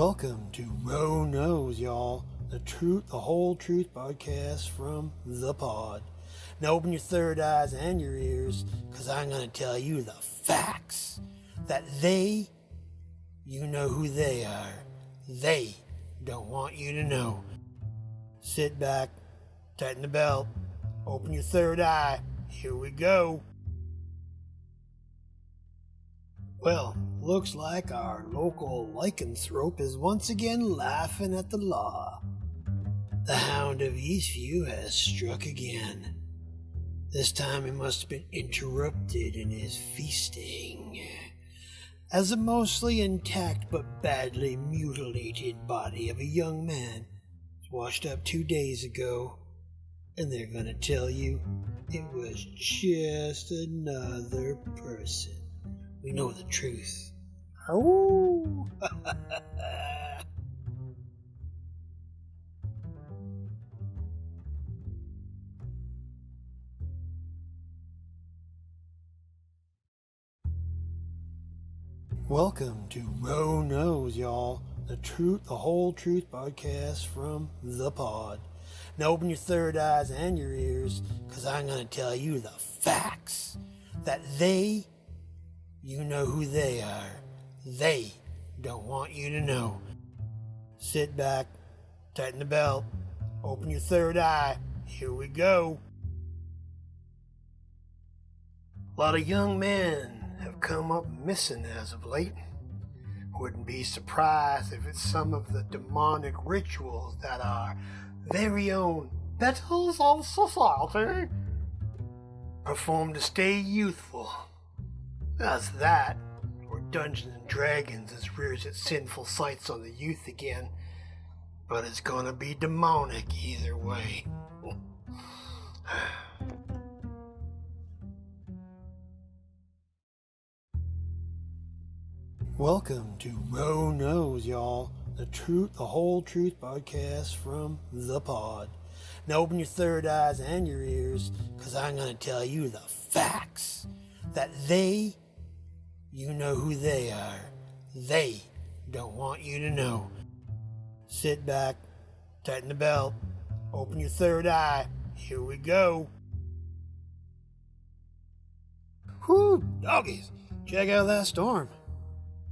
Welcome to Roe Knows, y'all. The whole truth podcast from the pod. Now open your third eyes and your ears, because I'm going to tell you the facts. That you know who they are. They don't want you to know. Sit back, tighten the belt, open your third eye. Here we go. Well, looks like our local lycanthrope is once again laughing at the law. The Hound of Eastview has struck again. This time he must have been interrupted in his feasting, as the mostly intact but badly mutilated body of a young man was washed up 2 days ago, and they're gonna tell you it was just another person. We know the truth. Oh! Welcome to Roe Knows, y'all. The whole truth podcast from the pod. Now open your third eyes and your ears, because I'm going to tell you the facts. That you know who they are. They don't want you to know. Sit back, tighten the belt, open your third eye. Here we go. A lot of young men have come up missing as of late. Wouldn't be surprised if it's some of the demonic rituals that our very own betters of society perform to stay youthful. As that, or Dungeons and Dragons as rears its sinful sights on the youth again. But it's gonna be demonic either way. Welcome to Roe Knows, y'all. The whole truth podcast from the pod. Now open your third eyes and your ears, because I'm gonna tell you the facts. That you know who they are. They don't want you to know. Sit back, tighten the belt, open your third eye. Here we go. Whew, doggies, check out that storm.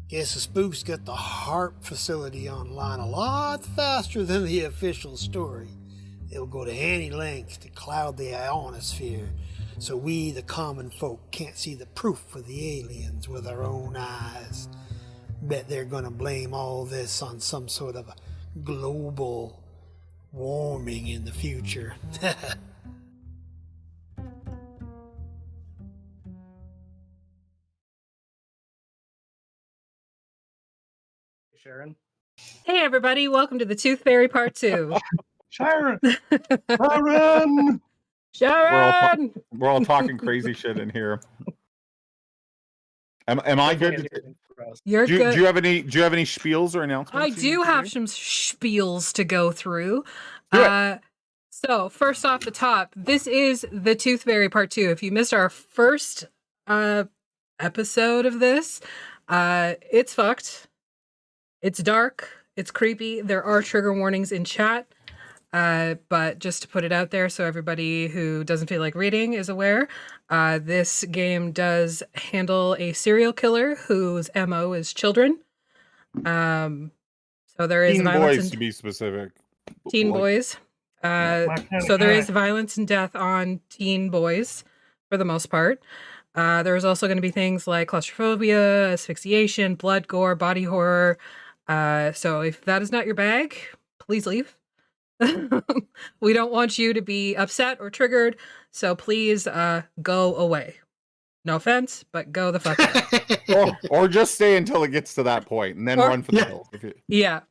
Guess the spooks got the HARP facility online a lot faster than the official story. They'll go to any lengths to cloud the ionosphere, so we, the common folk, can't see the proof of the aliens with our own eyes. Bet they're gonna blame all this on some sort of a global warming in the future. Sharon. Hey everybody, welcome to the Toothfairy Part 2. Sharon! Sharon! Sharon! We're all talking crazy shit in here. Am I good? You're good. Do you have any spiels or announcements? I do have some spiels to go through. Do it. So first off the top, this is the Toothfairy Part 2. If you missed our first episode of this, it's fucked. It's dark. It's creepy. There are trigger warnings in chat. But just to put it out there so everybody who doesn't feel like reading is aware, this game does handle a serial killer whose MO is children. So there is teen violence boys, to be specific. Teen boys. So there is violence and death on teen boys for the most part. There's also going to be things like claustrophobia, asphyxiation, blood, gore, body horror. So if that is not your bag, please leave. We don't want you to be upset or triggered, so please go away. No offense, but go the fuck out. or just stay until it gets to that point and then run for the hills. Yeah.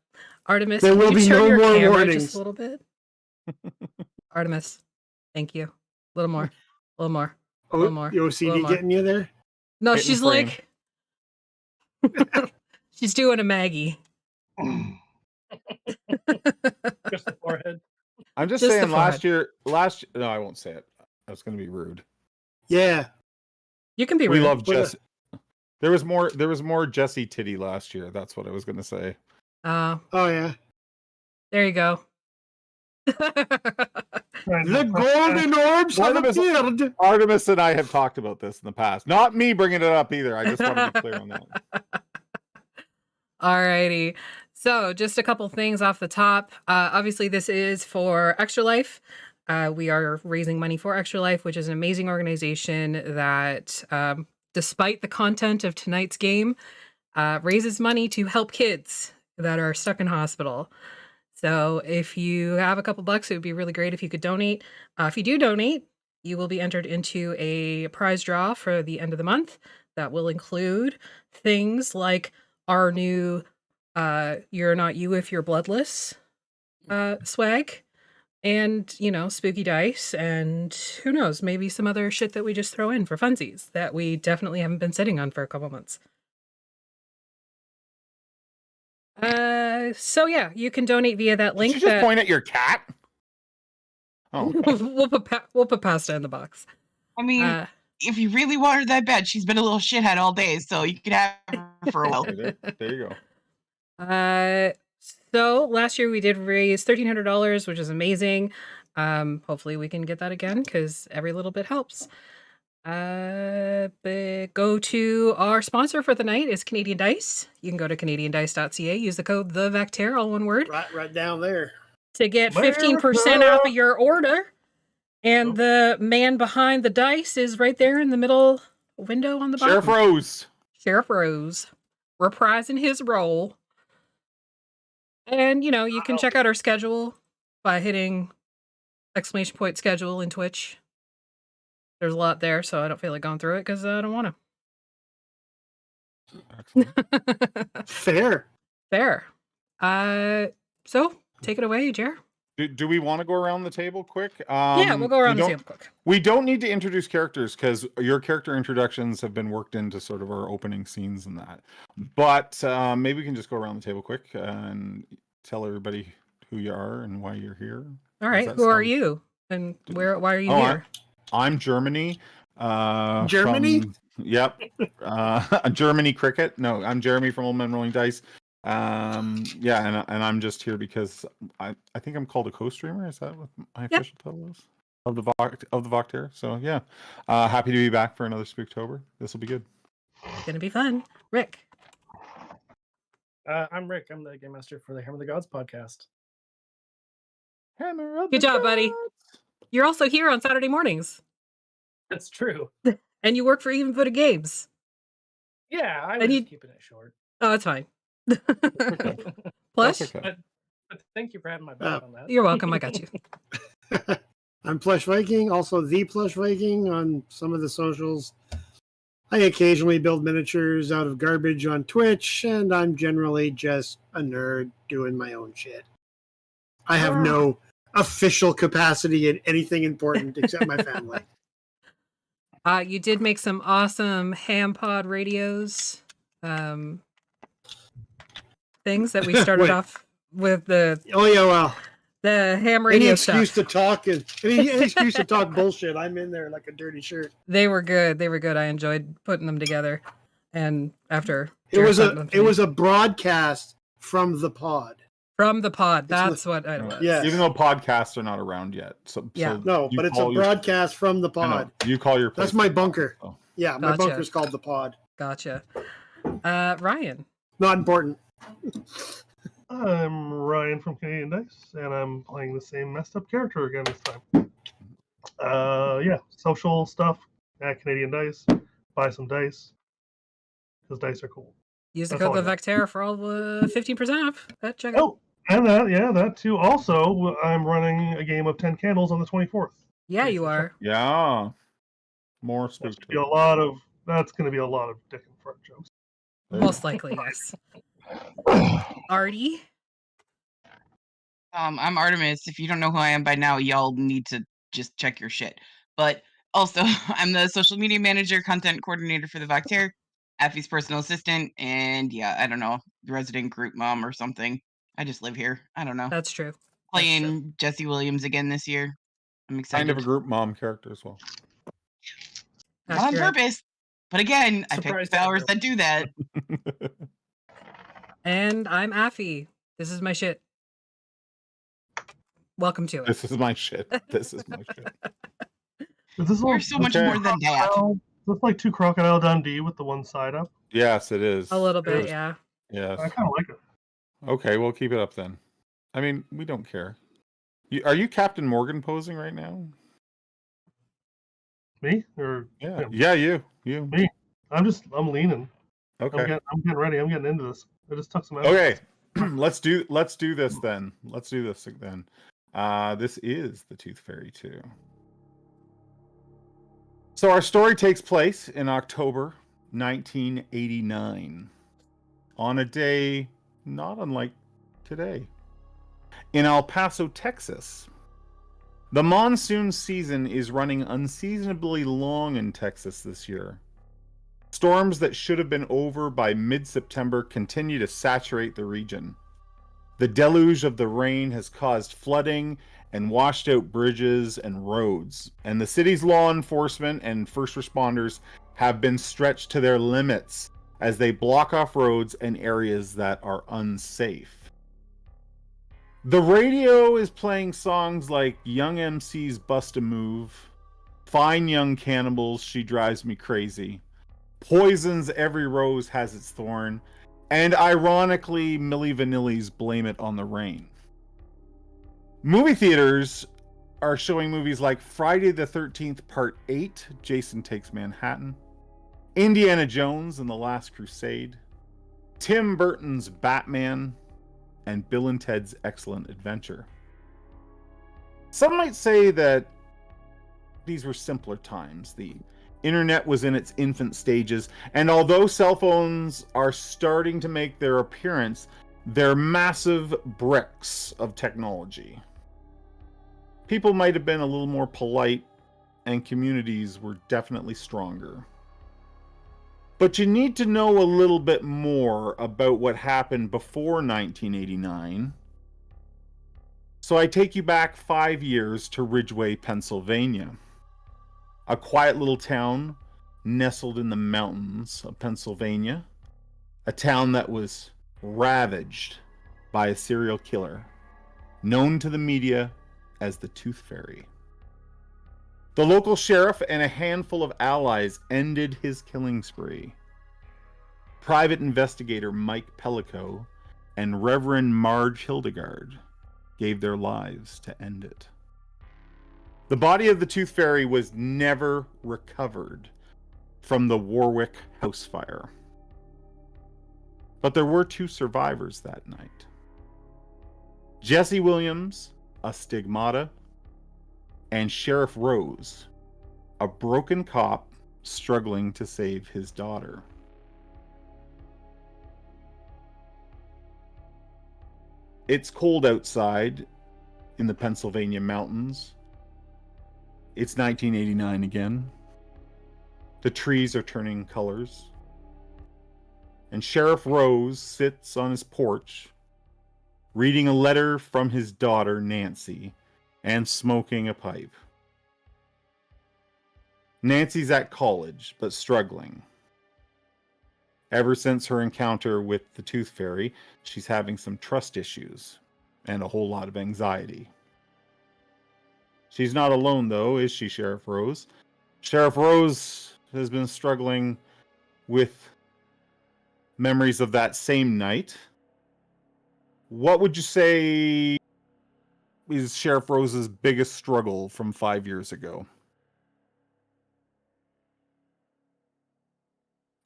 Artemis, there will be no more warnings. Just a little bit. Artemis, thank you. A little more. A little more. A little more. Your OCD getting you there? No, she's like... she's doing a Maggie. Just the forehead. I'm just saying no, I won't say it. That's going to be rude. Yeah. You can be rude. We love Jesse. There was more Jesse titty last year. That's what I was going to say. Oh, yeah. there you go. The golden orbs have Artemis- appeared. Artemis and I have talked about this in the past. Not me bringing it up either. I just want to be clear on that. Alrighty. So just a couple things off the top. Obviously, this is for Extra Life. We are raising money for Extra Life, which is an amazing organization that, despite the content of tonight's game, raises money to help kids that are stuck in hospital. So if you have a couple bucks, it would be really great if you could donate. If you do donate, you will be entered into a prize draw for the end of the month that will include things like our new You're Not You If You're Bloodless swag, and, spooky dice, and who knows, maybe some other shit that we just throw in for funsies that we definitely haven't been sitting on for a couple months. So yeah, you can donate via that link. Did you just point at your cat? Oh, okay. we'll put pasta in the box. I mean, if you really want her that bad, she's been a little shithead all day, so you could have her for a while. There you go. So last year we did raise $1,300, which is amazing. Hopefully we can get that again because every little bit helps. But go to our sponsor for the night is Canadian Dice. You can go to canadiandice.ca, use the code TheVectaire, all one word, Right down there, to get 15% off of your order. And the man behind the dice is right there in the middle window on the bottom. Sheriff Rose. Sheriff Rose, reprising his role. And, you can check out our schedule by hitting ! schedule in Twitch. There's a lot there, so I don't feel like going through it because I don't want to. Fair. So take it away, Jer. Do we want to go around the table quick? Yeah, we'll go around the table quick. We don't need to introduce characters because your character introductions have been worked into sort of our opening scenes and that. But maybe we can just go around the table quick and tell everybody who you are and why you're here. All right, who are you? And why are you here? I'm Germany. Germany? Yep. Germany Cricket. No, I'm Jeremy from Old Men Rolling Dice. Yeah, and I'm just here because I think I'm called a co-streamer. Is that what my official title is? Of the Voctair. So yeah, happy to be back for another Spooktober. This will be good. It's gonna be fun. Rick. I'm Rick. I'm the game master for the Hammer of the Gods podcast. Good job, buddy. You're also here on Saturday mornings. That's true. And you work for Even Footed Games. Yeah, I was keeping it short. Oh, it's fine. Plush? Okay. But thank you for having my back on that. You're welcome. I got you. I'm Plush Viking, also the Plush Viking on some of the socials. I occasionally build miniatures out of garbage on Twitch, and I'm generally just a nerd doing my own shit. I have no official capacity in anything important except my family. You did make some awesome ham pod radios things that we started off with the the ham radio stuff. Any excuse to talk bullshit. I'm in there like a dirty shirt. They were good. I enjoyed putting them together. And after it was a broadcast from the pod. From the pod. That's what it was. Yeah. Even though podcasts are not around yet. So but it's a broadcast from the pod. You call your place. That's my bunker. Oh. Yeah, my bunker's called the pod. Gotcha. Ryan. Not important. I'm Ryan from Canadian Dice, and I'm playing the same messed up character again this time. Social stuff at Canadian Dice. Buy some dice, because dice are cool. Use the code TheVectaire for all the 15% off. Check it out. And that too. Also, I'm running a game of 10 Candles on the 24th. Yeah, you are. Yeah. More Spooktober. That's going to be a lot of dick and fart jokes. Most likely, yes. Artie? I'm Artemis. If you don't know who I am by now, y'all need to just check your shit. But also, I'm the social media manager, content coordinator for the Voctair, Effie's personal assistant, and I don't know, resident group mom or something. I just live here. I don't know. That's true. Playing Jesse Williams again this year. I'm excited. Kind of a group mom character as well. Not on purpose. But again, I pick flowers that do that. And I'm Affy. This is my shit. Welcome to it. This is my shit. This is my shit. Is this You're all, so much Okay. more than that. is this like 2 Crocodile Dundee with the one side up? Yes, it is. A little bit, Yes. yeah. Yes. I kind of like it. Okay, we'll keep it up then. I mean, we don't care. Are you Captain Morgan posing right now? Me or Yeah. him? Yeah, you. You. Me. I'm leaning. Okay. I'm getting ready. I'm getting into this. I just took some out. Okay. let's do this then. Let's do this then. This is the Tooth Fairy 2. So our story takes place in October 1989, on a day not unlike today, in El Paso, Texas. The monsoon season is running unseasonably long in Texas this year. Storms that should have been over by mid-September continue to saturate the region. The deluge of the rain has caused flooding and washed out bridges and roads, and the city's law enforcement and first responders have been stretched to their limits as they block off roads and areas that are unsafe. The radio is playing songs like Young MC's Bust a Move, Fine Young Cannibals, She Drives Me Crazy, Poison's Every Rose Has Its Thorn, and ironically, Milli Vanilli's Blame It on the Rain. Movie theaters are showing movies like Friday the 13th Part 8, Jason Takes Manhattan, Indiana Jones and the Last Crusade, Tim Burton's Batman, and Bill and Ted's Excellent Adventure. Some might say that these were simpler times. The internet was in its infant stages, and although cell phones are starting to make their appearance, they're massive bricks of technology. People might have been a little more polite, and communities were definitely stronger. But you need to know a little bit more about what happened before 1989. So I take you back 5 years to Ridgeway, Pennsylvania. A quiet little town nestled in the mountains of Pennsylvania. A town that was ravaged by a serial killer, known to the media as the Tooth Fairy. The local sheriff and a handful of allies ended his killing spree. Private investigator Mike Pellico and Reverend Marge Hildegard gave their lives to end it. The body of the Tooth Fairy was never recovered from the Warwick house fire. But there were 2 survivors that night. Jesse Williams, a stigmata, and Sheriff Rose, a broken cop struggling to save his daughter. It's cold outside in the Pennsylvania mountains. It's 1989 again. The trees are turning colors. And Sheriff Rose sits on his porch, reading a letter from his daughter, Nancy, and smoking a pipe. Nancy's at college, but struggling. Ever since her encounter with the Tooth Fairy, she's having some trust issues and a whole lot of anxiety. She's not alone, though, is she, Sheriff Rose? Sheriff Rose has been struggling with memories of that same night. What would you say is Sheriff Rose's biggest struggle from 5 years ago?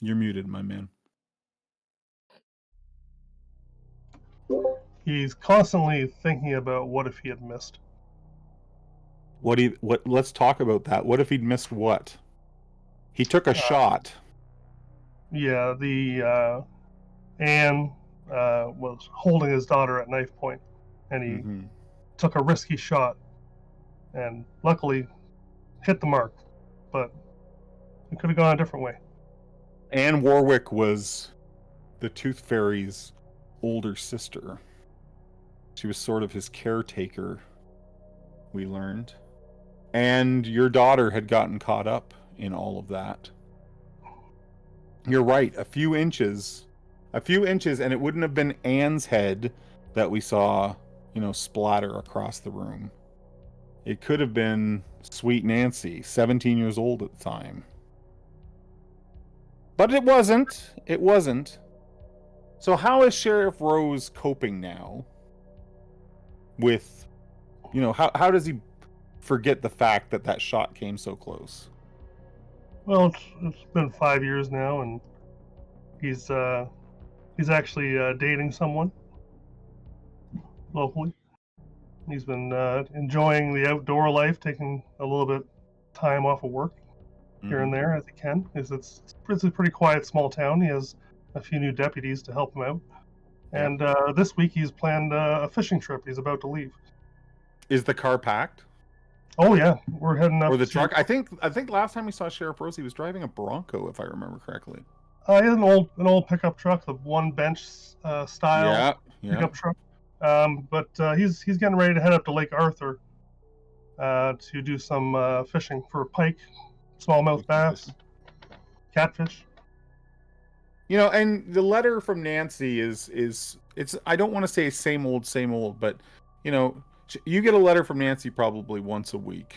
You're muted, my man. He's constantly thinking about what if he had missed. Let's talk about that. What if he'd missed what? He took a shot. Yeah, the Anne was holding his daughter at knife point, and he took a risky shot, and luckily hit the mark, but it could have gone a different way. Anne Warwick was the Tooth Fairy's older sister. She was sort of his caretaker, we learned. And your daughter had gotten caught up in all of that. You're right, a few inches A few inches, and it wouldn't have been Anne's head that we saw, splatter across the room. It could have been Sweet Nancy, 17 years old at the time. But it wasn't. It wasn't. So how is Sheriff Rose coping now with, how does he forget the fact that shot came so close? Well, it's been 5 years now, and he's actually dating someone locally. He's been enjoying the outdoor life, taking a little bit time off of work here and there as he can. It's a pretty quiet small town. He has a few new deputies to help him out. And this week he's planned a fishing trip. He's about to leave. Is the car packed? Oh yeah, we're heading up. Or the truck? I think last time we saw Sheriff Rose, he was driving a Bronco, if I remember correctly. He has an old pickup truck, the one bench style pickup truck. But he's getting ready to head up to Lake Arthur to do some fishing for pike, smallmouth bass, catfish. And the letter from Nancy is it's I don't want to say same old, but you get a letter from Nancy probably once a week.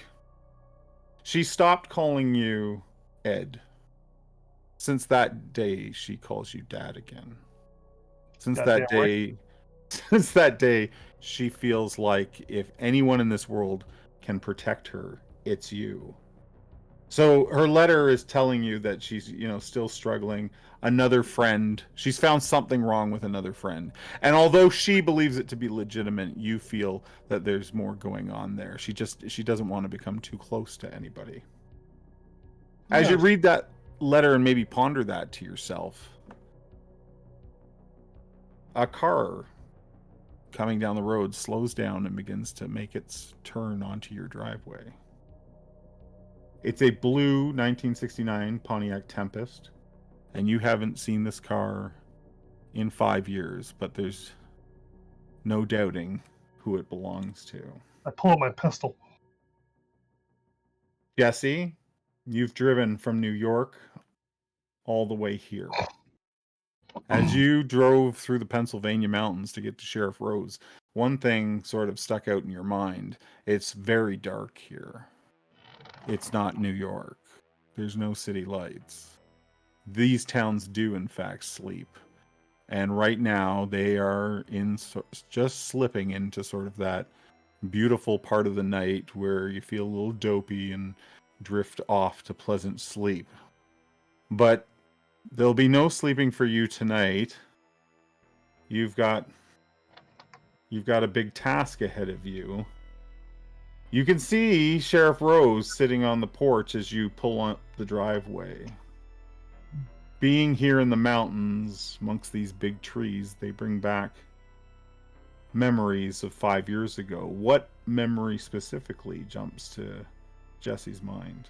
She stopped calling you Ed. Since that day, she calls you Dad again. Since that day, she feels like if anyone in this world can protect her, it's you. So her letter is telling you that she's, still struggling. Another friend, she's found something wrong with another friend. And although she believes it to be legitimate, you feel that there's more going on there. She doesn't want to become too close to anybody. As you read that letter and maybe ponder that to yourself, a car coming down the road slows down and begins to make its turn onto your driveway. It's a blue 1969 Pontiac Tempest, and you haven't seen this car in 5 years, but there's no doubting who it belongs to. I pull out my pistol. Jesse, you've driven from New York all the way here. As you drove through the Pennsylvania mountains to get to Sheriff Rose, one thing sort of stuck out in your mind. It's very dark here. It's not New York. There's no city lights. These towns do, in fact, sleep. And right now, they are just slipping into sort of that beautiful part of the night where you feel a little dopey and drift off to pleasant sleep. But there'll be no sleeping for you tonight. You've got a big task ahead of you. You can see Sheriff Rose sitting on the porch as you pull on the driveway. Being here in the mountains amongst these big trees, they bring back memories of 5 years ago. What memory specifically jumps to Jesse's mind?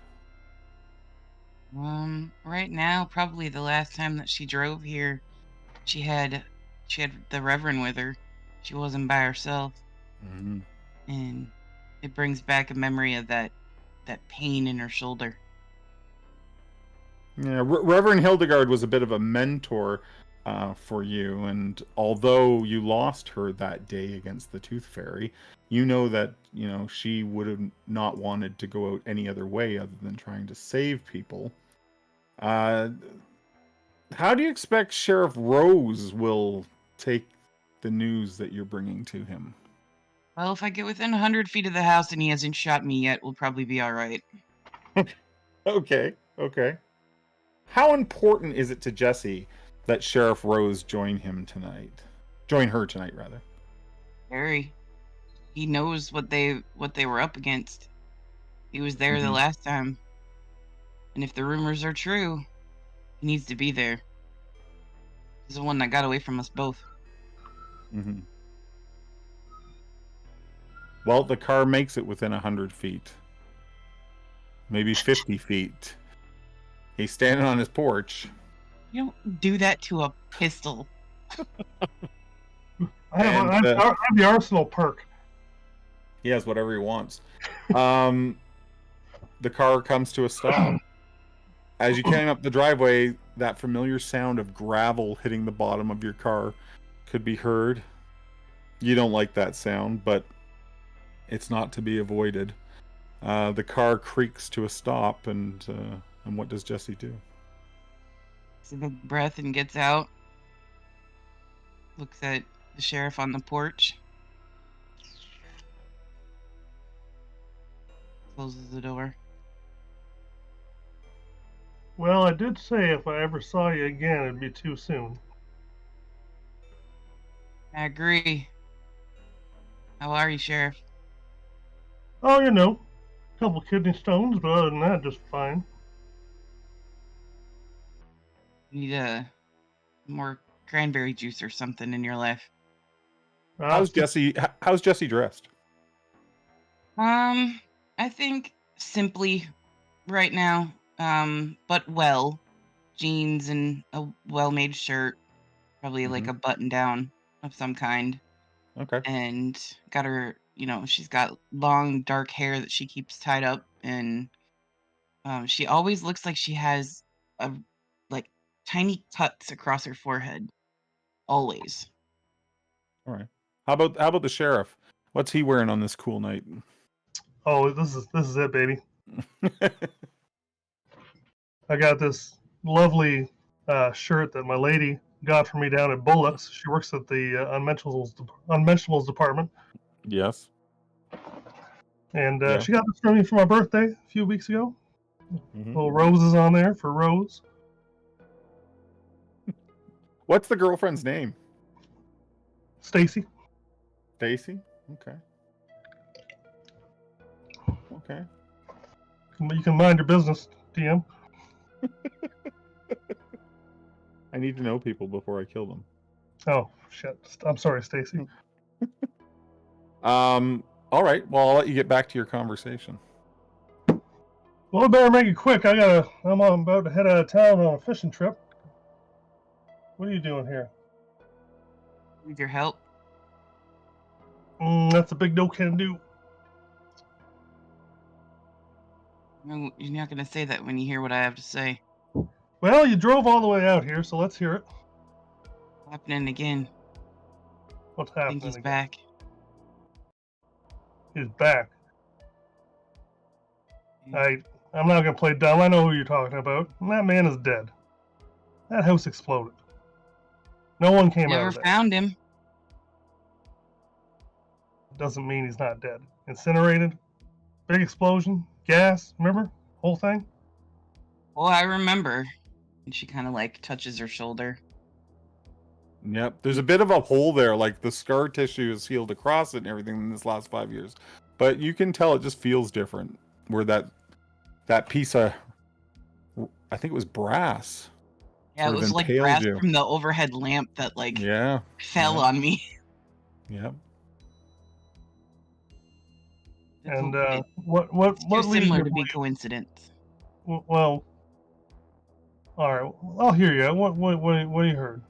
Right now, probably the last time that she drove here, she had the Reverend with her. She wasn't by herself. Mm-hmm. And it brings back a memory of that pain in her shoulder. Yeah, Reverend Hildegard was a bit of a mentor for you, and although you lost her that day against the Toothfairy, you know that she would have not wanted to go out any other way other than trying to save people. How do you expect Sheriff Rose will take the news that you're bringing to him? Well, if I get within 100 feet of the house and he hasn't shot me yet, we'll probably be all right. Okay. How important is it to Jesse that Sheriff Rose join her tonight, rather? Very. He knows what they were up against. He was there the last time. And if the rumors are true, he needs to be there. He's the one that got away from us both. Mm-hmm. Well, the car makes it within 100 feet. Maybe 50 feet. He's standing on his porch. You don't do that to a pistol. I have the arsenal perk. He has whatever he wants. The car comes to a stop. As you came up the driveway, that familiar sound of gravel hitting the bottom of your car could be heard. You don't like that sound, but it's not to be avoided. The car creaks to a stop, and what does Jesse do? Takes a big breath and gets out. Looks at the sheriff on the porch. Closes the door. Well, I did say if I ever saw you again, it'd be too soon. I agree. How are you, Sheriff? Oh, you know, a couple kidney stones, but other than that, just fine. You need more cranberry juice or something in your life. How's Jesse dressed? I think simply right now, but well. Jeans and a well-made shirt, probably like a button down of some kind. Okay. And got her, she's got long dark hair that she keeps tied up, and she always looks like she has like tiny cuts across her forehead. Always. All right. How about the sheriff? What's he wearing on this cool night? Oh, this is it, baby. I got this lovely shirt that my lady got for me down at Bullock's. She works at the unmentionables department. Yes. And she got this for me for my birthday a few weeks ago. Little roses on there for Rose. What's the girlfriend's name? Stacy. Stacy? Okay. Okay. You can mind your business, DM. I need to know people before I kill them. Oh, shit. I'm sorry, Stacy. All right. Well, I'll let you get back to your conversation. Well, I better make it quick. I'm about to head out of town on a fishing trip. What are you doing here? Need your help? That's a big no can do. No, you're not going to say that when you hear what I have to say. Well, you drove all the way out here, so let's hear it. Happening again. What's I happening? think he's again? back. He's back. I'm not gonna play dumb. I know who you're talking about. And that man is dead. That house exploded. No one came out Never of there. found him. Doesn't mean he's not dead. Incinerated. Big explosion. Gas. Remember? Whole thing. Well, I remember. And she kind of like touches her shoulder. Yep. There's a bit of a hole there, like the scar tissue is healed across it and everything in this last 5 years. But you can tell it just feels different. Where that piece of, I think it was brass. Yeah, it was like brass from the overhead lamp that fell on me. Yep. And what too similar to be coincidence. Well, all right. I'll hear you. What you heard?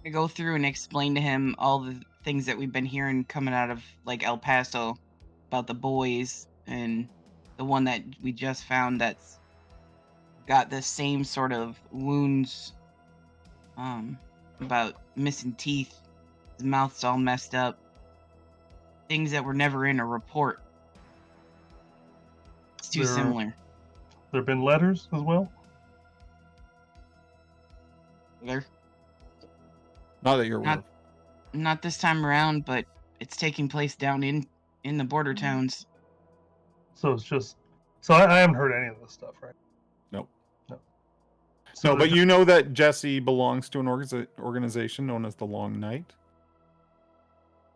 I go through and explain to him all the things that we've been hearing coming out of like El Paso about the boys, and the one that we just found that's got the same sort of wounds, about missing teeth, his mouth's all messed up, things that were never in a report. It's too similar. There have been letters as well? There. Not that you're aware of. Not this time around, but it's taking place down in the border towns. So it's just... So I haven't heard any of this stuff, right? Nope. No. So, but you know that Jesse belongs to an organization known as the Long Night?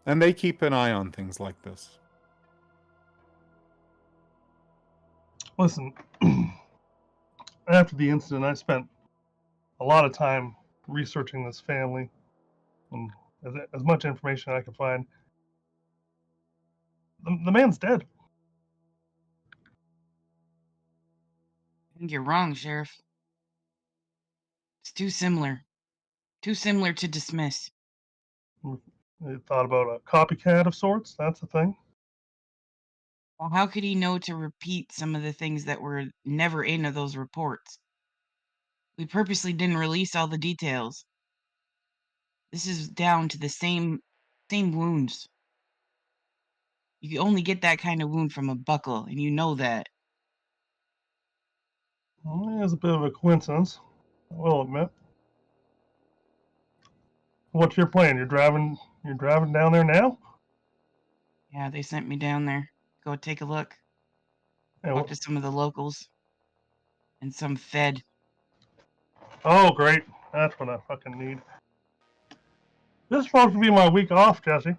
And they keep an eye on things like this. Listen, after the incident, I spent a lot of time researching this family and as much information I could find. The man's dead. I think you're wrong, Sheriff. It's too similar. Too similar to dismiss. You thought about a copycat of sorts? That's a thing. Well, how could he know to repeat some of the things that were never in those reports? We purposely didn't release all the details. This is down to the same wounds. You can only get that kind of wound from a buckle, and you know that. Well, it's a bit of a coincidence, I will admit. What's your plan? You're driving down there now? Yeah, they sent me down there. Go take a look. Yeah, Talk to some of the locals. And some Fed. oh, great. That's what I fucking need. This is supposed to be my week off, Jesse. I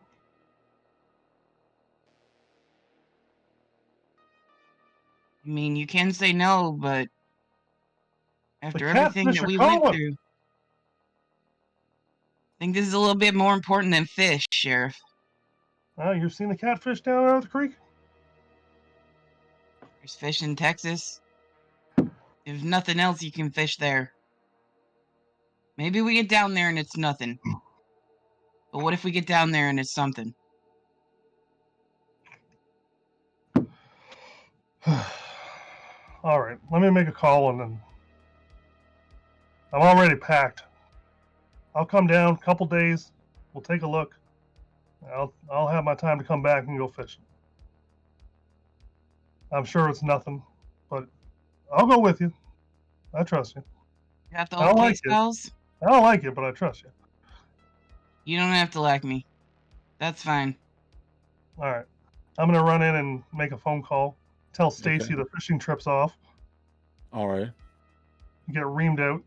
mean, you can say no, but after The everything catfish that are we went calling. through, I think this is a little bit more important than fish, Sheriff. You've seen the catfish down there at the creek? There's fish in Texas. If nothing else, you can fish there. Maybe we get down there and it's nothing. But what if we get down there and it's something? All right, let me make a call and then I'm already packed. I'll come down a couple days. We'll take a look. I'll have my time to come back and go fishing. I'm sure it's nothing, but I'll go with you. I trust you. You got the I old like case it. files? I don't like it, but I trust you. You don't have to like me. That's fine. All right. I'm gonna run in and make a phone call. Tell Stacy Okay. the fishing trip's off. All right. Get reamed out.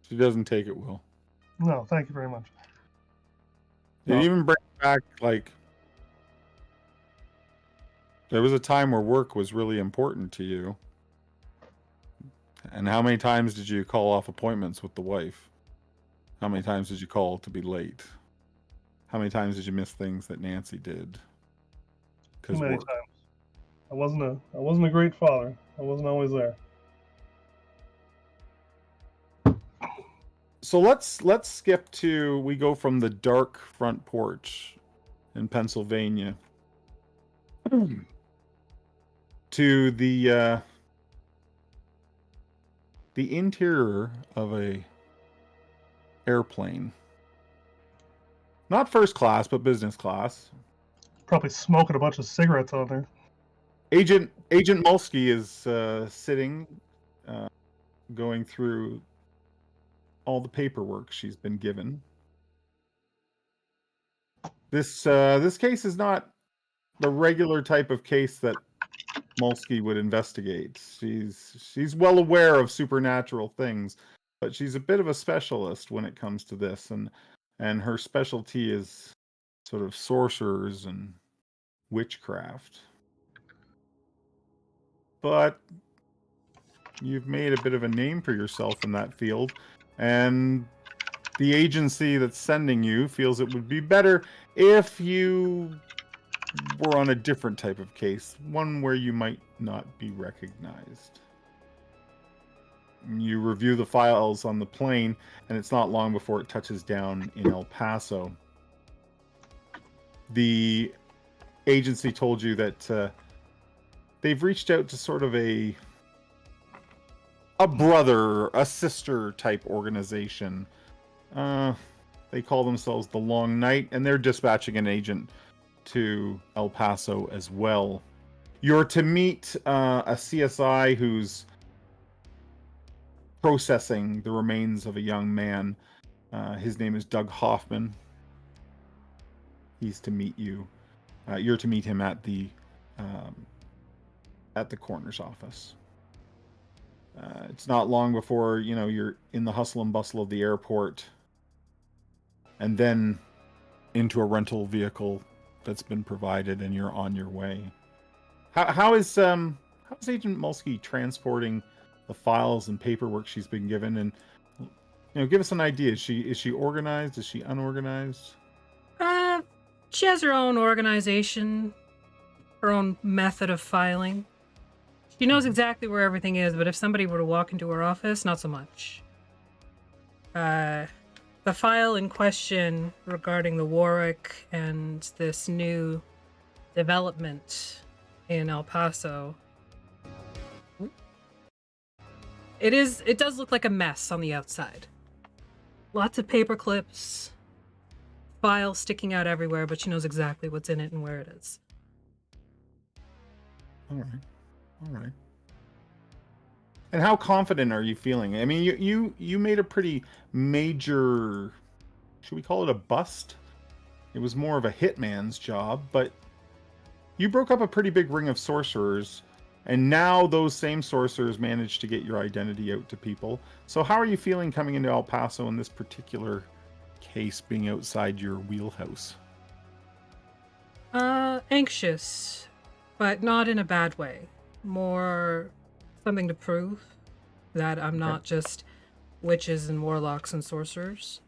She doesn't take it well. No, thank you very much. They No. even bring back, like, there was a time where work was really important to you. And how many times did you call off appointments with the wife? How many times did you call to be late? How many times did you miss things that Nancy did? Too many times. I wasn't a great father. I wasn't always there. So let's skip to, we go from the dark front porch in Pennsylvania to the interior of a airplane. Not first class, but business class. Probably smoking a bunch of cigarettes out there. Agent Mulsky is sitting, going through all the paperwork she's been given. This case is not the regular type of case that Mulsky would investigate. She's well aware of supernatural things, but she's a bit of a specialist when it comes to this, and her specialty is sort of sorcerers and witchcraft. But you've made a bit of a name for yourself in that field, and the agency that's sending you feels it would be better if you were on a different type of case, one where you might not be recognized. You review the files on the plane, and it's not long before it touches down in El Paso. The agency told you that they've reached out to sort of a brother, a sister type organization. They call themselves the Long Night, and they're dispatching an agent to El Paso as well. You're to meet a CSI who's processing the remains of a young man. His name is Doug Hoffman. He's to meet you. You're to meet him at the coroner's office. It's not long before you're in the hustle and bustle of the airport, and then into a rental vehicle that's been provided, and you're on your way. How's Agent Mulsky transporting the files and paperwork she's been given? And give us an idea. Is she organized? Is she unorganized? She has her own organization, her own method of filing. She knows exactly where everything is, but if somebody were to walk into her office, not so much. The file in question regarding the Warwick and this new development in El Paso, It does look like a mess on the outside. Lots of paper clips, files sticking out everywhere, but she knows exactly what's in it and where it is. All right. And how confident are you feeling? I mean, you made a pretty major, should we call it a bust? It was more of a hitman's job, but you broke up a pretty big ring of sorcerers, and now those same sorcerers managed to get your identity out to people. So how are you feeling coming into El Paso in this particular case, being outside your wheelhouse? Anxious, but not in a bad way. More something to prove that I'm not just witches and warlocks and sorcerers.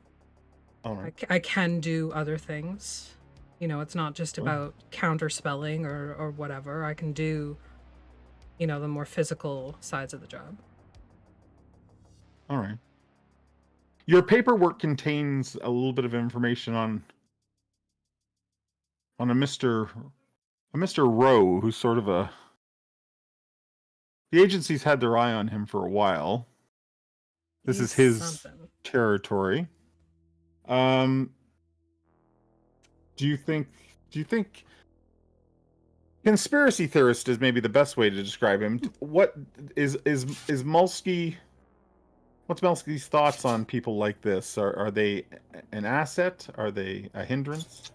All right. I can do other things. You know, it's not just about counterspelling or whatever. I can do, you know, the more physical sides of the job. All right. Your paperwork contains a little bit of information on a Mr. Rowe, who's sort of a... The agency's had their eye on him for a while. This is his territory. Do you think conspiracy theorist is maybe the best way to describe him? What is Mulsky? What's Mulsky's thoughts on people like this? Are they an asset? Are they a hindrance?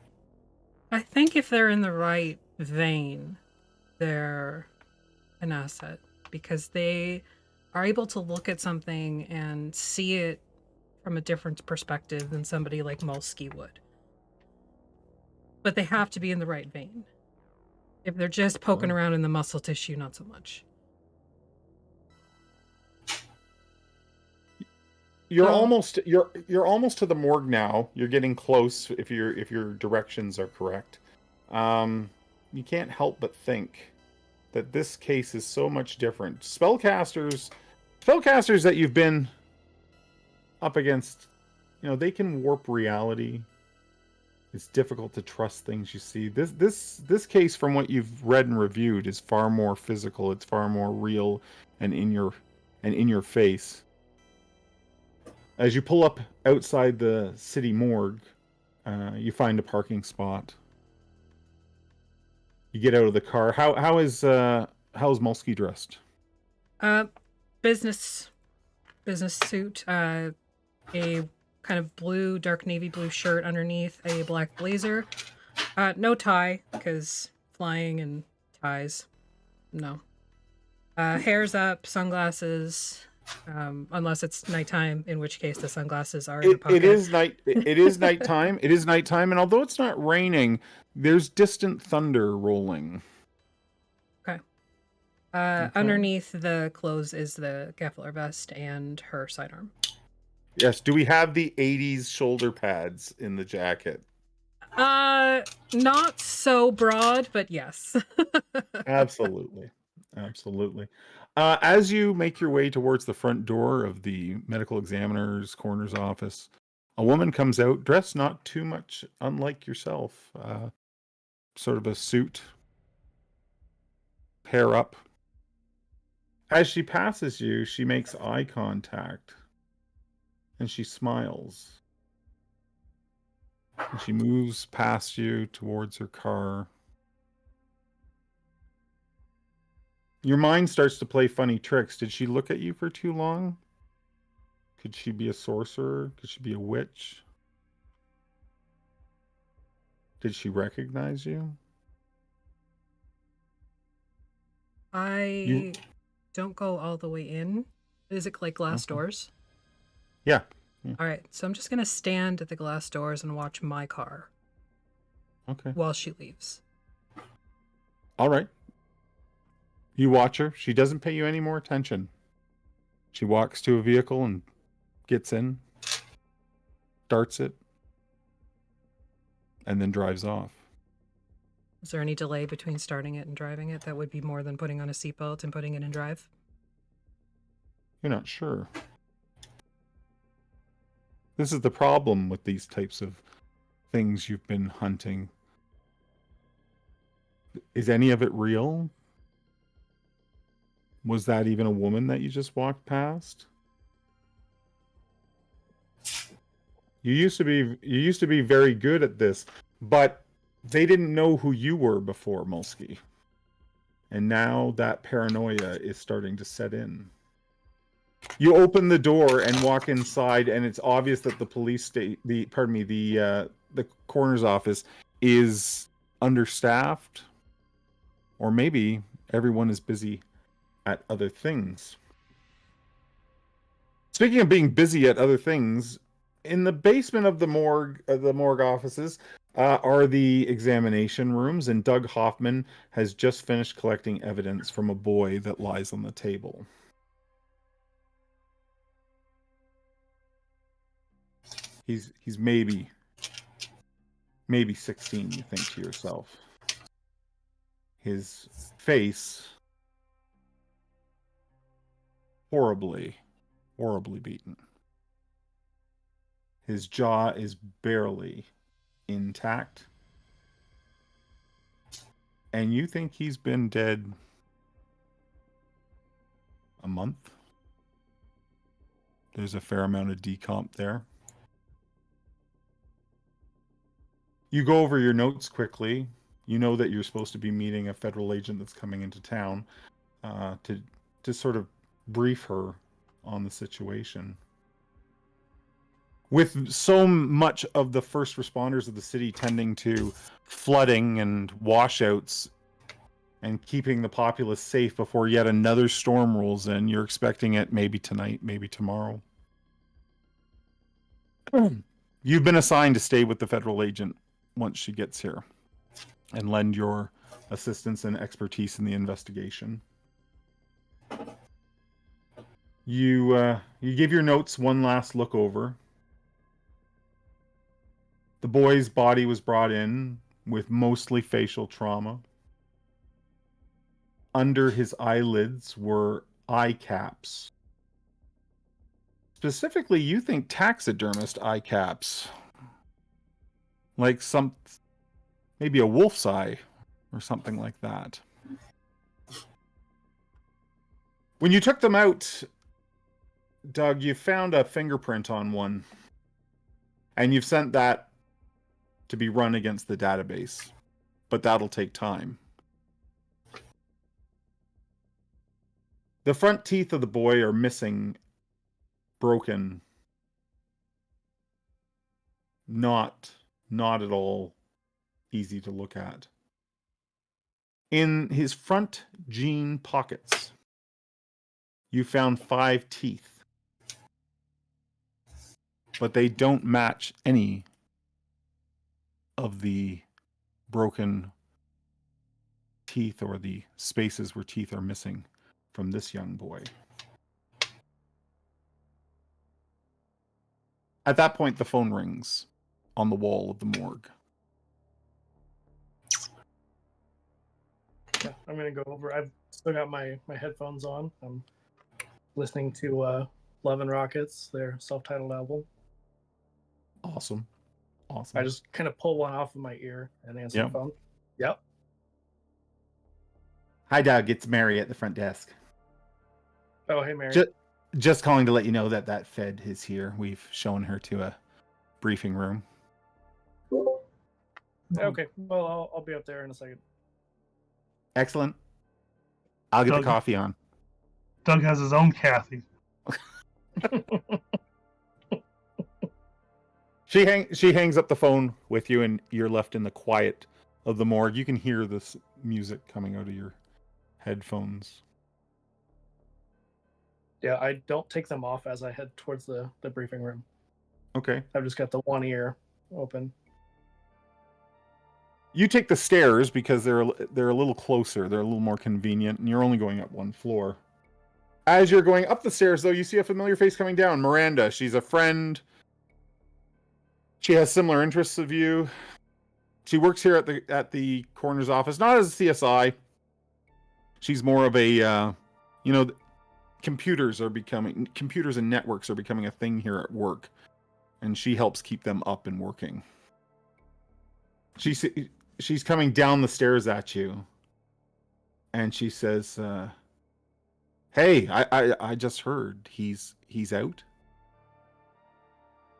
I think if they're in the right vein, they're an asset because they are able to look at something and see it from a different perspective than somebody like Mulsky would. But they have to be in the right vein. If they're just poking around in the muscle tissue, not so much. You're almost to the morgue now. You're getting close if your directions are correct. You can't help but think that this case is so much different. Spellcasters that you've been up against, you know, they can warp reality. It's difficult to trust things you see. This case, from what you've read and reviewed, is far more physical. It's far more real and in your face. As you pull up outside the city morgue, you find a parking spot. You get out of the car. How is Mulsky dressed? Business suit. A kind of blue, dark navy blue shirt underneath, a black blazer. No tie, because flying and ties, no. Hair's up, sunglasses, unless it's nighttime, in which case the sunglasses are in the pocket. It is nighttime. It is nighttime, and although it's not raining, there's distant thunder rolling. Okay. Underneath the clothes is the Kevlar vest and her sidearm. Yes. Do we have the 80s shoulder pads in the jacket? Not so broad, but yes. Absolutely. As you make your way towards the front door of the medical examiner's coroner's office, a woman comes out dressed not too much unlike yourself. Sort of a suit, hair up. As she passes you, she makes eye contact. And she smiles. And she moves past you towards her car. Your mind starts to play funny tricks. Did she look at you for too long? Could she be a sorcerer? Could she be a witch? Did she recognize you? I don't go all the way in. Is it like glass doors? Yeah. All right, so I'm just going to stand at the glass doors and watch my car. Okay. While she leaves. All right. You watch her. She doesn't pay you any more attention. She walks to a vehicle and gets in, starts it, and then drives off. Is there any delay between starting it and driving it that would be more than putting on a seatbelt and putting it in drive? You're not sure. This is the problem with these types of things you've been hunting. Is any of it real? Was that even a woman that you just walked past? You used to be very good at this, but they didn't know who you were before, Mulski. And now that paranoia is starting to set in. You open the door and walk inside, and it's obvious that the the coroner's office is understaffed, or maybe everyone is busy at other things. Speaking of being busy at other things, in the basement of the morgue offices are the examination rooms, and Doug Hoffman has just finished collecting evidence from a boy that lies on the table. He's maybe 16, you think to yourself. His face horribly beaten. His jaw is barely intact. And you think he's been dead a month? There's a fair amount of decomp there. You go over your notes quickly. You know that you're supposed to be meeting a federal agent that's coming into town to sort of brief her on the situation. With so much of the first responders of the city tending to flooding and washouts and keeping the populace safe before yet another storm rolls in, you're expecting it maybe tonight, maybe tomorrow. You've been assigned to stay with the federal agent once she gets here and lend your assistance and expertise in the investigation. You give your notes one last look over. The boy's body was brought in with mostly facial trauma. Under his eyelids were eye caps. Specifically, you think taxidermist eye caps. Like maybe a wolf's eye or something like that. When you took them out, Doug, you found a fingerprint on one. And you've sent that to be run against the database. But that'll take time. The front teeth of the boy are missing, broken. Not at all easy to look at. In his front jean pockets, you found 5 teeth. But they don't match any of the broken teeth or the spaces where teeth are missing from this young boy. At that point, the phone rings on the wall of the morgue. Yeah, I'm gonna go over. I've still got my headphones on. I'm listening to Love and Rockets, their self-titled album. Awesome. I just kind of pull one off of my ear and answer the phone. Yep. Hi, Doug. It's Mary at the front desk. Oh, hey, Mary. Just calling to let you know that Fed is here. We've shown her to a briefing room. Okay. Well, I'll be up there in a second. Excellent. I'll get Doug, the coffee on. Doug has his own Kathy. She hangs up the phone with you, and you're left in the quiet of the morgue. You can hear this music coming out of your headphones. Yeah, I don't take them off as I head towards the briefing room. Okay. I've just got the one ear open. You take the stairs because they're a little closer. They're a little more convenient, and you're only going up one floor. As you're going up the stairs, though, you see a familiar face coming down. Miranda. She's a friend. She has similar interests of you. She works here at the coroner's office, not as a CSI. She's more of a, computers and networks are becoming a thing here at work, and she helps keep them up and working. She's coming down the stairs at you, and she says, Hey, I just heard he's out.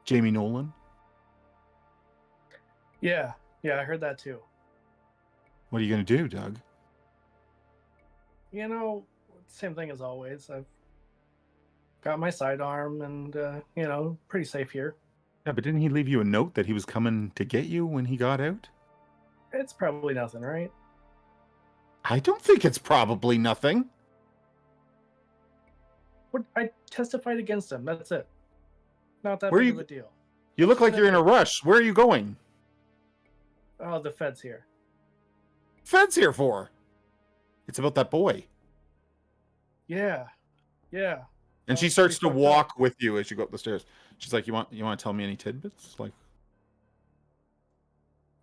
Jamie Nolan. Yeah, I heard that too. What are you gonna do, Doug? You know, same thing as always. I've got my sidearm and, pretty safe here. Yeah, but didn't he leave you a note that he was coming to get you when he got out? It's probably nothing, right? I don't think it's probably nothing. I testified against him. That's it. Not that Where big you- of a deal. You look like you're in a rush. Where are you going? Oh, the Fed's here. Fed's here for? It's about that boy. Yeah. And she That's starts to pretty fucked walk with you as you go up the stairs. She's like, "You want to tell me any tidbits?" Like,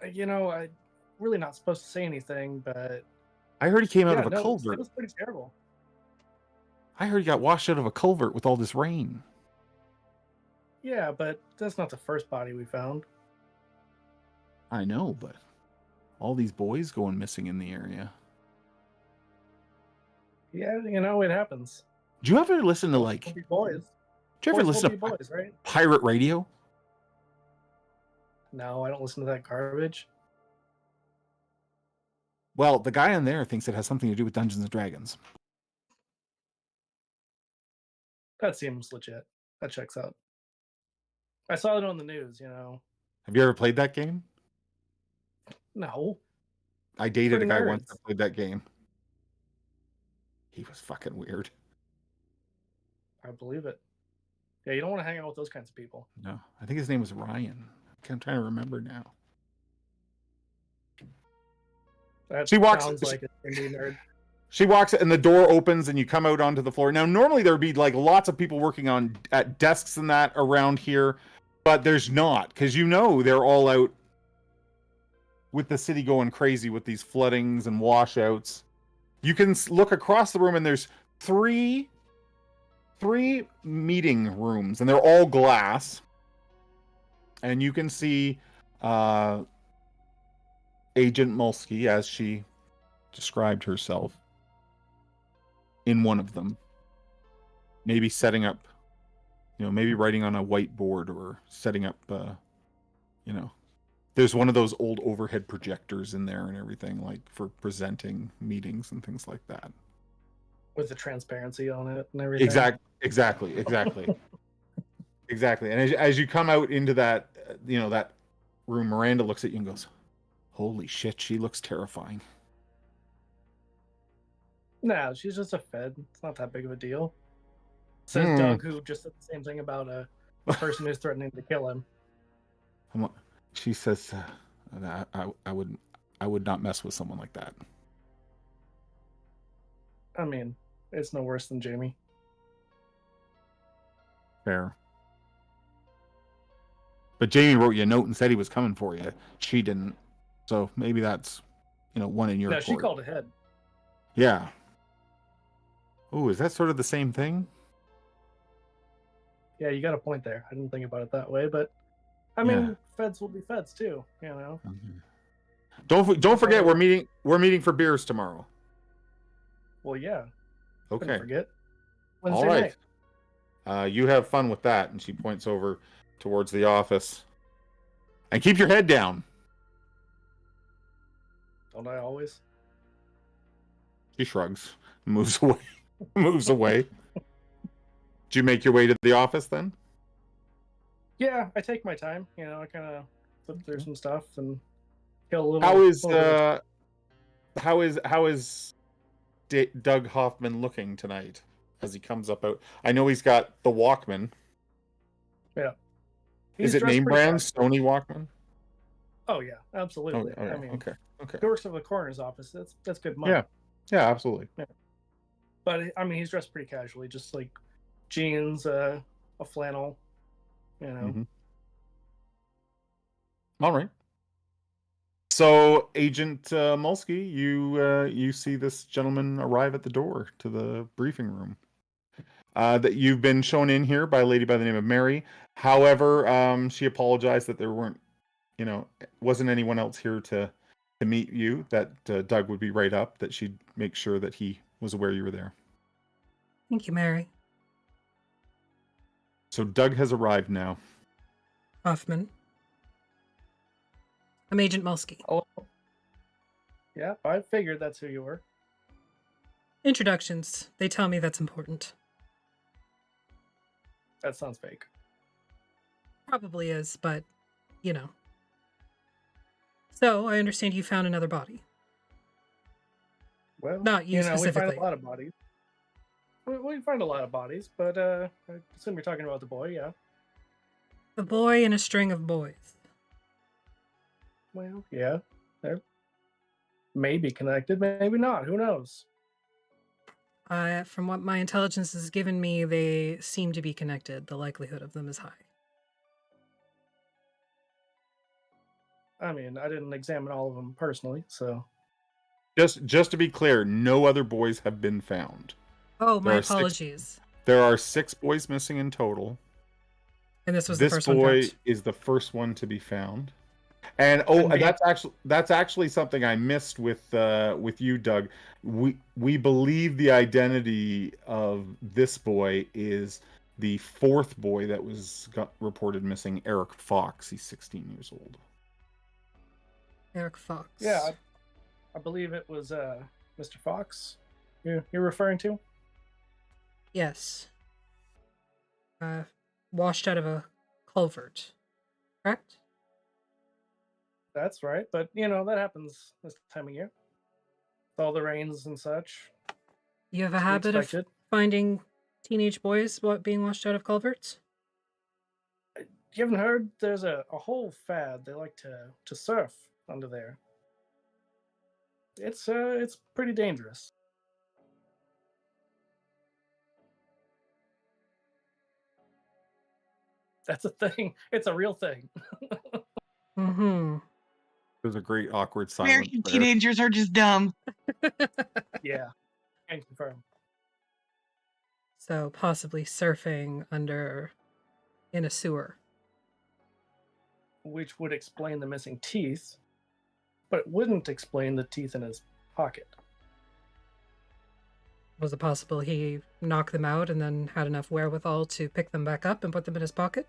I'm really not supposed to say anything, but I heard he came out yeah, of a no, culvert. it was pretty terrible. I heard he got washed out of a culvert with all this rain. Yeah, but that's not the first body we found. I know, but all these boys going missing in the area. Yeah, it happens. Do you ever listen to like? Will be boys. Do you ever Boys listen will to be boys, right? pirate radio? No, I don't listen to that garbage. Well, the guy on there thinks it has something to do with Dungeons and Dragons. That seems legit. That checks out. I saw it on the news, Have you ever played that game? No. I dated For a guy once nerds. that played that game. He was fucking weird. I believe it. Yeah, you don't want to hang out with those kinds of people. No, I think his name was Ryan. I'm trying to remember now. That She walks- sounds like an indie nerd. She walks and the door opens and you come out onto the floor. Now, normally there would be like lots of people working at desks and that around here, but there's not because they're all out with the city going crazy with these floodings and washouts. You can look across the room and there's three meeting rooms and they're all glass. And you can see Agent Mulsky as she described herself in one of them. Maybe setting up, maybe writing on a whiteboard or setting up, there's one of those old overhead projectors in there and everything, like for presenting meetings and things like that. With the transparency on it and everything. Exactly. Exactly. And as you come out into that, that room, Miranda looks at you and goes, "Holy shit, she looks terrifying." No, she's just a Fed. It's not that big of a deal. Says Doug, who just said the same thing about a person who's threatening to kill him. She says, I would not mess with someone like that. I mean, it's no worse than Jamie. Fair. But Jamie wrote you a note and said he was coming for you. She didn't. So maybe that's, one in your No, court. she called ahead. Yeah. Oh, is that sort of the same thing? Yeah, you got a point there. I didn't think about it that way, but I mean, Feds will be Feds too, Don't forget we're meeting for beers tomorrow. Well, yeah. Okay. Couldn't forget. Wednesday All night. right. You have fun with that. And she points over towards the office. And keep your head down. Don't I always? She shrugs, moves away. Did you make your way to the office then? Yeah, I take my time. I kind of flip through some stuff and kill a little. How is Doug Hoffman looking tonight as he comes up out? I know he's got the Walkman. Yeah. Is it name brand Sony Walkman? Oh yeah, absolutely. Oh, I mean, okay. he works for the coroner's office. That's good money. Yeah, absolutely. Yeah. But I mean, he's dressed pretty casually, just like jeans, a flannel. Mm-hmm. All right. So, Agent Mulsky, you see this gentleman arrive at the door to the briefing room. That you've been shown in here by a lady by the name of Mary. However, she apologized that there wasn't anyone else here to meet you. That Doug would be right up. That she'd make sure that he was aware you were there. Thank you, Mary. So Doug has arrived now. Hoffman. I'm Agent Mulsky. Oh, yeah, I figured that's who you were. Introductions. They tell me that's important. That sounds fake. Probably is, but, you know. So, I understand you found another body. Well, Not you we find specifically. a lot of bodies. We find a lot of bodies, but I assume you're talking about the boy, yeah. The boy and a string of boys. Well, yeah, they're maybe connected, maybe not. Who knows? From what my intelligence has given me, they seem to be connected. The likelihood of them is high. I mean, I didn't examine all of them personally, so. Just to be clear, no other boys have been found. Oh, my There are six- apologies. There are 6 boys missing in total. And this was the This first one boy found. is the first one to be found. And that's actually something I missed with you, Doug. We believe the identity of this boy is the 4th boy that got reported missing, Eric Fox. He's 16 years old. Eric Fox. Yeah, I believe it was Mr. Fox you're referring to? Yes. Washed out of a culvert. Correct? That's right, but that happens this time of year. With all the rains and such. You have a habit of finding teenage boys being washed out of culverts? You haven't heard? There's a whole fad. They like to surf under there. It's pretty dangerous. That's a thing. It's a real thing. Mm-hmm. There's a great awkward silence. American teenagers are just dumb. Yeah, can confirm. So possibly surfing in a sewer. Which would explain the missing teeth, but it wouldn't explain the teeth in his pocket. Was it possible he knocked them out and then had enough wherewithal to pick them back up and put them in his pocket?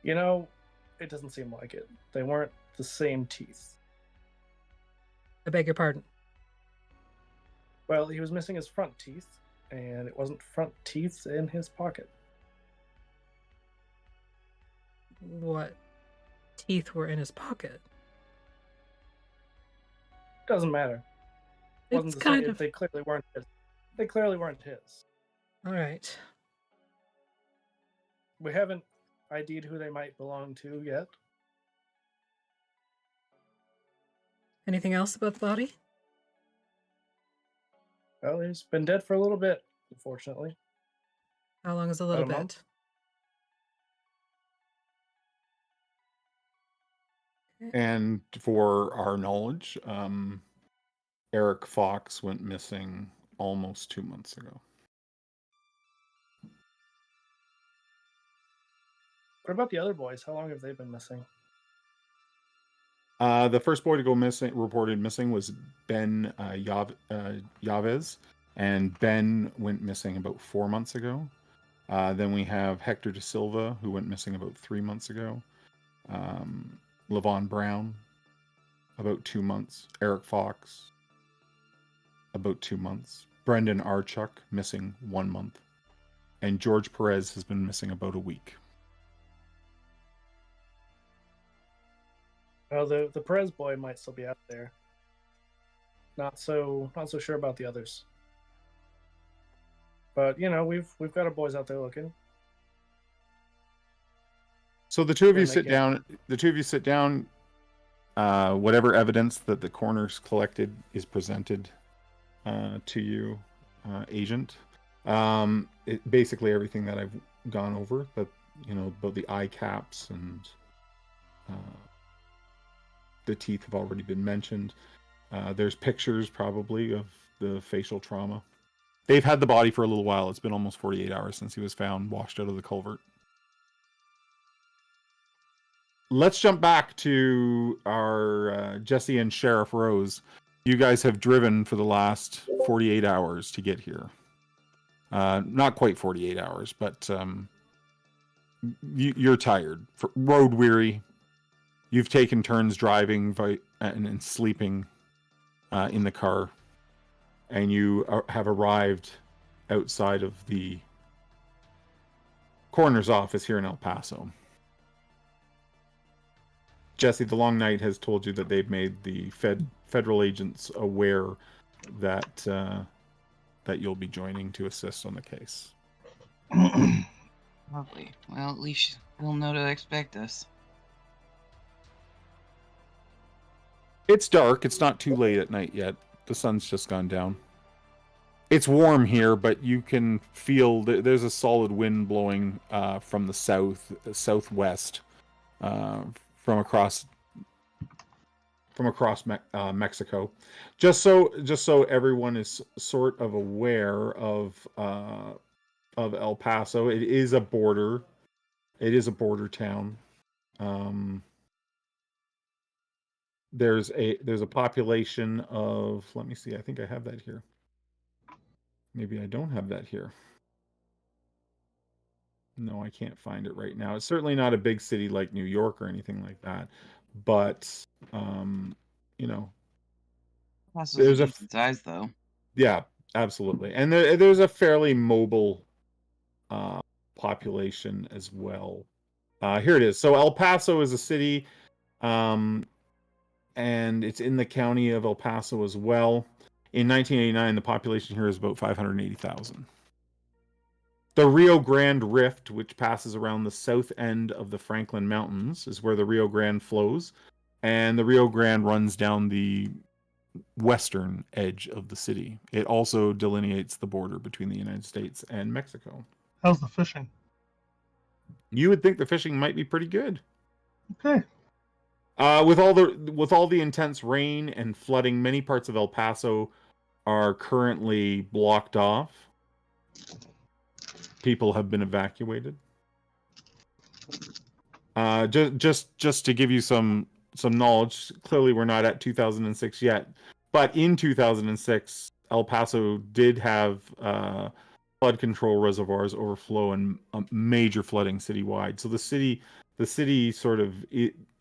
It doesn't seem like it. They weren't the same teeth. I beg your pardon. Well, he was missing his front teeth, and it wasn't front teeth in his pocket. What teeth were in his pocket? Doesn't matter. It's kind of... They clearly weren't his. They clearly weren't his. All right. We haven't ID'd who they might belong to yet. Anything else about the body? Well, he's been dead for a little bit, unfortunately. How long is a little About a bit? month. And for our knowledge, Eric Fox went missing almost 2 months ago. What about the other boys? How long have they been missing? The first boy to go missing, reported missing, was Ben Yavez, and Ben went missing about 4 months ago. Then we have Hector De Silva, who went missing about 3 months ago. Levon Brown, about 2 months. Eric Fox, about 2 months. Brendan Archuk, missing 1 month. And George Perez has been missing about a week. Well, the Perez boy might still be out there. Not so sure about the others. But we've got our boys out there looking. So the two of you sit down. Whatever evidence that the coroner's collected is presented to you, agent. Basically everything that I've gone over, that about the eye caps and the teeth have already been mentioned. There's pictures probably of the facial trauma. They've had the body for a little while. It's been almost 48 hours since he was found washed out of the culvert. Let's jump back to our Jesse and Sheriff Rose. You guys have driven for the last 48 hours to get here. Not quite 48 hours, but you're tired, road weary. You've taken turns driving and sleeping in the car, and you have arrived outside of the coroner's office here in El Paso. Jesse, the Long Night has told you that they've made the federal agents aware that that you'll be joining to assist on the case. Lovely. Well, at least we'll know to expect us. It's dark. It's not too late at night yet. The sun's just gone down. It's warm here, but you can feel there's a solid wind blowing from the southwest, from across Mexico. Just so everyone is sort of aware of El Paso. It is a border town. There's a population of, let me see, I think I have that here. Maybe I don't have that here. No, I can't find it right now. It's certainly not a big city like New York or anything like that. But There's a size though. Yeah, absolutely. And there's a fairly mobile population as well. Here it is. So El Paso is a city, and it's in the county of El Paso as well. In 1989, the population here is about 580,000. The Rio Grande Rift, which passes around the south end of the Franklin Mountains, is where the Rio Grande flows. And the Rio Grande runs down the western edge of the city. It also delineates the border between the United States and Mexico. How's the fishing? You would think the fishing might be pretty good. Okay. With all the intense rain and flooding, many parts of El Paso are currently blocked off. People have been evacuated. Just to give you some knowledge, clearly we're not at 2006 yet, but in 2006, El Paso did have flood control reservoirs overflow and major flooding citywide. So the city sort of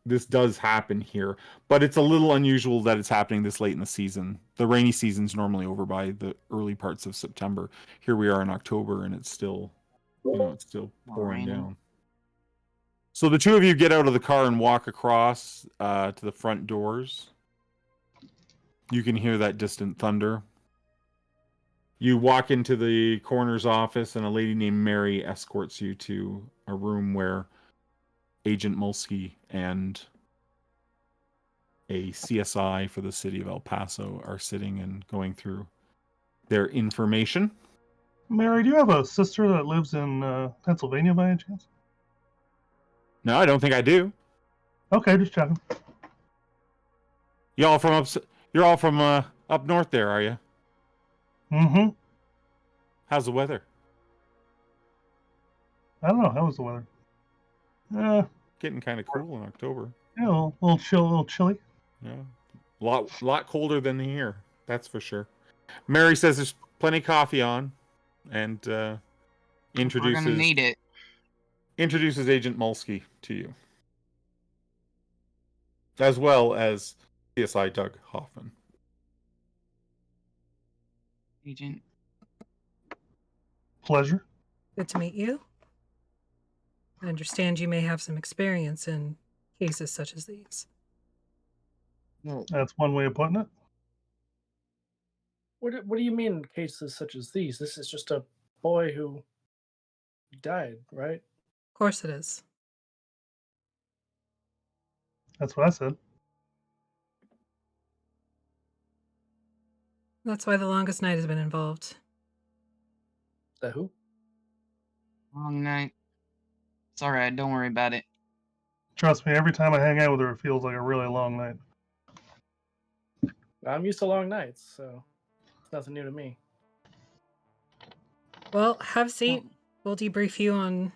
this does happen here, but it's a little unusual that it's happening this late in the season. The rainy season's normally over by the early parts of September. Here we are in October, and it's still pouring down. So the two of you get out of the car and walk across to the front doors. You can hear that distant thunder. You walk into the coroner's office, and a lady named Mary escorts you to a room where Agent Mulsky and a CSI for the city of El Paso are sitting and going through their information. Mary, do you have a sister that lives in Pennsylvania by any chance? No, I don't think I do. Okay, just checking. You're all from up north there, are you? Mm-hmm. How's the weather? I don't know. How was the weather? Getting kind of cool in October. Yeah, a little chilly. Yeah, lot colder than here. That's for sure. Mary says there's plenty of coffee on, and introduces. We're gonna need it. Introduces Agent Mulsky to you, as well as CSI Doug Hoffman. Agent. Pleasure. Good to meet you. I understand you may have some experience in cases such as these. That's one way of putting it. What do you mean cases such as these? This is just a boy who died, right? Of course it is. That's what I said. That's why the longest night has been involved. The who? Long night. It's all right. Don't worry about it. Trust me, every time I hang out with her, it feels like a really long night. I'm used to long nights, so it's nothing new to me. Well, have a seat. We'll debrief you on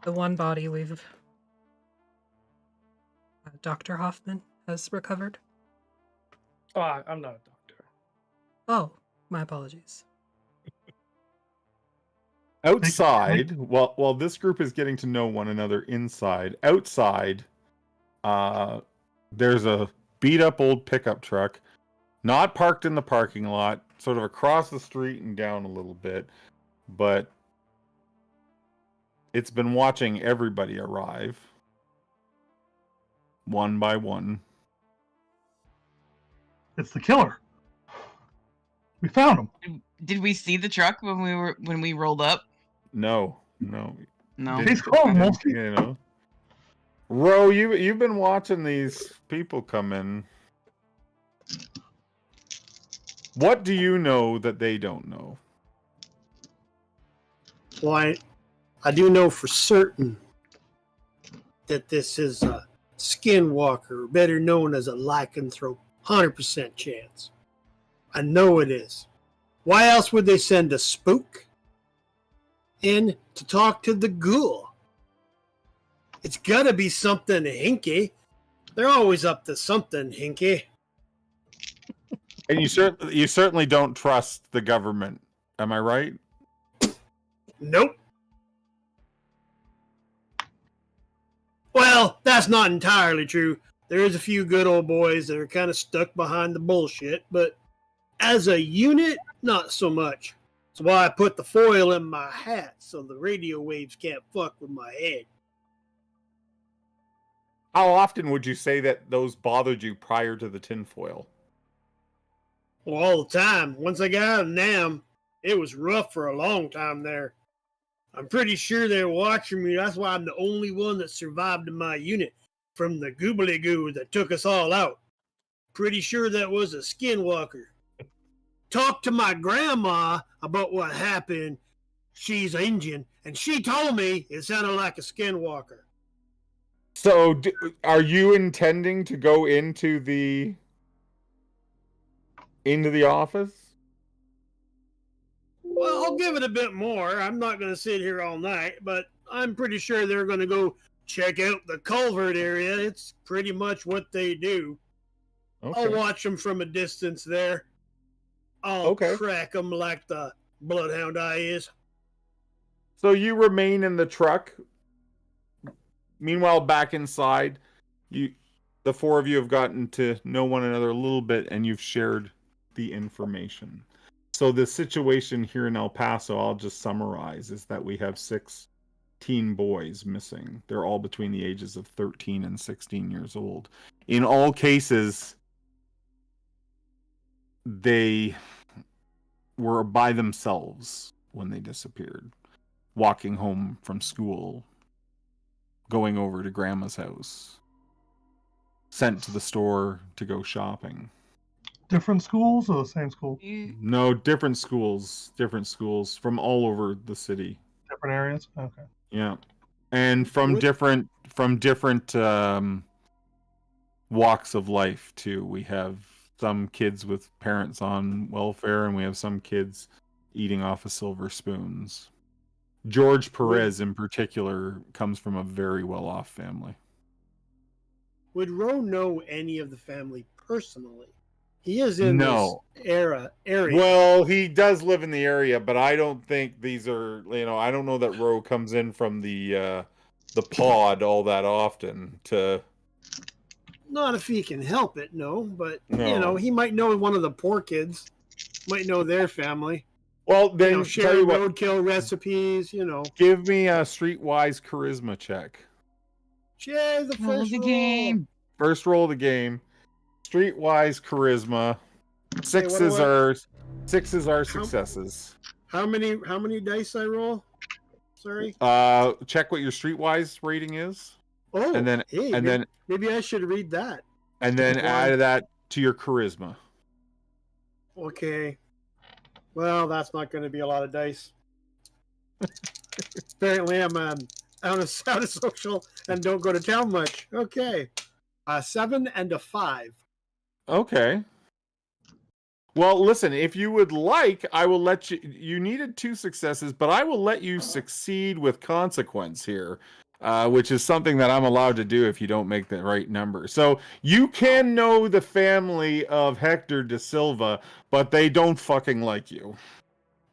the one body we've... Dr. Hoffman has recovered. Oh, I'm not a doctor. Oh, my apologies. Outside, while this group is getting to know one another inside, outside, there's a beat up old pickup truck, not parked in the parking lot, sort of across the street and down a little bit, but it's been watching everybody arrive, one by one. It's the killer. We found him. Did we see the truck when we rolled up? No. He's called mostly. You know, Ro, you've been watching these people come in. What do you know that they don't know? Well, I do know for certain that this is a skinwalker, better known as a lycanthrope. 100% chance. I know it is. Why else would they send a spook in to talk to the ghoul? It's gotta be something hinky. They're always up to something hinky. And you certainly don't trust the government. Am I right? Nope. Well, that's not entirely true. There is a few good old boys that are kind of stuck behind the bullshit, but as a unit, not so much. That's why I put the foil in my hat so the radio waves can't fuck with my head. How often would you say that those bothered you prior to the tinfoil? Well, all the time. Once I got out of NAM, it was rough for a long time there. I'm pretty sure they're watching me. That's why I'm the only one that survived in my unit from the goobly-goo that took us all out. Pretty sure that was a skinwalker. Talked to my grandma about what happened. She's Indian, and she told me it sounded like a skinwalker. So, are you intending to go into the office? Well, I'll give it a bit more. I'm not going to sit here all night, but I'm pretty sure they're going to go check out the culvert area. It's pretty much what they do. Okay. I'll watch them from a distance there. I'll crack them like the bloodhound I is. So you remain in the truck. Meanwhile, back inside, the four of you have gotten to know one another a little bit, and you've shared the information. So the situation here in El Paso, I'll just summarize, is that we have 6 teen boys missing. They're all between the ages of 13 and 16 years old. In all cases, they were by themselves when they disappeared, walking home from school, going over to grandma's house, sent to the store to go shopping. Different schools or the same school? No, different schools from all over the city. Different areas? Okay. Yeah. And from different walks of life too. We have some kids with parents on welfare, and we have some kids eating off of silver spoons. George Perez in particular comes from a very well-off family. Would Ro know any of the family personally? He is in this area. Well, he does live in the area, but I don't think these are, I don't know that Ro comes in from the pod all that often to... Not if he can help it, no. But, No. he might know one of the poor kids. Might know their family. Well, then, share tell you what, roadkill recipes, give me a streetwise charisma check. Yeah, the first roll. Game. First roll of the game. Streetwise charisma. Sixes are successes. How many dice I roll? Sorry. Check what your streetwise rating is. Oh, and then maybe I should read that. And then add that to your charisma. Okay. Well, that's not going to be a lot of dice. Apparently, I'm out of social and don't go to town much. Okay. 7 and a 5. Okay. Well, listen, if you would like, I will let you... You needed 2 successes, but I will let you succeed with consequence here, which is something that I'm allowed to do if you don't make the right number. So you can know the family of Hector da Silva, but they don't fucking like you.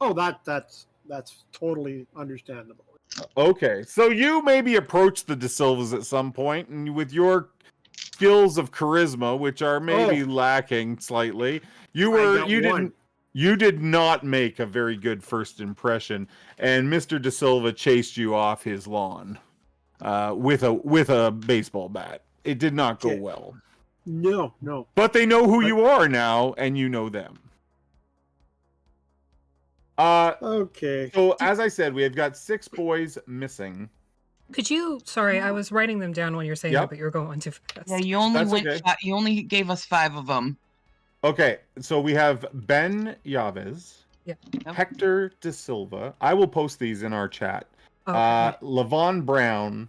Oh, that's that's totally understandable. Okay, so you maybe approached the De Silvas at some point, and with your skills of charisma, which are maybe lacking slightly, you did not make a very good first impression, and Mr. De Silva chased you off his lawn with a baseball bat. It did not go well. No. But they know who you are now, and you know them. Okay. So as I said, we have got 6 boys missing. Could you? Sorry, I was writing them down when you're saying that, but you're going too fast. Yeah, you only That's okay. You only gave us 5 of them. Okay, so we have Ben Yaves, Hector De Silva. I will post these in our chat. Okay. Levon Brown,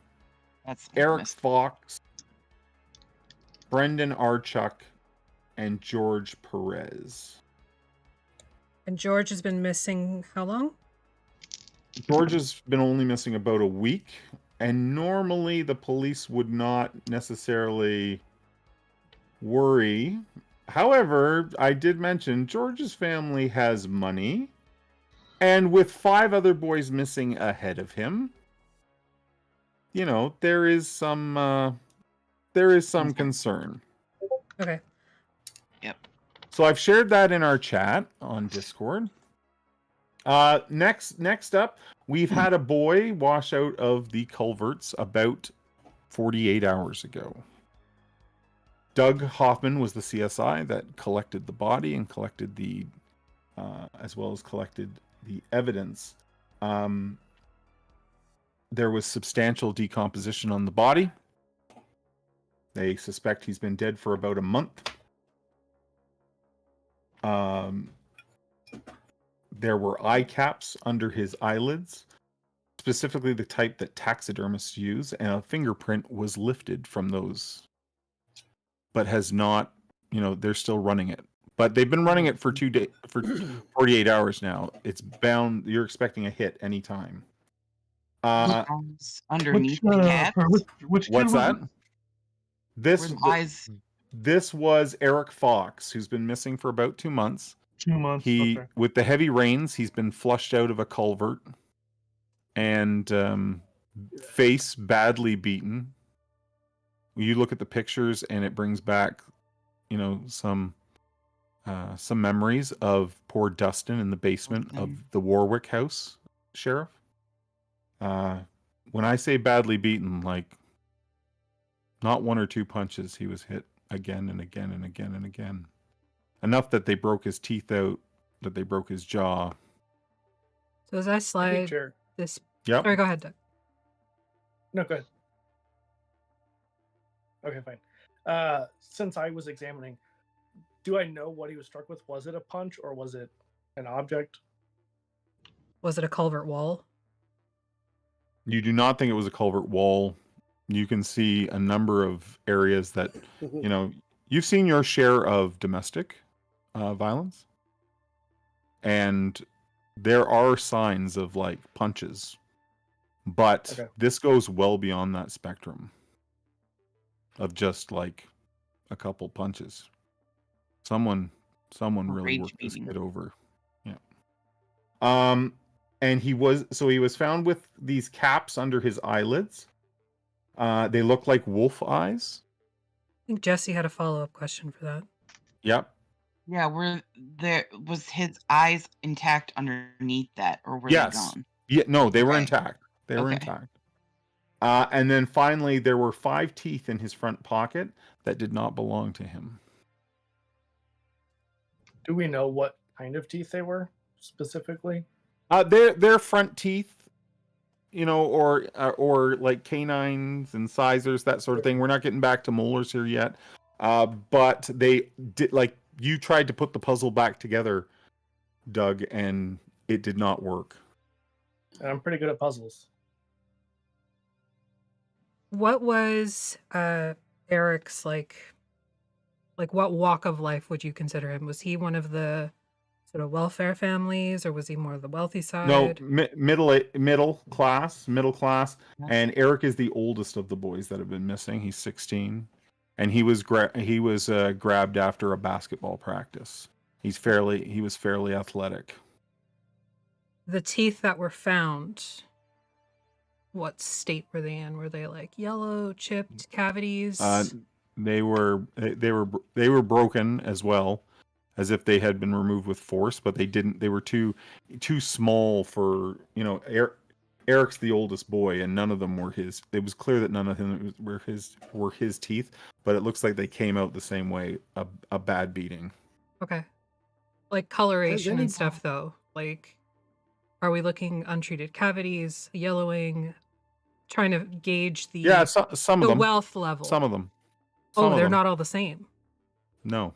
Eric Fox, Brendan Archuk, and George Perez. And George has been missing how long? George has been only missing about a week, and normally the police would not necessarily worry. However, I did mention George's family has money, and with 5 other boys missing ahead of him, you know, there is some concern. Okay. Yep. So I've shared that in our chat on Discord. Next up, we've had a boy wash out of the culverts about 48 hours ago. Doug Hoffman was the CSI that collected the body and collected the, as well as collected the evidence. There was substantial decomposition on the body. They suspect he's been dead for about a month. There were eye caps under his eyelids, specifically the type that taxidermists use, and a fingerprint was lifted from those, but has not, you know, they're still running it. But they've been running it for 48 hours now. It's bound, you're expecting a hit anytime. Underneath the cat? Which What's that? Eyes. This was Eric Fox, who's been missing for about 2 months. 2 months. With the heavy rains, he's been flushed out of a culvert and face badly beaten. You look at the pictures, and it brings back, you know, some memories of poor Dustin in the basement of the Warwick house, Sheriff. When I say badly beaten, like not 1 or 2 punches, he was hit again and again and again and again. Enough that they broke his teeth out, that they broke his jaw. So as I slide this... Yep. Sorry, go ahead, Doug. No, go ahead. Okay, fine. Since I was examining, do I know what he was struck with? Was it a punch or was it an object? Was it a culvert wall? You do not think it was a culvert wall. You can see a number of areas that, you know, you've seen your share of domestic violence. And there are signs of like punches, but this goes well beyond that spectrum of just like a couple punches. Someone really worked this kid over. Yeah. And he was found with these caps under his eyelids. They look like wolf eyes. I think Jesse had a follow-up question for that. Yep. Yeah, was his eyes intact underneath that, or were they gone? Yeah, no, they were intact. They were intact. And then finally, there were 5 teeth in his front pocket that did not belong to him. Do we know what kind of teeth they were specifically? They're front teeth, you know, or like canines, incisors, that sort of thing. We're not getting back to molars here yet, but they did, like, you tried to put the puzzle back together, Doug, and it did not work. And I'm pretty good at puzzles. What was Eric's like what walk of life would you consider him? Was he one of the sort of welfare families, or was he more of the wealthy side? No, middle class, and Eric is the oldest of the boys that have been missing. He's 16, and he was grabbed after a basketball practice. He was fairly athletic. The teeth that were found, what state were they in? Were they like yellow, chipped, cavities? They were broken as well, as if they had been removed with force, but they didn't. They were too small for, you know. Eric's the oldest boy, and none of them were his. It was clear that none of them were his teeth, but it looks like they came out the same way. A bad beating. Okay. Like coloration and stuff, though. Like, are we looking untreated cavities, yellowing, trying to gauge the some of them. wealth level? Some of them. They're not all the same. No.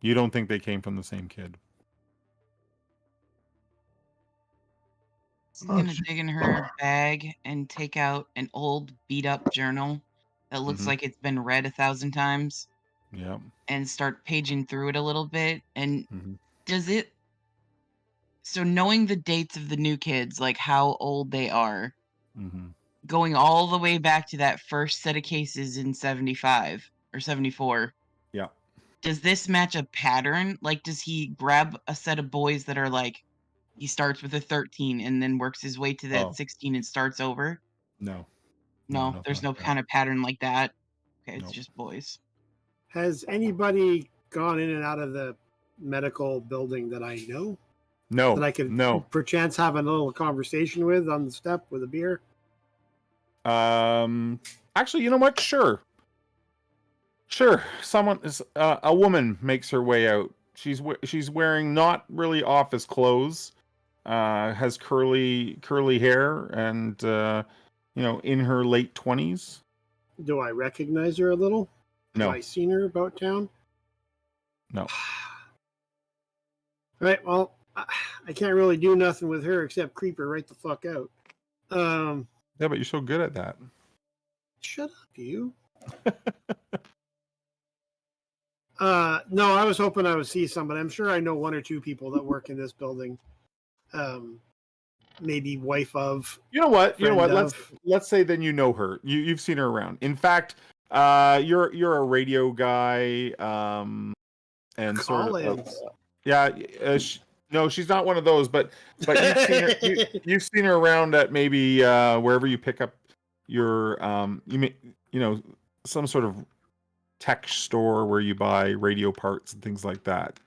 You don't think they came from the same kid? She's gonna dig in her bag and take out an old beat-up journal that looks like it's been read 1,000 times. Yeah. And start paging through it a little bit. And does it? So knowing the dates of the new kids, like how old they are, going all the way back to that first set of cases in 75 or 74. Yeah. Does this match a pattern? Like, does he grab a set of boys that are like, he starts with a 13 and then works his way to that 16 and starts over? No. No, there's no kind of pattern like that. Okay, it's just boys. Has anybody gone in and out of the medical building that I know? No. That I could perchance have a little conversation with on the step with a beer? Actually, you know what? Sure. Someone is a woman makes her way out. She's wearing not really office clothes. Has curly hair and in her late 20s. Do I recognize her a little? No. Have I seen her about town? No. All right, well, I can't really do nothing with her except creep her right the fuck out. Yeah, but you're so good at that. Shut up, you. No, I was hoping I would see somebody. I'm sure I know one or two people that work in this building. Maybe wife of. You know what? Let's say then you know her. You've seen her around. In fact, you're a radio guy. And sort of. No, she's not one of those. But you've seen her around at maybe wherever you pick up your some sort of tech store where you buy radio parts and things like that.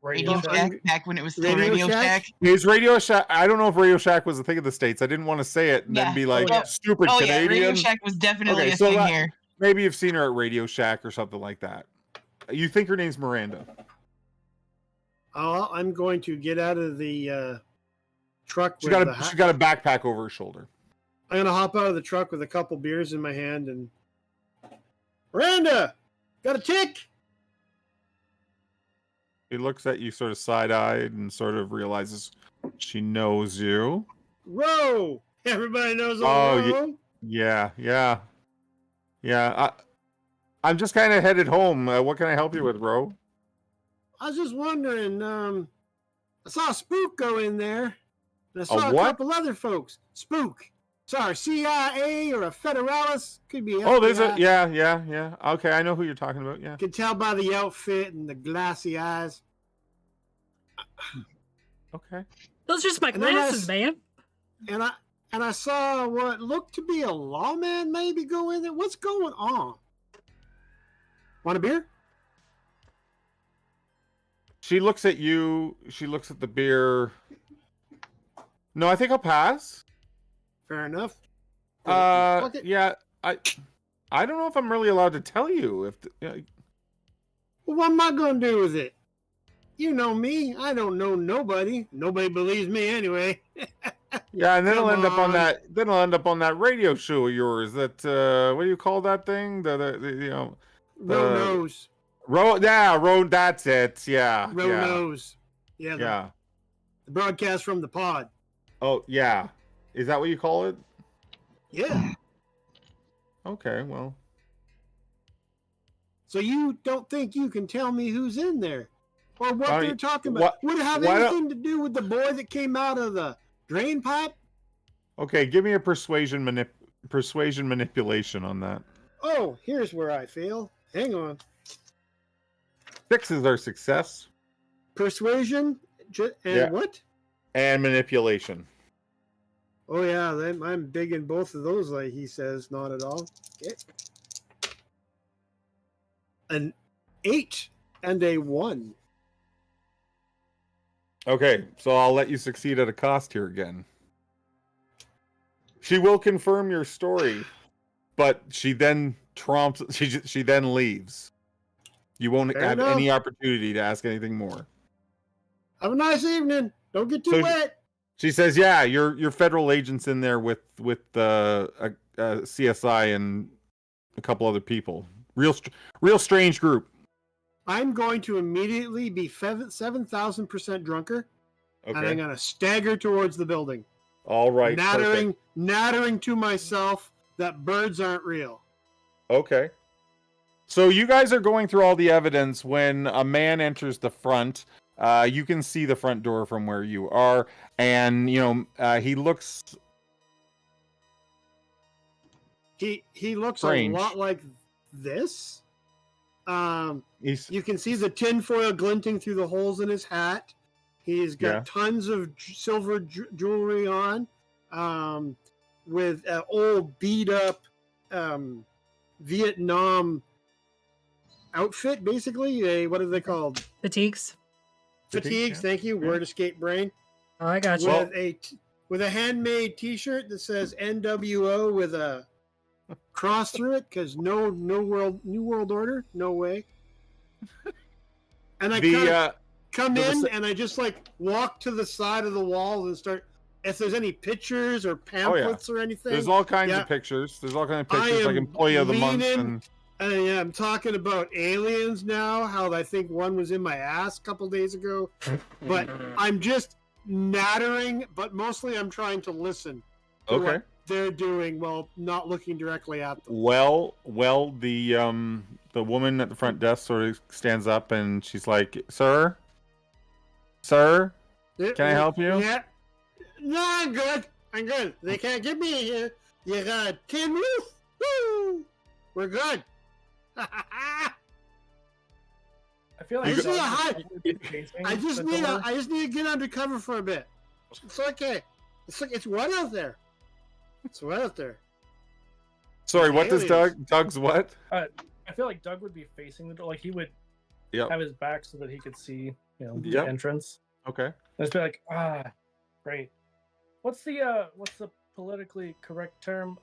Radio Shack, back when it was still Radio Shack. Is Radio Shack? I don't know if Radio Shack was a thing of the States. I didn't want to say it and then be like stupid Canadian. Yeah, Radio Shack was definitely a thing here. Maybe you've seen her at Radio Shack or something like that. You think her name's Miranda? I'm going to get out of the truck. She's got a backpack over her shoulder. I'm going to hop out of the truck with a couple beers in my hand and Miranda, got a tick? He looks at you sort of side-eyed and sort of realizes she knows you. Ro! Everybody knows Ro? Yeah. I'm just kind of headed home. What can I help you with, Ro? I was just wondering, I saw a spook go in there. And I saw a couple other folks. Spook. Sorry, CIA or a Federalis. Could be FBI. Oh, there's a... Yeah. Okay, I know who you're talking about, yeah. Could tell by the outfit and the glassy eyes. Okay. Those are just my glasses, man. And I saw what looked to be a lawman maybe go in there. What's going on? Want a beer? She looks at you. She looks at the beer. No, I think I'll pass. Fair enough. Yeah. I don't know if I'm really allowed to tell you. Well, what am I going to do with it? You know me. I don't know nobody. Nobody believes me anyway. Yeah, and then it'll end up on that. Then it'll end up on that radio show of yours. That what do you call that thing? Ro knows. Ro, that's it. Yeah. Ro knows. Yeah. The broadcast from the pod. Oh yeah, is that what you call it? Yeah. Okay, well. So you don't think you can tell me who's in there? Or what they're talking about? Would it have anything to do with the boy that came out of the drain pipe? Okay, give me a persuasion manipulation on that. Oh, here's where I fail. Hang on. 6 is our success. Persuasion? what? And manipulation. Oh yeah, I'm big in both of those. Like he says, not at all. Okay. An 8 and a 1. Okay, so I'll let you succeed at a cost here again. She will confirm your story, but she then trumps. She then leaves. You won't have any opportunity to ask anything more. Have a nice evening. Don't get too wet. She says, "Yeah, your federal agents in there with CSI and a couple other people. Real strange group." I'm going to immediately be 7,000% drunker, and I'm going to stagger towards the building. All right, nattering to myself that birds aren't real. Okay. So you guys are going through all the evidence when a man enters the front. You can see the front door from where you are, and he looks. He looks strange. A lot like this. You can see the tinfoil glinting through the holes in his hat. He's got tons of silver jewelry on, with an old beat up Vietnam outfit, basically. What are they called? Fatigues. Fatigues. Thank you. Word escape brain. Oh, I got you. With a handmade T-shirt that says NWO with a cross through it, because New World Order, no way. And I come in and I just walk to the side of the wall and start. If there's any pictures or pamphlets or anything, there's all kinds of pictures. There's all kinds of pictures, like Employee of the Month. And I'm talking about aliens now. How I think one was in my ass a couple days ago, but I'm just nattering. But mostly, I'm trying to listen. To what they're doing while not looking directly at them. Well, the woman at the front desk sort of stands up and she's like, "Sir, can I help you?" Yeah. No, I'm good. They can't get me in here. You got a tin roof. Woo! We're good. I feel like I just need to get undercover for a bit. It's okay. It's wet out there. Sorry, what does Doug's what? I feel like Doug would be facing the door. Like he would have his back so that he could see, the entrance. Okay. And just be like, great. What's the politically correct term?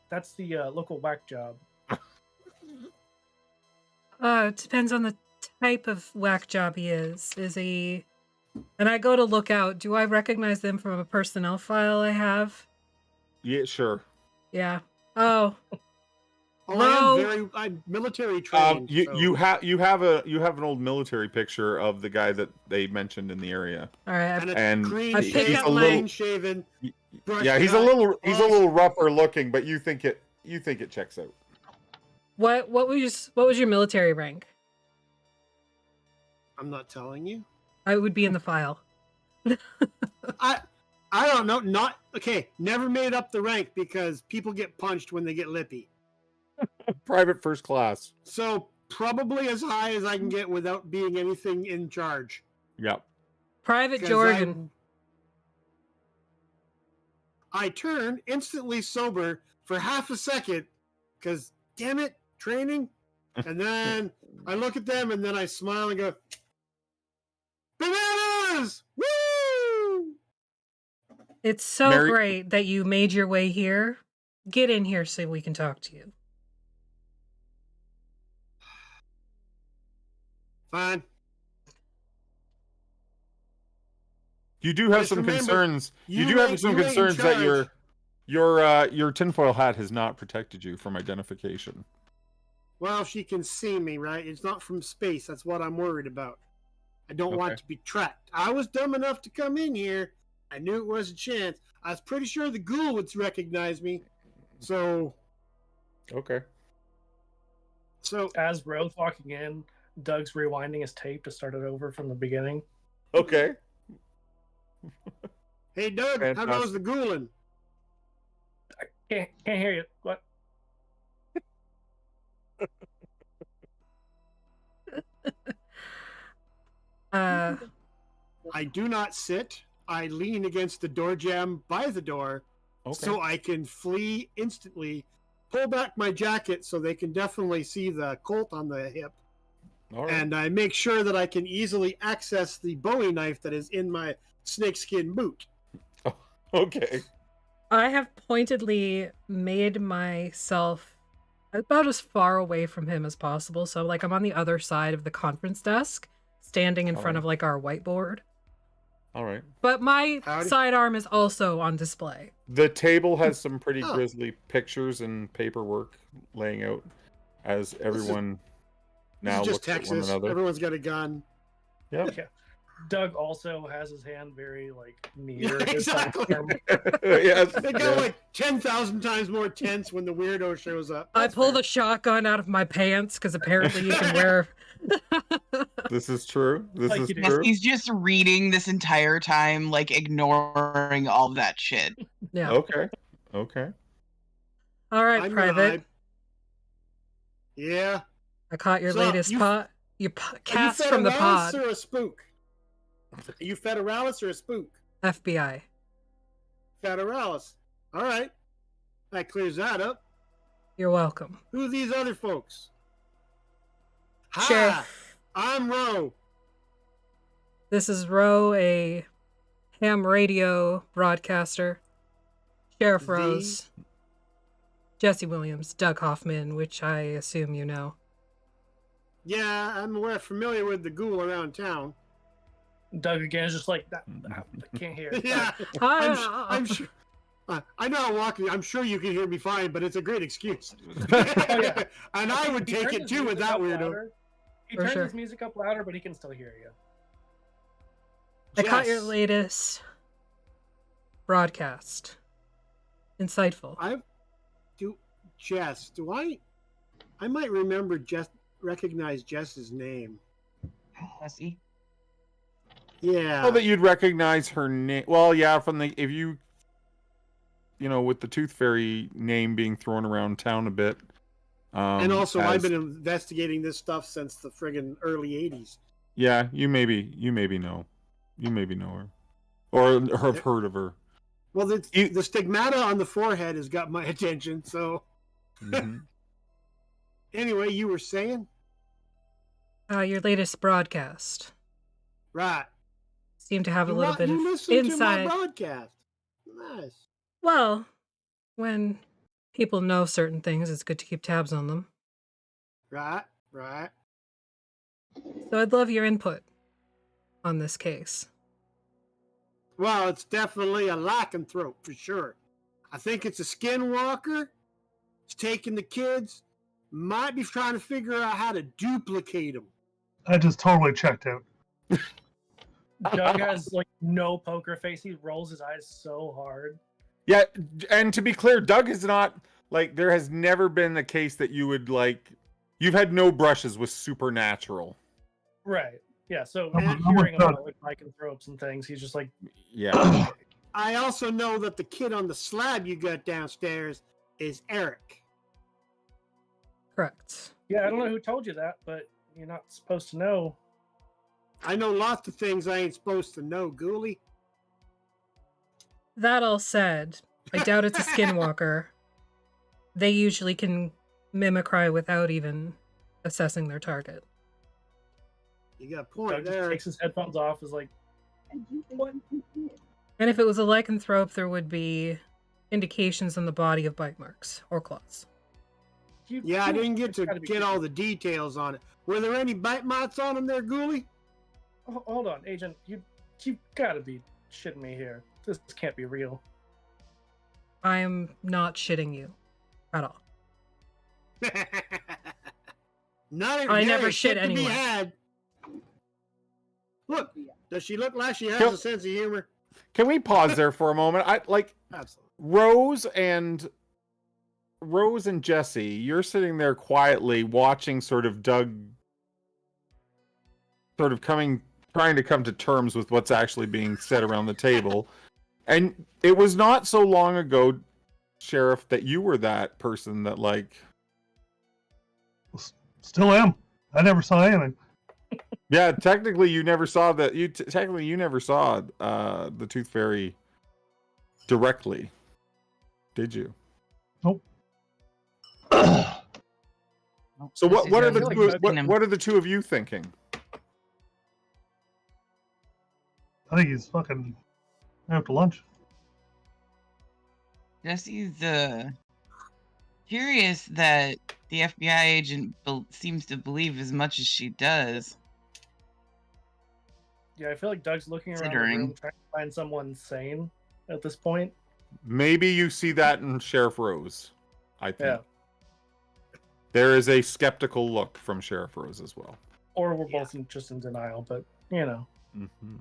That's the local whack job. It depends on the type of whack job he is. Is he? And I go to look out. Do I recognize them from a personnel file I have? Yeah, sure. Yeah. Oh. I'm military trained. You have an old military picture of the guy that they mentioned in the area. All right. And he's a little shaven. Yeah, he's a little rougher looking, but you think it checks out. What was your military rank? I'm not telling you. I would be in the file. I don't know. Never made up the rank because people get punched when they get lippy. Private first class. So probably as high as I can get without being anything in charge. Yep. Private Jordan. I turn instantly sober for half a second because, damn it, training. And then I look at them and then I smile and go, "Bananas! Woo!" It's so great that you made your way here. Get in here so we can talk to you. Fine. You do have some concerns. You do have some concerns that your tinfoil hat has not protected you from identification. Well, she can see me, right? It's not from space. That's what I'm worried about. I don't want to be tracked. I was dumb enough to come in here. I knew it was a chance. I was pretty sure the ghoul would recognize me. So. Okay. So as Rose walking in, Doug's rewinding his tape to start it over from the beginning. Okay. Hey, Doug, how goes the ghouling? I can't hear you. What? I do not sit. I lean against the door jamb by the door so I can flee instantly. Pull back my jacket so they can definitely see the Colt on the hip. All right. And I make sure that I can easily access the Bowie knife that is in my snakeskin boot. Oh, okay. I have pointedly made myself about as far away from him as possible. So, like, I'm on the other side of the conference desk, standing in front of, like, our whiteboard. All right. But my Howdy. sidearm is also on display. The table has some pretty Oh. grisly pictures and paperwork laying out as everyone This now is just looks at one Texas. another. Everyone's got a gun. Yep. Yeah. Doug also has his hand very like Yeah, near his exactly. sidearm. Yes. They go like 10,000 times more tense when the weirdo shows up. I That's pull fair. the shotgun out of my pants because apparently you can wear. This is true. This Like is you do. Yes, true. he's just reading this entire time, like ignoring all of that shit. Yeah. Okay. Okay. All right, I'm Private. Yeah. I caught your So, latest you- pot. Your Are cast you from the Federalis pod. or a spook? Are you Federalis or a spook? FBI. Federalis. All right. That clears that up. You're welcome. Who are these other folks? Hi, Sheriff. I'm Ro. This is Ro, a ham radio broadcaster. Sheriff The- Rose. Jesse Williams. Doug Hoffman, which I assume you know. Yeah, I'm familiar with the ghoul around town. Doug again is just like that. I can't hear. Yeah, Hi. I'm sure. I know I'm walking. I'm sure you can hear me fine, but it's a great excuse. yeah. And I would He take turns it his too with music that up weirdo. louder. He For turns sure. his music up louder, but he can still hear you. I caught your Jess, latest broadcast. Insightful. Jess, do I might remember recognize Jess's name. Jesse. Yeah. Oh, that you'd recognize her name. Well, yeah, from the if you know, with the Toothfairy name being thrown around town a bit. And also, as- I've been investigating this stuff since the friggin' early '80s. Yeah, you maybe know her, or have heard of her. Well, You- the stigmata on the forehead has got my attention. So, Mhm. anyway, you were saying, Your latest broadcast right? seemed to have a little bit you of listen inside. to my broadcast. Nice. Well, when people know certain things, it's good to keep tabs on them. Right. So I'd love your input on this case. Well, it's definitely a lycanthrope for sure. I think it's a skinwalker. It's taking the kids. Might be trying to figure out how to duplicate them. I just totally checked out. Doug has like no poker face. He rolls his eyes so hard. Yeah, and to be clear, Doug is not like there has never been a case that you would like. You've had no brushes with supernatural. Right. Yeah. So I'm hearing with about like lycanthropes and things, he's just like, Yeah. I also know that the kid on the slab you got downstairs is Eric. Correct. yeah, I don't know who told you that, but you're not supposed to know. I know lots of things I ain't supposed to know, Ghoulie. That all said, I doubt it's a skinwalker. They usually can mimicry without even assessing their target. You got a point Doug just there. takes his headphones off. Is like, what? And if it was a lycanthrope, there would be indications on the body of bite marks or claws. Yeah, I didn't get to Gotta be get all the details on it. Were there any bite marks on him there, Ghoulie? Hold on, Agent. You gotta be shitting me here. This can't be real. I am not shitting you at all. I never shit to be anyone. had. Look, does she look like she has Yep. a sense of humor? Can we pause there for a moment? I like Absolutely. Rose and Jesse. You're sitting there quietly watching sort of Doug sort of trying to come to terms with what's actually being said around the table. And it was not so long ago, Sheriff, that you were that person that like Still am. I never saw anything. Yeah, technically you never saw that. Technically you never saw the Tooth Fairy directly, did you? Nope. So what are the What are the two of you thinking? I think he's fucking out to lunch. Jesse's curious that the FBI agent seems to believe as much as she does. Yeah, I feel like Doug's looking around the room trying to find someone sane at this point. Maybe you see that in Sheriff Rose, I think. Yeah. There is a skeptical look from Sheriff Rose as well. Or we're both just in denial, but, you know. Mm-hmm.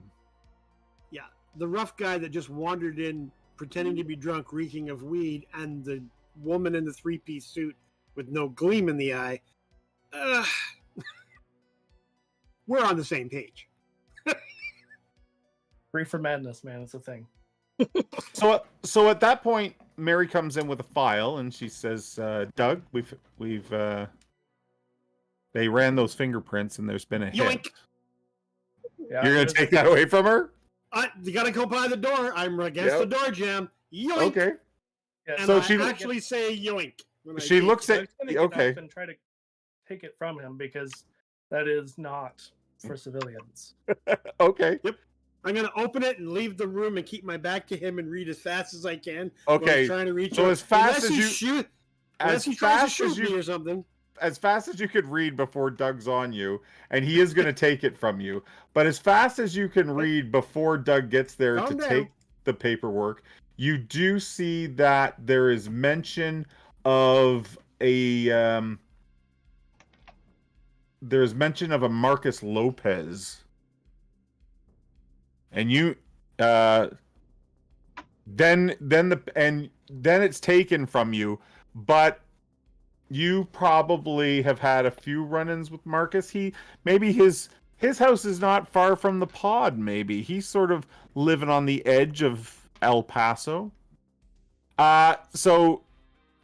Yeah, the rough guy that just wandered in pretending to be drunk, reeking of weed, and the woman in the three-piece suit with no gleam in the eye. We're on the same page. Free for madness, man. It's a thing. So at that point, Mary comes in with a file and she says, "Doug, we've they ran those fingerprints and there's been a hit. Yoink! Yeah, You're gonna take that away from her? You gotta go by the door. I'm against the door jam. Yoink! Okay. Yeah, And So I she actually say yoink. when I She do. looks at Doug's gonna get okay. up and try to take it from him because that is not for civilians. Okay. Yep. I'm gonna open it and leave the room and keep my back to him and read as fast as I can. while Okay. I'm trying to reach So him. as fast Unless as you unless he tries to shoot me or something. as fast as you could read before Doug's on you, and he is going to take it from you. But as fast as you can read before Doug gets there Calm to down. take the paperwork, you do see that there is mention of there's mention of a Marcus Lopez, and you then it's taken from you, but you probably have had a few run-ins with Marcus. Maybe his house is not far from the pod. Maybe he's sort of living on the edge of El Paso. So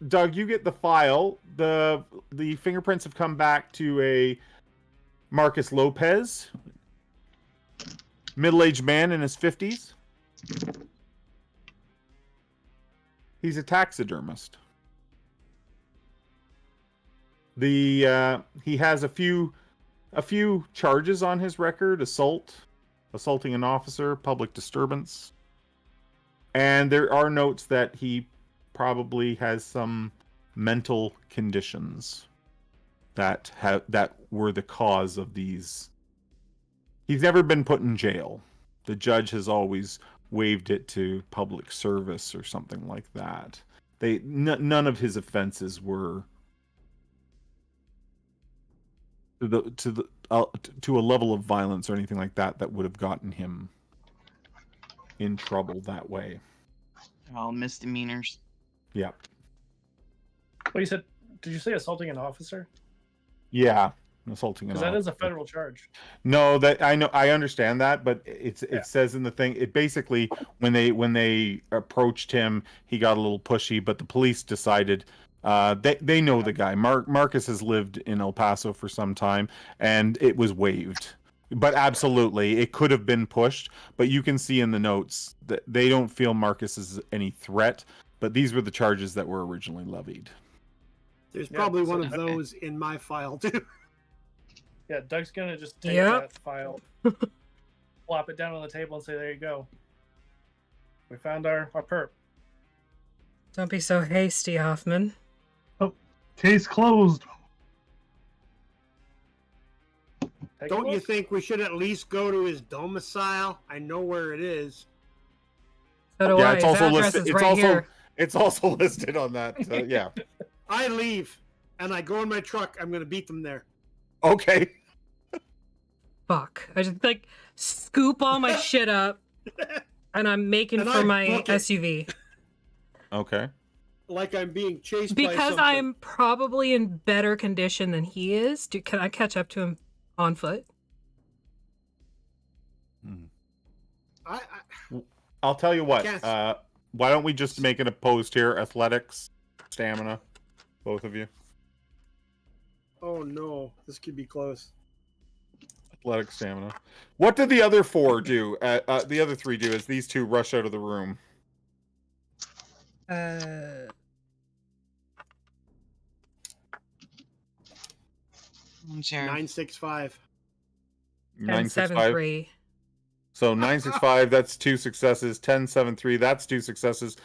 Doug, you get the file. The fingerprints have come back to a Marcus Lopez, middle-aged man in his 50s. He's a taxidermist. He has a few charges on his record: assaulting an officer, public disturbance, and there are notes that he probably has some mental conditions that were the cause of these. He's never been put in jail. The judge has always waived it to public service or something like that. None of his offenses were to a level of violence or anything like that that would have gotten him in trouble that way. All misdemeanors. Yeah. What you said? Did you say assaulting an officer? Yeah, assaulting an Because officer. that is a federal charge. No, that I know, I understand that, but it says in the thing, it basically when they approached him, he got a little pushy, but the police decided. They know the guy. Marcus has lived in El Paso for some time, and it was waived. But absolutely, it could have been pushed. But you can see in the notes that they don't feel Marcus is any threat. But these were the charges that were originally levied. There's probably one of those in my file too. Yeah, Doug's gonna just take that file, plop it down on the table, and say, "There you go. We found our perp." Don't be so hasty, Hoffman. Case closed. Don't you think we should at least go to his domicile? I know where it is. So do I. It's His also address listed. is right here. It's also listed on that. Yeah. I leave and I go in my truck. I'm going to beat them there. Okay. Fuck. I just scoop all my shit up, and I'm making And for I my book it. SUV. Okay. Like I'm being chased by Because something. I'm probably in better condition than he is. Can I catch up to him on foot? I'll tell you what. Yes. Why don't we just make it opposed here? Athletics, stamina, both of you. Oh no, this could be close. Athletic stamina. What did the other four do? The other three do as these two rush out of the room. Sheriff. 965. 965. 10-7-3. So 965, that's 2 successes. 10-7-3, that's 2 successes.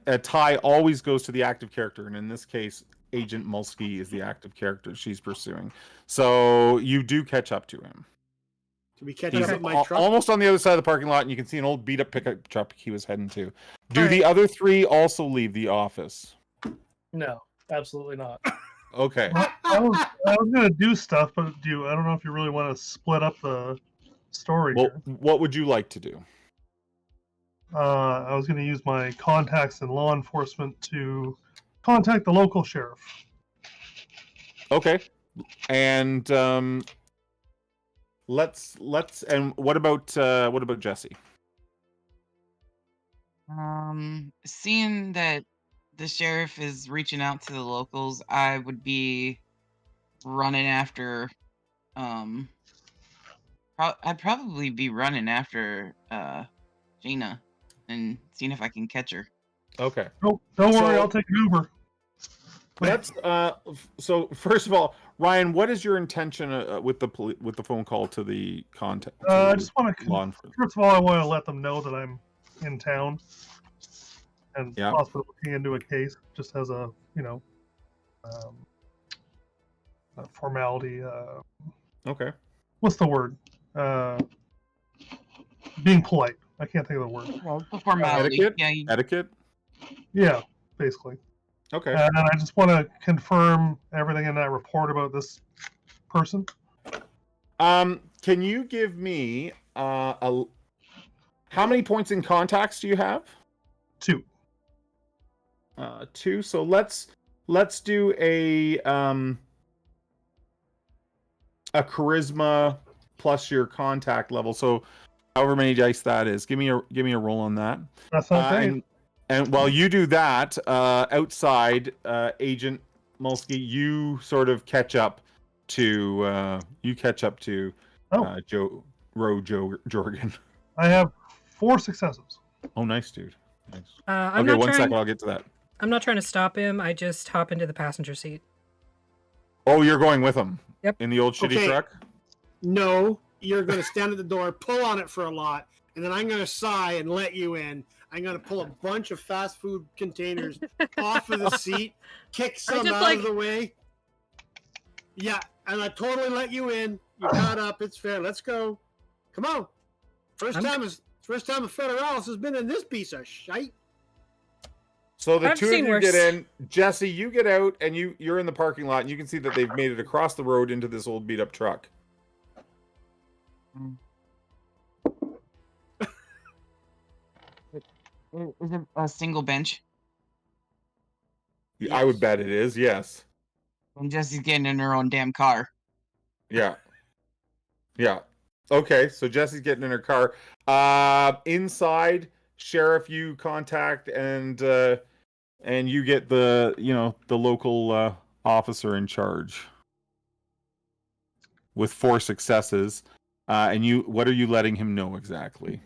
A tie always goes to the active character, and in this case, Agent Mulsky is the active character she's pursuing. So you do catch up to him. To be catching He's up with my truck. almost on the other side of the parking lot, and you can see an old beat-up pickup truck he was heading to. Do All the right. other three also leave the office? No, absolutely not. Okay. I was gonna do stuff, but I don't know if you really want to split up the story. Well, Here. what would you like to do? I was gonna use my contacts in law enforcement to contact the local sheriff. Okay. And let's and what about Jesse? Seeing that the sheriff is reaching out to the locals, I would be running after I'd probably be running after Gina and seeing if I can catch her. Okay. Don't worry, So- I'll take an Uber. Let's so first of all, Ryan, what is your intention with the phone call to the contact? I just want law to. enforcement? First of all, I want to let them know that I'm in town and Yeah. possibly looking into a case, just as a a formality. Okay. What's the word? Being polite. I can't think of the word. Well, the formality. Etiquette? Yeah. Etiquette? Yeah, basically. Okay. And I just want to confirm everything in that report about this person. Can you give me how many points in contacts do you have? 2. 2. So let's do a charisma plus your contact level. So however many dice that is. Give me a roll on that. That's okay. And while you do that, outside, Agent Mulsky, you sort of catch up to Joe Jorgen. I have 4 successes. Oh, nice, dude. Nice. I'm Okay, not one trying, second. I'll get to that. I'm not trying to stop him. I just hop into the passenger seat. Oh, you're going with him? Yep. In the old shitty Okay. truck? No, you're going to stand at the door, pull on it for a lot, and then I'm going to sigh and let you in. I'm going to pull a bunch of fast food containers off of the seat, kick some just out like- of the way. Yeah, and I totally let you in. You got up. It's fair. Let's go. Come on. First time a Federalis has been in this piece of shite. So the I've two of seen you worse. get in. Jesse, you get out, and you're in the parking lot, and you can see that they've made it across the road into this old beat-up truck. Is it a single bench? I would bet it is, yes. And Jesse's getting in her own damn car. Yeah. Yeah. Okay, so Jesse's getting in her car. Inside, Sheriff, you contact and you get the local officer in charge with 4 successes. What are you letting him know exactly?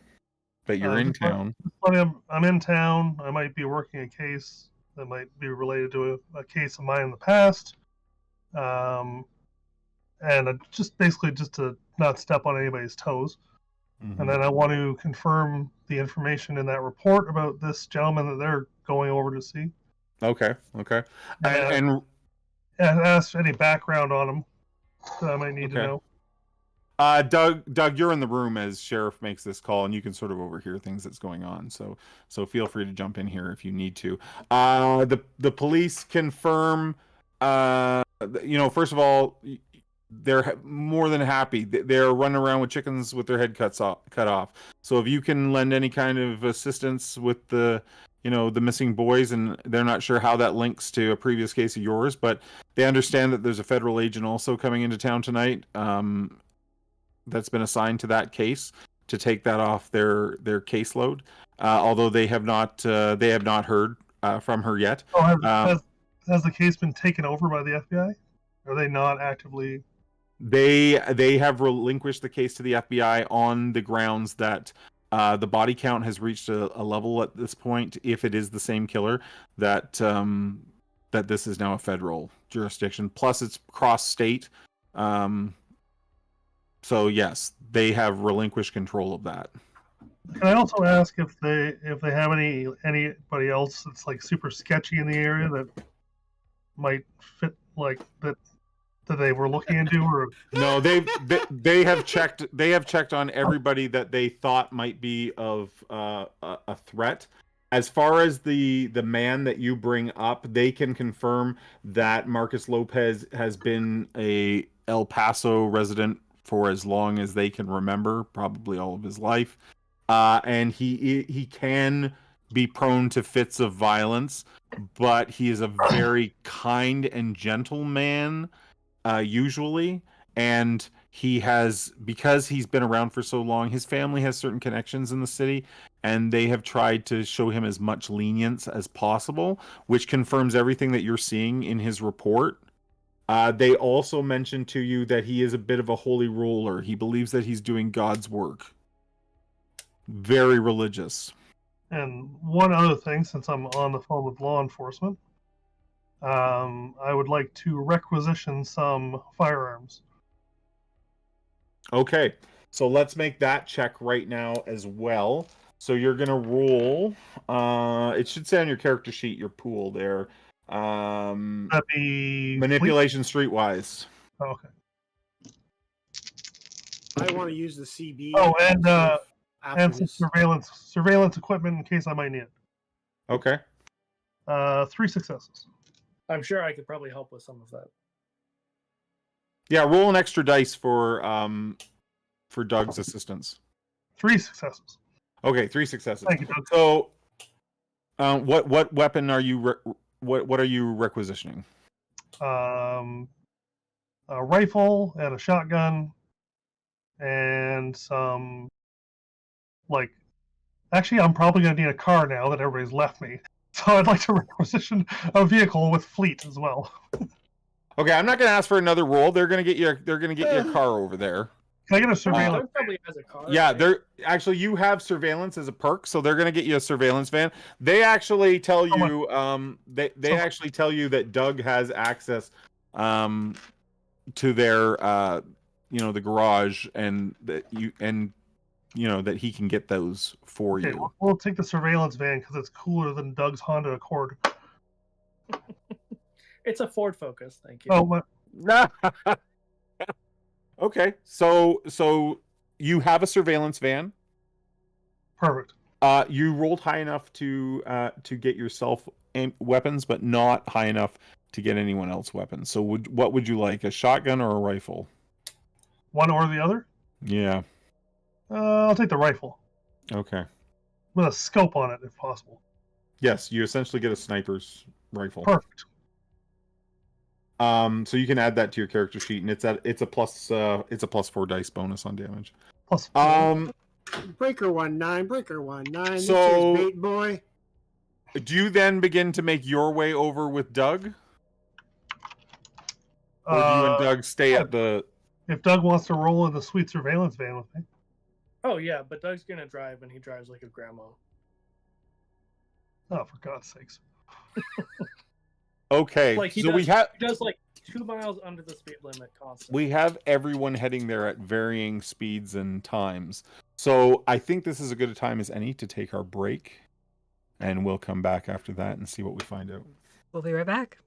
That you're in town. I'm in town. I might be working a case that might be related to a case of mine in the past. And just to not step on anybody's toes. Mhm. And then I want to confirm the information in that report about this gentleman that they're going over to see. Okay. And And ask any background on him that I might need to Okay. know. Doug, you're in the room as Sheriff makes this call, and you can sort of overhear things that's going on. So feel free to jump in here if you need to. The police confirm. First of all, they're more than happy. They're running around with chickens with their head cut off. So if you can lend any kind of assistance with the missing boys, and they're not sure how that links to a previous case of yours, but they understand that there's a federal agent also coming into town tonight. That's been assigned to that case to take that off their caseload. Although they have not heard from her yet. Oh, has the case been taken over by the FBI? Are they not actively They have relinquished the case to the FBI on the grounds that the body count has reached a level at this point, if it is the same killer, that that this is now a federal jurisdiction. Plus, it's cross-state. So yes, they have relinquished control of that. Can I also ask if they have anybody else that's like super sketchy in the area that might fit like that they were looking into? Or no, they have checked on everybody that they thought might be of a threat. As far as the man that you bring up, they can confirm that Marcus Lopez has been a El Paso resident for as long as they can remember, probably all of his life. And he can be prone to fits of violence, but he is a very kind and gentle man, usually. And because he's been around for so long, his family has certain connections in the city, and they have tried to show him as much lenience as possible, which confirms everything that you're seeing in his report. They also mentioned to you that he is a bit of a holy roller. He believes that he's doing God's work. Very religious. And one other thing, since I'm on the phone with law enforcement, I would like to requisition some firearms. Okay, so let's make that check right now as well. So you're gonna roll. It should say on your character sheet your pool there. That'd be manipulation streetwise. Oh, okay. I want to use the CB. Oh, and some this. surveillance equipment in case I might need it. Okay. 3 successes. I'm sure I could probably help with some of that. Yeah, roll an extra dice for Doug's assistance. 3 successes. Okay, 3 successes. Thank you, Doug. So, what weapon are you what are you requisitioning? A rifle and a shotgun, and some Actually, I'm probably going to need a car now that everybody's left me. So I'd like to requisition a vehicle with fleet as well. Okay, I'm not going to ask for another roll. They're going to get you a car over there. Can I get a surveillance? Doug probably has a car. Yeah, right? they're actually, you have surveillance as a perk, so they're going to get you a surveillance van. They actually tell you they actually tell you that Doug has access to their the garage, and that that he can get those for you. We'll take the surveillance van because it's cooler than Doug's Honda Accord. It's a Ford Focus, thank you. Oh, what? Okay, so you have a surveillance van. Perfect. You rolled high enough to get yourself weapons, but not high enough to get anyone else weapons. So what would you like, a shotgun or a rifle? One or the other? Yeah. I'll take the rifle. Okay. With a scope on it, if possible. Yes, you essentially get a sniper's rifle. Perfect. So you can add that to your character sheet, and it's a plus 4 dice bonus on damage. Plus. Breaker 1-9, breaker 1-9. So- this is bait boy. Do you then begin to make your way over with Doug? Or do you and Doug stay at the... If Doug wants to roll in the sweet surveillance van with me. Oh yeah, but Doug's gonna drive, and he drives like a grandma. Oh, for God's sakes. Okay, Like he so does, he does like 2 miles under the speed limit constantly. we have everyone heading there at varying speeds and times. So I think this is as good a time as any to take our break, and we'll come back after that and see what we find out. We'll be right back.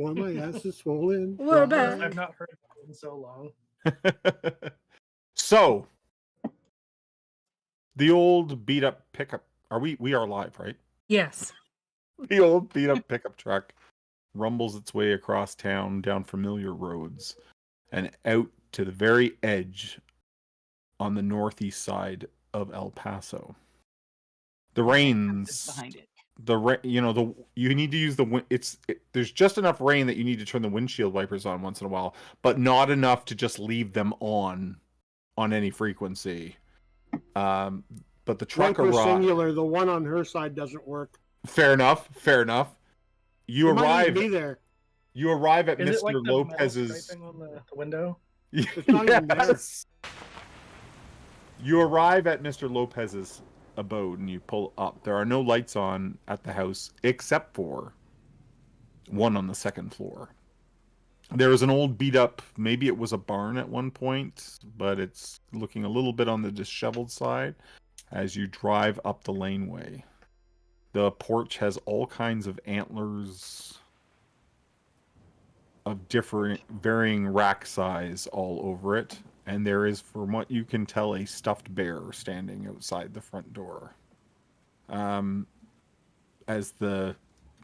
Boy, my ass is swollen. We're back. I've not heard that in so long. So, the old beat up pickup. We are live, right? Yes. The old beat up pickup truck rumbles its way across town down familiar roads and out to the very edge on the northeast side of El Paso. The rains behind it. You need to use there's just enough rain that you need to turn the windshield wipers on once in a while, but not enough to just leave them on any frequency. But the truck Wiper arrives. singular. The one on her side doesn't work. Fair enough. You It might arrive. even be there. You arrive at Is Mr. it like the Lopez's. metal striping on the window? It's not even there. Yes. You arrive at Mr. Lopez's abode and you pull up. There are no lights on at the house except for one on the second floor. There is an old beat up, maybe it was a barn at one point, but it's looking a little bit on the disheveled side as you drive up the laneway. The porch has all kinds of antlers of varying rack size all over it. And there is, from what you can tell, a stuffed bear standing outside the front door. As the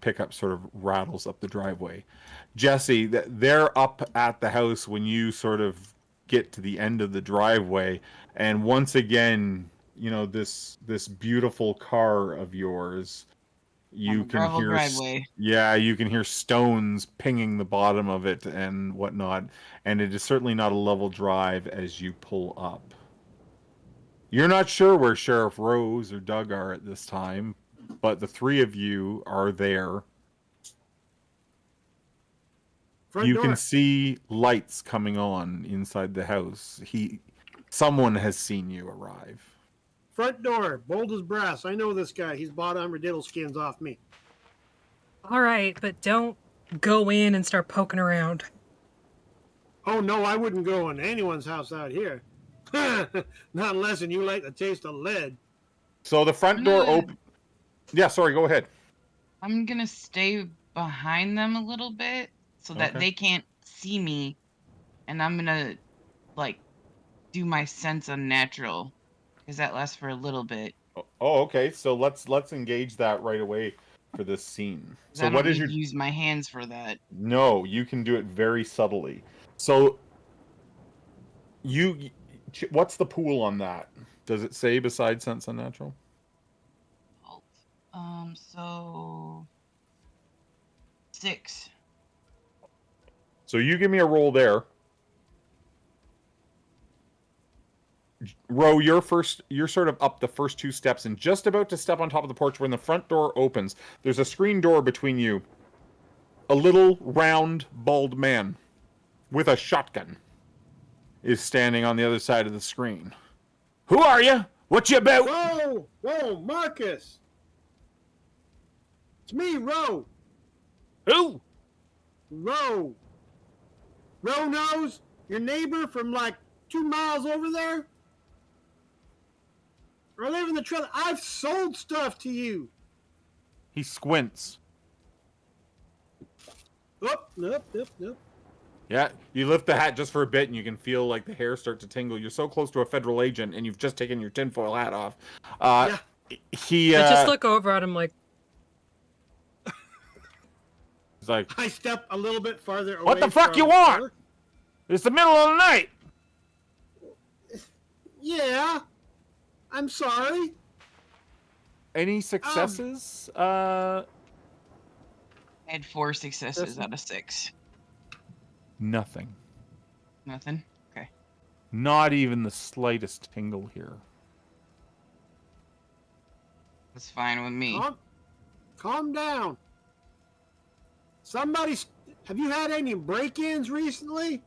pickup sort of rattles up the driveway. Jesse, they're up at the house when you sort of get to the end of the driveway. And once again, this beautiful car of yours, you can hear driveway. Yeah, you can hear stones pinging the bottom of it and whatnot, and it is certainly not a level drive as you pull up. You're not sure where Sheriff Rose or Doug are at this time, but the three of you are there. Front You door. can see lights coming on inside the house. Someone has seen you arrive. Front door, bold as brass. I know this guy. He's bought armadillo skins off me. All right, but don't go in and start poking around. Oh no, I wouldn't go in anyone's house out here. Not unless you like the taste of lead. So the front door open. Yeah, sorry, go ahead. I'm gonna stay behind them a little bit so that Okay. they can't see me, and I'm gonna do my sense unnatural because that lasts for a little bit. Oh, okay. So let's engage that right away for this scene. 'Cause So I what don't is need your? to use my hands for that. No, you can do it very subtly. So what's the pool on that? Does it say besides sense unnatural? So 6. So you give me a roll there. Ro, you're sort of up the first two steps and just about to step on top of the porch when the front door opens. There's a screen door between you. A little, round, bald man with a shotgun is standing on the other side of the screen. Who are you? What you about? Whoa, Marcus. It's me, Ro. Who? Ro. Ro knows your neighbor from 2 miles over there? I live in the trailer. I've sold stuff to you. He squints. Nope. Yeah, you lift the hat just for a bit and you can feel the hair start to tingle. You're so close to a federal agent and you've just taken your tinfoil hat off. Yeah. I just look over at him like, He's like, I step a little bit farther away. what the fuck from you want? her. It's the middle of the night. Yeah. I'm sorry. Any successes? I had 4 successes out of 6. Nothing. Nothing? Okay. Not even the slightest tingle here. That's fine with me. Calm down. Have you had any break-ins recently?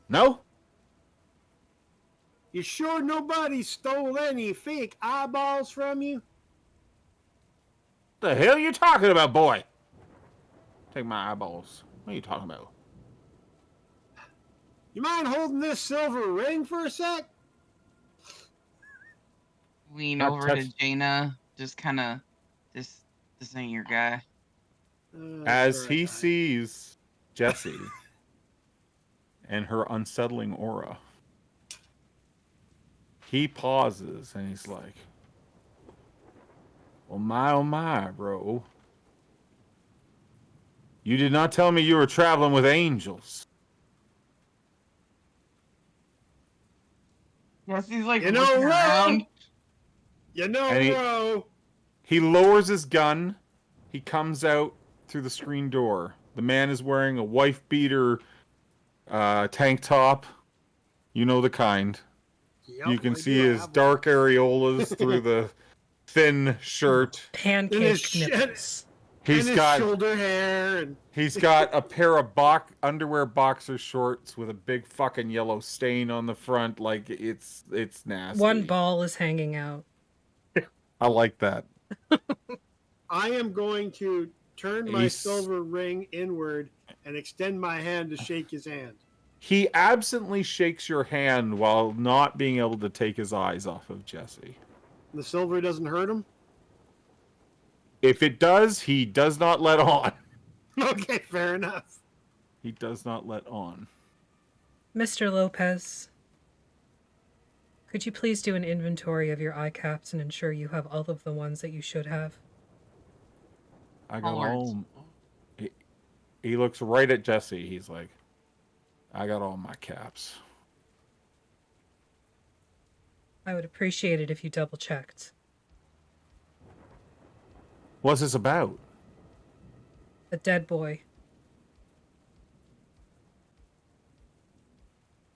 No? You sure nobody stole any fake eyeballs from you? The hell you talking about, boy? Take my eyeballs. What are you talking about? You mind holding this silver ring for a sec? Lean Not over touch- to Jaina. Just kind of, this ain't your guy. As he sees Jessie and her unsettling aura, he pauses and he's like, well, oh my, bro. You did not tell me you were traveling with angels. Yes, he's like You know, looking Ro! around. You know, And bro. He lowers his gun. He comes out through the screen door. The man is wearing a wife beater tank top. You know the kind. Yep, You can I see do. I his have one. dark areolas through the thin shirt. Pancake And his nipples. He's and his got shoulder hair and he's got a pair of underwear boxer shorts with a big fucking yellow stain on the front. Like it's nasty. One ball is hanging out. I like that. I am going to turn my He's- silver ring inward and extend my hand to shake his hand. He absently shakes your hand while not being able to take his eyes off of Jesse. The silver doesn't hurt him? If it does, he does not let on. Okay, fair enough. He does not let on. Mr. Lopez, could you please do an inventory of your eye caps and ensure you have all of the ones that you should have? I got All words. all. He looks right at Jesse. He's like, I got all my caps. I would appreciate it if you double checked. What's this about? A dead boy.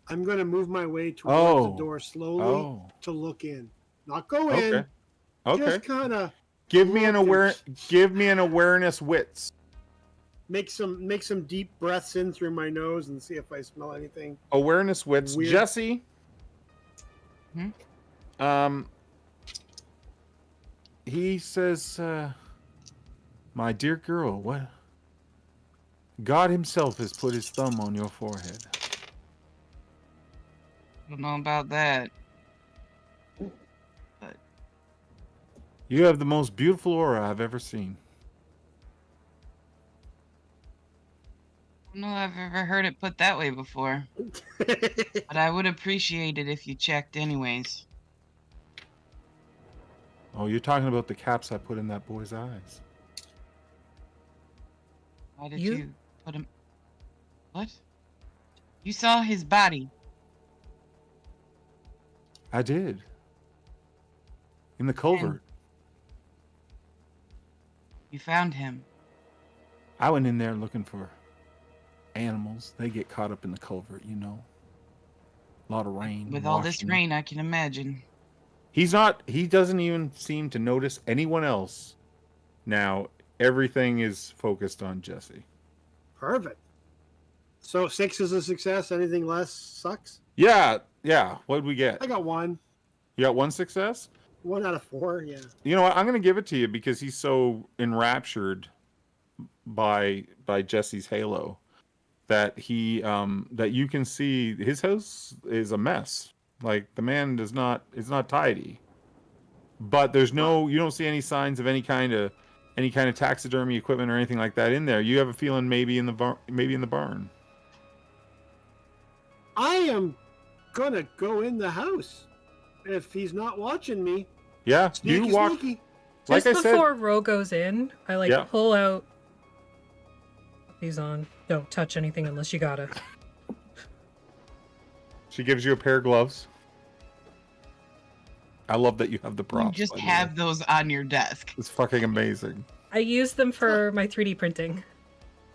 I'm going to move my way towards Oh. the door slowly Oh. to look in. Not go Okay. in. Okay. Just kind of Give me an look and Give me an awareness wits. make some deep breaths in through my nose and see if I smell anything. Awareness wits. Weird. Jesse. Hmm? He says, my dear girl, what? God himself has put his thumb on your forehead. Don't know about that. You have the most beautiful aura I've ever seen. I don't know if I've ever heard it put that way before. But I would appreciate it if you checked anyways. Oh, you're talking about the caps I put in that boy's eyes. Why did You- you put him... What? You saw his body. I did. In the culvert. You found him. I went in there looking for animals. They get caught up in the culvert, you know. A lot of rain. With all this washing. rain, I can imagine. He doesn't even seem to notice anyone else. Now, everything is focused on Jesse. Perfect. So 6 is a success. Anything less sucks. Yeah. What'd we get? I got 1. You got 1 success? 1 out of 4. Yeah. You know what? I'm going to give it to you because he's so enraptured by Jesse's halo that that you can see his house is a mess. Like the man is not tidy. But there's you don't see any signs of any kind of taxidermy equipment or anything like that in there. You have a feeling maybe in the barn. I am gonna go in the house if he's not watching me. Yeah, Sneaky, you walk. sneaky. Like Just I said, before Ro goes in, I Yeah. pull out. He's on. Don't touch anything unless you gotta. she gives you a pair of gloves. I love that you have the You props. just by the have way. those on your desk. It's fucking amazing. I use them for my 3D printing.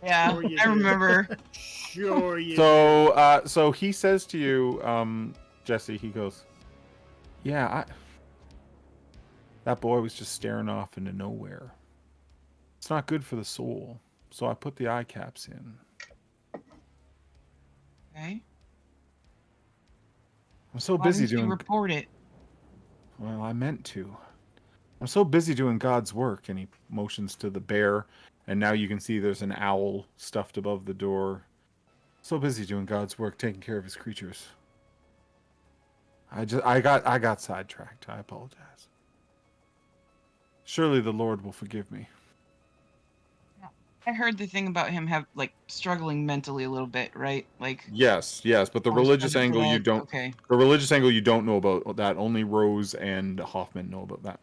Yeah, Sure you I do. remember. Sure you. So he says to you, Jesse, he goes, yeah, that boy was just staring off into nowhere. It's not good for the soul. So I put the eye caps in. Okay. I'm so Why busy didn't you doing report it? well, I meant to. I'm so busy doing God's work, and he motions to the bear, and now you can see there's an owl stuffed above the door. So busy doing God's work, taking care of his creatures. I got sidetracked. I apologize. Surely the Lord will forgive me. I heard the thing about him struggling mentally a little bit, right? Like Yes, but the or religious stuff to angle you that? don't. Okay. The religious angle you don't know about that. Only Rose and Hoffman know about that.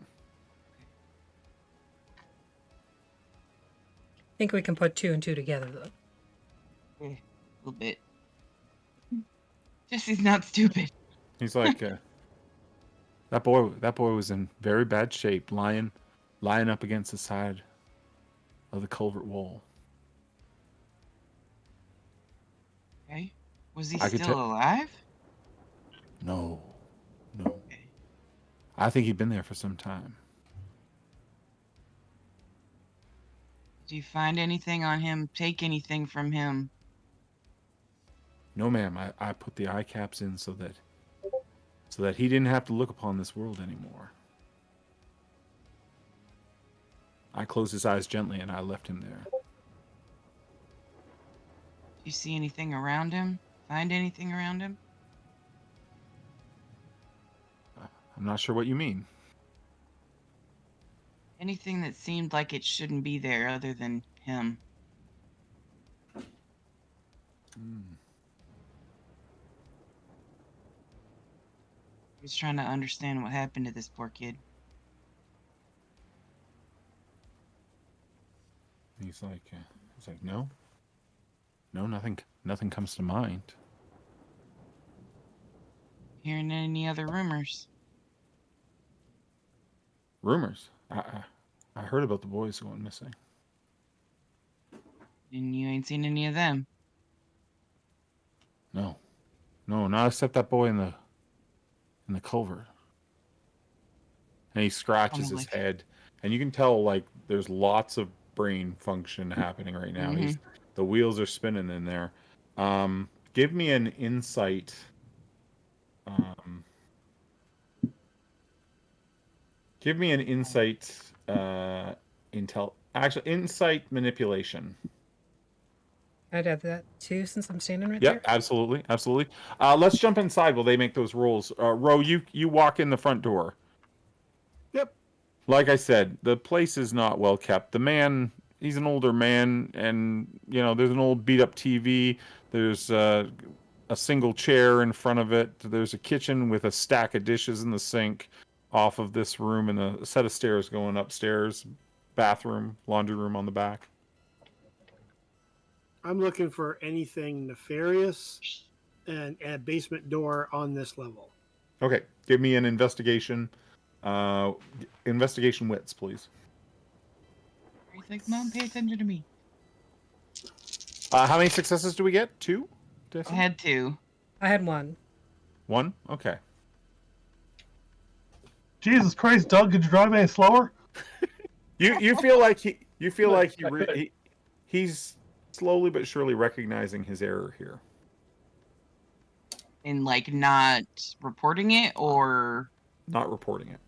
I think we can put 2 and 2 together, though. A little bit. Jesse's not stupid. He's like, that boy was in very bad shape, lying up against the side of the culvert wall. Okay. Was he I could still alive? No. Okay. I think he'd been there for some time. Did you find anything on him? Take anything from him? No, ma'am. I put the eye caps in so that he didn't have to look upon this world anymore. I closed his eyes gently and I left him there. Did you see anything around him? Find anything around him? I'm not sure what you mean. Anything that seemed like it shouldn't be there other than him? Just trying to understand what happened to this poor kid. He's like, no, nothing comes to mind. Hearing any other rumors? Rumors. I heard about the boys going missing. And you ain't seen any of them? No, not except that boy in the culvert. And he scratches his head, and you can tell like there's lots of brain function happening right now. The wheels are spinning in there. Give me an insight. Give me an insight. Insight manipulation. I'd have that too, since I'm standing right Yep, there. absolutely. Let's jump inside while they make those rolls. Ro, you walk in the front door. Yep. Like I said, the place is not well kept. The man, he's an older man, and there's an old beat up TV. There's a single chair in front of it. There's a kitchen with a stack of dishes in the sink off of this room, and a set of stairs going upstairs. Bathroom, laundry room on the back. I'm looking for anything nefarious and a basement door on this level. Okay, give me an investigation. Investigation wits, please. He's like, Mom, pay attention to me. How many successes do we get? 2? I had 2. I had 1. 1? Okay. Jesus Christ, Doug, could you drive any slower? You feel like he's slowly but surely recognizing his error here. And not reporting it, or not reporting it.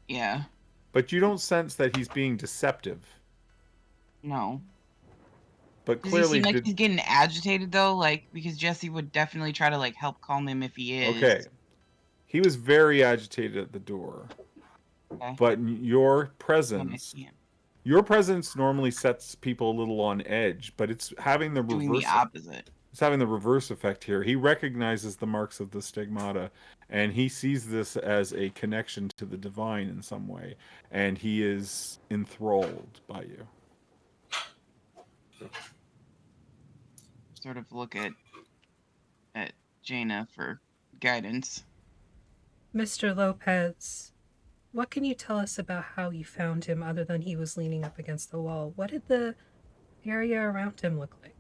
Yeah. But you don't sense that he's being deceptive. No. But Does clearly, he seem like he's getting agitated though? Because Jesse would definitely try to help calm him if he is. Okay. He was very agitated at the door. Okay. But your presence normally sets people a little on edge, but it's having the reverse. Doing the opposite. It's having the reverse effect here. He recognizes the marks of the stigmata, and he sees this as a connection to the divine in some way, and he is enthralled by you. Sort of look at Jaina for guidance. Mr. Lopez, what can you tell us about how you found him other than he was leaning up against the wall? What did the area around him look like?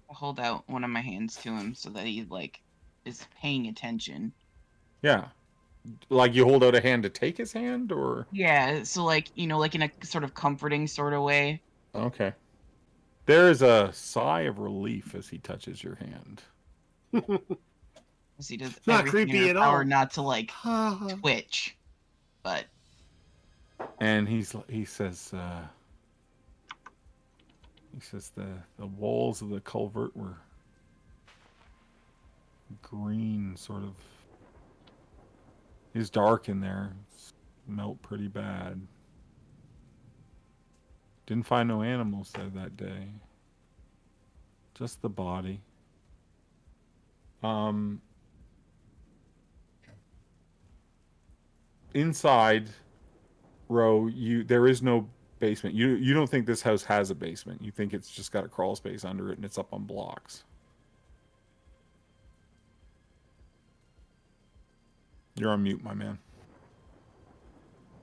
I hold out one of my hands to him so that he is paying attention. Yeah. Like you hold out a hand to take his hand, or? Yeah, so in a sort of comforting sort of way. Okay. There is a sigh of relief as he touches your hand. He does not everything creepy in at his power all. not to twitch, but. And he says the walls of the culvert were green, sort of. It's dark in there. It's melt pretty bad. Didn't find no animals there that day. Just the body. Inside, Ro, there is no basement. You don't think this house has a basement. You think it's just got a crawl space under it and it's up on blocks. You're on mute, my man.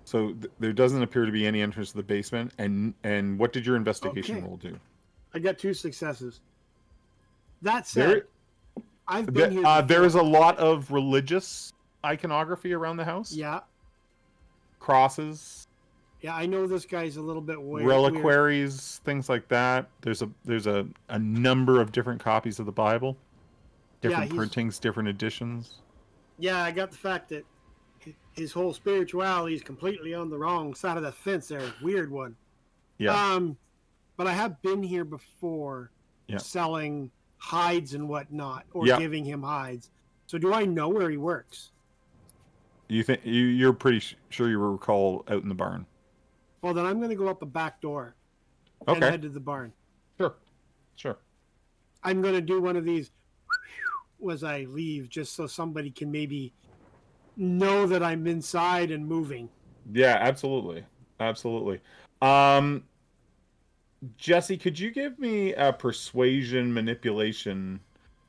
So there doesn't appear to be any entrance to the basement. And what did your investigation roll do? I got 2 successes. That said, I've been here. There is a lot of religious iconography around the house. Yeah. Crosses. Yeah, I know this guy's a little bit weird. Reliquaries, things like that. There's a number of different copies of the Bible. Different printings, different editions. Yeah, I got the fact that his whole spirituality is completely on the wrong side of the fence there. Weird one. Yeah. But I have been here before selling hides and whatnot, or giving him hides. So do I know where he works? You think you're pretty sure you recall out in the barn? Well, then I'm going to go out the back door and head to the barn. Sure. I'm going to do one of these as I leave, just so somebody can maybe know that I'm inside and moving. Yeah, absolutely. Jesse, could you give me a persuasion manipulation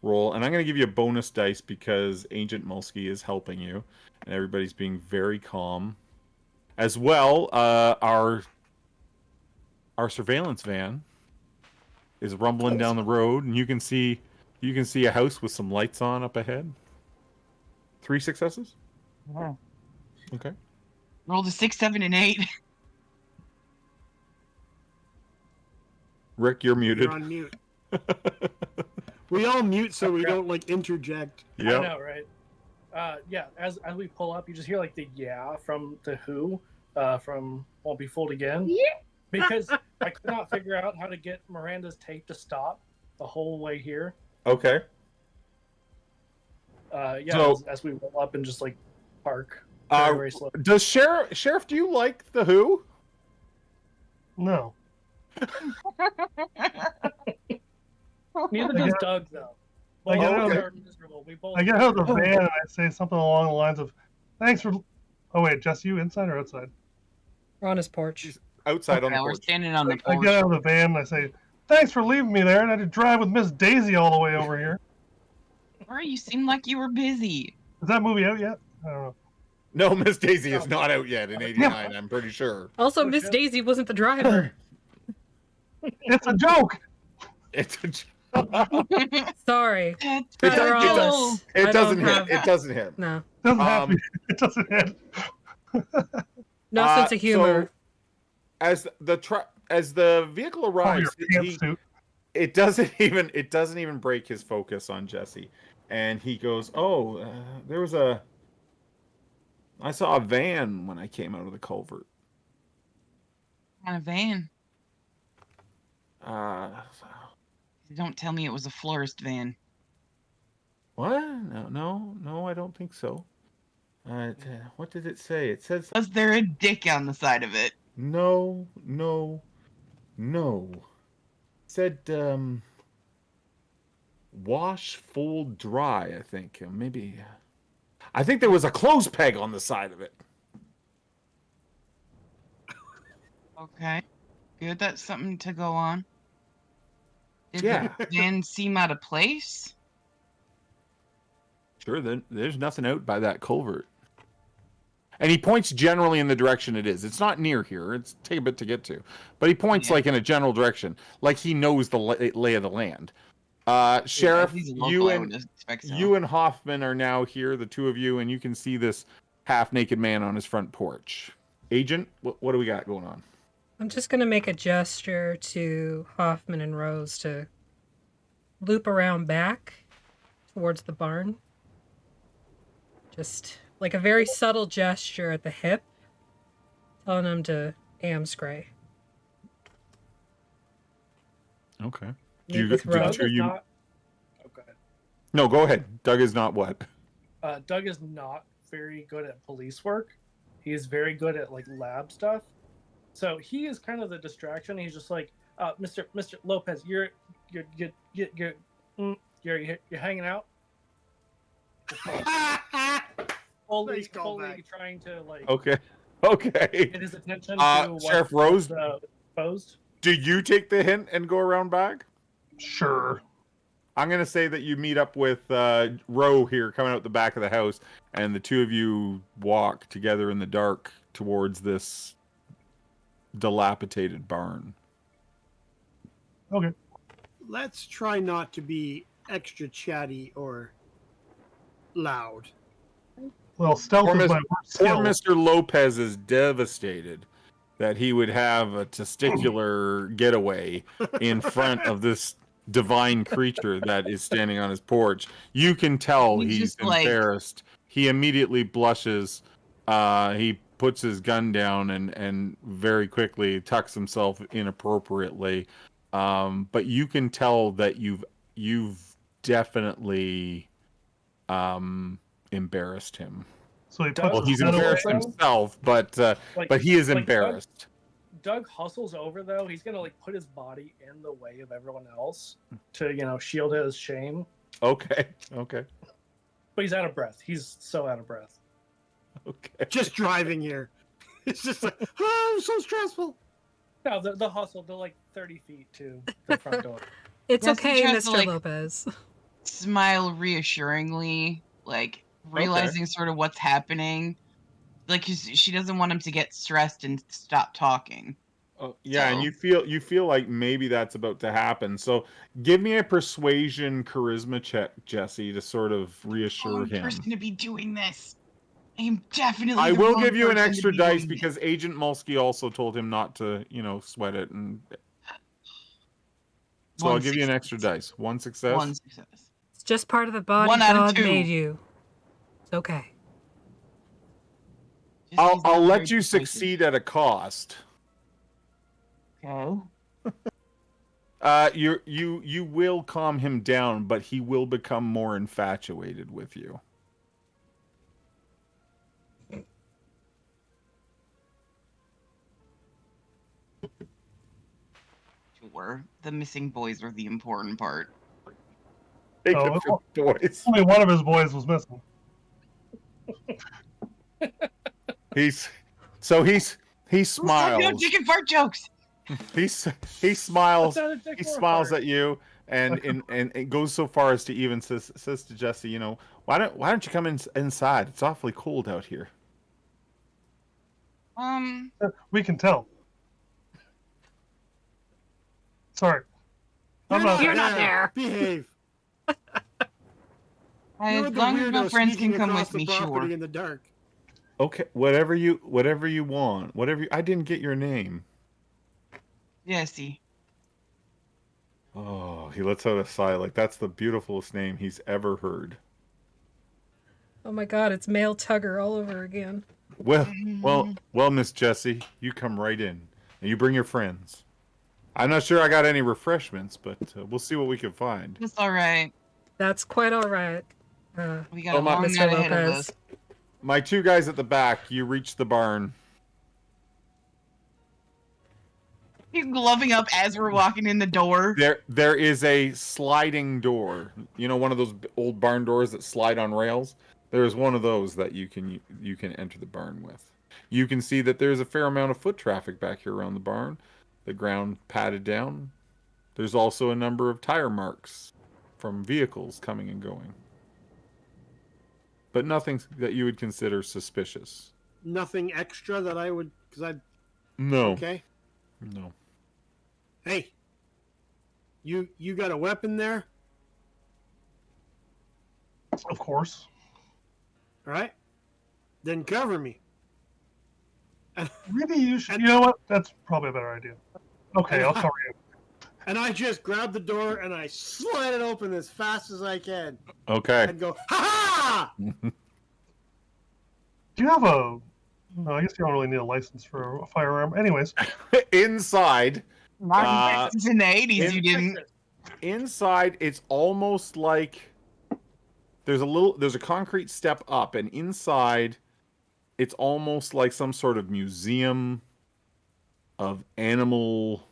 roll? And I'm going to give you a bonus dice because Agent Mulsky is helping you, and everybody's being very calm. As well, our surveillance van is rumbling down the road, and you can see a house with some lights on up ahead. 3 successes. Wow. Okay. Roll the 6, 7, and 8. Rick, you're muted. You're on mute. We all mute so we don't interject. Yeah, I know, right? As we pull up, you just hear the from the Who, from Won't Be Fooled Again. Yeah. Because I could not figure out how to get Miranda's tape to stop the whole way here. Okay. So, as we roll up and just park. Very slow. Does Sheriff? Do you like the Who? No. Neither does Doug, though. I get out of the van and I say something along the lines of, "Thanks for." Oh wait, Jess, you inside or outside? We're on his porch. Outside on the We're porch. standing on the porch. I get out of the van and I say, "Thanks for leaving me there, and I had to drive with Miss Daisy all the way over here." Or you seem like you were busy. Is that movie out yet? I don't know. No, Miss Daisy is not out yet in '89. I'm pretty sure. Also, Miss Daisy wasn't the driver. It's a joke. It's a joke. Sorry. It doesn't hit. No. It doesn't hit. No sense of humor. So as the vehicle arrives, it doesn't even break his focus on Jesse, and he goes, I saw a van when I came out of the culvert. On a van. Don't tell me it was a florist van. What? No, I don't think so. What did it say? It says... Was there a dick on the side of it? No. It said, wash, fold, dry, I think. Maybe... I think there was a clothes peg on the side of it. Okay. Good, that's something to go on. Did Yeah. the van seem out of place? Sure, there's nothing out by that culvert. And he points generally in the direction it is. It's not near here. It's take a bit to get to. But he points in a general direction. Like he knows the lay of the land. Sheriff, you and Hoffman are now here, the two of you, and you can see this half-naked man on his front porch. Agent, what do we got going on? I'm just going to make a gesture to Hoffman and Rose to loop around back towards the barn. Just like a very subtle gesture at the hip, telling them to amscray. Okay. No, go ahead. Doug is not what? Doug is not very good at police work. He is very good at lab stuff. So he is kind of the distraction. He's just like, Mr. Lopez, you're hanging out. Fully Nice callback. trying to like Okay. get his attention to Sheriff Rose, posed. do you take the hint and go around back? Sure. I'm going to say that you meet up with Ro here coming out the back of the house, and the two of you walk together in the dark towards this dilapidated barn. Okay. Let's try not to be extra chatty or loud. Well, stealth is my worst Poor skill. Mr. Lopez is devastated that he would have a testicular getaway in front of this divine creature that is standing on his porch. You can tell He's he's just like- embarrassed. He immediately blushes. He puts his gun down and very quickly tucks himself inappropriately. But you can tell that you've definitely embarrassed him. So he Doug- puts Well, he's his gun embarrassed away. himself, but he is like embarrassed. Doug hustles over though. He's gonna like put his body in the way of everyone else to shield his shame. Okay. But he's out of breath. He's so out of breath. Okay. Just driving here. It's just like, oh, I'm so stressful. No, the hustle. They're like 30 feet to the front door. It's Yes, he okay, tries to, Mr. like- Lopez. Smile reassuringly, like realizing sort of what's happening. Like she doesn't want him to get stressed and stop talking. Yeah, and So- you feel like maybe that's about to happen. So give me a persuasion charisma check, Jesse, to sort of reassure I'm the him. person to be doing this. I am definitely. I the will wrong give you an person to extra be dice doing this. because Agent Mulsky also told him not to, sweat it, and so I'll One give you an success. extra dice. One success. One success. It's just part of the body 1 out of God 2. made you. It's okay. Just I'll use that let very you persuasive. succeed at a cost. Okay. You will calm him down, but he will become more infatuated with you. Sure. The missing boys were the important part. Take Oh, the boys. Only one of his boys was missing. He smiles. No dick and fart jokes. He smiles. That's not a dick He or a smiles fart. at you, and it goes so far as to even says to Jesse, why don't you come inside? It's awfully cold out here. We can tell. Sorry. I'm not You're not there. Behave. You're As the long as my weirdo friends can sneaking come across with me, the property sure. in the dark. Okay, whatever you want. I didn't get your name. Jesse. Oh, he lets out a sigh like that's the beautifulest name he's ever heard. Oh my god, it's male Tugger all over again. Well, Miss Jessie, you come right in. And you bring your friends. I'm not sure I got any refreshments, but we'll see what we can find. That's all right. That's quite all right. We got a my- long Mr. night ahead of Lopez. us. My two guys at the back, you reach the barn. He's gloving up as we're walking in the door. There is a sliding door. One of those old barn doors that slide on rails. There is one of those that you can enter the barn with. You can see that there's a fair amount of foot traffic back here around the barn. The ground padded down. There's also a number of tire marks from vehicles coming and going. But nothing that you would consider suspicious. Nothing extra that I would, No. okay. No. Hey, you got a weapon there? Of course. All right. Then cover me. Maybe you should. You know what? That's probably a better idea. Okay, I'll cover you. And I just grab the door and I slide it open as fast as I can Okay. and go, ha ha! Do you have a? No, I guess you don't really need a license for a firearm. Anyways, Inside, Not in the 80s, you didn't. inside, it's almost like there's a concrete step up, and inside, it's almost like some sort of museum animal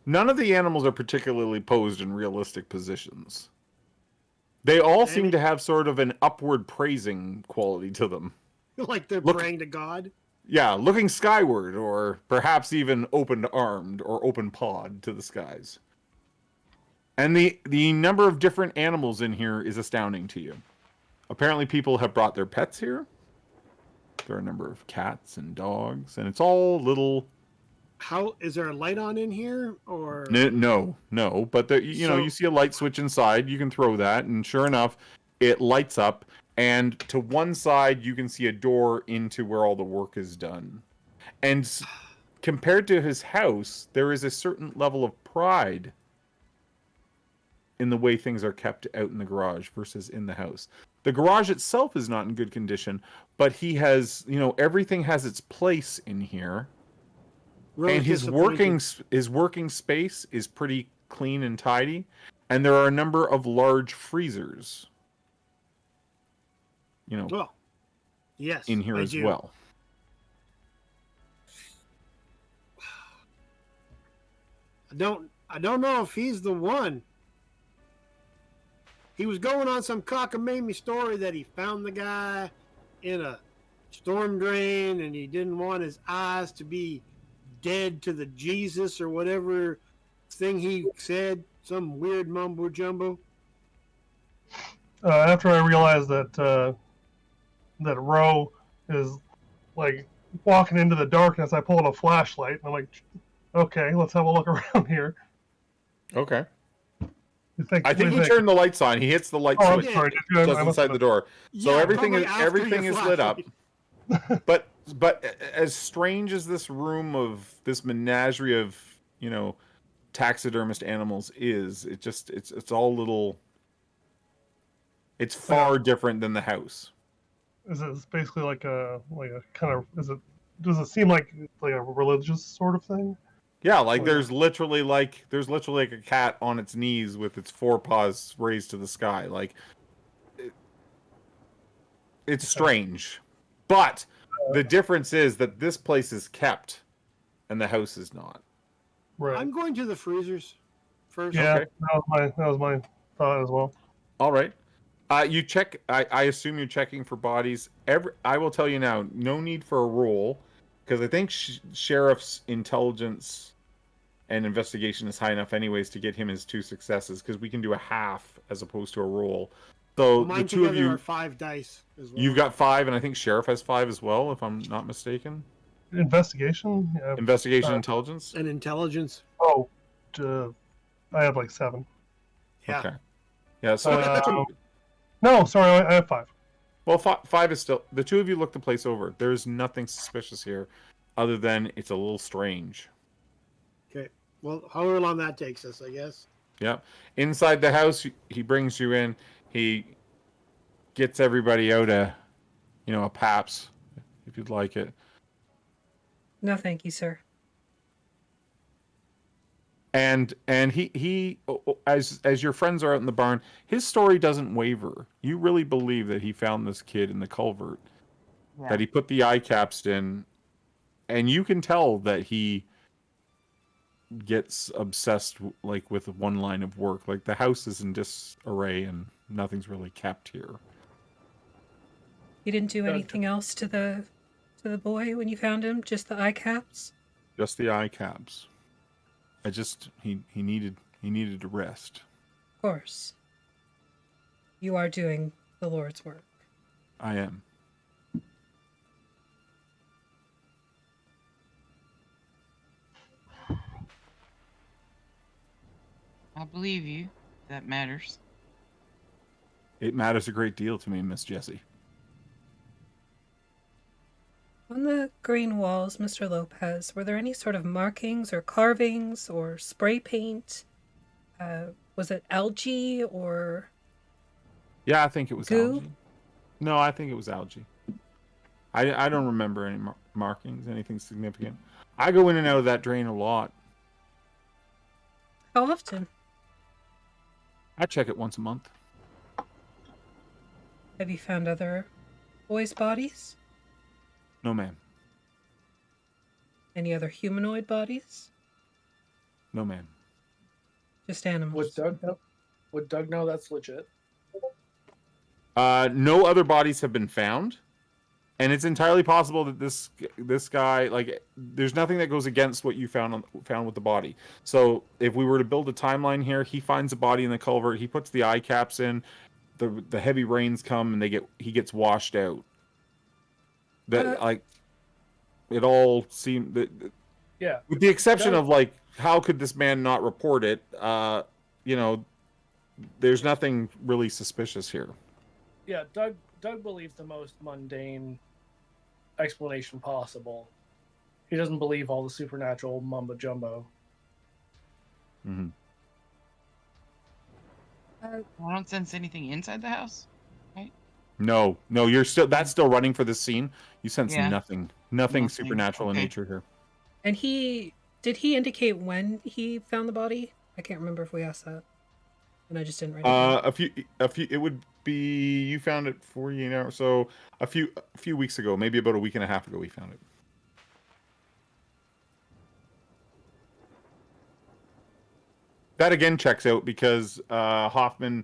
none of the animals are particularly posed in realistic positions. They all seem to have sort of an upward praising quality to them. Like they're praying to God? Yeah, looking skyward, or perhaps even open-armed or open-pawed to the skies. And the number of different animals in here is astounding to you. Apparently people have brought their pets here. There are a number of cats and dogs, and it's all little... How is there a light on in here, or No. But you see a light switch inside. You can throw that, and sure enough, it lights up. And to one side, you can see a door into where all the work is done. And compared to his house, there is a certain level of pride in the way things are kept out in the garage versus in the house. The garage itself is not in good condition, but he has, everything has its place in here. Really, and his working space is pretty clean and tidy, and there are a number of large freezers. Yes, in here as well. I don't know if he's the one. He was going on some cockamamie story that he found the guy in a storm drain, and he didn't want his eyes to be dead to the Jesus or whatever thing he said. Some weird mumbo jumbo. After I realized that Ro is like walking into the darkness, I pulled a flashlight and I'm like, okay, let's have a look around here. Okay. I think he turned the lights on. He hits the light switch just inside the door. So everything is lit up. But as strange as this room of this menagerie of, taxidermist animals is, it's all little... It's far different than the house. Is it basically like a kind of... Does it seem like a religious sort of thing? Yeah, there's literally like a cat on its knees with its forepaws raised to the sky. It's strange. But the difference is that this place is kept and the house is not. Right. I'm going to the freezers first. Yeah, okay. that was my thought as well. All right. You check. I assume you're checking for bodies. I will tell you now. No need for a roll, because I think sheriff's intelligence and investigation is high enough, anyways, to get him his 2 successes. Because we can do a half as opposed to a roll. So mine the two of you are 5 dice as well. You've got 5, and I think sheriff has 5 as well, if I'm not mistaken. Investigation. Yeah. Investigation, intelligence, and intelligence. Oh, I have 7. Yeah. Okay. Yeah. So. No, sorry, I have 5. Well, 5 is still... The 2 of you look the place over. There's nothing suspicious here, other than it's a little strange. Okay. Well, however long that takes us, I guess. Yeah. Inside the house, he brings you in. He gets everybody out a Paps, if you'd like it. No, thank you, sir. And he as your friends are out in the barn, his story doesn't waver. You really believe that he found this kid in the culvert, that he put the eye caps in, and you can tell that he gets obsessed with one line of work. The house is in disarray and nothing's really kept here. You didn't do anything else to the boy when you found him? Just the eye caps? Just the eye caps. He needed to rest. Of course. You are doing the Lord's work. I am. I believe you. That matters. It matters a great deal to me, Miss Jessie. On the green walls, Mr. Lopez, were there any sort of markings or carvings or spray paint? Was it algae or... Yeah, I think it was goo? Algae. No, I think it was algae. I don't remember any markings, anything significant. I go in and out of that drain a lot. How often? I check it once a month. Have you found other boys' bodies? No, ma'am. Any other humanoid bodies? No, ma'am. Just animals. Would Doug know that's legit? No other bodies have been found, and it's entirely possible that this guy, like, there's nothing that goes against what you found with the body. So if we were to build a timeline here, he finds a body in the culvert, he puts the eye caps in, the heavy rains come, and he gets washed out. That like it all seemed that. Yeah. With the exception of, like, how could this man not report it? There's nothing really suspicious here. Yeah, Doug believes the most mundane explanation possible. He doesn't believe all the supernatural mumbo jumbo. Mm-hmm. I don't sense anything inside the house. Right? No, that's still running for this scene. You sense nothing Nothing. supernatural in Okay. nature here. And did he indicate when he found the body? I can't remember if we asked that, and I just didn't write it down. A few. It would be, you found it 48 hours, so a few weeks ago, maybe about a week and a half ago, we found it. That again checks out because Hoffman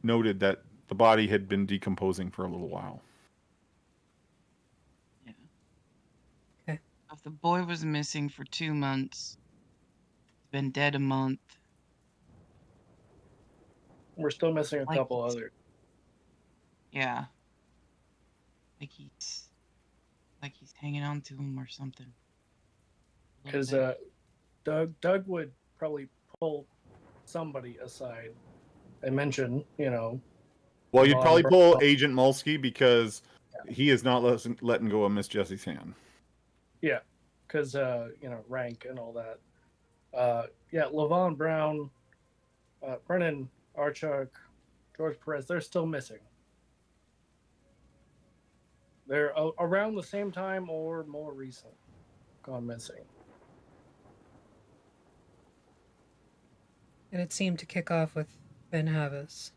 noted that the body had been decomposing for a little while. Yeah. Okay. If the boy was missing for 2 months, been dead a month. We're still missing a Like couple others. Yeah. Like he's hanging on to him or something. Because Doug would probably pull somebody aside and mention, Well, you'd probably pull Agent Mulsky because he is not letting go of Miss Jessie's hand. Yeah, because rank and all that. Levon Brown, Brennan Archuk, George Perez, they're still missing. They're around the same time or more recent gone missing. And it seemed to kick off with Ben Yavis.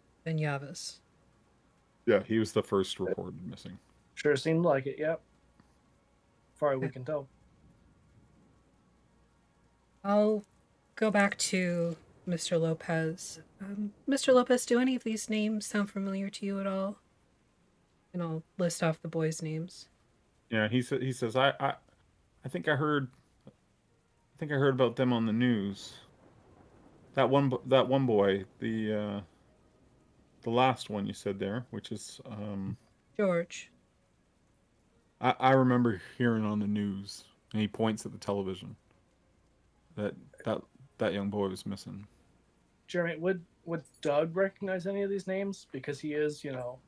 Yeah, he was the first reported missing. Sure seemed like it, yep. Far as we can tell. I'll go back to Mr. Lopez. Mr. Lopez, do any of these names sound familiar to you at all? And I'll list off the boys' names. Yeah, he says I think I heard about them on the news. That one boy, the last one you said there, which is George. I remember hearing on the news, and he points at the television, that young boy was missing. Jeremy, would Doug recognize any of these names? Because he is,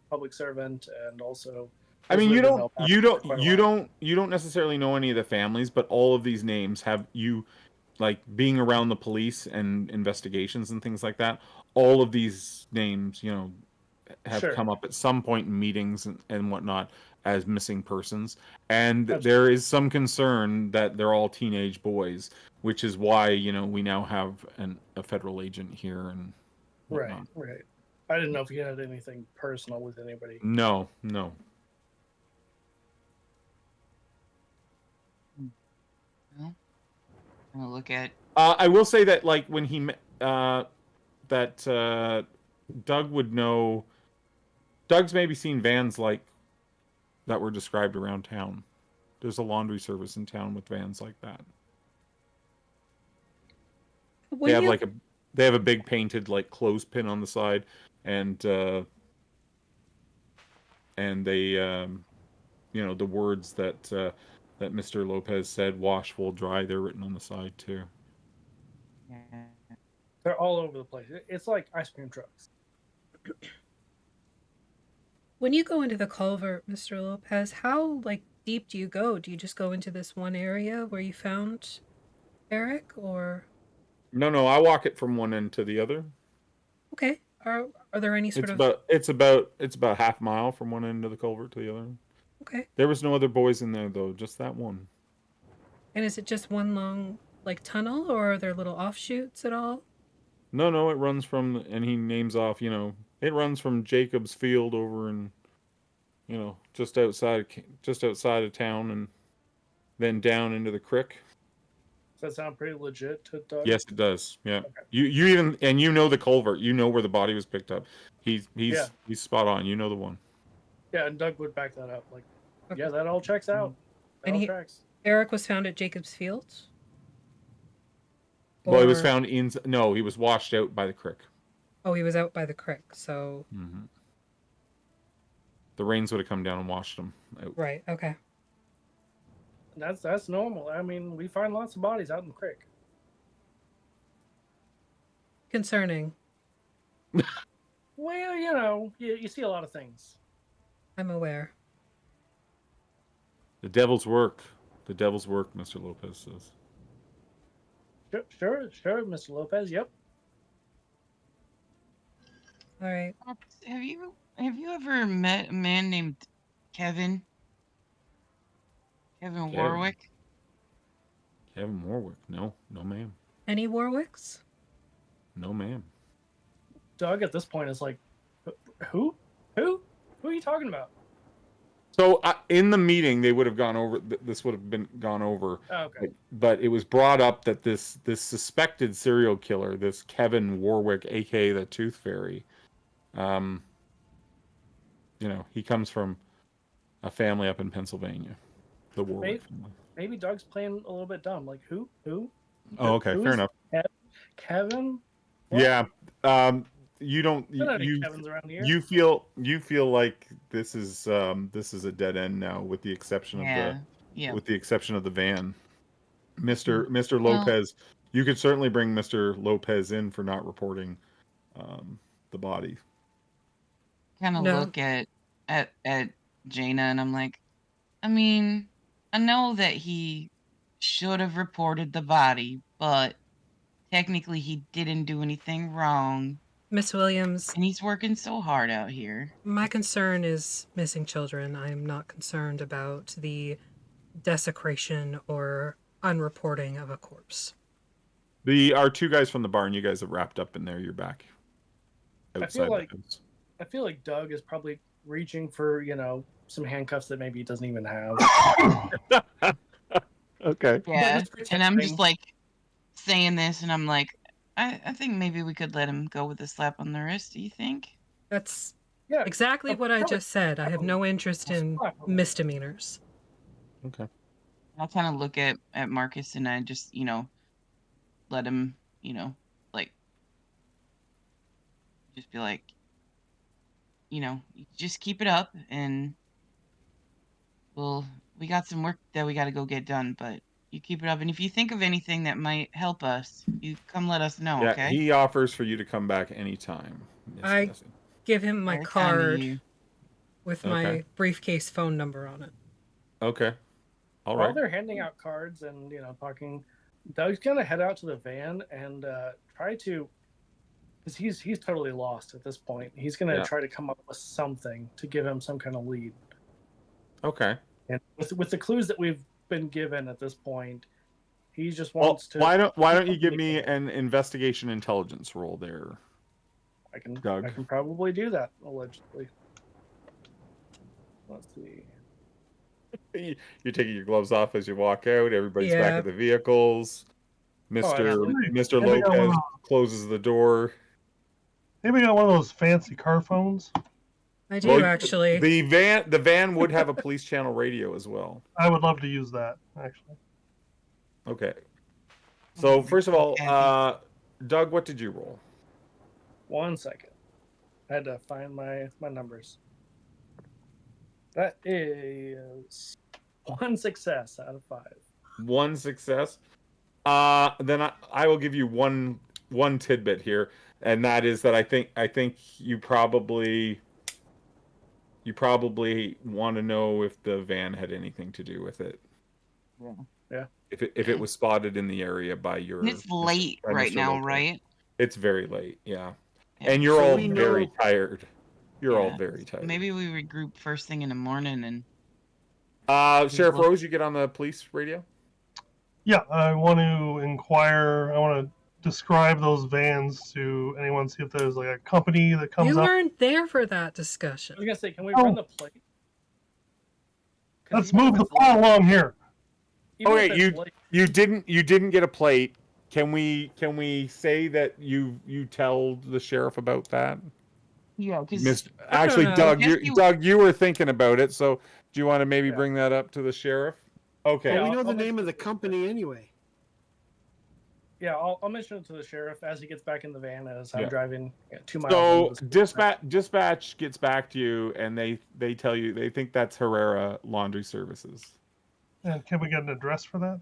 public servant and also. I mean, you don't necessarily know any of the families, but all of these names have you, like, being around the police and investigations and things like that. All of these names, have come up at some point in meetings and whatnot as missing persons, and there is some concern that they're all teenage boys, which is why we now have a federal agent here and whatnot. Right. I didn't know if he had anything personal with anybody. No. Well, I'm gonna look at. I will say that, like, when he Doug would know. Doug's maybe seen vans like that were described around town. There's a laundry service in town with vans like that. They have a big painted, like, clothespin on the side, and they the words that Mr. Lopez said, "Wash, fold, dry," they're written on the side too. They're all over the place. It's like ice cream trucks. When you go into the culvert, Mr. Lopez, how deep do you go? Do you just go into this one area where you found Eric, or? No, I walk it from one end to the other. Okay. Are there any sort of? It's about half a mile from one end of the culvert to the other. Okay. There was no other boys in there though, just that one. And is it just one long tunnel, or are there little offshoots at all? No, it runs from, and he names off, it runs from Jacob's Field over in, just outside of town, and then down into the creek. Does that sound pretty legit to Doug? Yes, it does. Yeah. Okay. You even the culvert. You know where the body was picked up. He's spot on. You know the one. Yeah, and Doug would back that up. Like, yeah, that all checks out. That all tracks. Eric was found at Jacobs Fields? Well, he was found he was washed out by the creek. Oh, he was out by the creek, so... Mm-hmm. The rains would have come down and washed him out. Right, okay. That's normal. I mean, we find lots of bodies out in the creek. Concerning. Well, you see a lot of things. I'm aware. The devil's work. The devil's work, Mr. Lopez says. Sure, Mr. Lopez. Yep. All right. Have you ever met a man named Kevin? Kevin Warwick? Kevin Warwick? No, ma'am. Any Warwicks? No, ma'am. Doug at this point is like, who? Who are you talking about? So in the meeting, they would have gone over. This would have been gone over. Oh, okay. But it was brought up that this suspected serial killer, this Kevin Warwick, aka the Toothfairy, he comes from a family up in Pennsylvania, the Warwick family. Maybe Doug's playing a little bit dumb. Like who? Oh, okay, fair enough. Kevin? What? Yeah. You don't. Kevins around here. You feel like this is a dead end now, with the exception of the van. Mr. Lopez, you could certainly bring Mr. Lopez in for not reporting the body. Kind of look at Jaina, and I'm like, I mean, I know that he should have reported the body, but technically he didn't do anything wrong. Miss Williams. And he's working so hard out here. My concern is missing children. I am not concerned about the desecration or unreporting of a corpse. Our two guys from the barn, you guys have wrapped up in there. You're back outside the house. I feel like Doug is probably reaching for, some handcuffs that maybe he doesn't even have. Okay. Yeah, and I'm just like saying this, and I'm like, I think maybe we could let him go with a slap on the wrist. Do you think? That's exactly what I just said. I have no interest in misdemeanors. Okay. I'll kind of look at Marcus, and I just, let him, just be like, just keep it up, and we got some work that we got to go get done, but you keep it up. And if you think of anything that might help us, you come let us know, okay? He offers for you to come back anytime. I give him my card with my briefcase phone number on it. Okay. All right. While they're handing out cards and, talking, Doug's going to head out to the van and try to, because he's totally lost at this point. He's going to try to come up with something to give him some kind of lead. Okay. And with the clues that we've been given at this point, he just wants to. Why don't you give me an investigation intelligence roll there? Doug. I can probably do that, allegedly. Let's see. You're taking your gloves off as you walk out. Everybody's back at the vehicles. Mr. Lopez closes the door. Maybe got one of those fancy car phones. I do, actually. The van would have a police channel radio as well. I would love to use that, actually. Okay. So first of all, Doug, what did you roll? 1 second. I had to find my numbers. That is 1 success out of 5. 1 success. Then I will give you one tidbit here, and that is that I think you probably want to know if the van had anything to do with it. Yeah. If it was spotted in the area by your. And it's late right now, right? It's very late, yeah. And you're all very tired. You're all very tired. Maybe we regroup first thing in the morning and. Sheriff Rose, you get on the police radio? Yeah, I want to inquire. I want to describe those vans to anyone, see if there's like a company that comes up. You weren't there for that discussion. I was going to say, can we run the plate? Let's move the ball along here. Okay, you didn't get a plate. Can we say that you tell the sheriff about that? Yeah, because Actually, know. Doug, you were thinking about it. So do you want to maybe bring that up to the sheriff? Okay. Well, we Yeah, know the I'll name of mention the it to the company anyway. Yeah, I'll mention it to the sheriff as he gets back in the van as I'm driving 2 miles. So into the school. dispatch gets back to you, and they tell you they think that's Herrera Laundry Services. And can we get an address for that?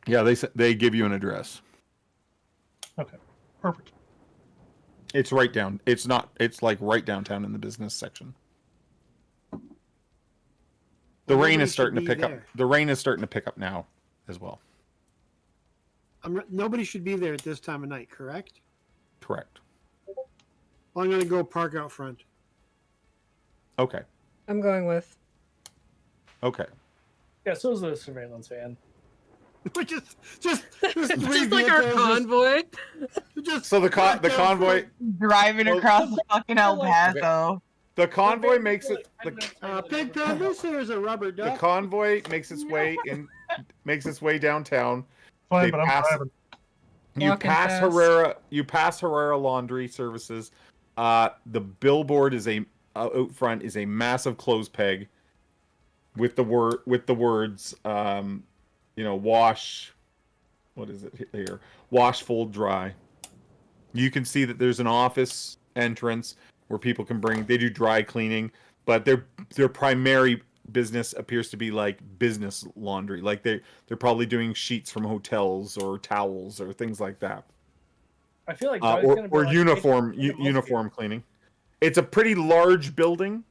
Yeah, they give you an address. Okay, perfect. It's right down. It's like right downtown in the business section. The rain is starting to pick up. The rain is starting to pick up now as well. Nobody should be there at this time of night, correct? Correct. Well, I'm going to go park out front. Okay. I'm going with. Okay. Yeah, so is the surveillance van. just Just like our convoy. So the convoy driving across the fucking El Paso. The convoy makes it. Pigpen, this here is a rubber duck. The convoy makes its way downtown. Fine, They but I'm pass- driving. You pass Herrera. You pass Herrera Laundry Services. The billboard is out front is a massive clothes peg with the words wash. What is it here? Wash, fold, dry. You can see that there's an office entrance where people can they do dry cleaning, but their primary business appears to be like business laundry. Like they're probably doing sheets from hotels or towels or things like that. I feel like or uniform cleaning. It's a pretty large building,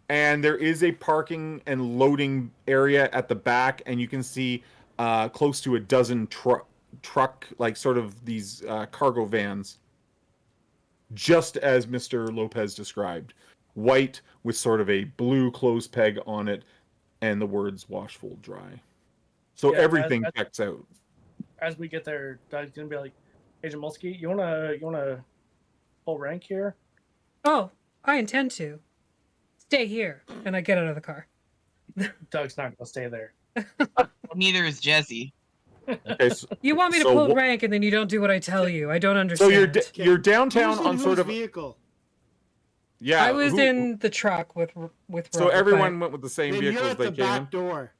and there is a parking and loading area at the back, and you can see close to a dozen truck like sort of these cargo vans, just as Mr. Lopez described, white with sort of a blue clothes peg on it and the words wash, fold, dry. So everything checks out. As we get there, Doug's gonna be like, Agent Mulsky, you wanna pull rank here? Oh, I intend to. Stay here. And I get out of the car. Doug's not gonna stay there. Neither is Jesse. Okay, you want me to pull rank and then you don't do what I tell you. I don't understand. So you're downtown on sort of vehicle. Yeah, I was in the truck with So Robert, everyone went with the same vehicle as they the back came. door.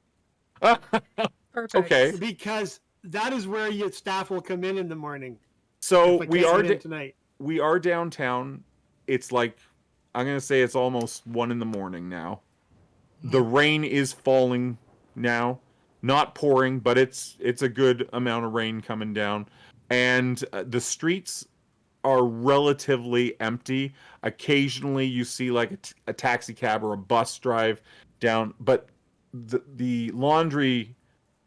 Perfect. Okay. Because that is where your staff will come in the morning. So we are tonight. We are downtown. It's like I'm gonna say it's almost 1 a.m. now. The rain is falling now, not pouring, but it's a good amount of rain coming down, and the streets are relatively empty. Occasionally, you see like a taxi cab or a bus drive down, but the laundry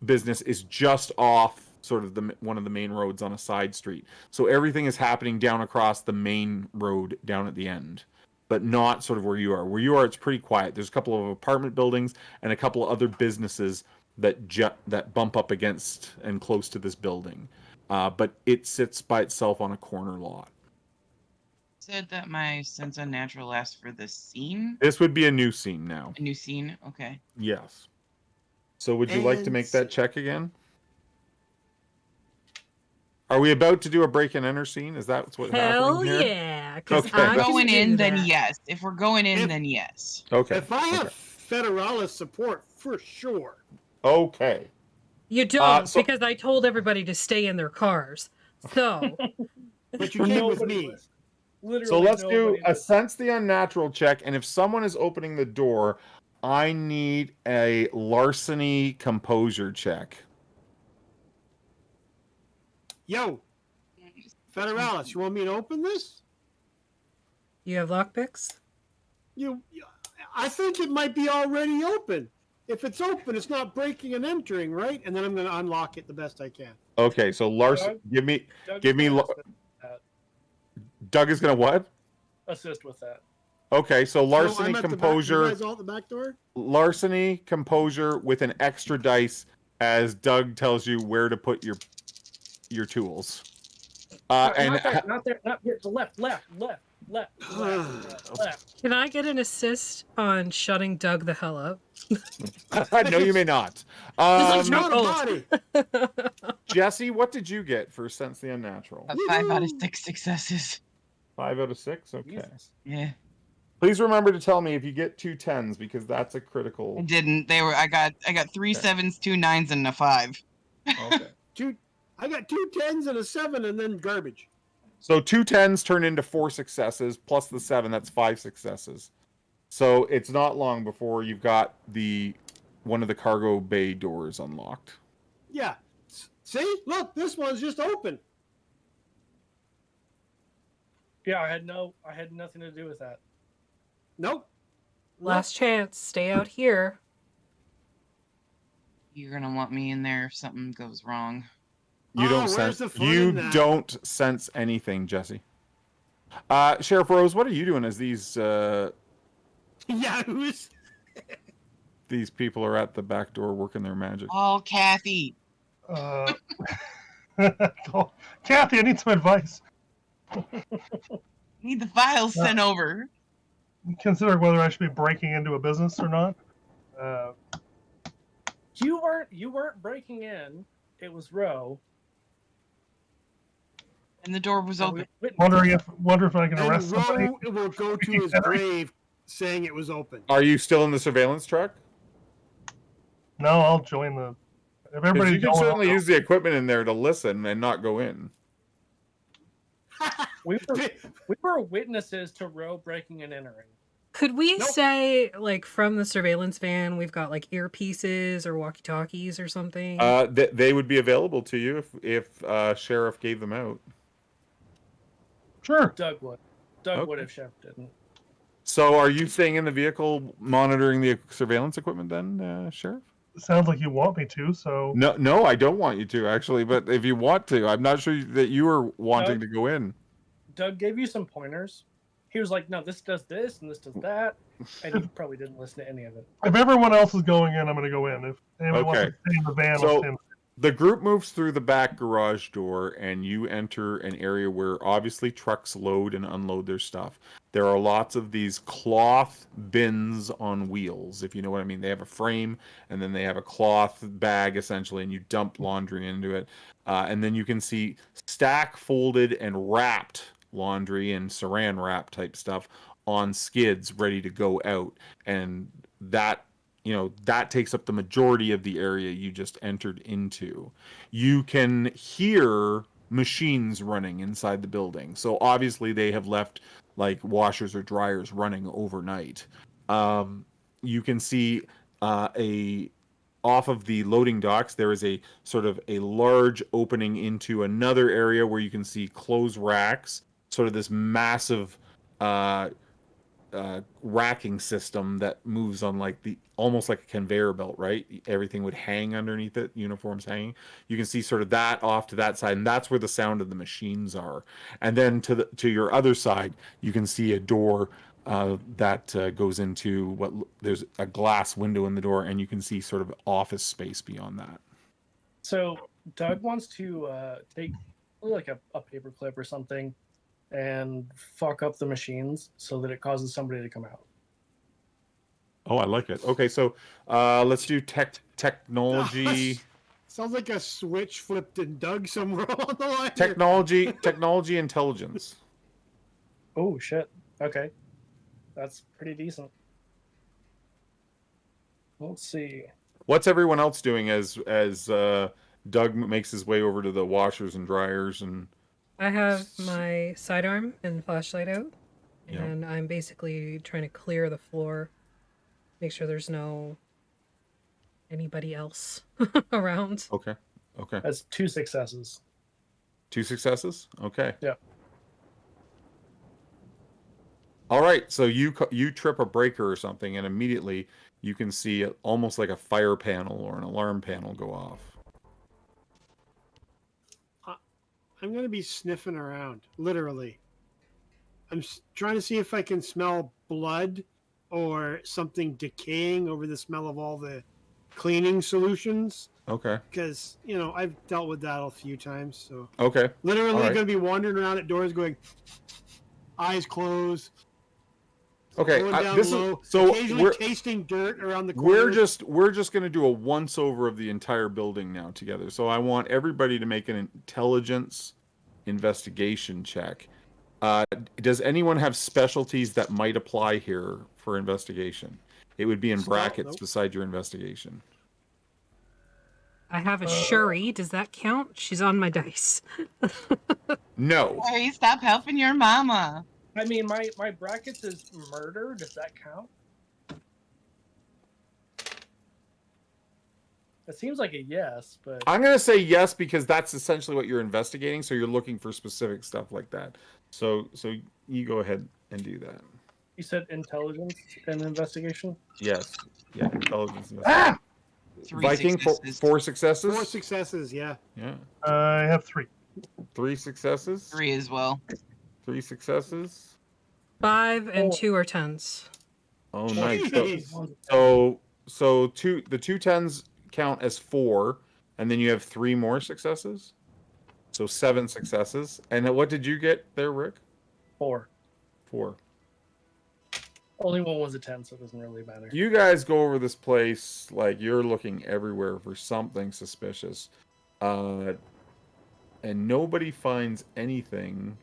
business is just off sort of one of the main roads on a side street. So everything is happening down across the main road down at the end, but not sort of where you are. Where you are, it's pretty quiet. There's a couple of apartment buildings and a couple of other businesses that bump up against and close to this building. But it sits by itself on a corner lot. Said that my sense unnatural asked for the scene. This would be a new scene now. A new scene? Okay. Yes. So would you like to make that check again? Are we about to do a break and enter scene? Is that what's happening here? Yeah. Okay. If we're going in, then yes. If we're going in, then yes. Okay. If I have Federalis support, for sure. Okay. You don't, because I told everybody to stay in their cars. So. But you came with me. So let's do a sense the unnatural check, and if someone is opening the door, I need a larceny composure check. Yo, Federalis, you want me to open this? You have lockpicks? I think it might be already open. If it's open, it's not breaking and entering, right? And then I'm going to unlock it the best I can. Okay, so Larson, give me. Doug is going to what? Assist with that. Okay, so larceny, composure. You guys all at the back door? Larceny, composure with an extra dice as Doug tells you where to put your tools. Not there, not here, the left. Left. Can I get an assist on shutting Doug the hell up? No, you may not. This Not a looks body. Jesse, what did you get for Sense the Unnatural? A 5 out of 6 successes. 5 out of 6? Okay. Jesus. Yeah. Please remember to tell me if you get 2 10s because that's a critical. I didn't. I got 3 7s, 2 9s, and a 5. Okay. I got 2 10s and a 7 and then garbage. So 2 10s turn into 4 successes plus the 7. That's 5 successes. So it's not long before you've got one of the cargo bay doors unlocked. Yeah. See? Look, this one's just open. Yeah, I had nothing to do with that. Nope. Last chance. Stay out here. You're gonna want me in there if something goes wrong. You don't where's sense. the fun You in that? don't sense anything, Jesse. Sheriff Rose, what are you doing as these Yahoos. these people are at the back door working their magic? Oh, Kathy. Kathy, I need some advice. Need the files sent over. Considering whether I should be breaking into a business or not. You weren't breaking in. It was Roe. And the door was open. Wonder if I can And arrest somebody. Roe will go to his grave saying it was open. Are you still in the surveillance truck? No, I'll join the. If 'Cause everybody's you can going, certainly I'll use the equipment in there to listen and not go in. We were witnesses to Roe breaking and entering. Could we Nope. say, like, from the surveillance van, we've got, like, earpieces or walkie-talkies or something? They would be available to you if Sheriff gave them out. Sure. Doug would. Okay. Would if Chef didn't. So are you staying in the vehicle monitoring the surveillance equipment then, Sheriff? Sounds like you want me to, so. No, I don't want you to actually, but if you want to, I'm not sure that you were wanting to go in. Doug gave you some pointers. He was like, no, this does this and this does that. And you probably didn't listen to any of it. If everyone else is going in, I'm going to go in. If anyone wants to Okay. stay in the van, So- I'll stay in. The group moves through the back garage door and you enter an area where obviously trucks load and unload their stuff. There are lots of these cloth bins on wheels, if you know what I mean. They have a frame and then they have a cloth bag essentially, and you dump laundry into it. And then you can see stack folded and wrapped laundry and saran wrap type stuff on skids ready to go out. And that takes up the majority of the area you just entered into. You can hear machines running inside the building. So obviously they have left like washers or dryers running overnight. You can see off of the loading docks, there is a sort of a large opening into another area where you can see clothes racks, sort of this massive racking system that moves on like almost like a conveyor belt, right? Everything would hang underneath it, uniforms hanging. You can see sort of that off to that side, and that's where the sound of the machines are. And then to your other side, you can see a door that goes into there's a glass window in the door, and you can see sort of office space beyond that. So Doug wants to take like a paperclip or something and fuck up the machines so that it causes somebody to come out. Oh, I like it. Okay, so let's do technology. Sounds like a switch flipped in Doug somewhere on the line. Technology intelligence. Oh shit. Okay. That's pretty decent. Let's see. What's everyone else doing as Doug makes his way over to the washers and dryers and I have my sidearm and flashlight out, Yeah. and I'm basically trying to clear the floor, make sure there's no anybody else around. Okay. That's 2 successes. 2 successes? Okay. Yeah. All right, so you trip a breaker or something, and immediately you can see almost like a fire panel or an alarm panel go off. I'm going to be sniffing around, literally. I'm trying to see if I can smell blood or something decaying over the smell of all the cleaning solutions. Okay. Because, I've dealt with that a few times. So Okay. literally All right. going to be wandering around at doors going, eyes closed. Okay, Going down this low, is so occasionally tasting dirt around the we're corner. just going to do a once over of the entire building now together. So I want everybody to make an intelligence investigation check. Does anyone have specialties that might apply here for investigation? It would be in brackets beside your investigation. I have a Shuri. Does that count? She's on my dice. No. Hey, stop helping your mama. I mean, my brackets is murder. Does that count? It seems like a yes, but I'm going to say yes because that's essentially what you're investigating. So you're looking for specific stuff like that. So you go ahead and do that. you said intelligence and investigation. Yes. Yeah. Intelligence investigation. Viking, successes. 4 successes. 4 successes, yeah. Yeah. I have 3. 3 successes. 3 as well. 3 successes. 5 and 2 are 10s. Oh, nice. Jeez. So the 2 10s count as 4, and then you have 3 more successes. So 7 successes. And what did you get there, Rick? 4. 4. Only one was a 10, so it doesn't really matter. You guys go over this place like you're looking everywhere for something suspicious. And nobody finds anything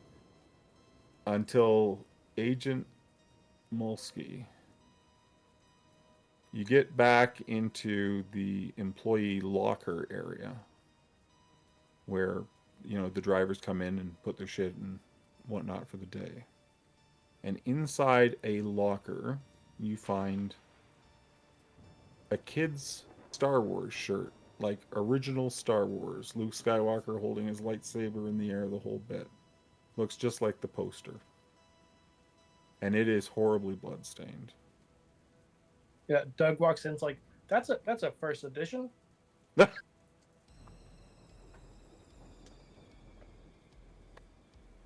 until Agent Molsky. You get back into the employee locker area where, the drivers come in and put their shit and whatnot for the day. And inside a locker, you find a kid's Star Wars shirt, like original Star Wars. Luke Skywalker holding his lightsaber in the air, the whole bit. Looks just like the poster. And it is horribly bloodstained. Yeah, Doug walks in. It's like that's a first edition.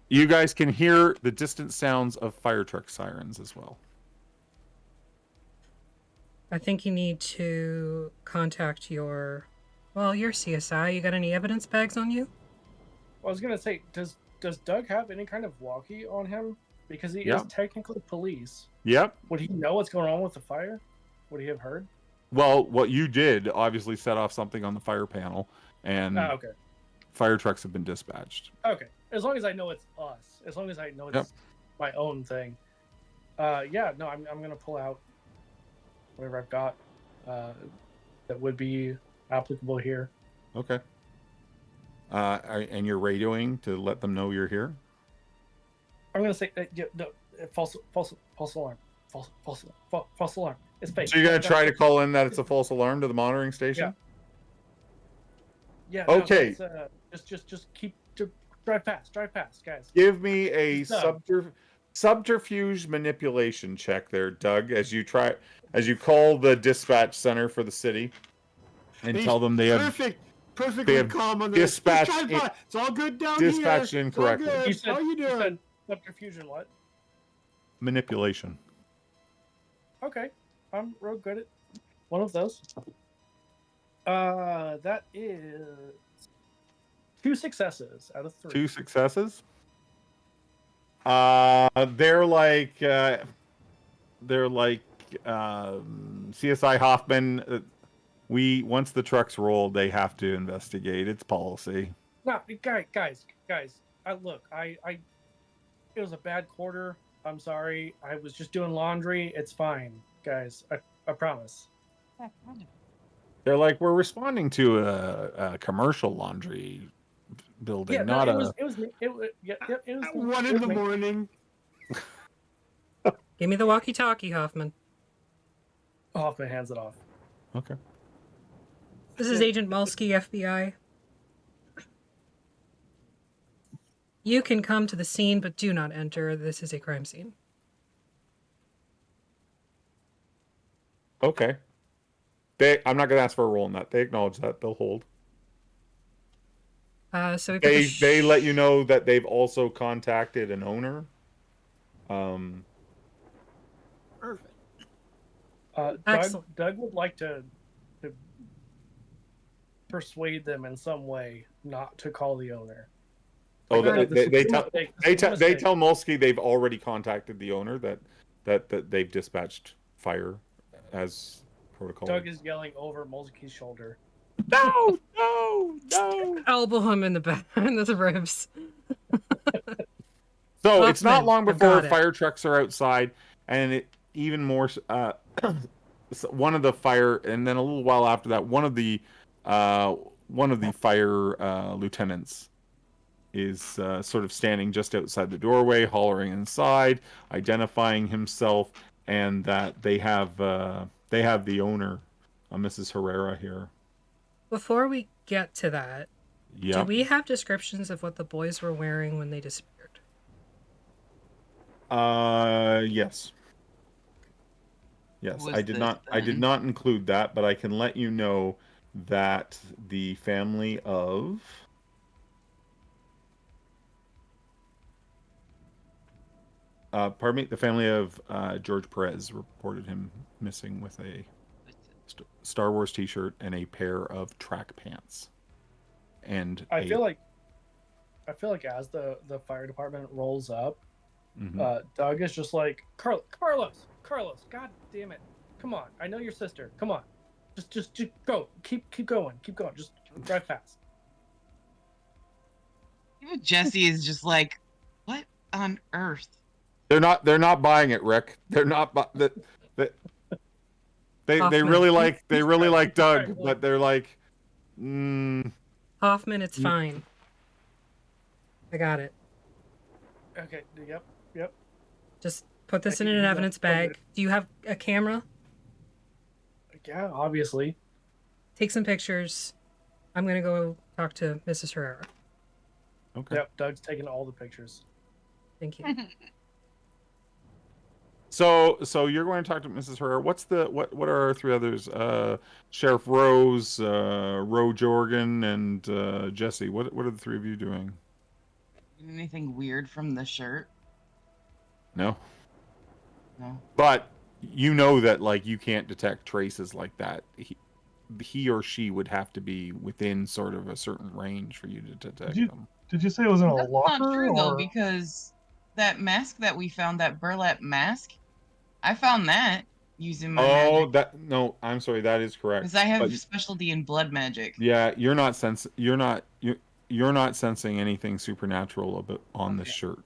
You guys can hear the distant sounds of fire truck sirens as well. I think you need to contact your CSI. You got any evidence bags on you? Well, I was gonna say, does Doug have any kind of walkie on him? Because he is technically police. Yep. Would he know what's going on with the fire? Would he have heard? Well, what you did obviously set off something on the fire panel, and okay. Fire trucks have been dispatched. Okay. As long as I know it's us. As long as I know it's my own thing. I'm gonna pull out whatever I've got that would be applicable here. Okay. And you're radioing to let them know you're here? I'm gonna say false alarm. False alarm. It's fake. So you're gonna try to call in that it's a false alarm to the monitoring station? Yeah. Okay. No, just keep drive past, guys. Give me a subterfuge manipulation check there, Doug, as you call the dispatch center for the city and tell them they have perfectly calm on the dispatch. It's all good down here. Dispatched incorrectly. How you doing? You said subterfuge and what? Manipulation. Okay, I'm real good at one of those. That is 2 successes out of 3. 2 successes. They're like CSI Hoffman. Once the trucks roll, they have to investigate. It's policy. No, guys. It was a bad quarter. I'm sorry. I was just doing laundry. It's fine, guys. I promise. They're like, we're responding to a commercial laundry building, It was 1 in the morning. Give me the walkie-talkie, Hoffman. Hoffman hands it off. Okay. This is Agent Malsky, FBI. You can come to the scene, but do not enter. This is a crime scene. Okay. I'm not going to ask for a roll on that. They acknowledge that. They'll hold. So they let you know that they've also contacted an owner. Perfect. Doug would like to persuade them in some way not to call the owner. Oh, God, they tell Molsky they've already contacted the owner that they've dispatched fire as protocol. Doug is yelling over Molsky's shoulder. No! Elbow him in the back, in the ribs. So it's not Hoffman, long I've before got it. fire trucks are outside, and it even more. One of the fire, and then a little while after that, one of the fire lieutenants is sort of standing just outside the doorway, hollering inside, identifying himself, and that they have the owner, Mrs. Herrera here. Before we get to that, do Yep. we have descriptions of what the boys were wearing when they disappeared? Yes. Yes, Was I did this not. I did then? not include that, but I can let you know that the family of the family of George Perez reported him missing with a Star Wars T-shirt and a pair of track pants. And I feel like as the fire department rolls up, Doug is just like, Carlos, God damn it, come on, I know your sister, come on, just go, keep going, just drive fast. Even Jesse is just like, what on earth? They're not buying it, Rick. They're not. They Hoffman. really like Doug, but they're like, Hoffman, it's fine. I got it. Okay, yep. Just put this in I can an use evidence that. bag. Do you have a camera? Yeah, obviously. Take some pictures. I'm gonna go talk to Mrs. Herrera. okay. Yep, Doug's taking all the pictures. Thank you. So you're going to talk to Mrs. Herrera. What are our three others? Sheriff Rose, Ro Jorgen, and Jesse. What are the three of you doing? Anything weird from the shirt? No. No. But you know that like you can't detect traces like that. He or she would have to be within sort of a certain range for you to detect them. Did you say it was in a That's locker? not true though, or... because that mask that we found, that burlap mask, I found that using my magic. No, I'm sorry, that is correct. Because I have But, specialty in blood magic. yeah, you're not sensing anything supernatural on this shirt.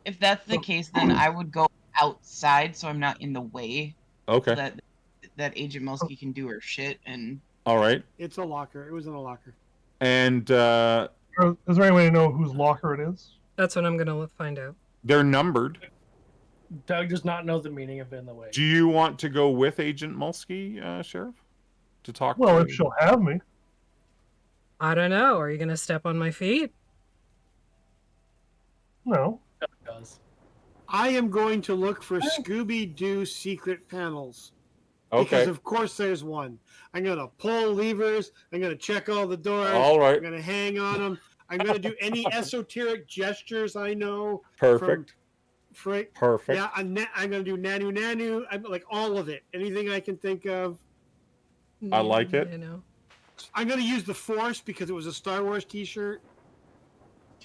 If that's the case, then I would go outside so I'm not in the way. Okay. So that Agent Melsky can do her shit and. All right. It's a locker. It was in a locker. And Is there any way to know whose locker it is? That's what I'm gonna find out. they're numbered. Doug does not know the meaning of in the way. Do you want to go with Agent Mulsky, Sheriff, to talk? Well, to... if she'll have me. I don't know. Are you gonna step on my feet? No. Doug does. I am going to look for Scooby-Doo secret panels. Okay. Because of course there's one. I'm going to pull levers. I'm going to check all the doors. All right. I'm going to hang on them. I'm going to do any esoteric gestures I know. Perfect. Perfect. Yeah, I'm going to do nanu. I'm like all of it. Anything I can think of. I like it. You know. I'm going to use the Force because it was a Star Wars T-shirt.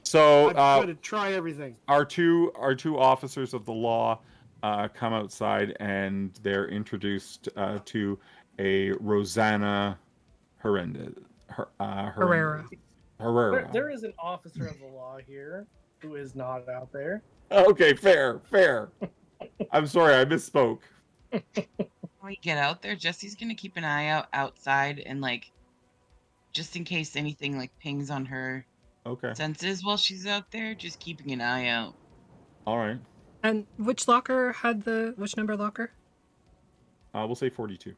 So I'm going to try everything. Our two officers of the law come outside, and they're introduced to a Rosanna Herrera. There is an officer of the law here who is not out there. Okay, fair. I'm sorry, I misspoke. When we get out there, Jesse's gonna keep an eye out outside and like, just in case anything like pings on her senses while she's out there, just keeping an eye out. All right. And which locker had which number locker? We'll say 42.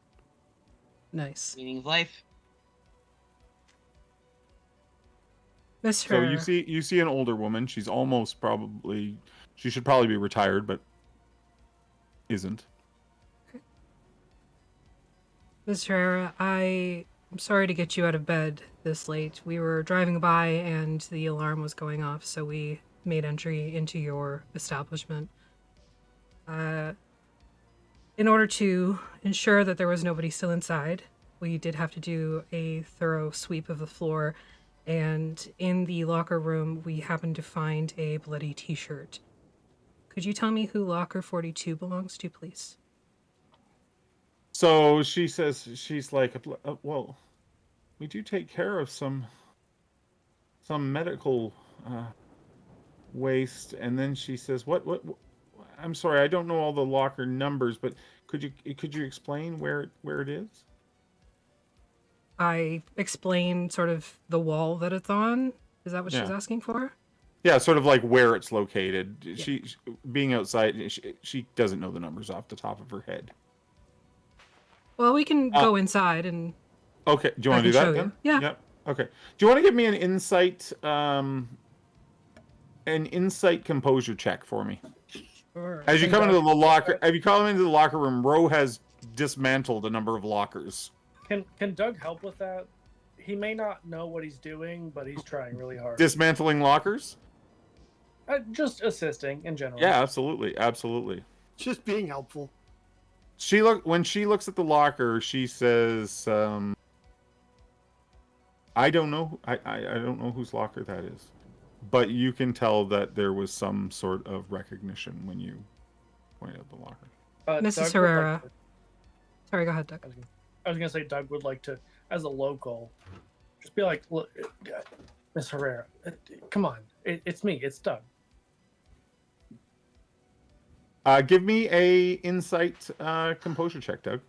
Nice. Meaning of life. Miss So her. you see an older woman. She's she should probably be retired, but isn't. Miss Herrera, I'm sorry to get you out of bed this late. We were driving by and the alarm was going off, so we made entry into your establishment. In order to ensure that there was nobody still inside, we did have to do a thorough sweep of the floor And in the locker room, we happen to find a bloody t-shirt. Could you tell me who locker 42 belongs to, please? So she says, she's like, well, we do take care of some medical waste. And then she says, what, I'm sorry, I don't know all the locker numbers, but could you explain where it is? I explain sort of the wall that it's on. Is that what she's asking for? Yeah, sort of like where it's located. Yeah. She being outside, she doesn't know the numbers off the top of her head. Well, we can go inside and... Okay, do you want to do that then? Yeah. Yep. Okay. Do you want to give me an insight composure check for me? Sure. As you come into the locker room, Ro has dismantled a number of lockers. Can Doug help with that? He may not know what he's doing, but he's trying really hard. Dismantling lockers? Just assisting in general. Yeah, absolutely. Just being helpful. When she looks at the locker, she says, I don't know. I don't know whose locker that is. But you can tell that there was some sort of recognition when you pointed out the locker. Mrs. Herrera. Sorry, go ahead, Doug. I was going to say Doug would like to, as a local, just be like, look, Miss Herrera, come on. It's me. It's Doug. Give me a insight composure check, Doug.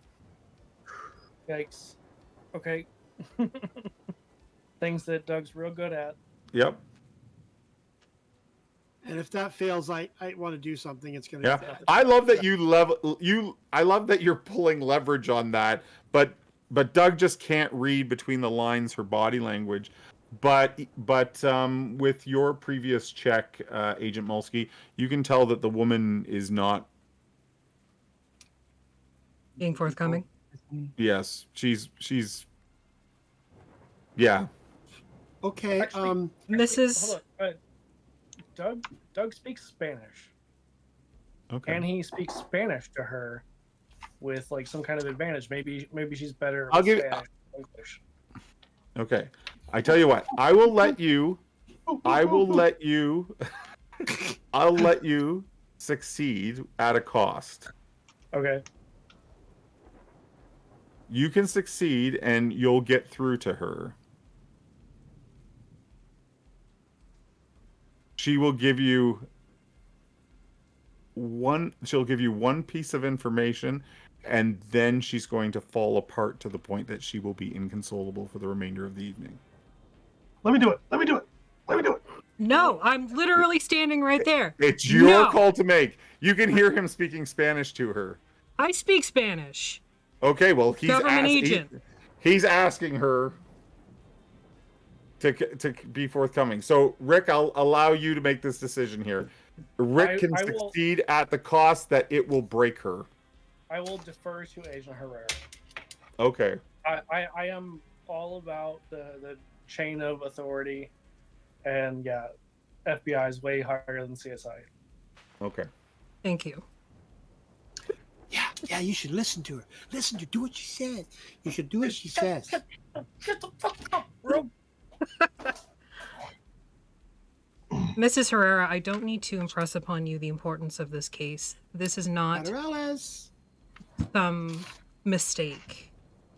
Yikes. Okay. Things that Doug's real good at. Yep. And if that fails, I want to do something. It's going to. Yeah. I love that I love that you're pulling leverage on that, but Doug just can't read between the lines her body language. But with your previous check, Agent Mulsky, you can tell that the woman is not being forthcoming. Yes, she's. Yeah. Okay. Actually, Mrs. Hold on. Doug speaks Spanish. Okay. And he speaks Spanish to her with like some kind of advantage. Maybe she's better I'll at give Spanish than English. Okay. I tell you what, I'll let you succeed at a cost. Okay. You can succeed and you'll get through to her. She'll give you one piece of information, and then she's going to fall apart to the point that she will be inconsolable for the remainder of the evening. Let me do it. No, I'm literally standing right there. It's your call to make. You can hear him speaking Spanish to her. I speak Spanish. Okay, well, he's asking her to be forthcoming. So, Rick, I'll allow you to make this decision here. Rick can succeed at the cost that it will break her. I will defer to Agent Herrera. Okay. I am all about the chain of authority, and yeah, FBI is way higher than CSI. Okay. Thank you. Yeah, you should listen to her. Do what she says. You should do what she says. Shut the fuck up, bro. Mrs. Herrera, I don't need to impress upon you the importance of this case. This is not some mistake.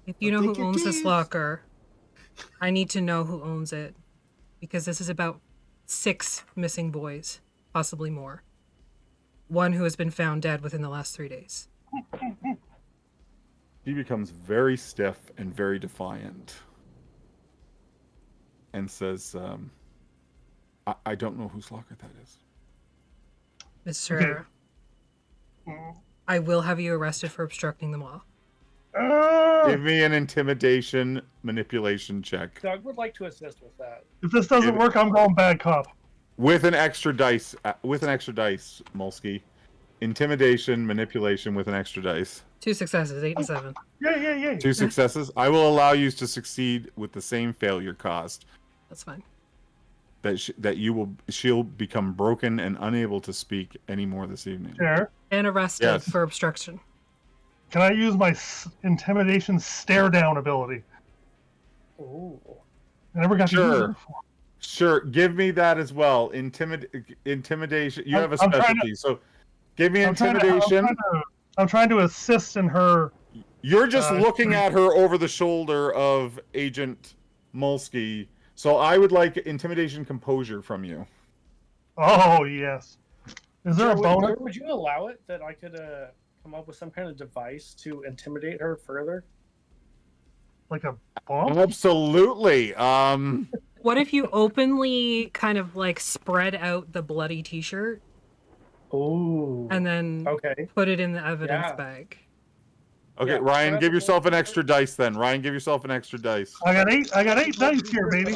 If you know who owns this locker, I need to know who owns it. Because this is about 6 missing boys, possibly more. One who has been found dead within the last 3 days. He becomes very stiff and very defiant. And says, I don't know whose locker that is. Mrs. Herrera, I will have you arrested for obstructing the law. Give me an intimidation manipulation check. Doug would like to assist with that. If this doesn't work, I'm going bad cop. With an extra dice, Mulsky. Intimidation, manipulation with an extra dice. 2 successes, 8 and 7. Yeah. 2 successes. I will allow you to succeed with the same failure cost. That's fine. She'll become broken and unable to speak anymore this evening. Sure. And arrested for obstruction. Can I use my intimidation stare down ability? Ooh. I never got to use Sure. it before. Sure, give me that as well. Intimidation. You have a I'm trying specialty, so give me I'm trying to- intimidation. I'm trying to assist in her. You're just looking strength. at her over the shoulder of Agent Mulsky. So I would like intimidation composure from you. Oh yes. Is there a bonus? Would you allow it that I could come up with some kind of device to intimidate her further? Like a bomb? Absolutely. What if you openly kind of like spread out the bloody t-shirt Oh. and then Okay. put it in the evidence Yeah. bag? Okay, Yeah, Ryan, that's give yourself an what- extra dice then. Ryan, give yourself an extra dice. I got eight dice here, baby.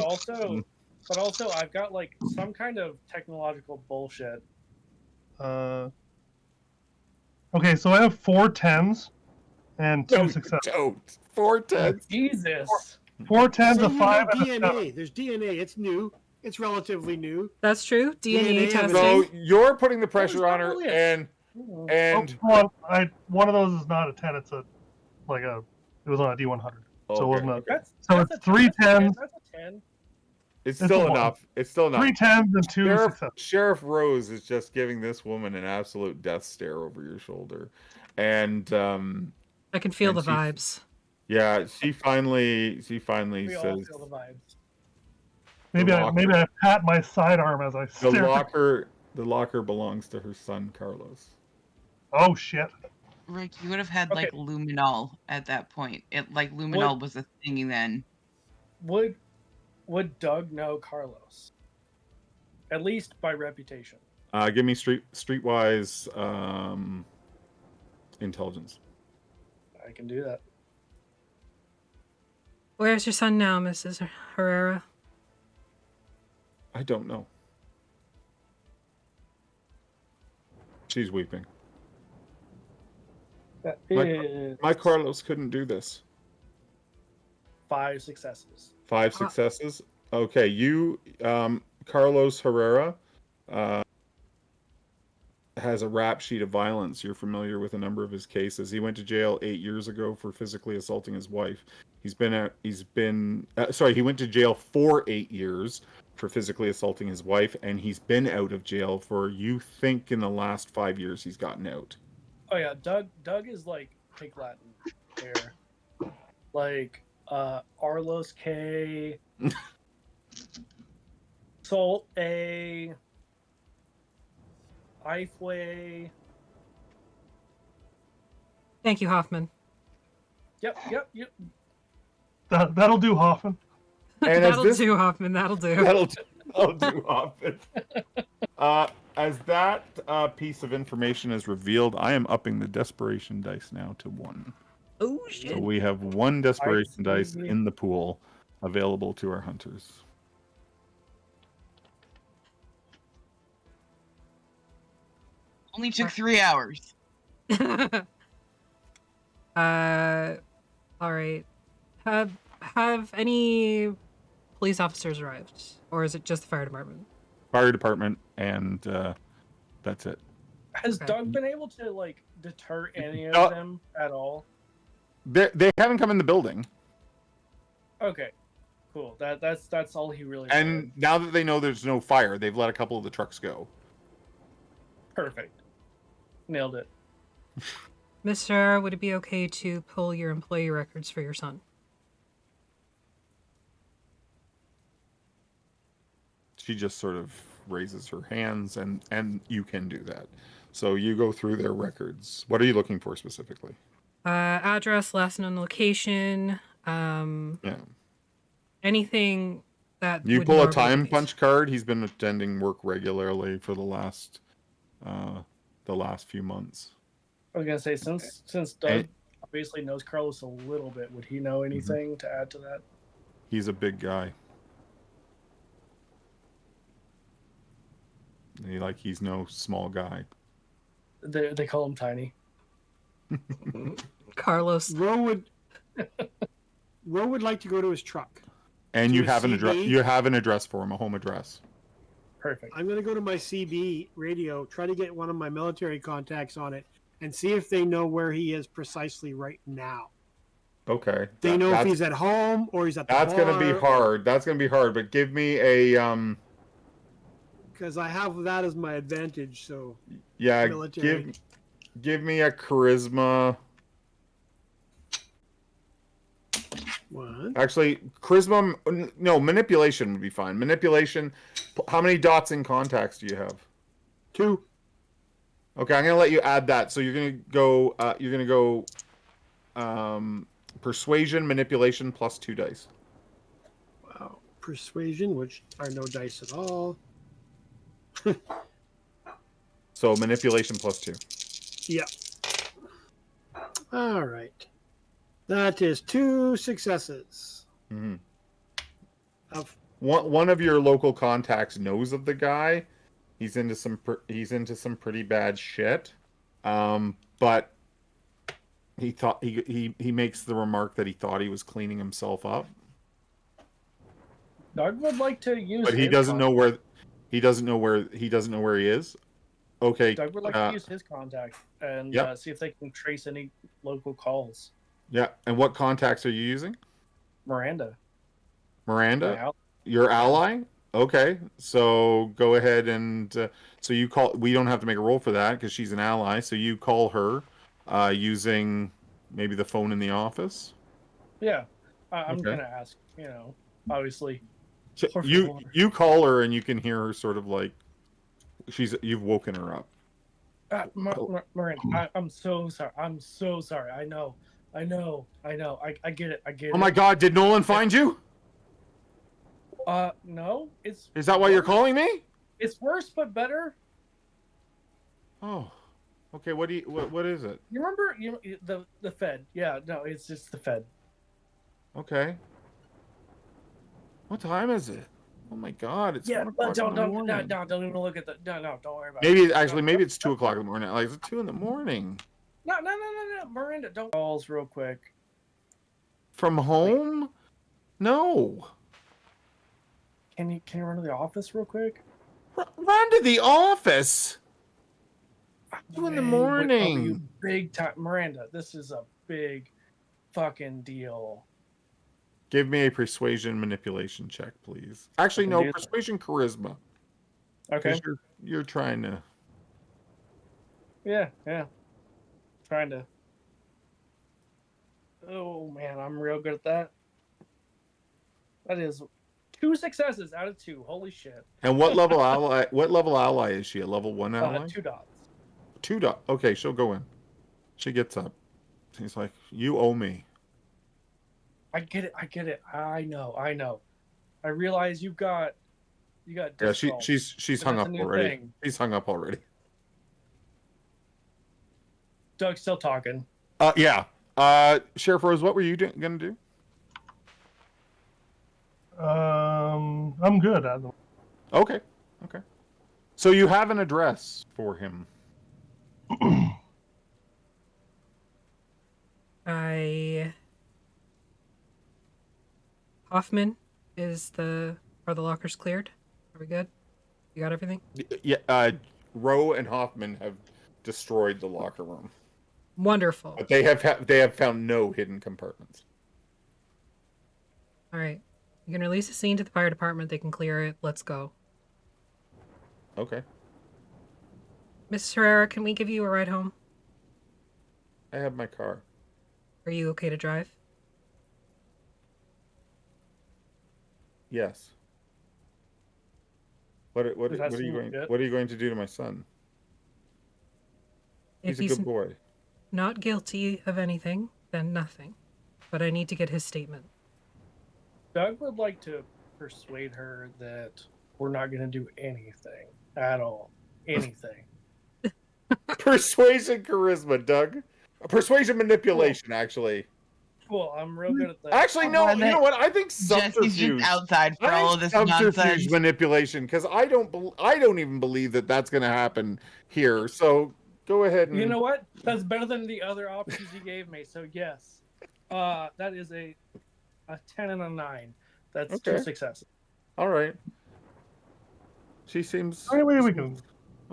But also, I've got like some kind of technological bullshit. Okay, so I have 4 10s and 2 successes. Don't. 4 10s. Jesus. 4 10s, So a 5, and a 7. DNA. There's DNA. It's new. It's relatively new. That's true. DNA DNA testing. So you're putting the pressure Oh, on her, it's and Oh, one of those is not a 10. It's it was on a D100. So it wasn't a. So it's 3 10s, That's a 10. it's It's still a one. enough. It's still enough. 3 10s, and 2 successes. Sheriff Rose is just giving this woman an absolute death stare over your shoulder, and I can feel and the she- vibes. yeah, she finally We all says feel the vibes. Maybe I pat my sidearm as I the stare. locker belongs to her son Carlos. Oh shit! Rick, you would have had Okay. like luminol at that point. Luminol was a thing then. Would Doug know Carlos? At least by reputation. Give me streetwise intelligence. I can do that. Where's your son now, Mrs. Herrera? I don't know. She's weeping. That My- is My Carlos couldn't do this. 5 successes. 5 successes. Okay, you, Carlos Herrera, has a rap sheet of violence. You're familiar with a number of his cases. He went to jail 8 years ago for physically assaulting his wife. He went to jail for 8 years for physically assaulting his wife, and he's been out of jail for, you think, in the last 5 years he's gotten out. Oh yeah, Doug is like Pig Latin here. Like Arlos K, Salt A, Ifway. Thank you, Hoffman. Yep. That'll do, Hoffman. And That'll do, Hoffman. That'll do. That'll do, Hoffman. As that piece of information is revealed, I am upping the desperation dice now to 1. Oh shit. So we have 1 desperation dice in the pool available to our hunters. Only took 3 hours. All right. Have any police officers arrived, or is it just the fire department? Fire department, and that's it. Has Okay. Doug been able to like deter any No. of them at all? They haven't come in the building, Okay, cool. That's all he really. and now that they know there's no fire, they've let a couple of the trucks go. Perfect. Nailed it. Mr. Would it be okay to pull your employee records for your son? She just sort of raises her hands, and you can do that. So you go through their records. What are you looking for specifically? Address, last known location, Yeah. anything that You would pull a normally time be- punch card. He's been attending work regularly for the last few months. I was gonna say since Doug obviously knows Carlos a little bit, would he know anything to add to that? He's a big guy. He's no small guy. They call him Tiny. Carlos. Ro would like to go to his truck. And To you a have an address. CB? You have an address for him, a home address. Perfect. I'm going to go to my CB radio, try to get one of my military contacts on it, and see if they know where he is precisely right now. Okay. They know if he's at home or he's at the bar. That's gonna be hard. That's gonna be hard. But give me a because I have that as my advantage. So yeah, military. give me a charisma. What? Actually, charisma. No, manipulation would be fine. Manipulation. How many dots in contacts do you have? 2. Okay, I'm gonna let you add that. So you're gonna go. Persuasion, manipulation plus 2 dice. Wow. Persuasion, which are no dice at all. So manipulation plus 2. Yeah. All right. That is 2 successes. Mm-hmm. Of One of your local contacts knows of the guy. He's into some pretty bad shit. But he thought he makes the remark that he thought he was cleaning himself up. Doug would like to use. But he doesn't know where he is. Okay. Doug would like to use his contact and see if they can trace any local calls. Yeah. And what contacts are you using? Miranda. Your ally? Okay. So go ahead and so you call. We don't have to make a roll for that because she's an ally. So you call her using maybe the phone in the office. Yeah. I'm gonna ask. Obviously. So you call her and you can hear her sort of like you've woken her up. Miranda, I'm so sorry. I'm so sorry. I know. I get it. Oh my God! Did Nolan find you? No. Is that why you're calling me? It's worse but better. Oh. Okay. What is it? You remember the Fed? Yeah. No. It's just the Fed. Okay. What time is it? Oh my God! It's 1 o'clock in the morning. Don't even look at the. No, don't worry about it. Maybe it's 2 o'clock in the morning. Like, it's 2 in the morning. No, Miranda, don't calls real quick. From home? No. Can you run to the office real quick? Run to the office? 2 in the morning. Big time, Miranda. This is a big fucking deal. Give me a persuasion manipulation check, please. Actually, no, persuasion charisma. Okay. You're trying to. Yeah. Trying to. Oh man, I'm real good at that. That is 2 successes out of 2. Holy shit. And what level ally? What level ally is she? A level 1 ally? 2 dots. 2 dots. Okay, she'll go in. She gets up. She's like, "You owe me." I get it. I know. I realize you got. Yeah, she's hung up already. She's hung up already. Doug's still talking. Yeah. Sheriff Rose, what were you gonna do? I'm good, Adam. Okay. So you have an address for him. Hoffman, are the lockers cleared? Are we good? You got everything? Yeah. Rowe and Hoffman have destroyed the locker room. Wonderful. But they have found no hidden compartments. All right. You can release a scene to the fire department. They can clear it. Let's go. Okay. Mrs. Herrera, can we give you a ride home? I have my car. Are you okay to drive? Yes. What are you going to do to my son? If He's a good boy. Not guilty of anything, then nothing. But I need to get his statement. Doug would like to persuade her that we're not going to do anything at all. Anything. Persuasion charisma, Doug. Persuasion manipulation, actually. Cool, I'm real good at that. Actually, no, you know what? I think subterfuge. Jesse's just outside for all of this nonsense. Manipulation, because I don't even believe that that's going to happen here. So go ahead and. You know what? That's better than the other options you gave me. So yes, that is a 10 and a 9. That's 2 successes. All right. She seems. Anyway, we can.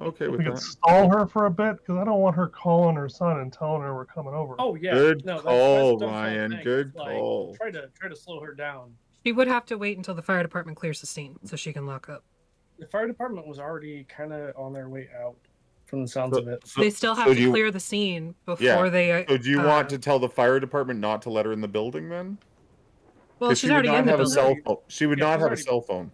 Okay If with we could that. stall her for a bit, because I don't want her calling her son and telling her we're coming over. Oh yeah. Good No, call, that's Doug's whole Ryan. thing. Good It's like, call. Try to slow her down. She would have to wait until the fire department clears the scene so she can lock up. The fire department was already kind of on their way out, from the sounds of it. They still have to clear the scene before they. So do you want to tell the fire department not to let her in the building then? Well, she's already in the building. Cell phone. She would not have a cell phone.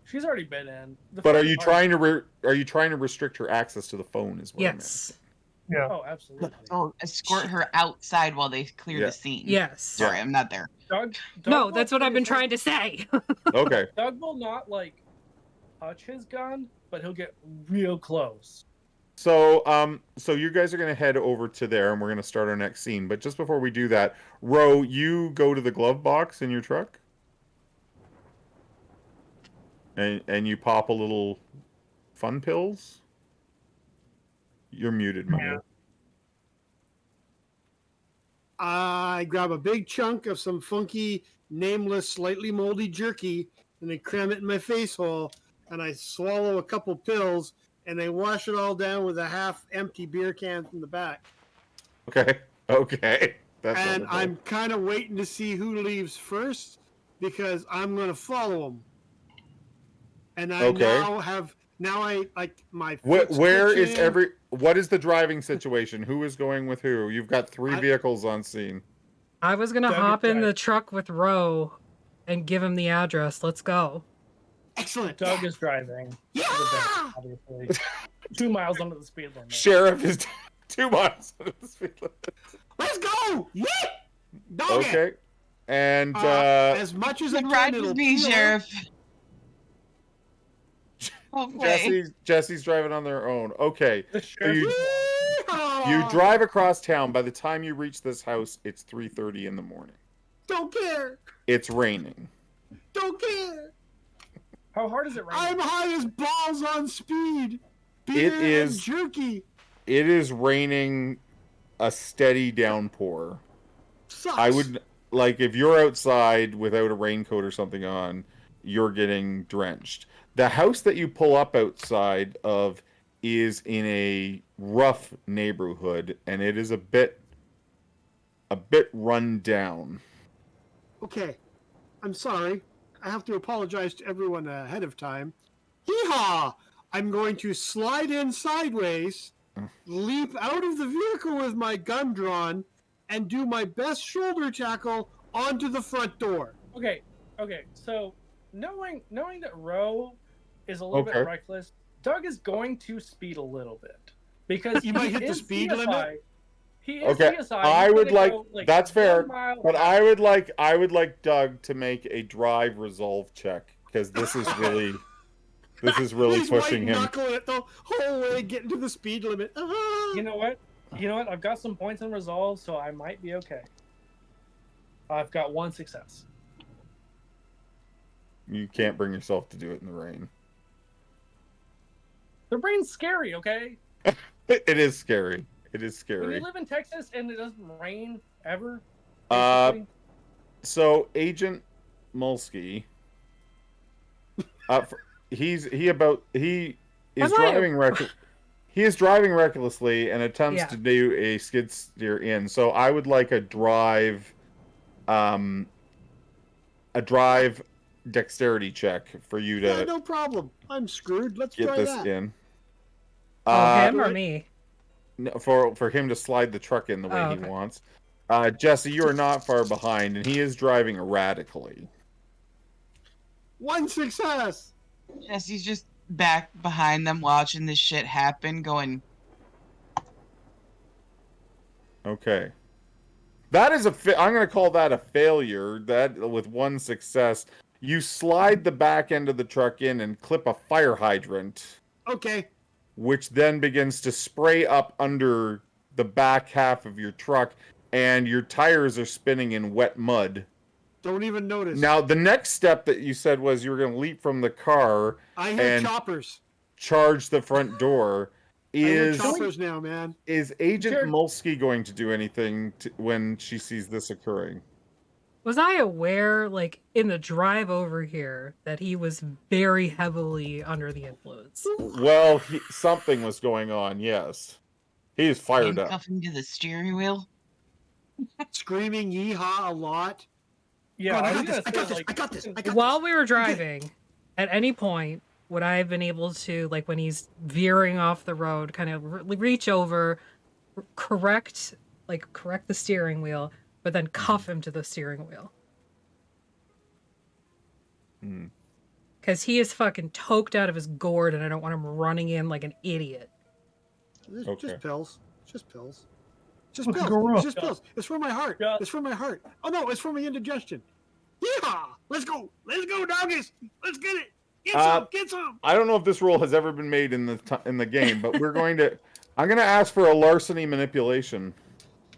She's already been in. But are you trying to restrict her access to the phone? Is what yes. Yeah. Oh, absolutely. Oh, escort her outside while they clear the scene. Yes. Sorry, I'm not there. Doug no, that's what I've been trying to say. Okay. Doug will not touch his gun, but he'll get real close. So, so you guys are going to head over to there, and we're going to start our next scene. But just before we do that, Ro, you go to the glove box in your truck, and you pop a little fun pills. You're muted, man. I grab a big chunk of some funky, nameless, slightly moldy jerky, and I cram it in my face hole, and I swallow a couple pills, and I wash it all down with a half-empty beer can from the back. Okay. That's and wonderful. I'm kind of waiting to see who leaves first, because I'm going to follow them. And I now I like my. Where is what is the driving situation? Who is going with who? You've got three vehicles on scene. I was gonna hop in the truck with Ro and give him the address. Let's go. Excellent. Doug is driving. Yeah! Obviously. 2 miles under the speed limit. Sheriff is 2 miles under the speed limit. Let's go! Yeah! Dog Okay. it. And as much as I can, ride with me, Sheriff. Jesse's driving on their own. Okay. So you Yeehaw! drive across town. By the time you reach this house, it's 3:30 in the morning. Don't care. It's raining. Don't care. How hard is it raining? I'm high as balls on speed. It Beer is and jerky. It is raining a steady downpour. Sucks. I would if you're outside without a raincoat or something on, you're getting drenched. The house that you pull up outside of is in a rough neighborhood, and it is a bit run down. Okay. I'm sorry. I have to apologize to everyone ahead of time. Hee-haw! I'm going to slide in sideways, leap out of the vehicle with my gun drawn, and do my best shoulder tackle onto the front door. Okay. So knowing that Ro is a little bit reckless, Doug is going to speed a little bit because you might hit the speed limit. He is CSI. I would that's fair, but I would like Doug to make a drive resolve check because this is really He's pushing him. Knuckling it the whole way, getting to the speed limit. You know what? I've got some points in resolve, so I might be okay. I've got 1 success. You can't bring yourself to do it in the rain. The rain's scary, okay? It is scary. It is scary. When you live in Texas and it doesn't rain ever. So Agent Mulsky, he is driving recklessly and attempts to do a skid steer in. So I would like a drive dexterity check for you to. Yeah, no problem. I'm screwed. Let's get try this that. in. Him or me? No, for him to slide the truck in the way he wants. Jesse, you are not far behind, and he is driving erratically. 1 success. Jesse's just back behind them watching this shit happen, going. Okay. That is I'm going to call that a failure. That with 1 success, you slide the back end of the truck in and clip a fire hydrant. Okay. Which then begins to spray up under the back half of your truck, and your tires are spinning in wet mud. Don't even notice. Now, the next step that you said was you were going to leap from the car and choppers. Charge the front door. I hear choppers now, man. Is Agent Mulsky going to do anything when she sees this occurring? Was I aware, like, in the drive over here, that he was very heavily under the influence? Well, something was going on, yes. He is fired up. Handcuffing to the steering wheel. Screaming yeehaw a lot. Yeah, God, I I was got this. gonna I got say, this. like, I got this. I got While this. we were driving, at any point, would I have been able to, like, when he's veering off the road, kind of reach over, correct the steering wheel, but then cuff him to the steering wheel? Because he is fucking toked out of his gourd, and I don't want him running in like an idiot. It's Okay. just pills. Just pills. Just Look, pills. go It's rough. just pills. It's for my heart. Yeah. It's for my heart. Oh no, it's for my indigestion. Yeehaw! Let's go. Let's go, doggies. Let's get it. Get some. Get some. I don't know if this roll has ever been made in the game, but I'm going to ask for a larceny manipulation.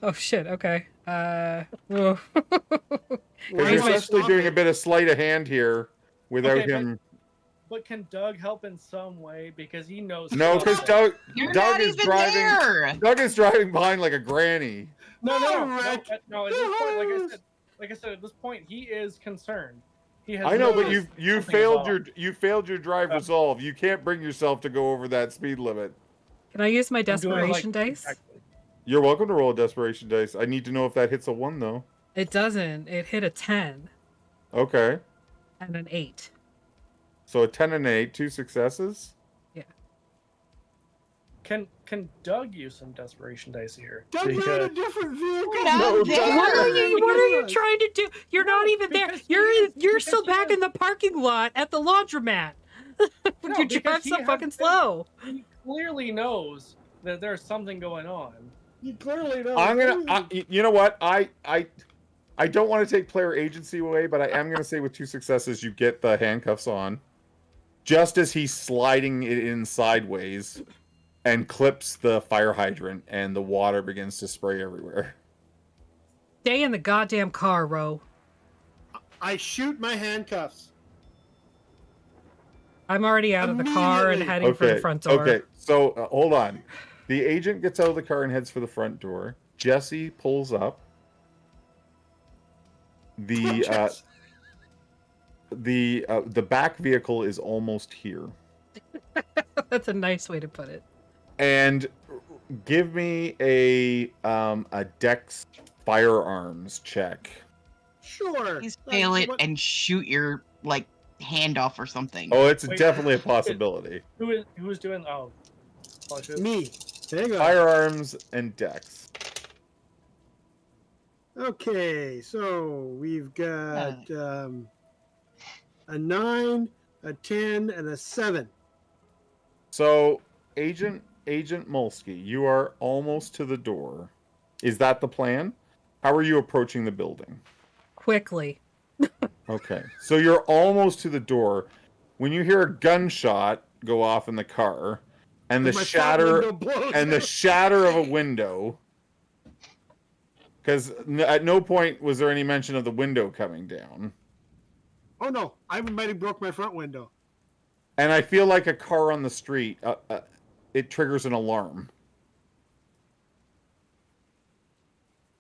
Oh shit, okay. Why Because you're am I essentially doing a stopping? bit of sleight of hand here without Okay, him. But can Doug help in some way because he knows? No, because something. You're Doug not is even driving. there. Doug is driving behind like a granny. No. Rick. No, at this point, like I said, at this point, he is concerned. He has I know, but noticed you something's failed off. you failed your drive resolve. You can't bring yourself to go over that speed limit. Can I use my I'm doing, like, desperation dice? exactly. You're welcome to roll a desperation dice. I need to know if that hits a 1 though. It doesn't. It hit a 10 Okay. and an 8. So a 10 and an 8, 2 successes. Yeah. Can Doug use some desperation dice here? Doug, you're in Because a different vehicle. Get out No, there. What are you Because- trying to do? You're not even there. because You're because still he back has- in the parking lot at the laundromat. No, You because drive he so has fucking been- slow. he clearly knows that there's something going on. You clearly know. I'm gonna. You know what? I don't want to take player agency away, but I am gonna say with 2 successes, you get the handcuffs on, just as he's sliding it in sideways, and clips the fire hydrant, and the water begins to spray everywhere. Stay in the goddamn car, Ro. I shoot my handcuffs. I'm already out of the car and Immediately. heading for the front door. Okay. So hold on. The agent gets out of the car and heads for the front door. Jesse pulls up. The back vehicle is almost here. That's a nice way to put it. And give me a Dex firearms check. Sure. Please Like, fail it what- and shoot your hand off or something. Oh, it's Wait. definitely a possibility. Who's doing? Oh, Me. Hang on. Firearms and Dex. Okay, so we've got a 9, a 10, and a 7. So, Agent Molsky, you are almost to the door. Is that the plan? How are you approaching the building? Quickly. Okay, so you're almost to the door when you hear a gunshot go off in the car, and the My front shatter window blows and the out. shatter of a window. Because at no point was there any mention of the window coming down. Oh no, I might have broke my front window. And I feel like a car on the street, it triggers an alarm.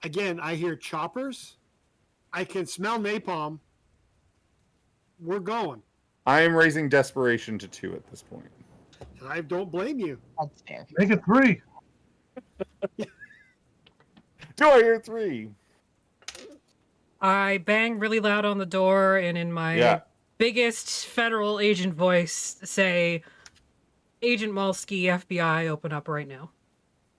Again, I hear choppers. I can smell napalm. We're going. I am raising desperation to 2 at this point. I don't blame you. That's fair. Make it 3. Do I hear 3? I bang really loud on the door and in my biggest federal agent voice say, Agent Molsky, FBI, open up right now.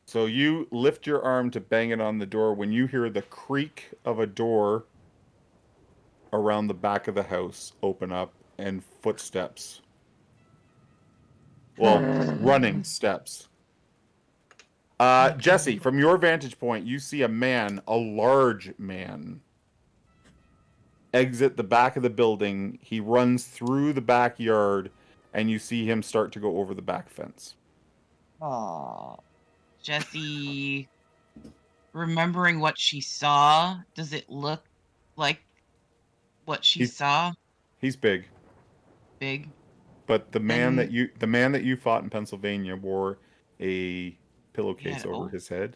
So you lift your arm to bang it on the door when you hear the creak of a door around the back of the house open up and footsteps. Well, running steps. Jesse, from your vantage point, you see a large man, exit the back of the building. He runs through the backyard, and you see him start to go over the back fence. Aw. Jesse, remembering what she saw, does it look like what she saw? He's big. Big? But the man that you fought in Pennsylvania wore a pillowcase over his head.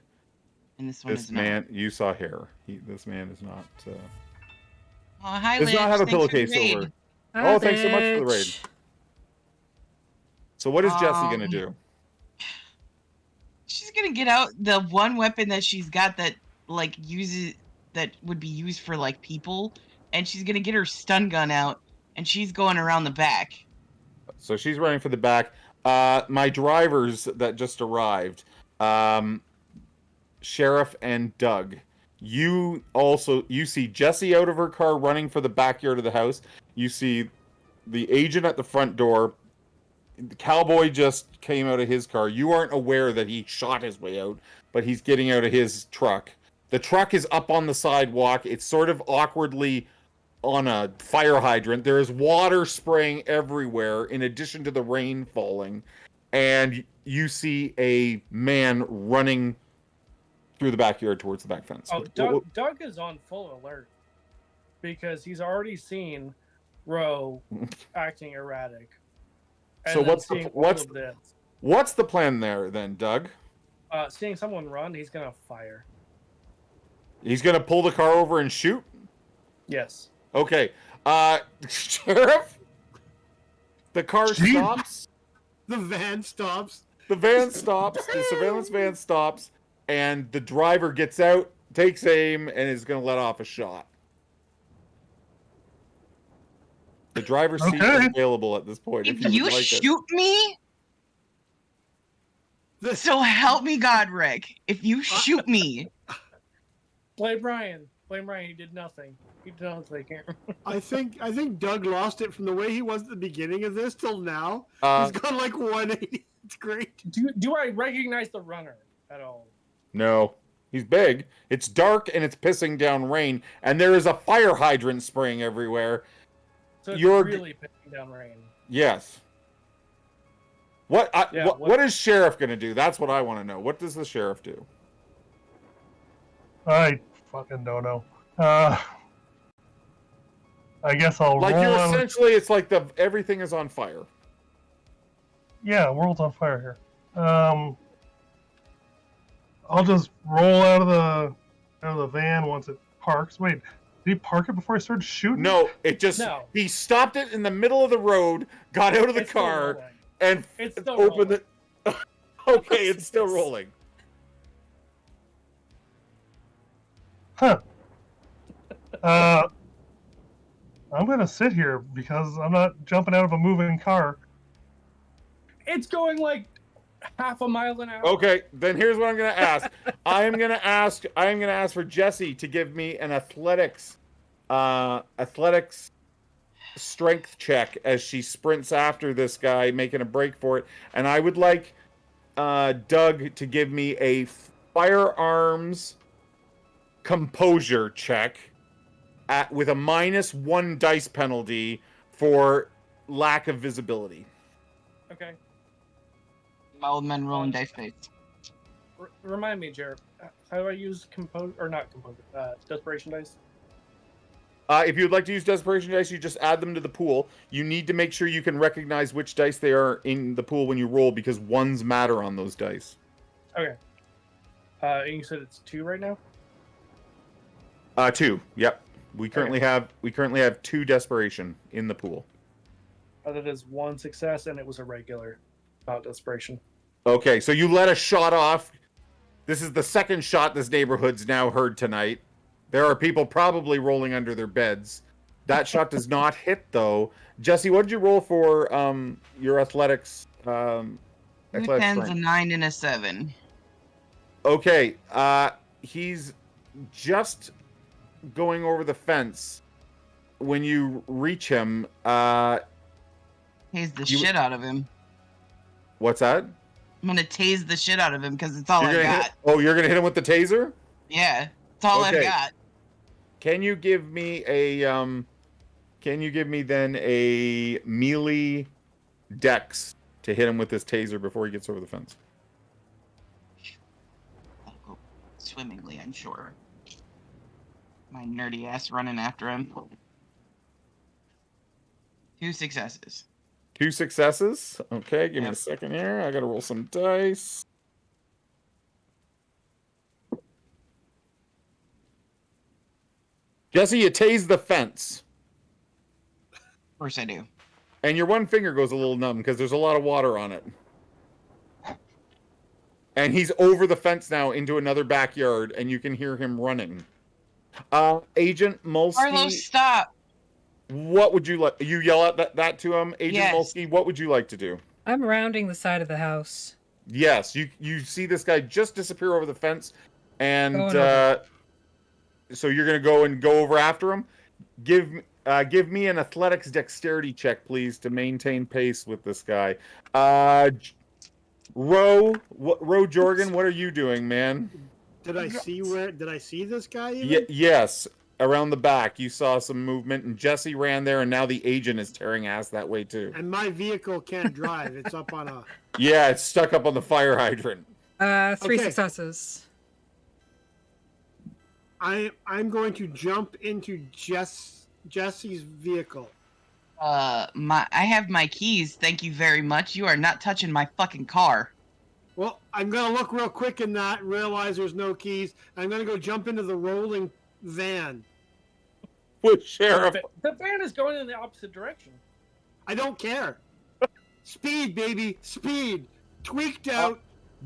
And this one This is man, you saw hair. This man is not. Hi, Does Liz. not have a Thanks for the pillowcase raid. over. Oh, thanks so much for the raid. Bitch. So what is Jessie gonna do? She's gonna get out the one weapon that she's got that that would be used for like people, and she's gonna get her stun gun out, and she's going around the back. So she's running for the back. My drivers that just arrived, Sheriff and Doug. You see Jessie out of her car running for the backyard of the house. You see the agent at the front door. The cowboy just came out of his car. You aren't aware that he shot his way out, but he's getting out of his truck. The truck is up on the sidewalk. It's sort of awkwardly on a fire hydrant. There is water spraying everywhere in addition to the rain falling. And you see a man running through the backyard towards the back fence. Oh, Doug is on full alert because he's already seen Roe acting erratic. So what's the plan there then, Doug? Seeing someone run, he's gonna fire. He's gonna pull the car over and shoot? Yes. Okay. Sheriff? The car stops. The van stops. The van stops. The surveillance van stops. And the driver gets out, takes aim, and is going to let off a shot. The driver's seat is available at this point. If you shoot me, so help me God, Rick. If you shoot me. Blame Ryan. He did nothing. He did nothing here. I think Doug lost it from the way he was at the beginning of this till now. He's gone like 180. It's great. Do I recognize the runner at all? No. He's big. It's dark and it's pissing down rain, and there is a fire hydrant spraying everywhere. So it's really pissing down rain. Yes. What is Sheriff going to do? That's what I want to know. What does the Sheriff do? I fucking don't know. I guess I'll like roll you're out essentially it's like everything is on fire. Yeah, world's on fire here. I'll just roll out of the van once it parks. Wait, did he park it before he started shooting? No, he stopped it in the middle of the road, got out of the car, and opened it. Okay, it's still rolling. Huh. I'm gonna sit here because I'm not jumping out of a moving car. It's going like half a mile an hour. Okay, then here's what I'm gonna ask. I'm gonna ask for Jessie to give me an athletics strength check as she sprints after this guy, making a break for it. And I would like Doug to give me a firearms composure check with a -1 dice penalty for lack of visibility. Okay. My old men rolling dice face. Remind me, Jared. How do I use desperation dice? If you'd like to use desperation dice, you just add them to the pool. You need to make sure you can recognize which dice they are in the pool when you roll, because ones matter on those dice. Okay. And you said it's 2 right now? 2. Yep. We currently have 2 desperation in the pool. That is 1 success, and it was a regular, not desperation. Okay, so you let a shot off. This is the second shot this neighborhood's now heard tonight. There are people probably rolling under their beds. That shot does not hit, though. Jesse, what did you roll for your athletics? 2 10s, a 9, and a 7. Okay, he's just going over the fence. When you reach him, tase the shit out of him. What's that? I'm gonna tase the shit out of him because it's all I got. You're gonna hit him with the taser? Yeah, it's all I've got. Can you give me a melee dex to hit him with this taser before he gets over the fence? That'll go swimmingly, I'm sure. My nerdy ass running after him. 2 successes. 2 successes? Okay, give me a second here. I gotta roll some dice. Jesse, you tase the fence. Of course I do. And your one finger goes a little numb because there's a lot of water on it. And he's over the fence now into another backyard, and you can hear him running. Agent Mulsky. Carlos, stop. What would you like? You yell at that to him, Agent Yes. Mulsky. What would you like to do? I'm rounding the side of the house. Yes, you see this guy just disappear over the fence, and so you're gonna go over after him. Give me an athletics dexterity check, please, to maintain pace with this guy. Ro Jorgen, what are you doing, man? Did I see this guy even? Yes, around the back you saw some movement, and Jesse ran there, and now the agent is tearing ass that way too. And my vehicle can't drive. It's up on a... Yeah, it's stuck up on the fire hydrant. 3 successes. I'm going to jump into Jesse's vehicle. I have my keys. Thank you very much. You are not touching my fucking car. Well, I'm going to look real quick in that, realize there's no keys. I'm going to go jump into the rolling van. With Sheriff. The van is going in the opposite direction. I don't care. Speed, baby. Speed. Tweaked out.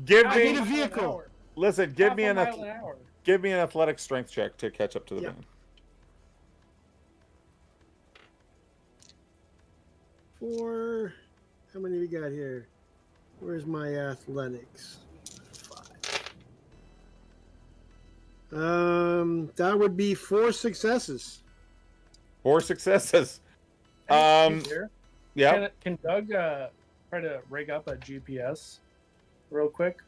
Give I need me a vehicle. Listen, give me an athletic strength check to catch up to the van. 4. How many we got here? Where's my athletics? 5. That would be 4 successes. 4 successes. Yeah. Can Doug try to rig up a GPS real quick?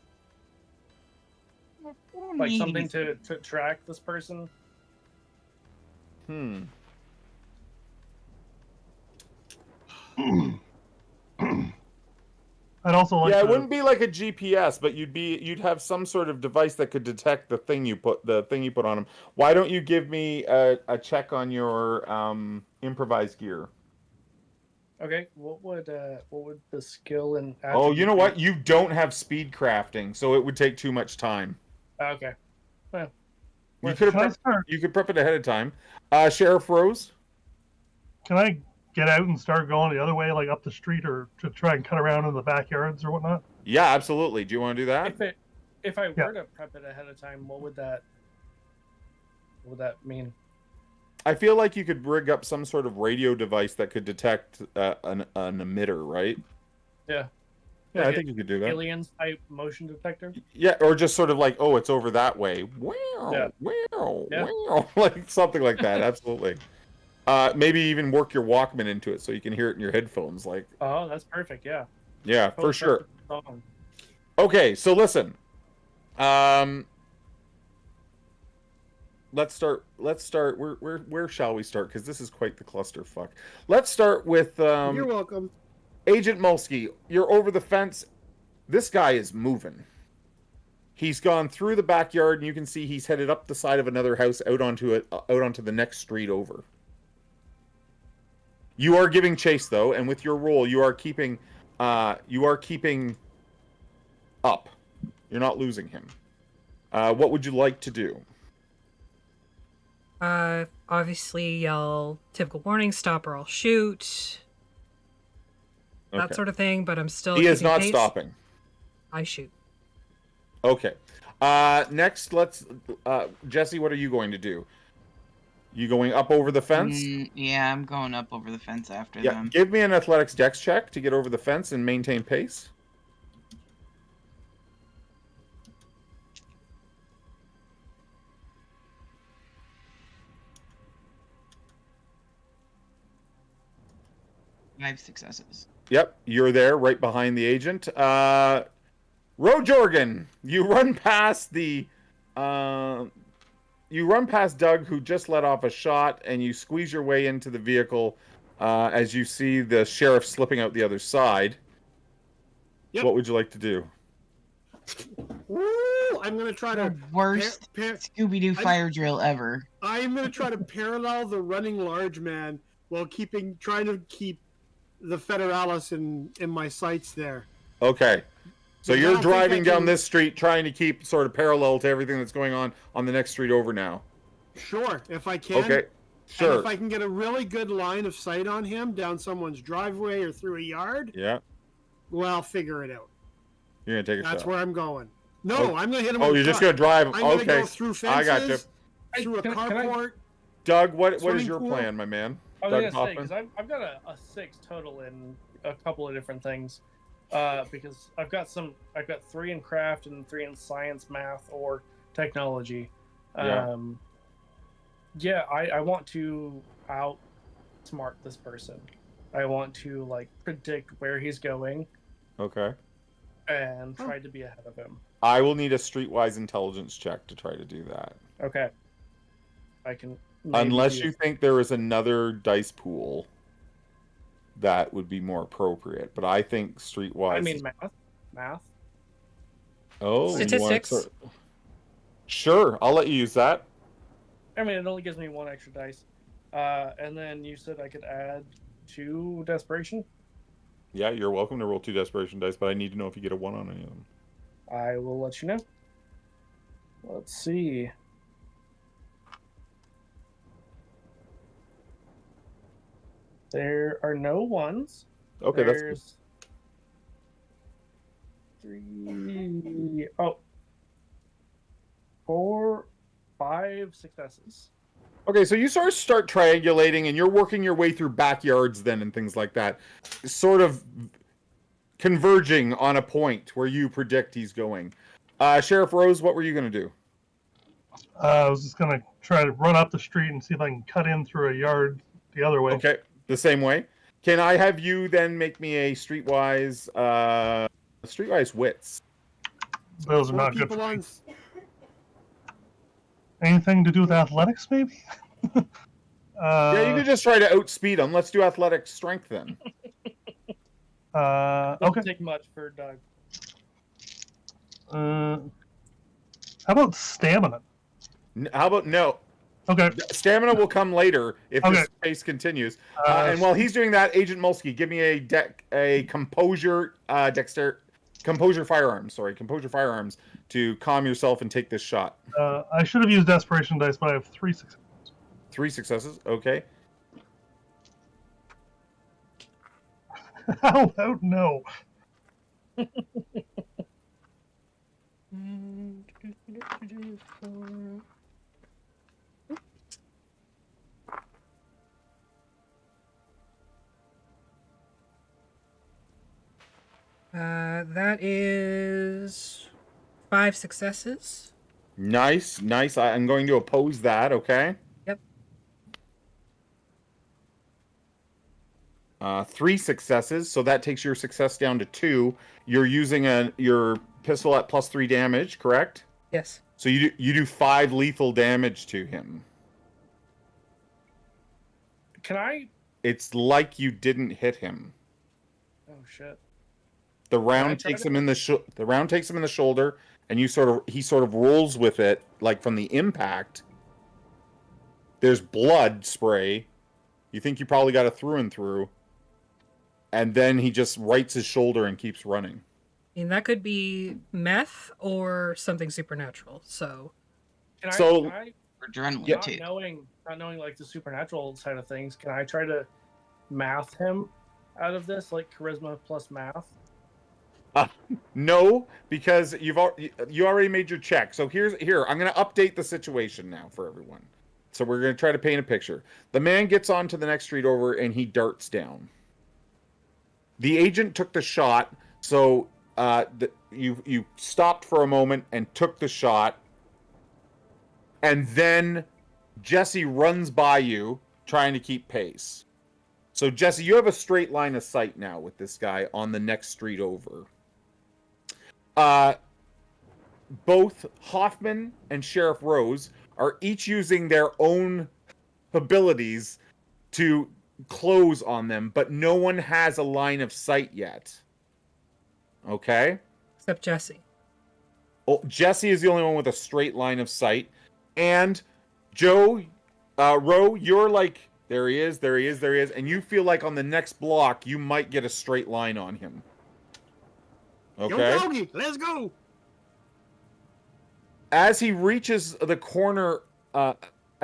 Like something to track this person? I'd also like it wouldn't be like a GPS, but you'd have some sort of device that could detect the thing you put on him. Why don't you give me a check on your improvised gear? Okay, what would the skill and Oh, you know what? You don't have speed crafting, so it would take too much time. Okay. Well, you could prep it ahead of time. Sheriff Rose? Can I get out and start going the other way, like up the street, or to try and cut around in the backyards or whatnot? Yeah, absolutely. Do you want to do that? If I were to prep it ahead of time, what would that mean? I feel like you could rig up some sort of radio device that could detect an emitter, right? Yeah. Yeah, Like I think you could do that. Aliens type motion detector? Yeah, or just sort of like, oh, it's over that way. Wow, like something like that. Absolutely. Maybe even work your Walkman into it so you can hear it in your headphones. Like, oh, that's perfect. Yeah. Yeah, for sure. Okay, so listen. Let's start. Where shall we start? Because this is quite the clusterfuck. Let's start with. You're welcome. Agent Mulsky, you're over the fence. This guy is moving. He's gone through the backyard, and you can see he's headed up the side of another house out onto the next street over. You are giving chase though, and with your roll, you are keeping up. You're not losing him. What would you like to do? Obviously yell typical warning, stop or I'll shoot. That sort of thing, but I'm still. He is not pace. stopping. I shoot. Okay. Next, let's. Jesse, what are you going to do? You going up over the fence? Yeah, I'm going up over the fence after them. Give me an athletics dex check to get over the fence and maintain pace. I have successes. Yep, you're there, right behind the agent. Jorgen, you run past Doug, who just let off a shot, and you squeeze your way into the vehicle as you see the sheriff slipping out the other side. Yep. What would you like to do? Woo! I'm going to try to... Worst Scooby-Doo fire drill ever. I'm going to try to parallel the running large man while trying to keep the Federalis in my sights there. Okay. So you're driving down this street trying to keep sort of parallel to everything that's going on the next street over now. Sure, if I can. Okay, And sure. if I can get a really good line of sight on him down someone's driveway or through a yard, Yeah, well, I'll figure it out. you're gonna take a That's shot. where I'm going. No, Oh. I'm going to hit him Oh, with you're a just truck. gonna drive him. I'm going to Okay, go through I got you. fences, through a Can I- carport. Doug, what is Swimming your pool? plan, my man? I was Doug gonna say Hoffman? because I've got a 6 total in a couple of different things, because I've got 3 in craft and 3 in science, math, or technology. Yeah. Yeah, I want to outsmart this person. I want to like predict where he's going Okay. and try to be ahead of him. I will need a streetwise intelligence check to try to do that. Okay, I can. maybe Unless do- you think there is another dice pool that would be more appropriate. But I think streetwise. I mean math. Oh, you want Statistics. to... Sure, I'll let you use that. I mean, it only gives me 1 extra dice. And then you said I could add 2 desperation. Yeah, you're welcome to roll 2 desperation dice, but I need to know if you get a 1 on any of them. I will let you know. Let's see. There are no 1s. Okay, that's good. There's 3. Oh. 4, 5 successes. Okay, so you sort of start triangulating, and you're working your way through backyards then and things like that, sort of converging on a point where you predict he's going. Sheriff Rose, what were you going to do? I was just gonna try to run up the street and see if I can cut in through a yard the other way. Okay, the same way. Can I have you then make me a streetwise wits? Those are More not good. people For me. on. Anything to do with athletics, maybe? Yeah, you could just try to outspeed him. Let's do athletic strength then. Doesn't Okay. take much for Doug. How about stamina? How about no? Okay. Stamina will come later if Okay. this pace continues. And while he's doing that, Agent Mulsky, give me a composure firearms to calm yourself and take this shot. I should have used desperation dice, but I have 3 successes. 3 successes. Okay. How about no? That is 5 successes. Nice. I'm going to oppose that. Okay. Yep. 3 successes, so that takes your success down to 2. You're using your pistol at +3 damage, correct? Yes. So you do 5 lethal damage to him. Can I? It's like you didn't hit him. Oh shit. The I round try takes to- him in the shoulder, and he sort of rolls with it, like from the impact. There's blood spray. You think you probably got a through and through, and then he just rights his shoulder and keeps running. I mean, that could be meth or something supernatural. So, Can So- I Adrenaline Yeah. too. not knowing like the supernatural side of things, can I try to math him out of this, like charisma plus math? No, because you already made your check. So here I'm going to update the situation now for everyone. So we're going to try to paint a picture. The man gets onto the next street over and he darts down. The agent took the shot, so you stopped for a moment and took the shot, and then Jesse runs by you trying to keep pace. So Jesse, you have a straight line of sight now with this guy on the next street over. Both Hoffman and Sheriff Rose are each using their own abilities to close on them, but no one has a line of sight yet. Okay? except Jesse. Oh, Jesse is the only one with a straight line of sight. And Joe, Ro, you're like, there he is. And you feel like on the next block, you might get a straight line on him. Okay? Yo, doggy, let's go. As he reaches the corner,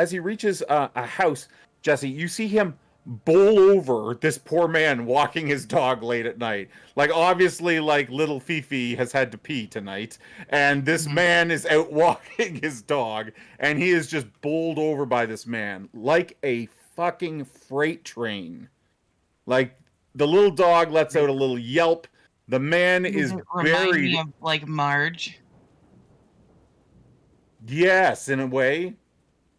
as he reaches a house, Jesse, you see him bowl over this poor man walking his dog late at night. Like, obviously, like, little Fifi has had to pee tonight, and this man is out walking his dog, and he is just bowled over by this man like a fucking freight train. Like, the little dog lets out a little yelp. The man is remind buried. me of like Marge. Yes, in a way.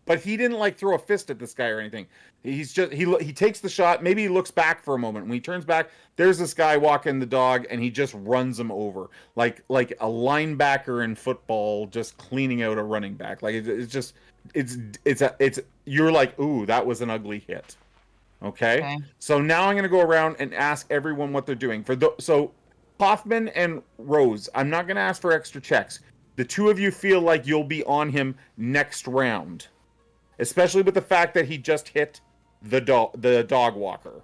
But he didn't like throw a fist at this guy or anything. He's just he takes the shot. Maybe he looks back for a moment. When he turns back, there's this guy walking the dog, and he just runs him over like a linebacker in football, just cleaning out a running back. Like it's you're like, ooh, that was an ugly hit. Okay. So now I'm gonna go around and ask everyone what they're doing so Hoffman and Rose. I'm not gonna ask for extra checks. The two of you feel like you'll be on him next round. Especially with the fact that he just hit the dog walker.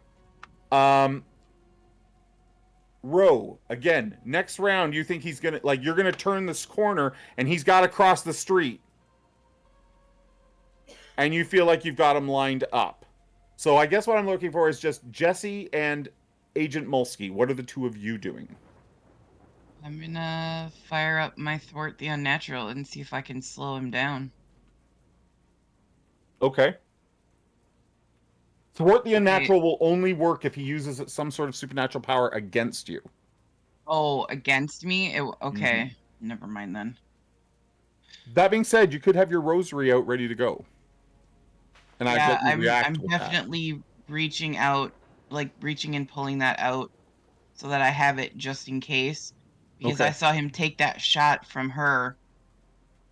Ro, again, next round, you think he's gonna, like, you're gonna turn this corner and he's got to cross the street. And you feel like you've got him lined up. So I guess what I'm looking for is just Jesse and Agent Mulsky. What are the two of you doing? I'm gonna fire up my Thwart the Unnatural and see if I can slow him down. Okay. Thwart the Unnatural will only work if he uses some sort of supernatural power against you. Oh, against me? Okay. Never mind then. That being said, you could have your rosary out ready to go. And yeah, I'm definitely reaching out, like reaching and pulling that out so that I have it just in case. Because I saw him take that shot from her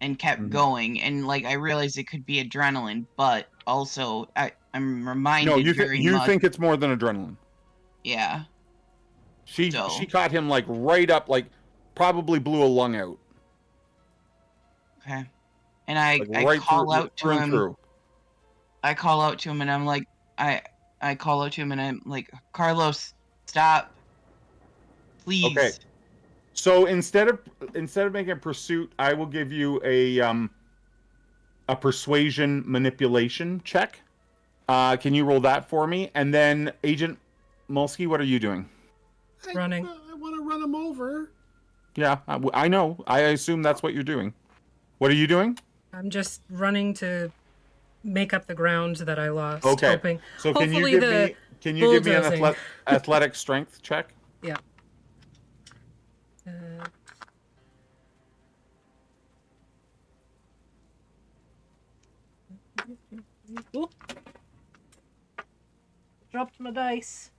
and kept going, and like I realized it could be adrenaline, but also I'm reminded. No, you think it's more than adrenaline. Yeah. She caught him like right up, like probably blew a lung out. Okay. And I call out to him. I call out to him and I'm like I call out to him and I'm like, Carlos, stop. Please. Okay. So instead of making a pursuit, I will give you a persuasion manipulation check. Can you roll that for me? And then Agent Mulsky, what are you doing? Running. I want to run him over. Yeah, I know. I assume that's what you're doing. What are you doing? I'm just running to make up the ground that I lost. Okay. Hoping, so can you give me an athletic strength check? Yeah. Ooh. Dropped my dice.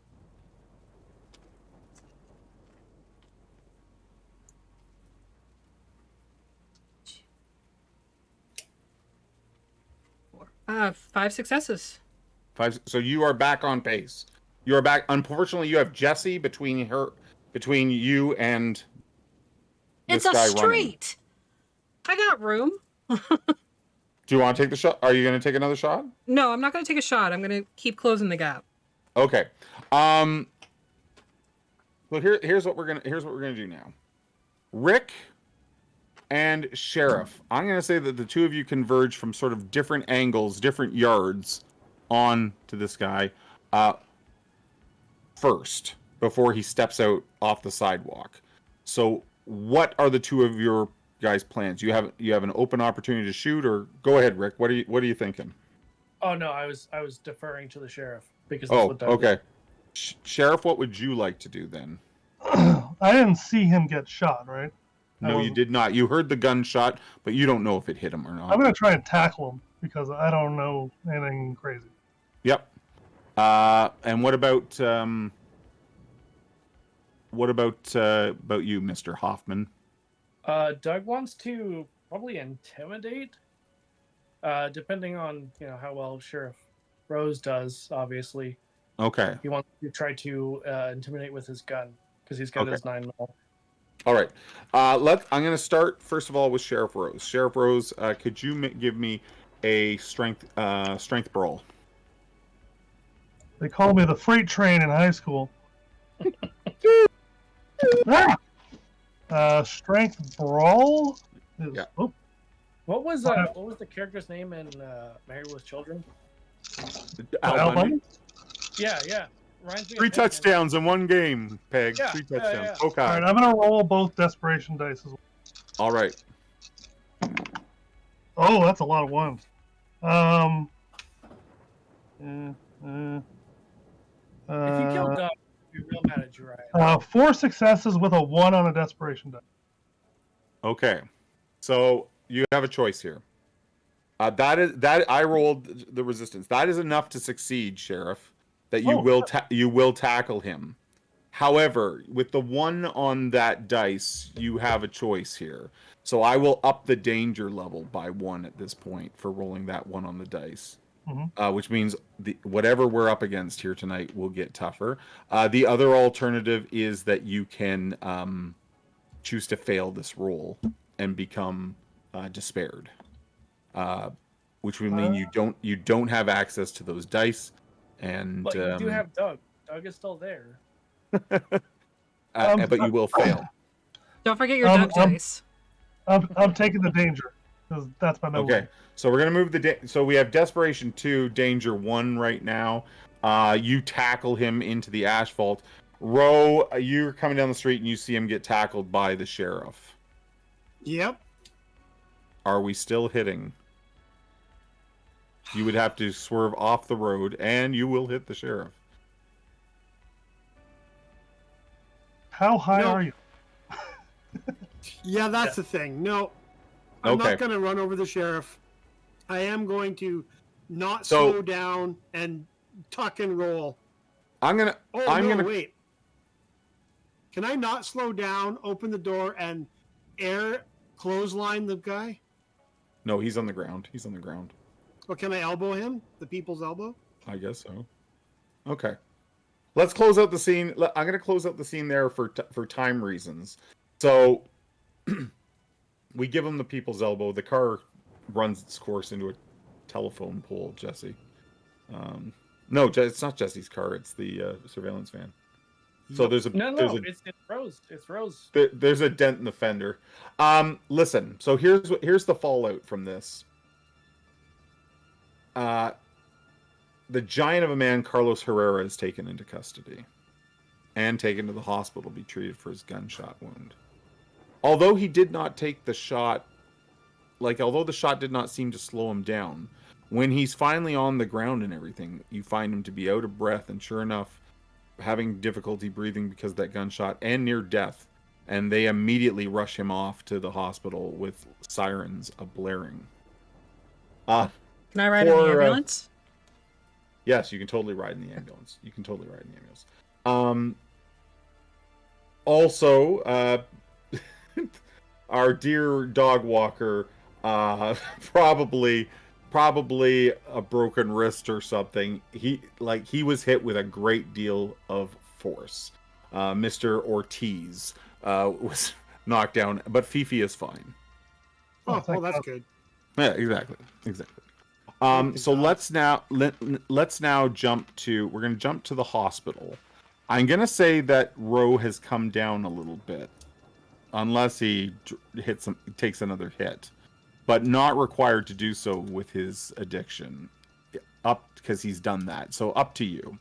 Five successes. So you are back on pace. You are back. Unfortunately, you have Jesse between you and this it's guy a street. Running. I got room. Do you want to take the shot? Are you going to take another shot? No, I'm not going to take a shot. I'm going to keep closing the gap. Okay. So here's what we're gonna do now. Rick and Sheriff, I'm going to say that the two of you converge from sort of different angles, different yards, on to this guy first before he steps out off the sidewalk. So, what are the two of your guys' plans? You have an open opportunity to shoot, or go ahead, Rick. What are you thinking? Oh no, I was deferring to the sheriff because that's what okay. Sheriff, what would you like to do then? I didn't see him get shot, right? No, you did not. You heard the gunshot, but you don't know if it hit him or not. I'm gonna try and tackle him because I don't know anything crazy. Yep. And what about you, Mr. Hoffman? Doug wants to probably intimidate, depending on how well Sheriff Rose does. Obviously, okay. He wants to try to intimidate with his gun because he's got his 9mm. All right. I'm going to start first of all with Sheriff Rose. Sheriff Rose, could you give me a strength brawl? They called me the freight train in high school. Strength brawl? What was the character's name in Married with Children? Al Bundy? Yeah. Reminds me of 3 him, touchdowns in one game, Peg. Yeah, 3 touchdowns. yeah. Okay. All right, I'm gonna roll both desperation dice as well. All right. Oh, that's a lot of ones. If you kill Doug, I'll be real mad at you, Ryan. 4 successes with a 1 on a desperation die. Okay. So you have a choice here. That I rolled the resistance. That is enough to succeed, Sheriff. That you will tackle him. However, with the 1 on that dice, you have a choice here. So I will up the danger level by 1 at this point for rolling that 1 on the dice. Mm-hmm. Which means whatever we're up against here tonight will get tougher. The other alternative is that you can choose to fail this roll and become despaired, which would mean you don't have access to those dice. And but you do have Doug. Doug is still there. But you will fail. Don't forget your Doug dice. I'm taking the danger because that's my number. Okay, so we're gonna move so we have desperation 2, danger 1 right now. You tackle him into the asphalt. Ro, you're coming down the street and you see him get tackled by the sheriff. Yep. Are we still hitting? You would have to swerve off the road, and you will hit the sheriff. How high are you? Yeah, that's the thing. No, I'm not going to run over the sheriff. I am going to not slow down and tuck and roll. Wait. Can I not slow down, open the door, and air clothesline the guy? No, he's on the ground. He's on the ground. Well, can I elbow him? The people's elbow? I guess so. Okay. Let's close out the scene. I'm going to close out the scene there for time reasons. So we give him the people's elbow. The car runs its course into a telephone pole, Jesse. No, it's not Jesse's car. It's the surveillance van. So it's Rose. It's Rose. There's a dent in the fender. Listen. So here's the fallout from this. The giant of a man, Carlos Herrera, is taken into custody and taken to the hospital to be treated for his gunshot wound. Although he did not take the shot, although the shot did not seem to slow him down, when he's finally on the ground and everything, you find him to be out of breath and sure enough, having difficulty breathing because of that gunshot and near death. And they immediately rush him off to the hospital with sirens blaring. Can I ride in the ambulance? Yes, you can totally ride in the ambulance. Also, our dear dog walker, probably a broken wrist or something. He was hit with a great deal of force. Mr. Ortiz was knocked down, but Fifi is fine. Oh, well, that's good. Yeah, exactly. So let's now jump to. We're going to jump to the hospital. I'm going to say that Ro has come down a little bit, unless he takes another hit, but not required to do so with his addiction. Because he's done that. So up to you.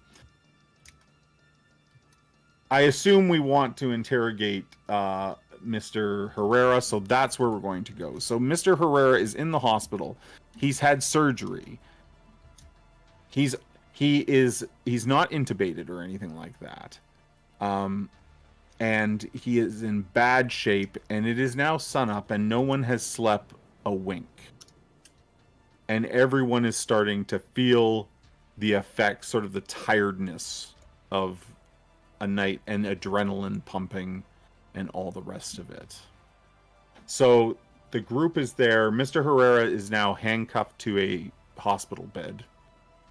I assume we want to interrogate Mr. Herrera, so that's where we're going to go. So Mr. Herrera is in the hospital. He's had surgery. He's not intubated or anything like that. And he is in bad shape, and it is now sunup, and no one has slept a wink. And everyone is starting to feel the effects, sort of the tiredness of a night and adrenaline pumping and all the rest of it. So the group is there. Mr. Herrera is now handcuffed to a hospital bed.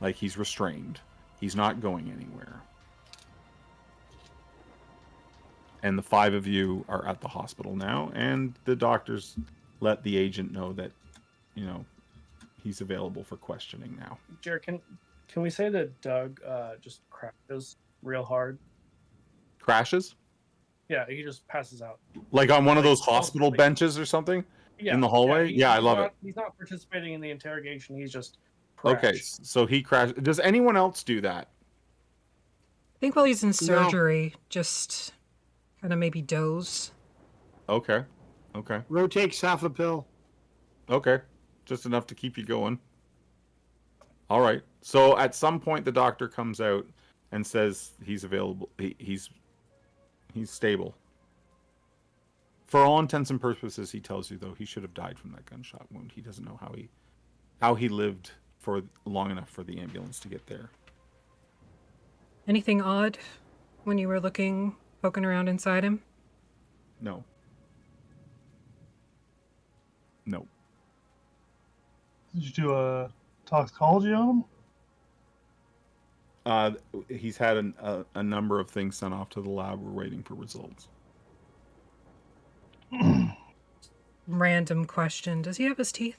Like he's restrained. He's not going anywhere. And the 5 of you are at the hospital now, and the doctors let the agent know that, he's available for questioning now. Jared, can we say that Doug just crashes real hard? Crashes? Yeah, he just passes out. Like on one of those hospital benches or something? Yeah, in the hallway? he- Yeah, I he's love not, it. He's not participating in the interrogation. He's just Okay, crashed. so he crashed. Does anyone else do that? I think while he's in No. surgery, just kind of maybe doze. Okay. Okay. Rotates half a pill. Okay. Just enough to keep you going. All right. So at some point the doctor comes out and says he's available. He's stable. For all intents and purposes, he tells you though he should have died from that gunshot wound. He doesn't know how he lived for long enough for the ambulance to get there. Anything odd when you were poking around inside him? No. No. Did you do a toxicology on him? He's had a number of things sent off to the lab. We're waiting for results. Random question. Does he have his teeth?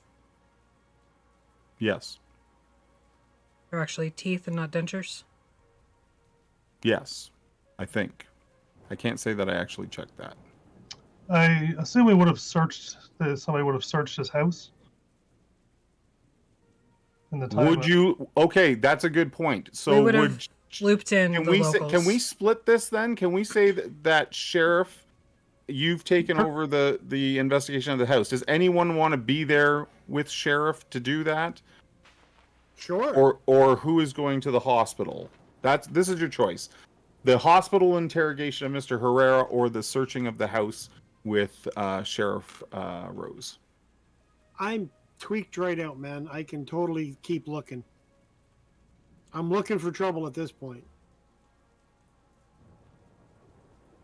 Yes. They're actually teeth and not dentures? Yes. I think. I can't say that I actually checked that. I assume somebody would have searched his house. In the time Would you? Okay, that's a good point. So We would have looped in can the we locals. can we split this then? Can we say that sheriff, you've taken over the investigation of the house? Does anyone want to be there with sheriff to do that? Sure. Or who is going to the hospital? This is your choice. The hospital interrogation of Mr. Herrera or the searching of the house with Sheriff Rose. I'm tweaked right out, man. I can totally keep looking. I'm looking for trouble at this point.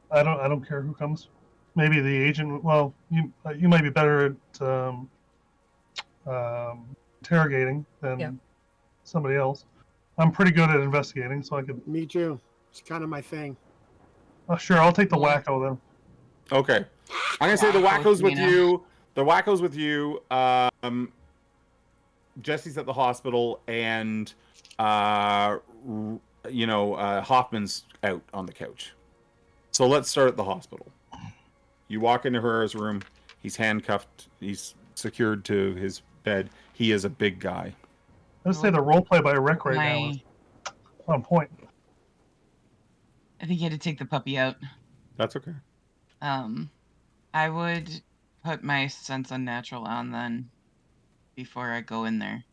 I don't care who comes. Maybe the agent. Well, you might be better at interrogating than somebody else. I'm pretty good at investigating, so I could. Me too. It's kind of my thing. Sure, I'll take the wacko then. Okay, I'm gonna say the wacko's with you. The wacko's with you. Jesse's at the hospital, and Hoffman's out on the couch. So let's start at the hospital. You walk into Herrera's room. He's handcuffed. He's secured to his bed. He is a big guy. Let's say the role play by Rick right now is on point. I think you had to take the puppy out. That's okay. I would put my sense unnatural on then before I go in there.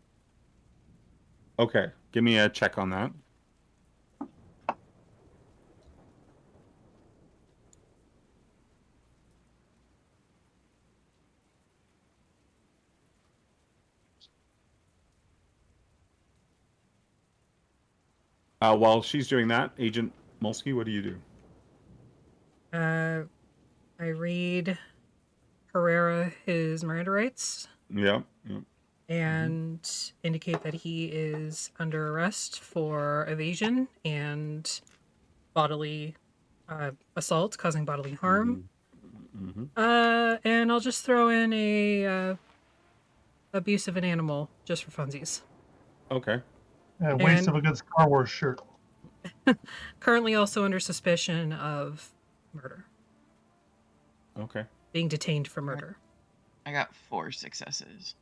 Okay, give me a check on that. While she's doing that, Agent Mulsky, what do you do? I read Herrera his Miranda rights. Yeah. And indicate that he is under arrest for evasion and bodily assault, causing bodily harm. And I'll just throw in a abuse of an animal just for funsies. Okay. Waste of a good Star Wars shirt. Currently also under suspicion of murder. Okay. Being detained for murder. I got 4 successes.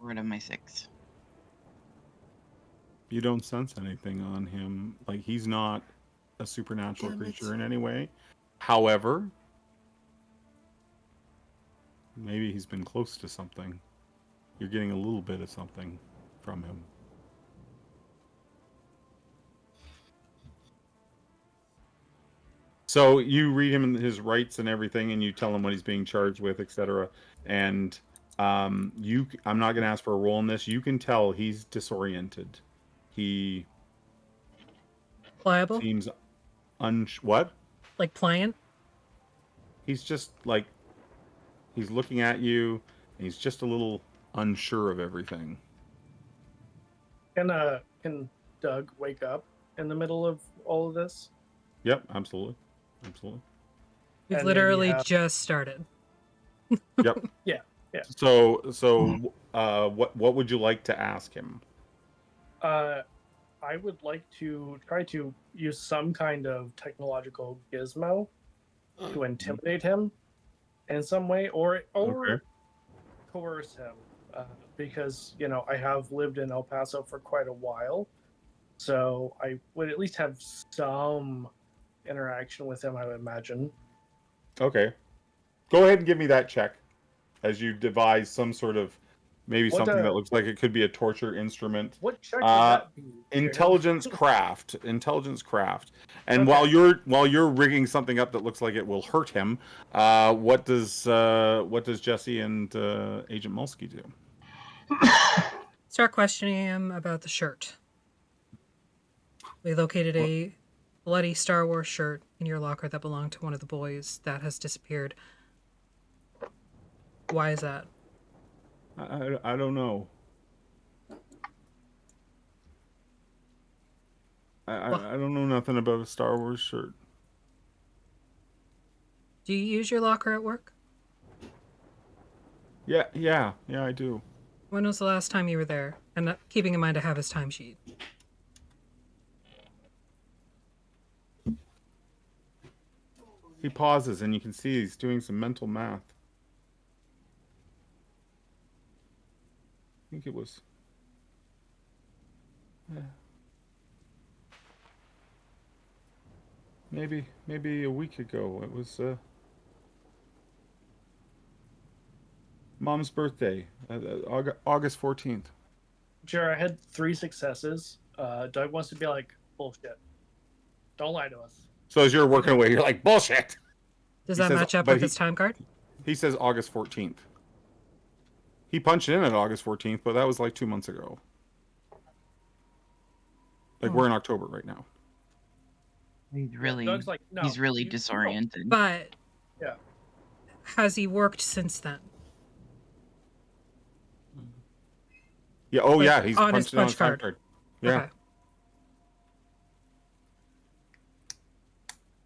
Rid of my 6. You don't sense anything on him. Like, he's not a supernatural creature in any way. However, maybe he's been close to something. You're getting a little bit of something from him. So you read him his rights and everything, and you tell him what he's being charged with, etc. And I'm not going to ask for a roll in this. You can tell he's disoriented. He pliable. Seems what? Like pliant. He's just like he's looking at you, and he's just a little unsure of everything. Can Doug wake up in the middle of all of this? Yep, absolutely. We've literally just started. Yep. Yeah. So what would you like to ask him? I would like to try to use some kind of technological gizmo to intimidate him in some way, or Okay. coerce him, because I have lived in El Paso for quite a while, so I would at least have some interaction with him, I would imagine. Okay. Go ahead and give me that check as you devise some sort of maybe something that looks like it could be a torture instrument. What check would that be? Intelligence craft. Intelligence craft. And Okay. while you're rigging something up that looks like it will hurt him, what does Jesse and Agent Mulsky do? Start questioning him about the shirt. We located a bloody Star Wars shirt in your locker that belonged to one of the boys that has disappeared. Why is that? I don't know. I don't know nothing about a Star Wars shirt. Do you use your locker at work? Yeah, I do. When was the last time you were there? And keeping in mind I have his timesheet. He pauses, and you can see he's doing some mental math. I think it was... maybe a week ago. It was Mom's birthday, August 14th. Jared, I had 3 successes. Doug wants to be like, bullshit. Don't lie to us. So as you're working away, you're like, bullshit! Does that match up with his time card? He says August 14th. He punched in at August 14th, but that was like 2 months ago. Like, we're in October right now. He's really, Doug's like, no, he's really disoriented. But yeah, has he worked since then? Yeah. Oh, Like, yeah. He's on his punched in on punch his time card. card. Yeah. Okay.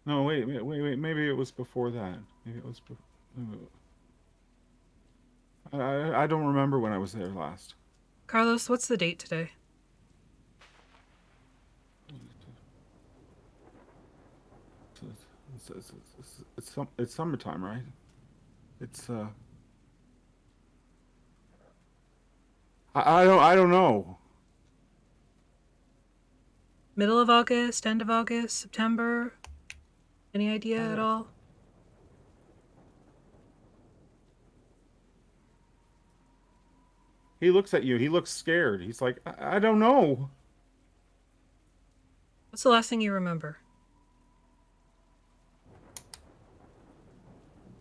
No, wait. Maybe it was before that. Maybe it was. I don't remember when I was there last. Carlos, what's the date today? It's summertime, right? It's I don't know. Middle of August, end of August, September? Any idea at all? He looks at you. He looks scared. He's like, I don't know. What's the last thing you remember?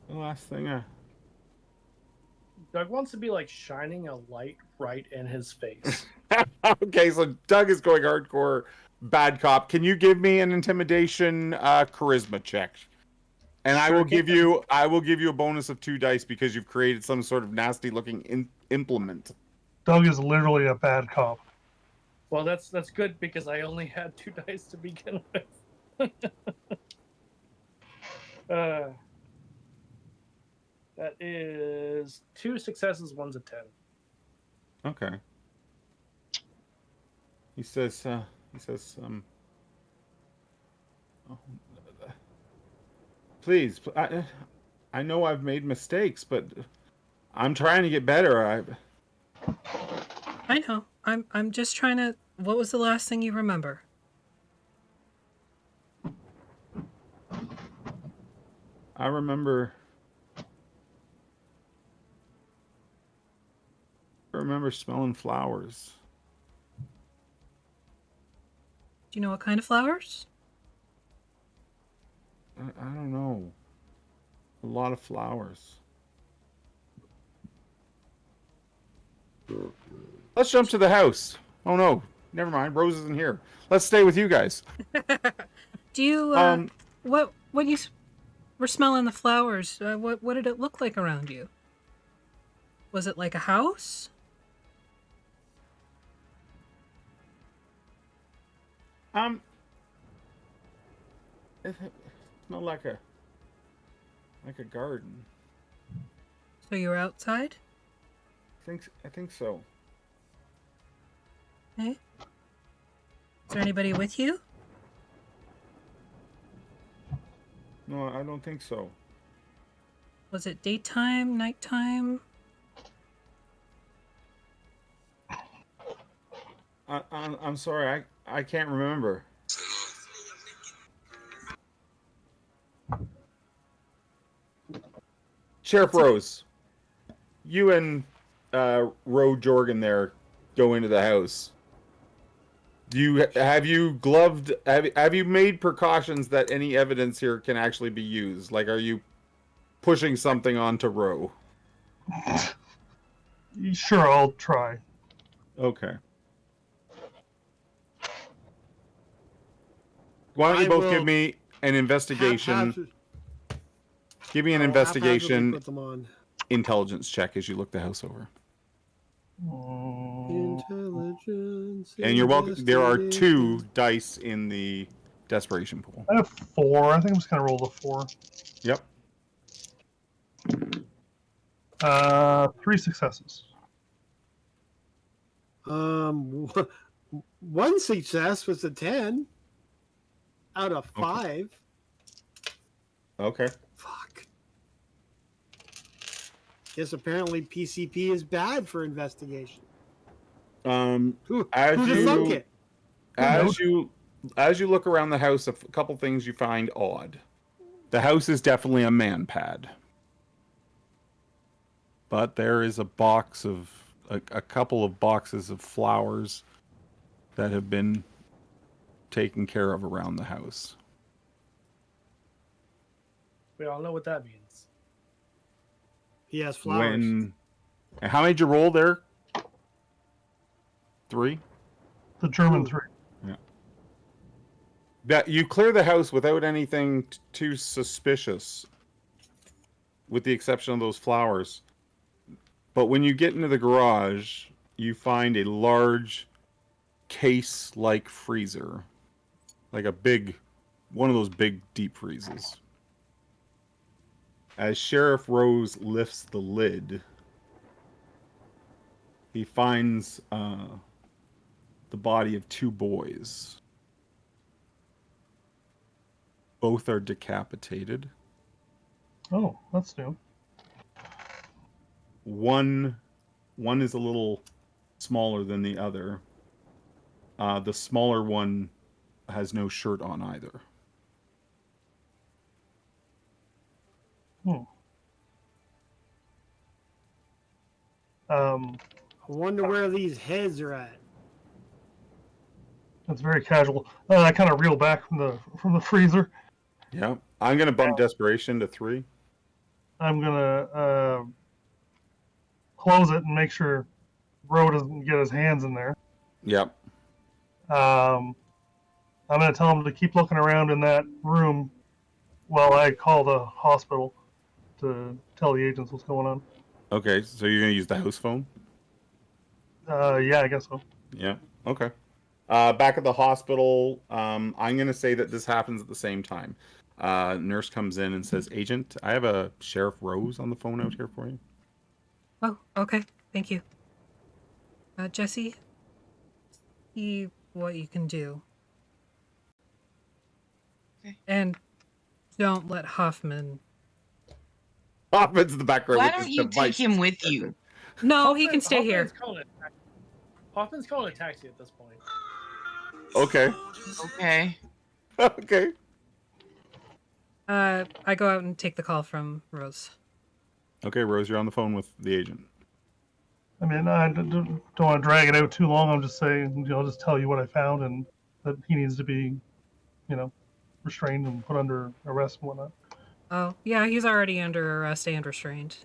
The last thing Doug wants to be like shining a light right in his face. Okay, so Doug is going hardcore bad cop. Can you give me an intimidation charisma check? And I will give you a bonus of 2 dice because you've created some sort of nasty looking implement. Doug is literally a bad cop. Well, that's good because I only had 2 dice to begin with. That is 2 successes, 1's a 10. Okay. He says, please, I know I've made mistakes, but I'm trying to get better. I know. I'm just trying to... What was the last thing you remember? I remember smelling flowers. Do you know what kind of flowers? I don't know. A lot of flowers. Let's jump to the house. Oh no, never mind. Rose isn't here. Let's stay with you guys. Do you what you were smelling the flowers? What did it look like around you? Was it like a house? It smelled like a garden. So you were outside? I think so. Okay. Is there anybody with you? No, I don't think so. Was it daytime, nighttime? I'm sorry, I can't remember. Sheriff Rose, you and Ro Jorgen there go into the house. Have you made precautions that any evidence here can actually be used? Like, are you pushing something onto Ro? Sure, I'll try. Okay. Why don't you both give me an investigation? Give me an investigation put them on. intelligence check as you look the house over. Intelligence. And you're welcome. There are 2 dice in the desperation pool. I have 4. I think I'm just gonna roll the 4. Yep. 3 successes. One success was a 10 out of 5. Okay. Fuck. Guess apparently PCP is bad for investigation. Who'd have thunk it? As you look around the house, a couple things you find odd. The house is definitely a man pad, but there is a couple of boxes of flowers that have been taken care of around the house. We all know what that means. He has flowers. And how many did you roll there? 3? The German 3. Yeah. That you clear the house without anything too suspicious, with the exception of those flowers. But when you get into the garage, you find a large case-like freezer, like one of those big deep freezes. As Sheriff Rose lifts the lid, he finds the body of 2 boys. Both are decapitated. Oh, that's new. One is a little smaller than the other. The smaller one has no shirt on either. I wonder where these heads are at. That's very casual. I kind of reel back from the freezer. Yeah, I'm gonna bump desperation to 3. I'm gonna close it and make sure Ro doesn't get his hands in there. Yep. I'm gonna tell him to keep looking around in that room while I call the hospital to tell the agents what's going on. Okay, so you're gonna use the house phone? Yeah, I guess so. Yeah. Okay. Back at the hospital, I'm gonna say that this happens at the same time. Nurse comes in and says, "Agent, I have a Sheriff Rose on the phone out here for you." Oh, okay. Thank you. Jesse, see what you can do. Okay. And don't let Hoffman... Hoffman's in the back row. Why with don't this you device. take him with you? No, he can stay here. Hoffman's calling a taxi at this point. Okay. Okay. Okay. I go out and take the call from Rose. Okay, Rose, you're on the phone with the agent. I mean, I don't want to drag it out too long. I'm just saying, I'll just tell you what I found and that he needs to be, restrained and put under arrest and whatnot. Oh, yeah, he's already under arrest and restrained.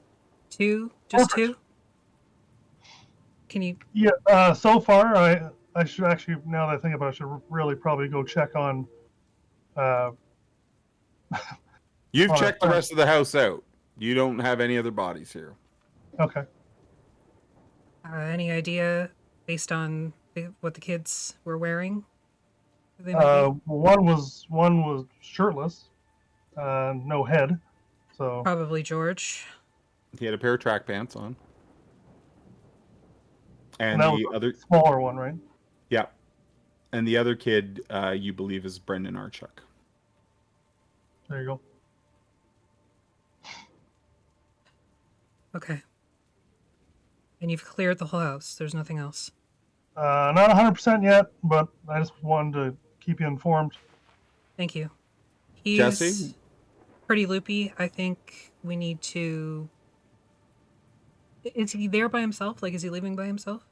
2? Just Perfect. 2? Can you... Yeah, so far, I should actually, now that I think about it, I should really probably go check on... You've checked the rest of the house out. You don't have any other bodies here. Okay. any idea based on what the kids were wearing? One was shirtless, no head, so Probably George. He had a pair of track pants on. And that the was other smaller one, right? Yeah. And the other kid, you believe, is Brendan Archuk. There you go. Okay. And you've cleared the whole house. There's nothing else. Not 100% yet, but I just wanted to keep you informed. Thank you. He's Jesse? pretty loopy. I think we need to... Is he there by himself? Like, is he leaving by himself?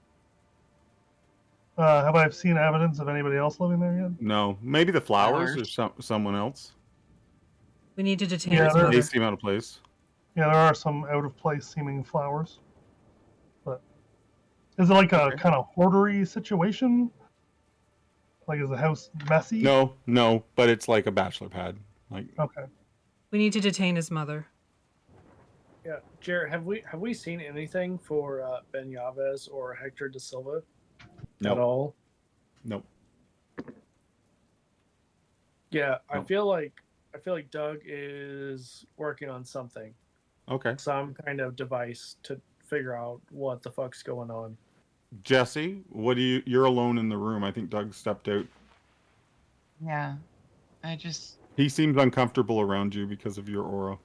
Have I seen evidence of anybody else living there yet? No. Maybe the flowers or someone else. We need to detain Yeah, his there- They mother. seem out of place. Yeah, there are some out-of-place seeming flowers. But is it like a Okay. kind of hoardery situation? Like, is the house messy? No, but it's like a bachelor pad. Like, Okay. We need to detain his mother. Yeah, Jared, have we seen anything for Ben Yaves or Hector da Silva no, at all? no. Yeah, No. I feel like Doug is working on something, Okay. some kind of device to figure out what the fuck's going on. Jesse, you're alone in the room. I think Doug stepped out. Yeah. I just, He seems uncomfortable around you because of your aura.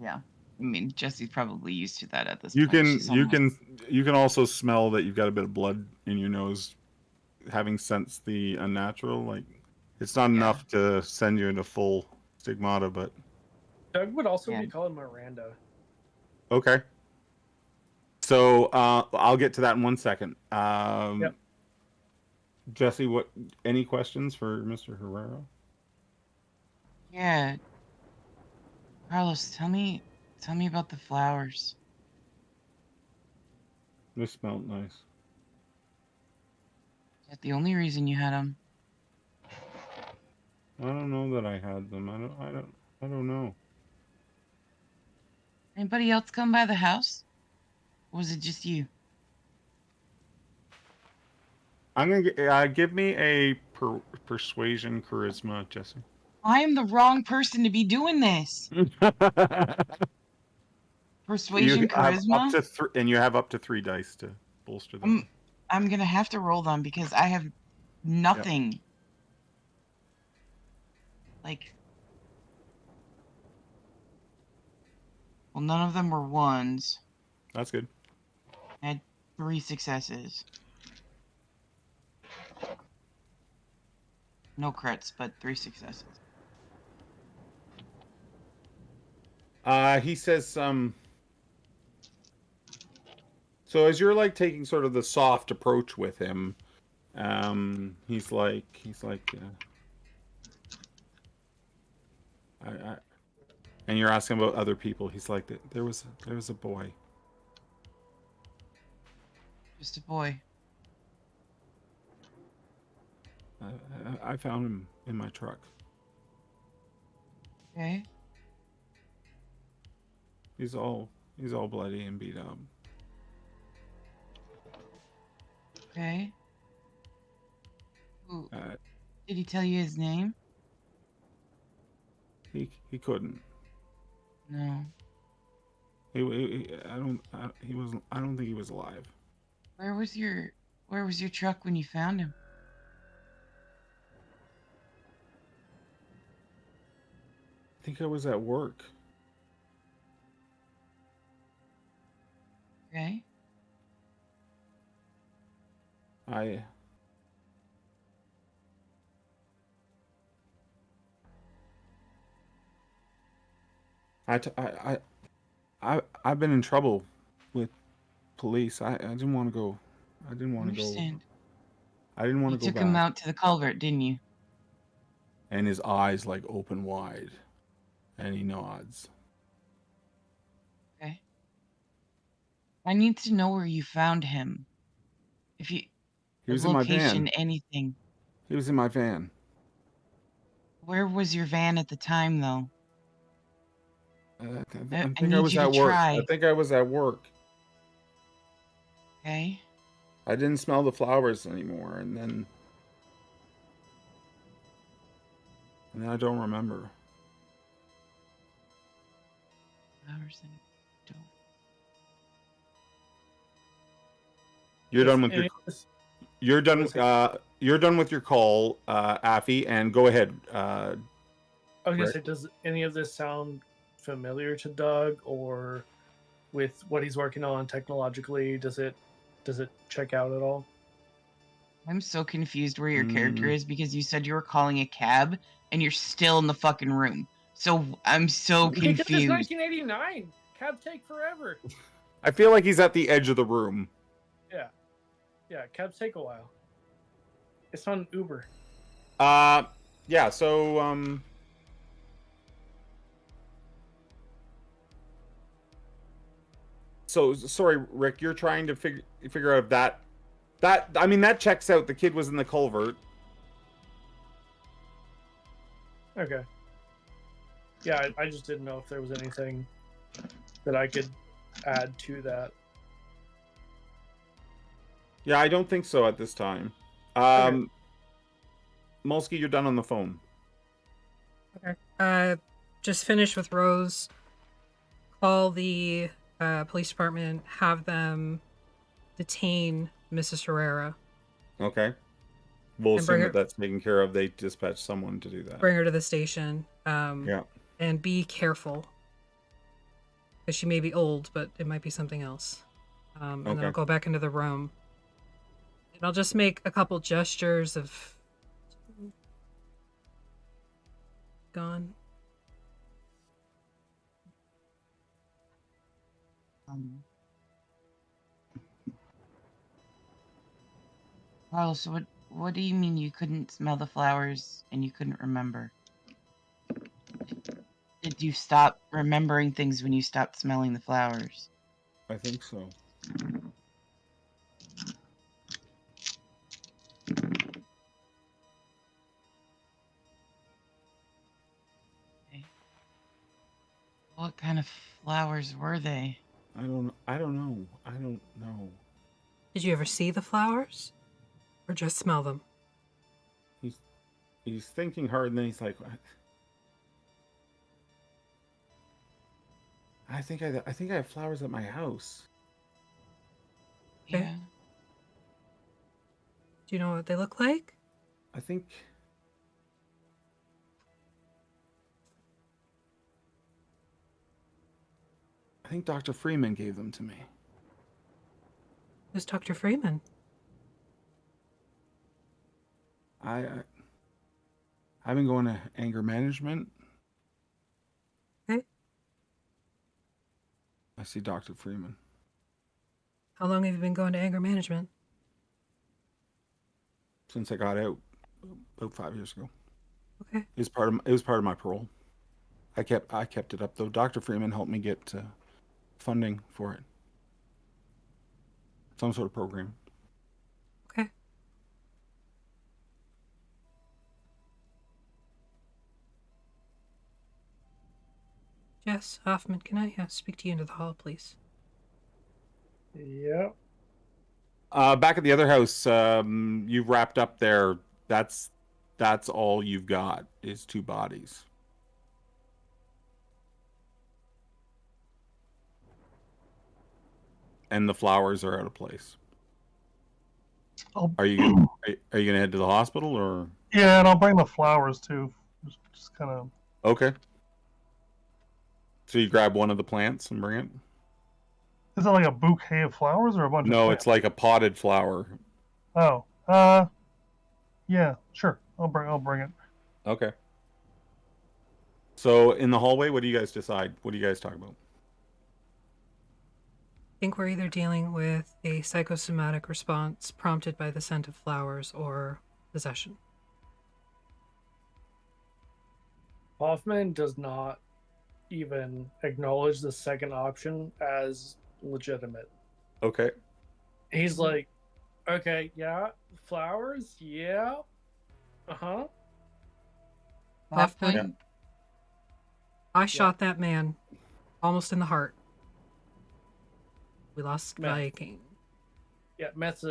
yeah. I mean, Jesse's probably used to that at this You point. can She's you almost- can also smell that you've got a bit of blood in your nose, having sensed the unnatural. Like, it's not enough to send you into full stigmata, but Doug would also Yeah. be calling Miranda. okay. So I'll get to that in 1 second. Yep. Jesse, any questions for Mr. Herrera? Yeah. Carlos, tell me about the flowers. They smelled nice. Is that the only reason you had them? I don't know that I had them. I don't know. Anybody else come by the house? Or was it just you? I'm gonna give me a persuasion charisma, Jesse. I am the wrong person to be doing this. Persuasion, You have charisma. and you have up to 3 dice to bolster them. I'm gonna have to roll them because I have nothing. Like, well, none of them were ones. That's good. I had 3 successes. No crits, but 3 successes. He says so as you're like taking sort of the soft approach with him, he's like and you're asking about other people. He's like, there was a boy. Just a boy. I found him in my truck. Okay. He's all bloody and beat up. Okay. Ooh, Uh, did he tell you his name? he couldn't. No. I don't think he was alive. Where was your truck when you found him? I think I was at work. Okay. I've been in trouble with police. I didn't want to go. I didn't want to go. Understand. I didn't want You to go took him back. out to the culvert, didn't you? And his eyes like open wide, and he nods. Okay. I need to know where you found him. If you, He was in my location, van. anything. He was in my van. Where was your van at the time, though? I I think I need was you to at work. try. I think I was at work. Okay. I didn't smell the flowers anymore, and then I don't remember. Flowers and don't. You're Is done with your. any of this- You're done. Listen. You're done with your call, Affy, and go ahead. I was gonna Rick? say, does any of this sound familiar to Doug, or with what he's working on technologically, does it check out at all? I'm so confused where your character is because you said you were calling a cab and you're still in the fucking room. So I'm so Because it's confused. 1989. Cabs take forever. I feel like he's at the edge of the room. Yeah, cabs take a while. It's on Uber. Yeah, so So sorry, Rick, you're trying to figure out if that I mean that checks out. The kid was in the culvert. Okay. Yeah, I just didn't know if there was anything that I could add to that. Yeah, I don't think so at this time. Okay. Mulsky, you're done on the phone. Okay. Just finish with Rose. Call the police department. Have them detain Mrs. Herrera. Okay. We'll And bring assume her- that that's taken care of. They dispatch someone to do that. Bring her to the station. Yeah. And be careful. Because she may be old, but it might be something else. And then I'll Okay. go back into the room. And I'll just make a couple gestures of... Gone. Oh, so what do you mean you couldn't smell the flowers and you couldn't remember? Did you stop remembering things when you stopped smelling the flowers? I think so. Okay. What kind of flowers were they? I don't know. Did you ever see the flowers? Or just smell them? He's thinking hard, and then he's like, I think I have flowers at my house. Okay. Yeah. Do you know what they look like? I think Dr. Freeman gave them to me. Who's Dr. Freeman? I've been going to anger management. Okay. I see Dr. Freeman. How long have you been going to anger management? Since I got out about 5 years ago. Okay. It was part of my parole. I kept it up though. Dr. Freeman helped me get funding for it. Some sort of program. Okay. Jess Hoffman, can I speak to you into the hall, please? Yep. Back at the other house, you've wrapped up there. That's all you've got is 2 bodies. And the flowers are out of place. Oh. Are you gonna head to the hospital or? Yeah, and I'll bring the flowers too. Just kind of. Okay. So you grab one of the plants and bring it? Is it like a bouquet of flowers or a bunch of No, plants? it's like a potted flower. Oh. Yeah, sure. I'll bring it. Okay. So in the hallway, what do you guys decide? What do you guys talk about? I think we're either dealing with a psychosomatic response prompted by the scent of flowers or possession. Hoffman does not even acknowledge the second option as legitimate. Okay. He's like, okay, yeah, flowers, yeah, uh-huh. Hoffman, Yeah. I shot that man almost in the heart. We lost Meth. Viking. Yeah, meth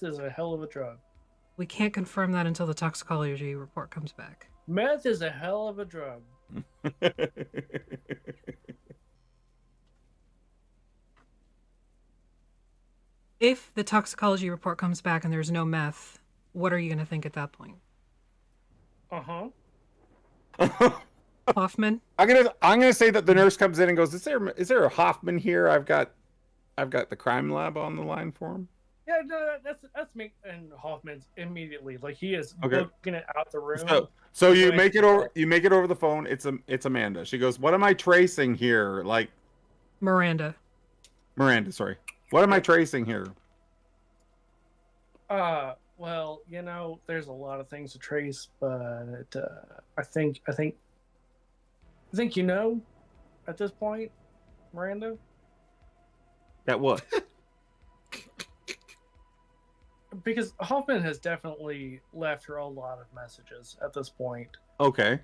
is a hell of a drug. We can't confirm that until the toxicology report comes back. Meth is a hell of a drug. If the toxicology report comes back and there's no meth, what are you going to think at that point? Uh-huh. Hoffman. I'm gonna say that the nurse comes in and goes, "Is there a Hoffman here? I've got the crime lab on the line for him." Yeah, no, that's me. And Hoffman's immediately like he is Okay. booking it out the room. So you make it over. You make it over the phone. It's Amanda. She goes, "What am I tracing here?" Like Miranda, sorry. What am I tracing here? Well, there's a lot of things to trace, but I think at this point, Miranda. That what? Because Hoffman has definitely left her a lot of messages at this point. Okay.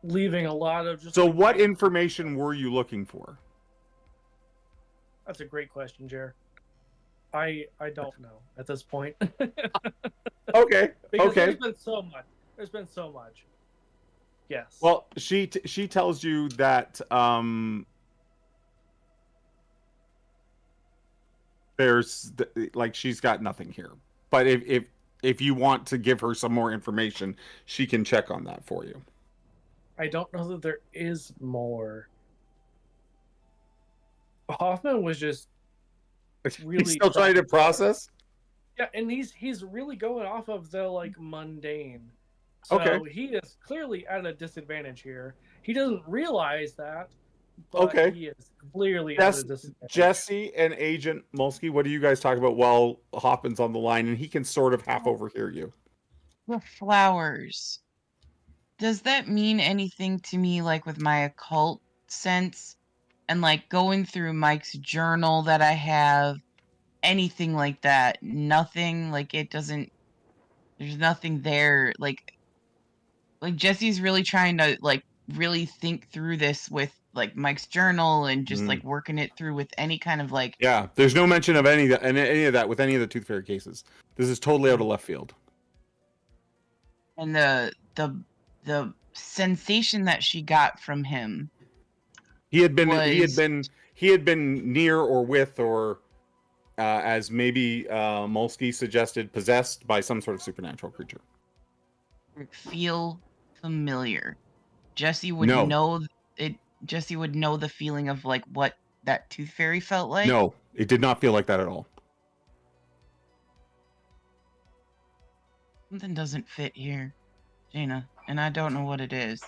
Leaving a lot of just. So what information were you looking for? That's a great question, Jer. I don't know at this point. Okay. Because okay. There's been so much. Yes. Well, she tells you that there's like she's got nothing here. But if you want to give her some more information, she can check on that for you. I don't know that there is more. Hoffman was just really He's still trying to process. Yeah, and he's really going off of the mundane. So Okay. he is clearly at a disadvantage here. He doesn't realize that. But Okay. He is clearly at a disadvantage. Jesse and Agent Mulsky, what do you guys talk about while Hoffman's on the line and he can sort of half overhear you? The flowers. Does that mean anything to me, like with my occult sense? And going through Mike's journal that I have, anything like that? Nothing. It doesn't. There's nothing there. Like Jesse's really trying to really think through this with Mike's journal and just working it through with any kind of Yeah, there's no mention of any of that with any of the Toothfairy cases. This is totally out of left field. And the sensation that she got from him. He had been near or with or as maybe Mulsky suggested, possessed by some sort of supernatural creature. Feel familiar. Jesse would know it. Jesse would know the feeling of what that Tooth Fairy felt like. No, it did not feel like that at all. Something doesn't fit here, Jaina, and I don't know what it is.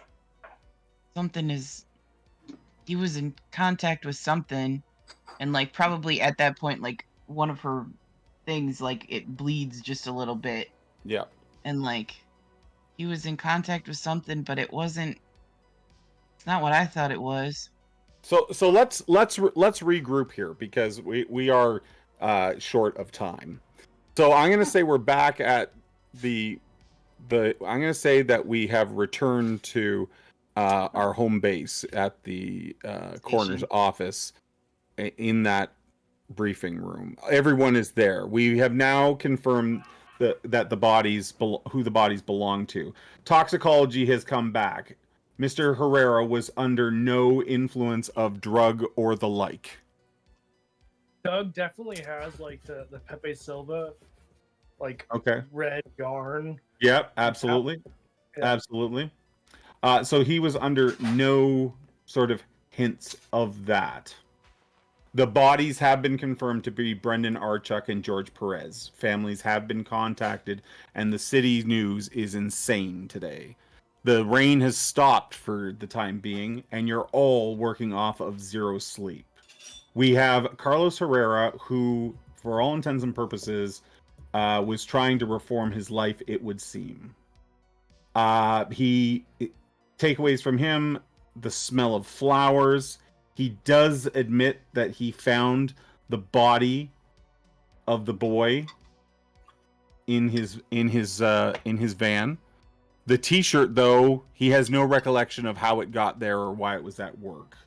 He was in contact with something, and probably at that point, one of her things, it bleeds just a little bit. Yeah. And he was in contact with something, but it wasn't. It's not what I thought it was. So let's regroup here because we are short of time. So I'm gonna say we're back at I'm gonna say that we have returned to our home base at the coroner's office in that briefing room. Everyone is there. We have now confirmed that the bodies who the bodies belong to. Toxicology has come back. Mr. Herrera was under no influence of drug or the like. Doug definitely has the Pepe Silva okay, red yarn. Yep, absolutely. Yeah. Absolutely. So he was under no sort of hints of that. The bodies have been confirmed to be Brendan Archuk and George Perez. Families have been contacted, and the city news is insane today. The rain has stopped for the time being, and you're all working off of zero sleep. We have Carlos Herrera, who, for all intents and purposes, was trying to reform his life, it would seem. Takeaways from him, the smell of flowers. He does admit that he found the body of the boy in his van. The T-shirt, though, he has no recollection of how it got there or why it was at work.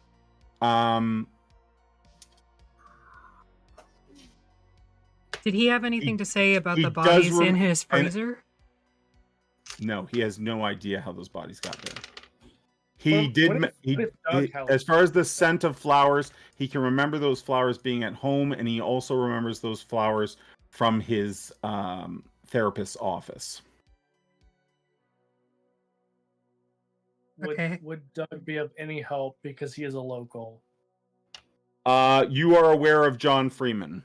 Did he have anything to say about the bodies in his freezer? No, he has no idea how those bodies got there. As far as the scent of flowers, he can remember those flowers being at home, and he also remembers those flowers from his therapist's office. Would Doug be of any help because he is a local? You are aware of John Freeman.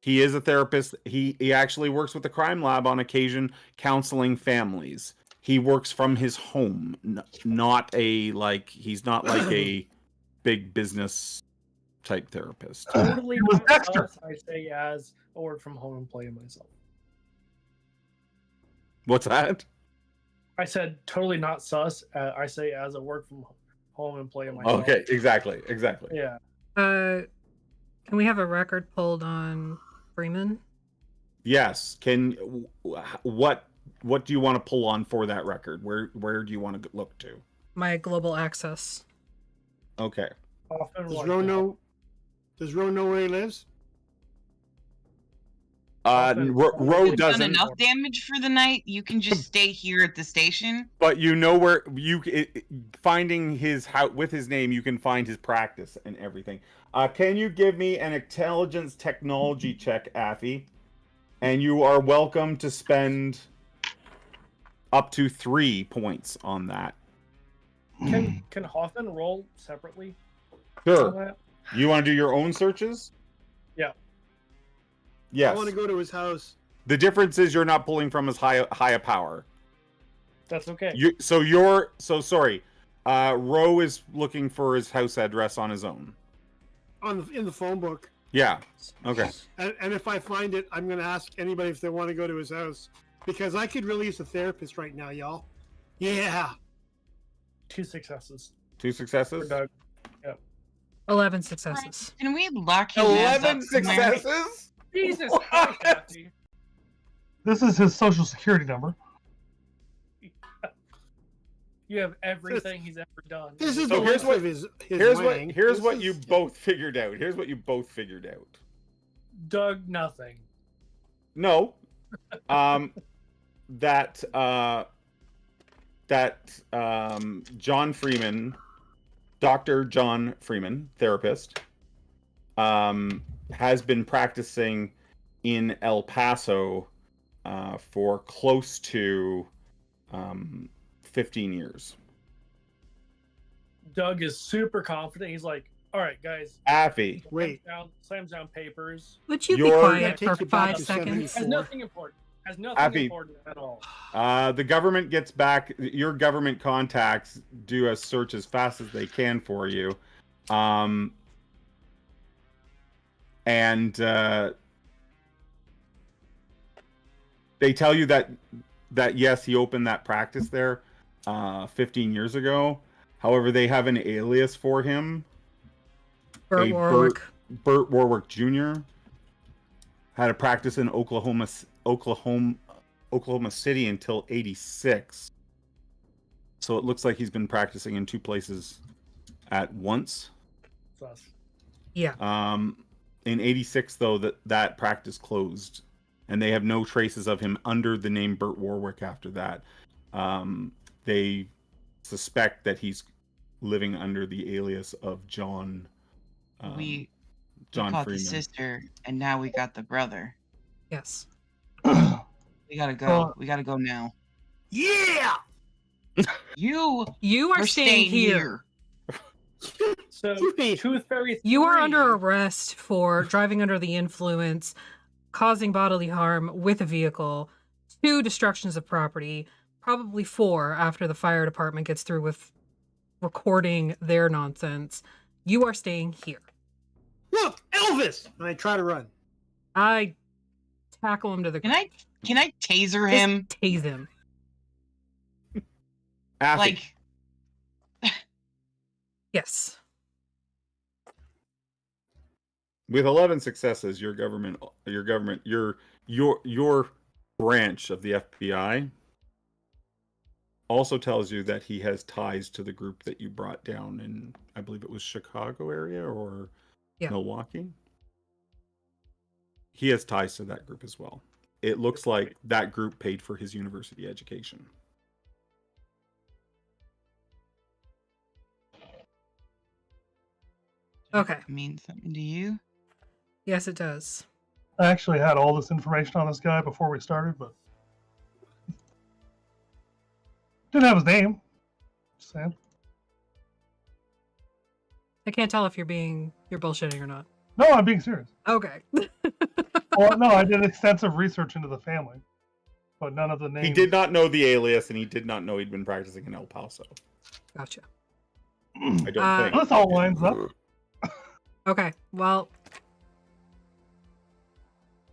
He is a therapist. He actually works with the crime lab on occasion, counseling families. He works from his home, not a he's not like a big business type therapist. Totally It was not Dexter. us, I say as a work from home employee myself. What's that? I said totally not sus. I say as a work from home employee myself. Okay, exactly. Yeah. Can we have a record pulled on Freeman? Yes. What do you want to pull on for that record? Where do you want to look to? My global access. Okay. Does Ro know where he lives? Ro You've done doesn't. enough damage for the night. You can just stay here at the station. But you know where finding his house with his name, you can find his practice and everything. Can you give me an intelligence technology check, Affy? And you are welcome to spend up to 3 points on that. Can Hoffman roll separately? Sure. You want to do your own searches? Yeah. Yes. I want to go to his house. The difference is you're not pulling from as high a power. That's okay. Sorry. Ro is looking for his house address on his own. In the phone book. Yeah. Okay. And if I find it, I'm going to ask anybody if they want to go to his house. Because I could really use a therapist right now, y'all. Yeah. 2 successes. 2 successes? For Doug. Yeah. 11 successes. Can we lock his ass 11 up somewhere? successes? Jesus Christ, Kathy. This is his social security number. You have everything he's ever done. This is So the here's length what- of his wang. Here's what you both figured out. Doug, nothing. No. That John Freeman, Dr. John Freeman, therapist, has been practicing in El Paso for close to 15 years. Doug is super confident. He's like, all right, guys. Affy. Wait. Slams down papers. Would you be You're- quiet Take for you back 5 to seconds? 74. Has nothing important. Has nothing Abby. important at all. The government gets back. Your government contacts do a search as fast as they can for you, and they tell you that yes, he opened that practice there 15 years ago. However, they have an alias for him. Burt Warwick. Burt Warwick Jr. had a practice in Oklahoma City until '86. So it looks like he's been practicing in 2 places at once. Sus. Yeah. In '86, though, that practice closed, and they have no traces of him under the name Burt Warwick after that. They suspect that he's living under the alias of John. We John caught Freeman. the sister, and now we got the brother. Yes. We gotta go. Well- We gotta go now. Yeah! You You are are staying here. So, You mean- Toothfairy. You are 3. under arrest for driving under the influence, causing bodily harm with a vehicle, 2 destructions of property, probably 4 after the fire department gets through with recording their nonsense. You are staying here. Look, Elvis! And I try to run. I tackle him to the can I taser Just him? tase him. Affy. Like Yes. With 11 successes, your branch of the FBI also tells you that he has ties to the group that you brought down in, I believe it was Chicago area or Milwaukee. He has ties to that group as well. It looks like that group paid for his university education. Okay. means something to you? Yes, it does. I actually had all this information on this guy before we started, but didn't have his name. Just saying. I can't tell if you're bullshitting or not. No, I'm being serious. Okay. Well, no, I did extensive research into the family, but none of the names. He did not know the alias, and he did not know he'd been practicing in El Paso. Gotcha. I don't think. This all lines up. Okay. Well,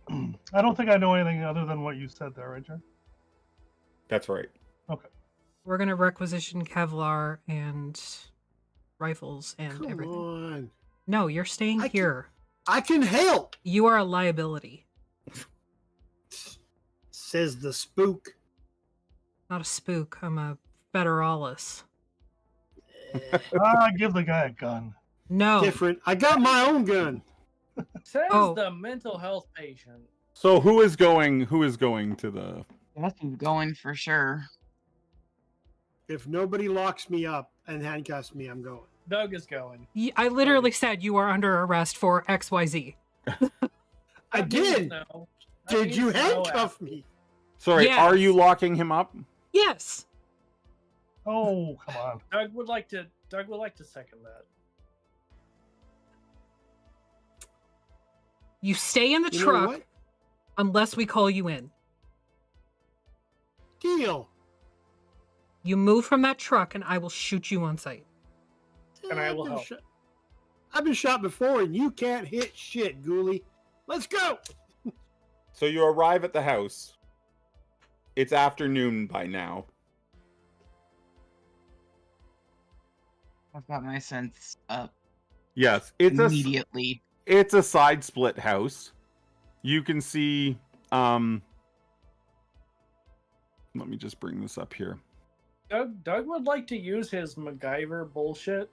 I don't think I know anything other than what you said there, right, Jen? That's right. Okay. we're gonna requisition Kevlar and rifles and Come everything. on. No, you're staying here. I can help, You are a liability. says the spook. Not a spook. I'm a federalis. Give the guy a gun. No. Different. I got my own gun. Says Oh. the mental health patient. So who is going to the... That's going for sure. If nobody locks me up and handcuffs me, I'm going. Doug is going. I literally said you are under arrest for XYZ. I did. No. Did you handcuff me? Sorry, Yes. are you locking him up? Yes. Oh, come on. Doug would like to second that. You stay in the You know truck what? unless we call you in. Deal. You move from that truck and I will shoot you on sight. And I will I've been help. shot- I've been shot before, and you can't hit shit, Ghoulie. Let's go. So you arrive at the house. It's afternoon by now. I've got my sense up Yes, it's immediately. It's a side split house. You can see let me just bring this up here. Doug would like to use his MacGyver bullshit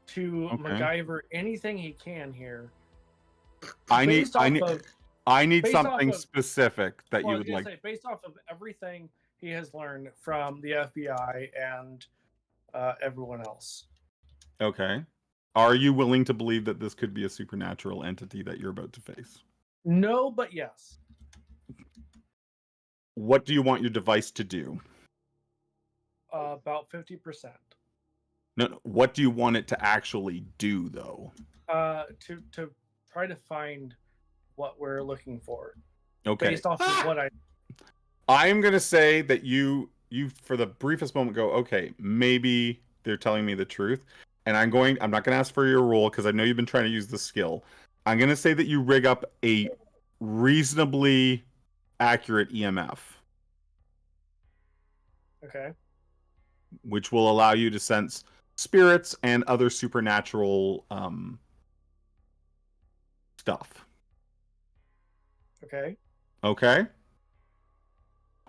to Okay. MacGyver anything he can here. I need Based off of- based off something of- specific that well, you I was would gonna like. say, based off of everything he has learned from the FBI and everyone else. Okay. Are you willing to believe that this could be a supernatural entity that you're about to face? No, but yes. What do you want your device to do? About 50%. No, what do you want it to actually do, though? To try to find what we're looking for Okay. based off of what I. I'm going to say that you for the briefest moment go, okay, maybe they're telling me the truth. And I'm not going to ask for your roll because I know you've been trying to use the skill. I'm going to say that you rig up a reasonably accurate EMF, Okay. which will allow you to sense spirits and other supernatural stuff. Okay. Okay?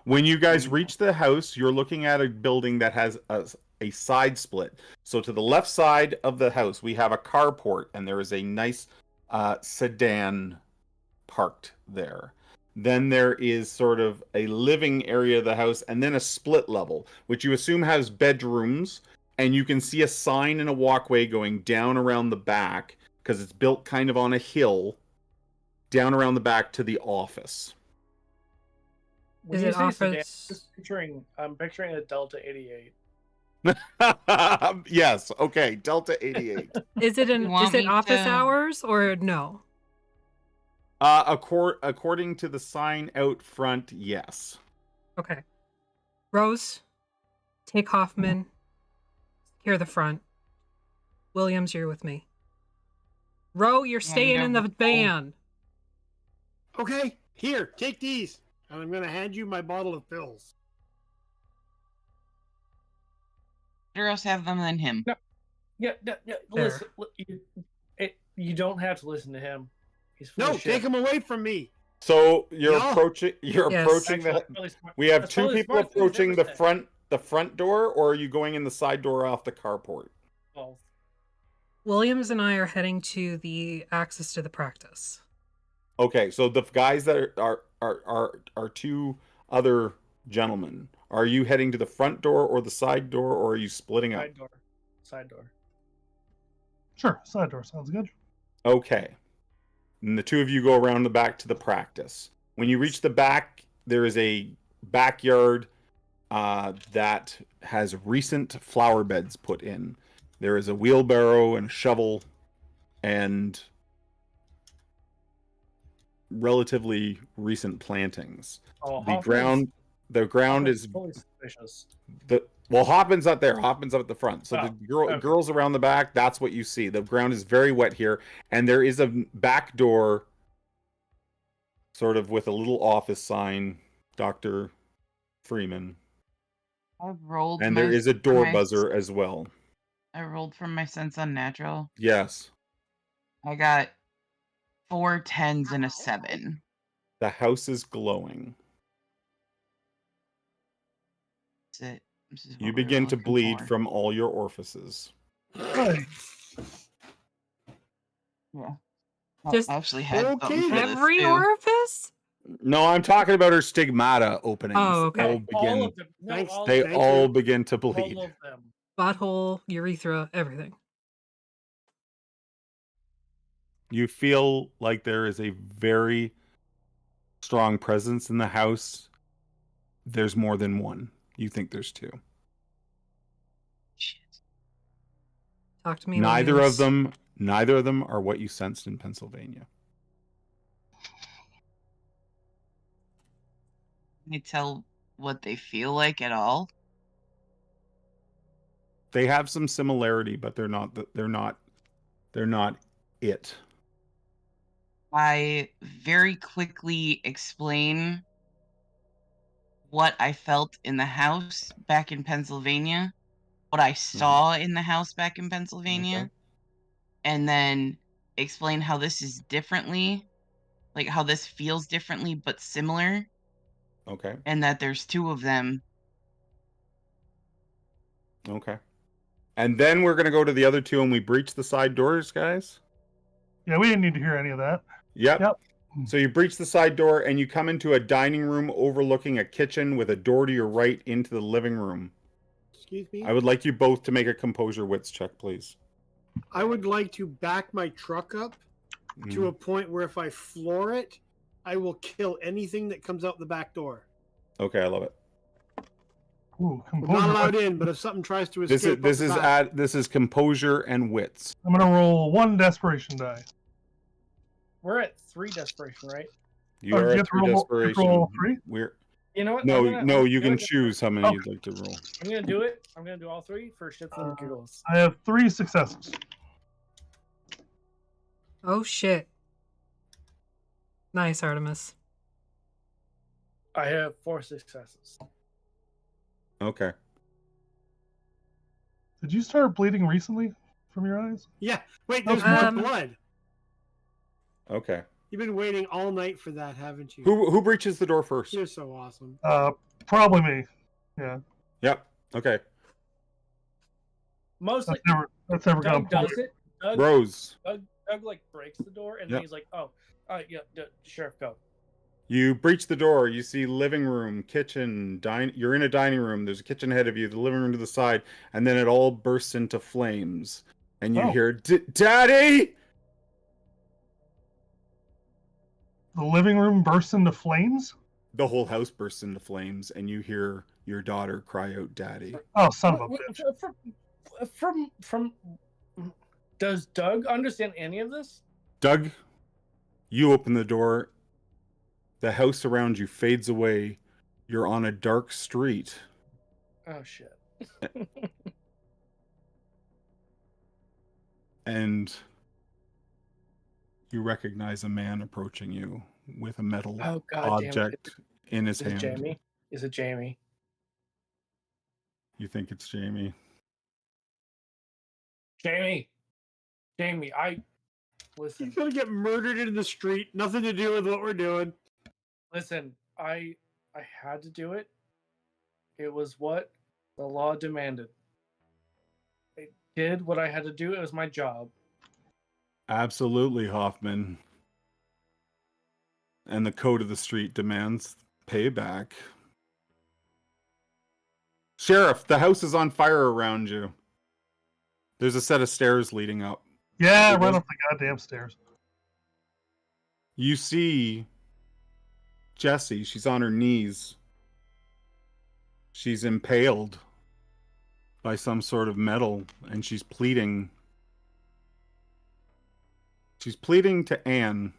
When you guys reach the house, you're looking at a building that has a side split. So to the left side of the house, we have a carport, and there is a nice sedan parked there. Then there is sort of a living area of the house, and then a split level, which you assume has bedrooms, and you can see a sign and a walkway going down around the back, because it's built kind of on a hill, down around the back to the office. When Is you it say sedan, office? I'm picturing a Delta 88. Yes, okay, Delta 88. Is it You want me office to- hours or no? According to the sign out front, yes. Okay. Rose, take Hoffman, secure the front. Williams, you're with me. Ro, you're staying in the van. Okay, here, take these. And I'm going to hand you my bottle of pills. Better else have them than him. Yeah, listen. You don't have to listen to him. He's full No, of shit. take them away from me. So you're No. approaching. You're Yes. approaching Actually, the. that's really smart. We have That's two probably the people smartest thing he's approaching ever said. the front door, or are you going in the side door off the carport? Both. Williams and I are heading to the access to the practice. Okay, so the guys that are two other gentlemen. Are you heading to the front door or the side door, or are you splitting up? Side door. Side door. Sure, side door sounds good. Okay. And the two of you go around the back to the practice. When you reach the back, there is a backyard that has recent flower beds put in. There is a wheelbarrow and a shovel and relatively recent plantings. Oh, The ground Hoffman's is fully suspicious. Hoffman's not there. Hoffman's up at the front. So Oh, the girls around the back, that's what you see. The ground is very wet here, and there is a back door, sort of with a little office sign, Dr. Freeman. I rolled. And there is a door buzzer as well. I rolled from my sense unnatural. Yes. I got 4 10s and a 7. The house is glowing. This is what You we begin were to looking bleed for. from all your orifices. Yeah. Just I actually had something Okay, for this every too. orifice? No, I'm talking about her stigmata openings. Oh, okay. All of them. No, Thanks. all They of them. all begin to bleed. All of them. Butthole, urethra, everything. You feel like there is a very strong presence in the house. There's more than one. You think there's two. Shit. Talk to me. Neither Williams. of them are what you sensed in Pennsylvania. Can you tell what they feel like at all? They have some similarity, but they're not it. I very quickly explain what I felt in the house back in Pennsylvania, what I saw in the house back in Pennsylvania, Okay. and then explain how this is differently, like how this feels differently but similar, Okay. and that there's 2 of them. Okay. And then we're going to go to the other two and we breach the side doors, guys. Yeah, we didn't need to hear any of that. Yep. So you breach the side door and you come into a dining room overlooking a kitchen with a door to your right into the living room. Excuse me? I would like you both to make a composure wits check, please. I would like to back my truck up to a point where if I floor it, I will kill anything that comes out the back door. Okay, I love it. Ooh, I'm composure. not allowed in, but if something tries to This escape, is composure and wits. I'm gonna roll 1 desperation die. We're at 3 desperation, right? You Oh, are you at have to 3 roll- you have to desperation. roll 3? We're You know what? no, you can gonna- choose how many you'd like to roll. I'm gonna do it. I'm gonna do all 3 for shits and giggles. I have 3 successes. Oh shit. Nice, Artemis. I have 4 successes. Okay. Did you start bleeding recently from your eyes? Yeah. Wait, there's Okay. more blood. Okay. You've been waiting all night for that, haven't you? Who breaches the door first? You're so awesome. Probably me. Yeah, Yep. Okay. Mostly, that's never gone Doug does it. Rose. Doug like breaks the door, and Yep. then he's like, "Oh, yeah, sheriff, go." You breach the door. You see living room, kitchen, you're in a dining room. There's a kitchen ahead of you, the living room to the side, and then it all bursts into flames. And you Oh. hear, Daddy! The living room bursts into flames? The whole house bursts into flames, and you hear your daughter cry out, Daddy. Oh, son of a bitch. From does Doug understand any of this? Doug, you open the door. The house around you fades away. You're on a dark street. Oh shit. And you recognize a man approaching you with a metal Oh god damn it. object in his Is it hand. Jamie? Is it Jamie? You think it's Jamie? Jamie, listen. He's gonna get murdered in the street. Nothing to do with what we're doing. Listen, I had to do it. It was what the law demanded. I did what I had to do. It was my job. Absolutely, Hoffman. And the code of the street demands payback. Sheriff, the house is on fire around you. There's a set of stairs leading up. Yeah, run up the goddamn stairs. You see Jessie. She's on her knees. She's impaled by some sort of metal, and she's pleading. She's pleading to Anne,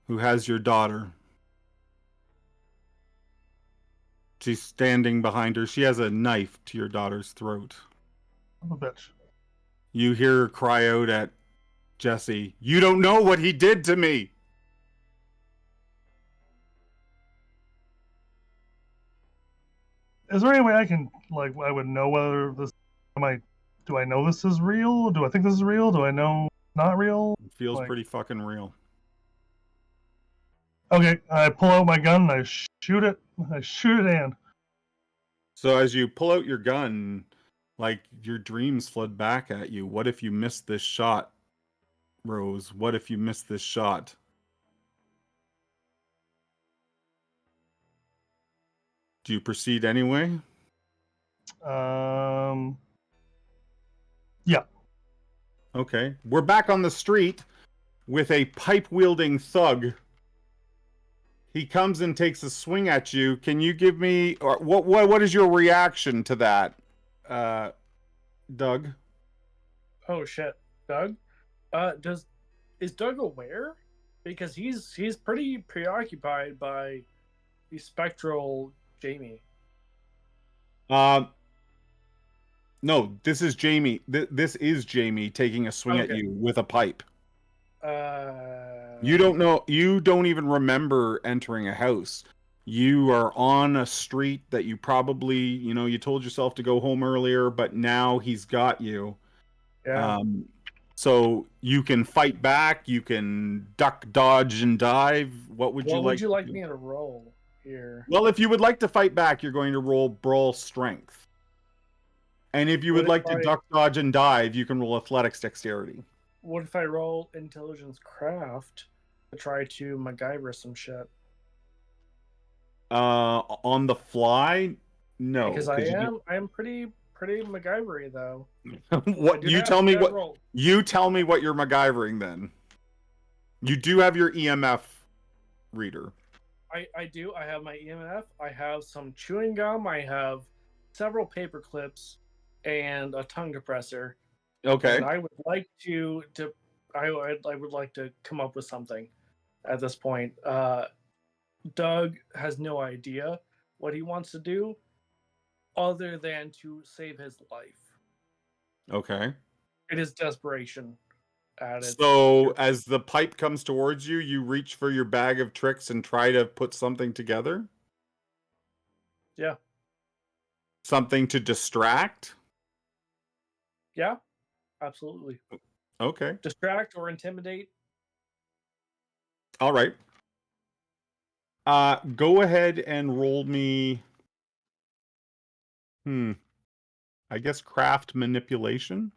who has your daughter. She's standing behind her. She has a knife to your daughter's throat. I'm a bitch. You hear her cry out at Jesse, "You don't know what he did to me!" Is there any way I can, like, I would know whether this, do I know this is real? Do I think this is real? Do I know it's not real? It feels Like- pretty fucking real. Okay, I pull out my gun and I shoot it. I shoot it, Anne. So as you pull out your gun, like, your dreams flood back at you. What if you missed this shot, Rose? What if you missed this shot? Do you proceed anyway? Yeah. Okay. We're back on the street with a pipe-wielding thug. He comes and takes a swing at you. Can you give me, or what is your reaction to that, Doug? Oh shit, Doug. Is Doug aware? Because he's pretty preoccupied by the spectral Jamie. No, this is Jamie. This is Jamie taking a swing at Okay. you with a pipe. Uh, You don't know. You don't even remember entering a house. You are on a street that you probably, you told yourself to go home earlier, but now he's got you. Yeah. So you can fight back. You can duck, dodge, and dive. What would you like? What would you like to do? me to roll here? Well, if you would like to fight back, you're going to roll brawl strength. And if you would What like if to I- duck, dodge, and dive, you can roll athletics dexterity. What if I roll intelligence craft to try to MacGyver some shit? On the fly, no. Because I am pretty MacGyver-y though. What I do you have tell me? that What roll. you tell me? What you're MacGyvering then? You do have your EMF reader. I do. I have my EMF. I have some chewing gum. I have several paper clips and a tongue compressor. Okay. And I would like I would like to come up with something at this point. Doug has no idea what he wants to do other than to save his life. Okay. It is desperation at its So as the pipe comes towards you, you reach for your bag of tricks and try to put something together? Yeah. Something to distract? Yeah, absolutely. Okay. Distract or intimidate. All right. Go ahead and roll me. I guess craft manipulation.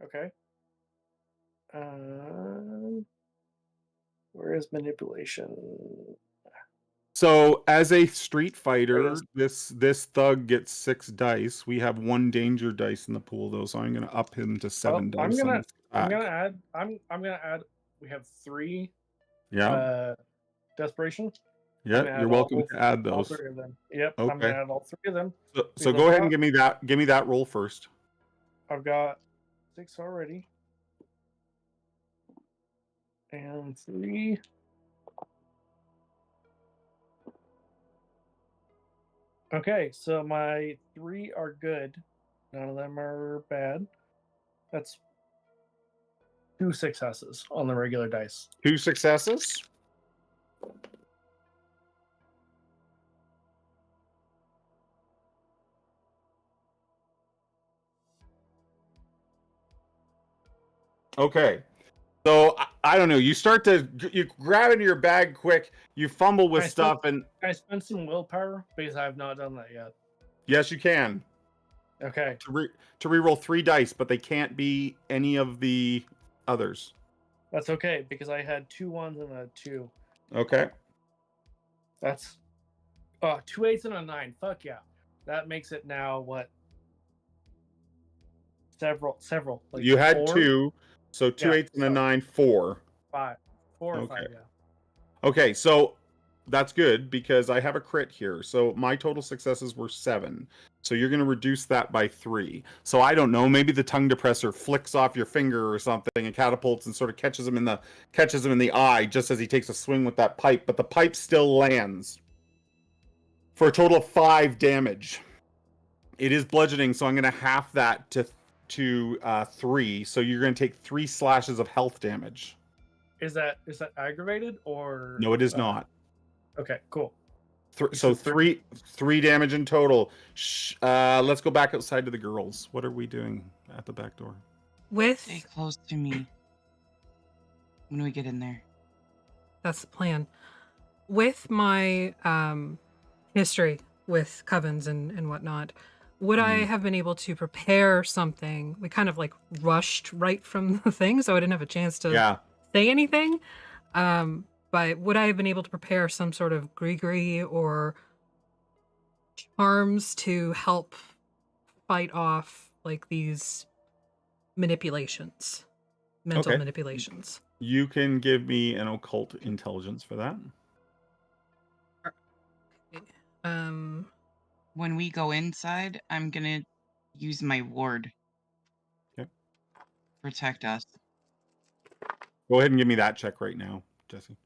Okay. Where is manipulation? So as a street fighter, There this thug gets 6 dice. We have 1 danger dice in the pool though, so I'm gonna up him to 7 Well, dice. I'm gonna add. I'm gonna add. We have 3. Yeah. Desperation. Yeah, you're welcome to add All those. 3 of them. Yep. I'm Okay. gonna add all 3 of them. So Because go ahead and give me that roll first. I've got 6 already. And 3. Okay, so my 3 are good. None of them are bad. That's 2 successes on the regular dice. 2 successes. Okay. So I don't know. You grab into your bag quick. You fumble with stuff, and Can I spend some willpower? Because I have not done that yet. yes, you can Okay. to reroll 3 dice, but they can't be any of the others. That's okay, because I had 2 1s and a 2. Okay. That's 2 8s and a 9. Fuck yeah. That makes it now what? Several. Like You had 4, 2, so 2 Yeah, 8s and a so- 9, 4. 5. 4 or Okay. 5, yeah. Okay, so that's good because I have a crit here. So my total successes were 7. So you're going to reduce that by 3. So I don't know, maybe the tongue depressor flicks off your finger or something and catapults and sort of catches him in the eye just as he takes a swing with that pipe, but the pipe still lands for a total of 5 damage. It is bludgeoning, so I'm going to half that to 3. So you're going to take 3 slashes of health damage. Is that aggravated or No, it is not. Okay, cool. So three damage in total. Let's go back outside to the girls. What are we doing at the back door? Stay close to me. When we get in there. That's the plan. With my history with covens and whatnot, would I have been able to prepare something? We kind of like rushed right from the thing, so I didn't have a chance to say anything. But would I have been able to prepare some sort of gree or charms to help fight off like these manipulations, mental manipulations? You can give me an occult intelligence for that. When we go inside, I'm gonna use my ward. Okay. Protect us. Go ahead and give me that check right now, Jesse.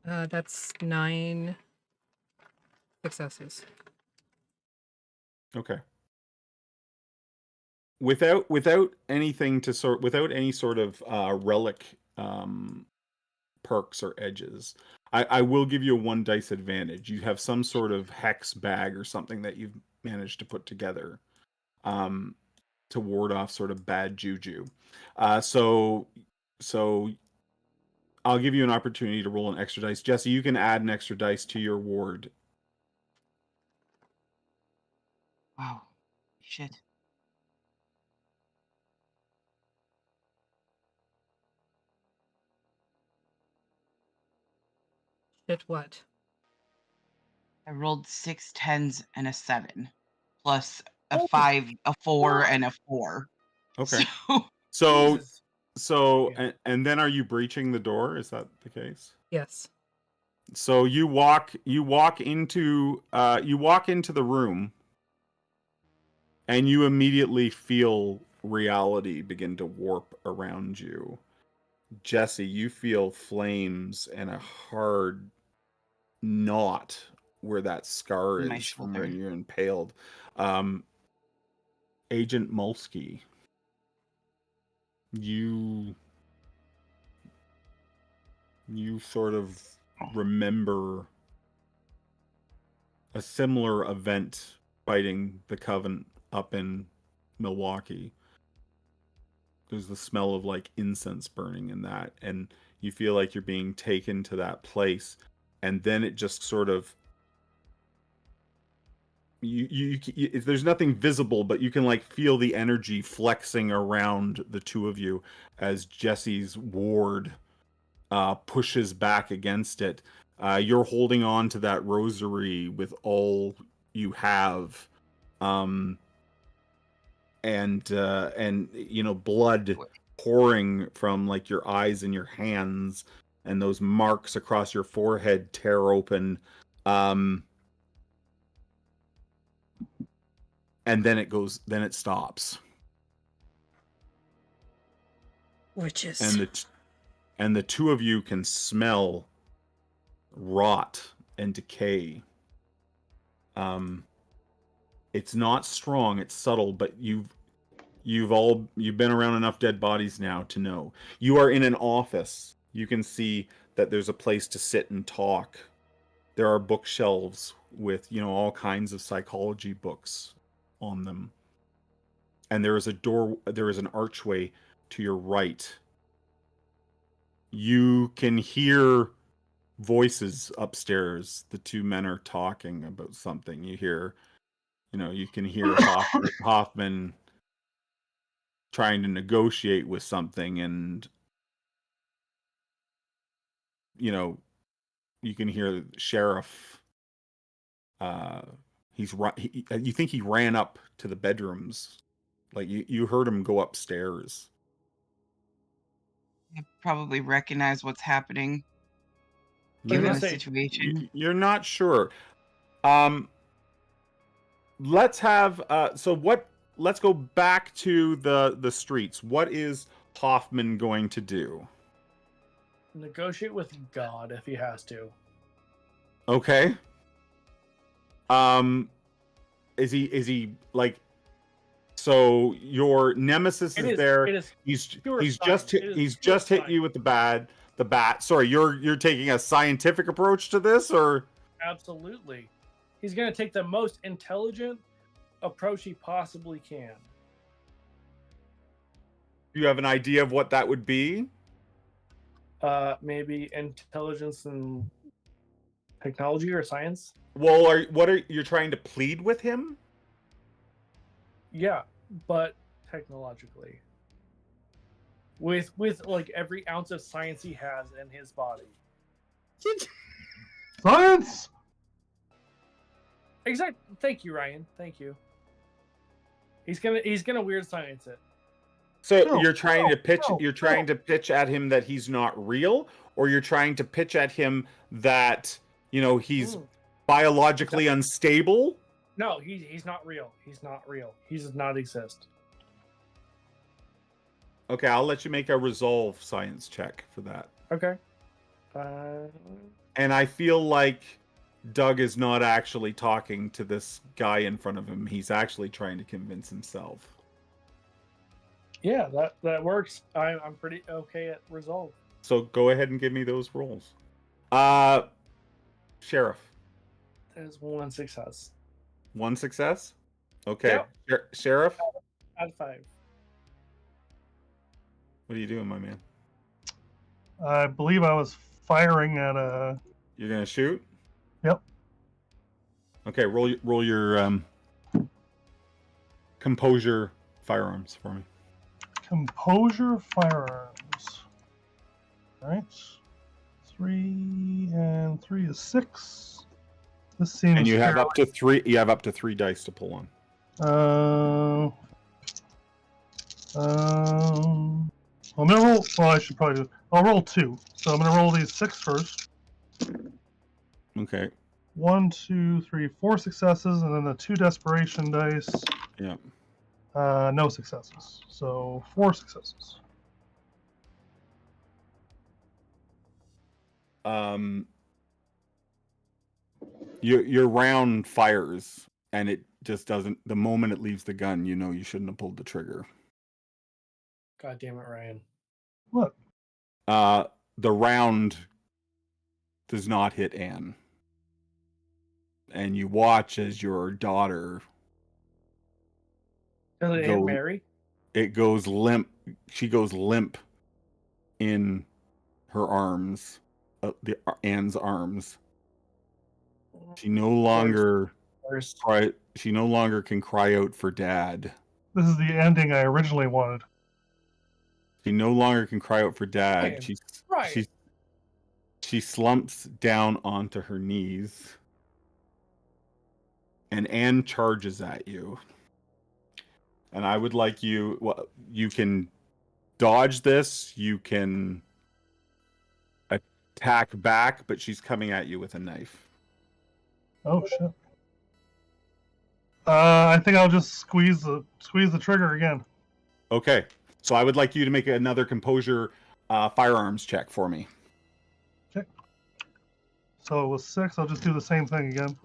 That's 9 successes. Okay. Without anything to without any sort of relic perks or edges, I will give you a 1 dice advantage. You have some sort of hex bag or something that you've managed to put together to ward off sort of bad juju. So I'll give you an opportunity to roll an extra dice. Jesse, you can add an extra dice to your ward. Wow. Shit. Shit, what? I rolled 6 10s and a 7, plus a 5, a 4, and a 4. Okay. So And then are you breaching the door? Is that the case? Yes. So you walk into the room, and you immediately feel reality begin to warp around you. Jesse, you feel flames and a hard knot where that scar My is from shoulder. when you're impaled. Agent Mulsky, you sort of remember a similar event fighting the Coven up in Milwaukee. There's the smell of like incense burning in that, and you feel like you're being taken to that place, and then it just sort of there's nothing visible, but you can like feel the energy flexing around the two of you as Jesse's ward pushes back against it. You're holding on to that rosary with all you have, and you know, blood pouring from like your eyes and your hands, and those marks across your forehead tear open. And then it stops. Witches. And the two of you can smell rot and decay. It's not strong, it's subtle, but you've been around enough dead bodies now to know. You are in an office. You can see that there's a place to sit and talk. There are bookshelves with, you know, all kinds of psychology books on them. And there is an archway to your right. You can hear voices upstairs. The two men are talking about something. You can hear Hoffman trying to negotiate with something, and you know, you can hear the sheriff. You think he ran up to the bedrooms, like you heard him go upstairs. I probably recognize what's happening You're given gonna the say- situation. You're not sure. Let's have let's go back to the streets. What is Hoffman going to do? Negotiate with God if he has to. Okay. Is he like? So your nemesis is there. It is He's pure just science. It is he's pure just hit you with the bat. Sorry, you're taking a scientific approach to this, or? Absolutely. He's going to take the most intelligent approach he possibly can. Do you have an idea of what that would be? Maybe intelligence and technology or science. Well, what are you trying to plead with him? Yeah, but technologically. With like every ounce of science he has in his body. Science! Exactly. Thank you, Ryan. Thank you. He's gonna weird science it. So No, you're trying to pitch. no, You're trying to pitch at him that he's not real, or you're trying to pitch at him that he's biologically unstable. No, he's not real. He's not real. He does not exist. Okay, I'll let you make a resolve science check for that. Okay. And I feel like Doug is not actually talking to this guy in front of him. He's actually trying to convince himself. Yeah, that works. I'm pretty okay at resolve. So go ahead and give me those rolls. Sheriff. There's one success. One success? Okay. Yep. Sheriff? Out of 5. What are you doing, my man? I believe I was firing at a. You're gonna shoot? Yep. Okay, roll your composure firearms for me. Composure firearms. Alright. 3 and 3 is 6. This seems And you have fairly- up to 3. You have up to 3 dice to pull on. I'm gonna roll. Well, I should probably do. I'll roll 2. So I'm gonna roll these 6 first. Okay. 1, 2, 3, 4 successes, and then the 2 desperation dice. Yeah. No successes. So 4 successes. Your round fires, and it just doesn't. The moment it leaves the gun, you shouldn't have pulled the trigger. God damn it, Ryan. What? The round does not hit Anne, and you watch as your daughter. Does it hit Mary? It goes limp. She goes limp in her arms, Anne's arms. She no longer She no longer can cry out for Dad. This is the ending I originally wanted. She no longer can cry out for Dad. Ryan. She slumps down onto her knees, and Anne charges at you. And I would like you. Well, you can dodge this. You can attack back, but she's coming at you with a knife. Oh shit. I think I'll just squeeze the trigger again. Okay, so I would like you to make another composure firearms check for me. Okay. So it was 6. I'll just do the same thing again,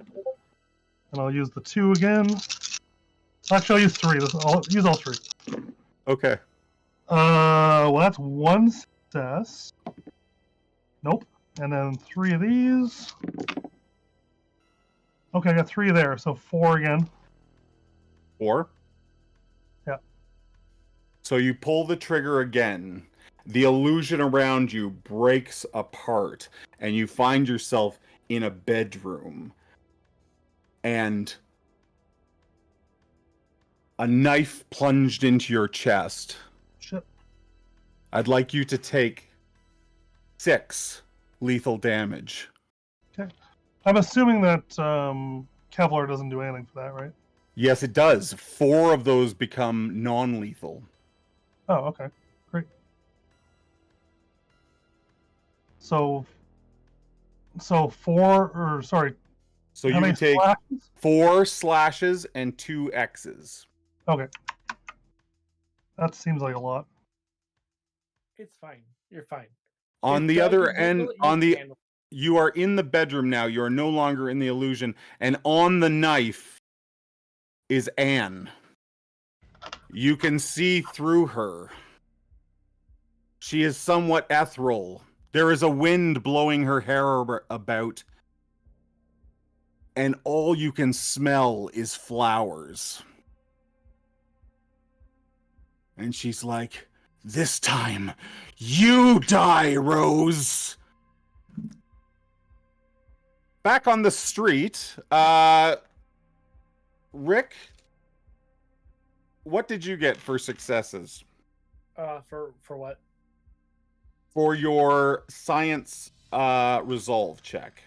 and I'll use the 2 again. Actually, I'll use 3. I'll use all 3. Okay. Well, that's 1 success. Nope. And then 3 of these. Okay, I got 3 there, so 4 again. 4? Yeah. So you pull the trigger again. The illusion around you breaks apart, and you find yourself in a bedroom. And a knife plunged into your chest. Shit. I'd like you to take 6 lethal damage. Okay. I'm assuming that Kevlar doesn't do anything for that, right? Yes, it does. 4 of those become non-lethal. Oh, okay. Great. So 4, or sorry. So how you many would take slashes? 4 slashes and 2 X's. Okay. That seems like a lot. It's fine. You're fine. On If the Doug other can handle end, it, you can handle you are in the bedroom now. You are no longer in the illusion. And on the knife is Anne. You can see through her. She is somewhat ethereal. There is a wind blowing her hair about. And all you can smell is flowers. And she's like, "This time, you die, Rose." Back on the street, Rick, what did you get for successes? For what? For your science resolve check.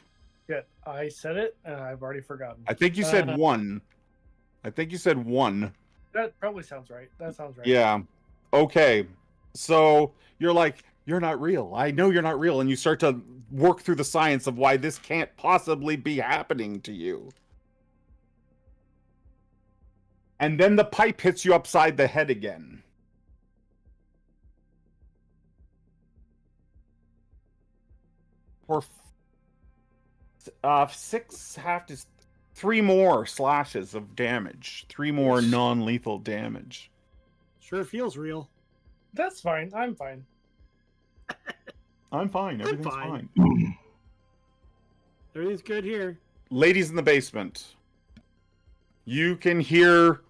Good. I said it, and I've already forgotten. I think you said 1. I think you said 1. That probably sounds right. That sounds right. Yeah. Okay. So you're like, "You're not real. I know you're not real." And you start to work through the science of why this can't possibly be happening to you. And then the pipe hits you upside the head again. For 3 more slashes of damage. 3 more non-lethal damage. Sure feels real. That's fine. I'm fine. I'm fine. I'm Everything's fine. fine. Everything's good here. Ladies in the basement. You can hear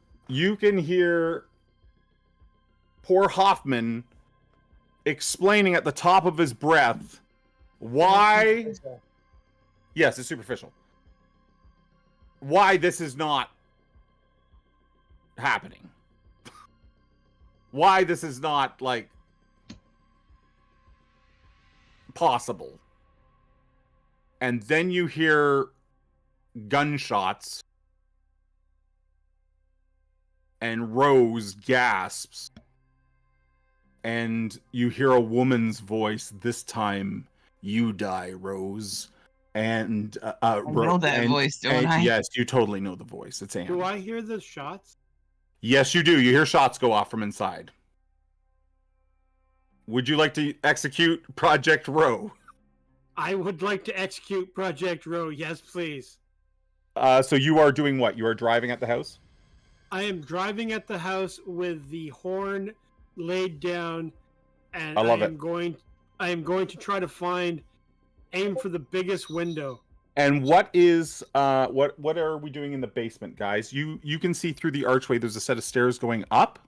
poor Hoffman explaining at the top of his breath why. Yes, it's superficial. Why this is not happening. Why this is not, like, possible. And then you hear gunshots, and Rose gasps, and you hear a woman's voice. "This time, you die, Rose." And I know that voice, don't I? Yes, you totally know the voice. It's Anne. Do I hear the shots? Yes, you do. You hear shots go off from inside. Would you like to execute Project Row? I would like to execute Project Row. Yes, please. So you are doing what? You are driving at the house? I am driving at the house with the horn laid down, and I love it. I am going to try to aim for the biggest window. And what is what are we doing in the basement, guys? You can see through the archway. There's a set of stairs going up,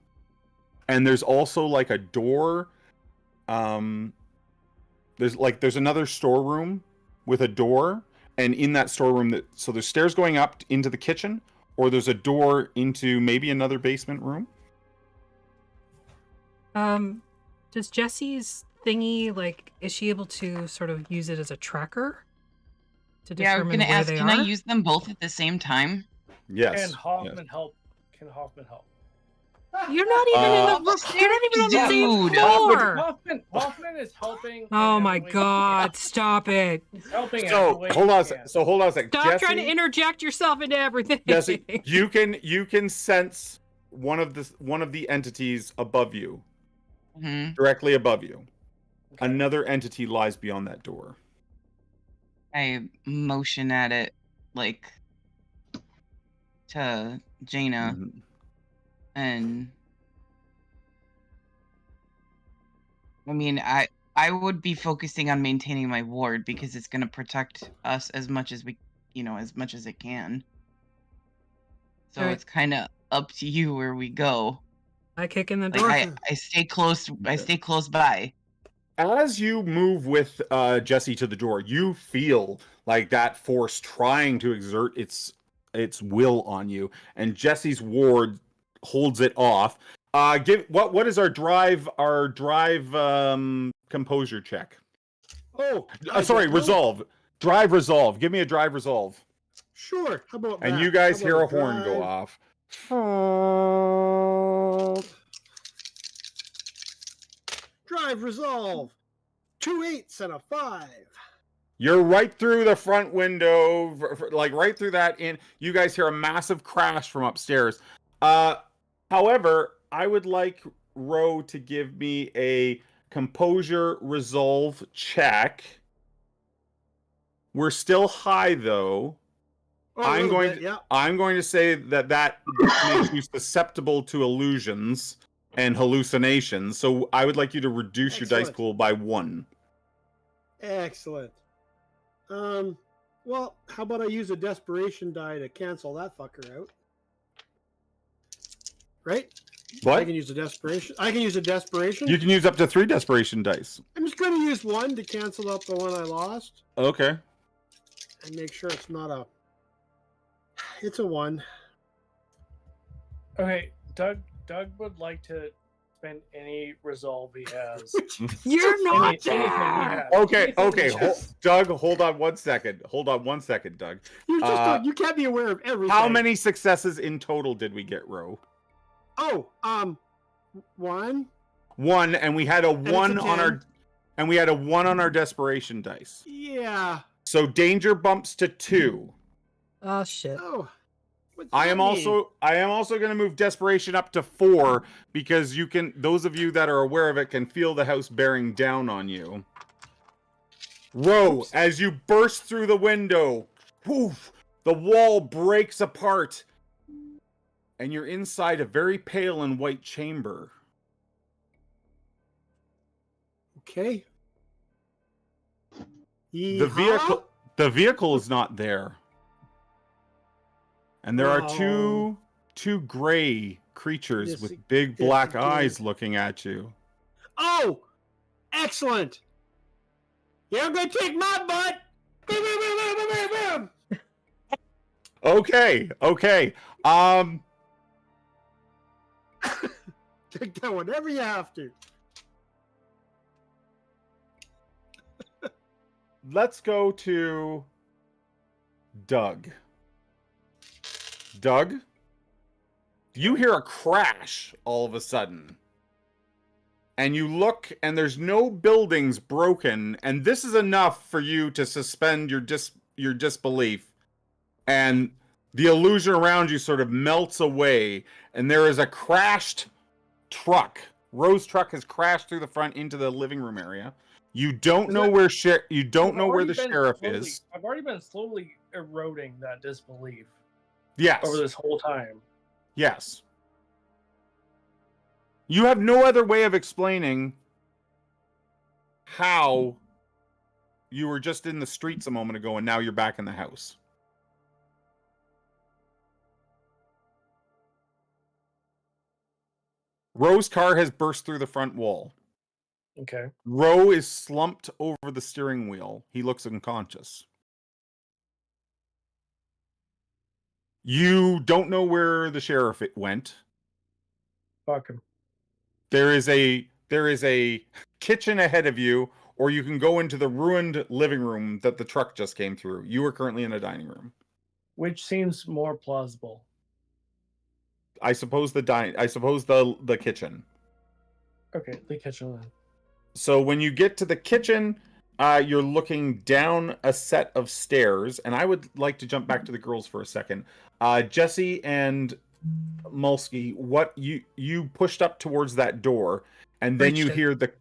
and there's also like a door. There's another storeroom with a door, and in that storeroom so there's stairs going up into the kitchen, or there's a door into maybe another basement room. Does Jessie's thingy, like, is she able to sort of use it as a tracker to Yeah, I was determine gonna where ask, they can are? I use them both at the same time? Yes. Can Hoffman help? Can Hoffman help? You're not even in the you're not even on the same Dude. floor. Hoffman is helping. Oh in my every way he God! can. Stop it! He's helping. So every way hold he on. can. So hold on a second. Stop Jessie, trying to interject yourself into everything. Jesse, you can sense one of the entities above you, Hmm. directly above you. Okay. Another entity lies beyond that door. I motion at it, like, to Jaina, Mhm. and I mean, I would be focusing on maintaining my ward because it's going to protect us as much as as much as it can. So Alright. it's kind of up to you where we go. I kick in the Like door. I stay close. I stay close by. As you move with Jesse to the door, you feel like that force trying to exert its will on you, and Jesse's ward holds it off. What is our drive composure check? Oh, Sorry, resolve. Drive resolve. Give me a drive resolve. Sure. How about And that? you guys How hear a about horn go drive? off. 'Drive resolve. 2 8s and a 5. You're right through the front window, like right through that. In you guys hear a massive crash from upstairs. However, I would like Ro to give me a composure resolve check. We're still high though. Oh, I'm going bit, yeah. I'm going to say that makes you susceptible to illusions and hallucinations. So I would like you to reduce your dice Excellent. pool by 1. Excellent. Well, how about I use a desperation die to cancel that fucker out? Right? What? I can use a desperation. I can use a desperation. You can use up to 3 desperation dice. I'm just going to use 1 to cancel out the one I lost. Okay. And make sure it's not a... It's a 1. Okay, Doug would like to spend any resolve he has. You're not Anything he there. has. Okay, Anything he okay. has. Doug, hold on 1 second. Hold on 1 second, Doug. You're just you can't be aware of everything. How many successes in total did we get, Ro? Oh, 1. 1, and we had a it's 1 a on 10. our and we had a 1 on our desperation dice. Yeah. So danger bumps to 2. Oh shit. Oh. What's I that am mean? also going to move desperation up to 4 because you can. Those of you that are aware of it can feel the house bearing down on you. Ro, as you burst through the window, poof, the wall breaks apart, and you're inside a very pale and white chamber. Okay. The vehicle is not there. And there are two gray creatures This- with big this black again. eyes looking at you. Oh, excellent! You're gonna take my butt. Bam, bam, bam, bam, bam, bam. Okay. Take that whenever you have to. Let's go to Doug. Doug, you hear a crash all of a sudden. And you look, and there's no buildings broken, and this is enough for you to suspend your disbelief. And the illusion around you sort of melts away, and there is a crashed truck. Ro's truck has crashed through the front into the living room area. You don't know where the sheriff is. I've already been slowly eroding that disbelief Yes. over this whole time. Yes. You have no other way of explaining how you were just in the streets a moment ago and now you're back in the house. Ro's car has burst through the front wall. Okay. Ro is slumped over the steering wheel. He looks unconscious. You don't know where the sheriff went. Fuck him. There is a kitchen ahead of you, or you can go into the ruined living room that the truck just came through. You are currently in a dining room. Which seems more plausible. I suppose the kitchen. Okay, the kitchen then. So when you get to the kitchen, you're looking down a set of stairs, and I would like to jump back to the girls for a second. Jesse and Mulsky, what you pushed up towards that door, and then you hear the...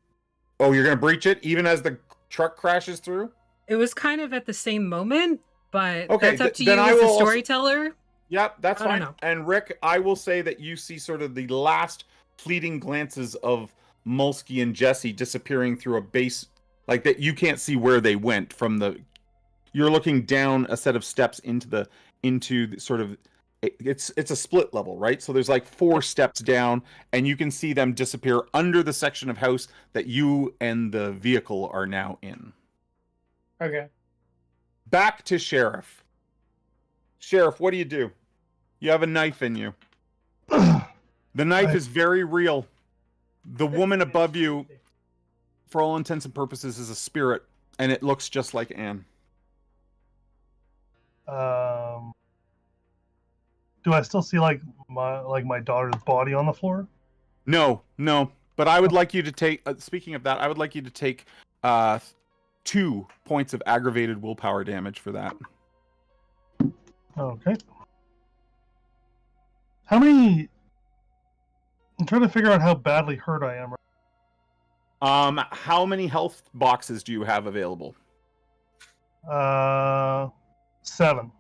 Oh, you're going to breach it even as the truck crashes through? It was kind of at the same moment, but Okay, that's up to then you I as the will also- storyteller. Yep, that's I don't fine. know. And Rick, I will say that you see sort of the last fleeting glances of Mulsky and Jesse disappearing through a base, like that. You can't see where they went from the... You're looking down a set of steps into the sort of... It's a split level, right? So there's like 4 steps down, and you can see them disappear under the section of house that you and the vehicle are now in. Okay. Back to Sheriff. Sheriff, what do? You have a knife in you. The knife is very real. The woman above you, for all intents and purposes, is a spirit, and it looks just like Anne. Do I still see like my daughter's body on the floor? No. But I would like you to take. Speaking of that, I would like you to take 2 points of aggravated willpower damage for that. Okay. How many? I'm trying to figure out how badly hurt I am. How many health boxes do you have available? 7.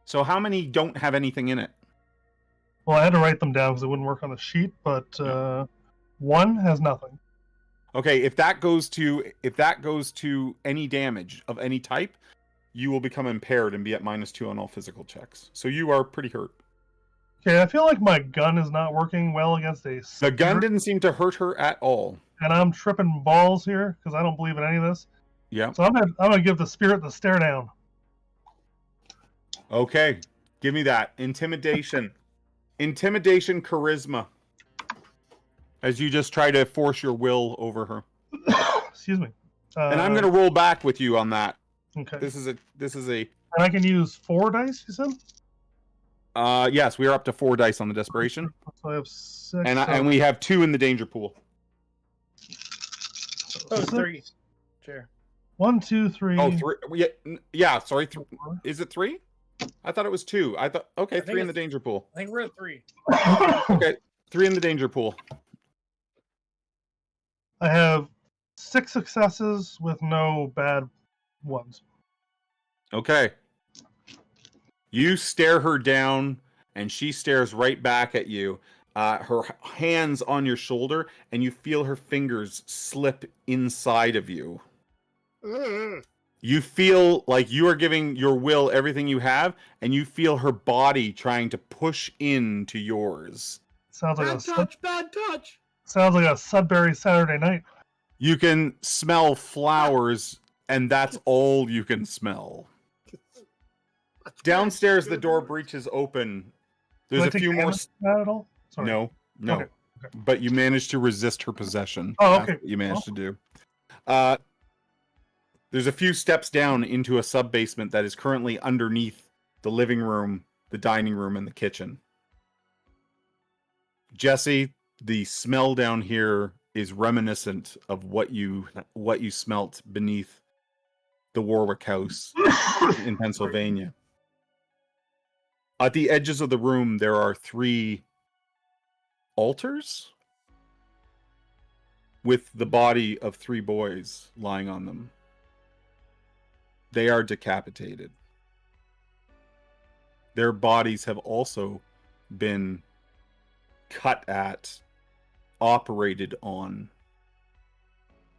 So how many don't have anything in it? Well, I had to write them down because it wouldn't work on the sheet, but 1 has nothing. Okay, if that goes to any damage of any type, you will become impaired and be at -2 on all physical checks. So you are pretty hurt. Okay, I feel like my gun is not working well against a The gun spirit, didn't seem to hurt her at all. and I'm tripping balls here because I don't believe in any of this. Yeah. So I'm gonna give the spirit the stare down. Okay, give me that. Intimidation, charisma. As you just try to force your will over her. Excuse me. And I'm going to roll back with you on that. Okay. This is a. And I can use 4 dice, you said? Yes, we are up to 4 dice on the desperation. So I have 6. And we have 2 in the danger pool. Oh, 3. Sure. 1, 2, 3. Oh, 3. Yeah, sorry. Is it 3? I thought it was 2. Okay, 3 in the danger pool. I think we're at 3. Okay, 3 in the danger pool. I have 6 successes with no bad ones. Okay. You stare her down, and she stares right back at you. Her hands on your shoulder, and you feel her fingers slip inside of you. You feel like you are giving your will everything you have, and you feel her body trying to push into yours. Sounds like Bad touch. Sounds like a Sudbury Saturday night. You can smell flowers, and that's all you can smell. Downstairs, the door breaches open. There's a few more. That at all? Sorry. No. Okay. But you managed to resist her possession. Oh, That's okay. what you managed to do. There's a few steps down into a sub-basement that is currently underneath the living room, the dining room, and the kitchen. Jesse, the smell down here is reminiscent of what you smelt beneath the Warwick House in Pennsylvania. At the edges of the room, there are 3 altars with the body of 3 boys lying on them. They are decapitated. Their bodies have also been cut at, operated on,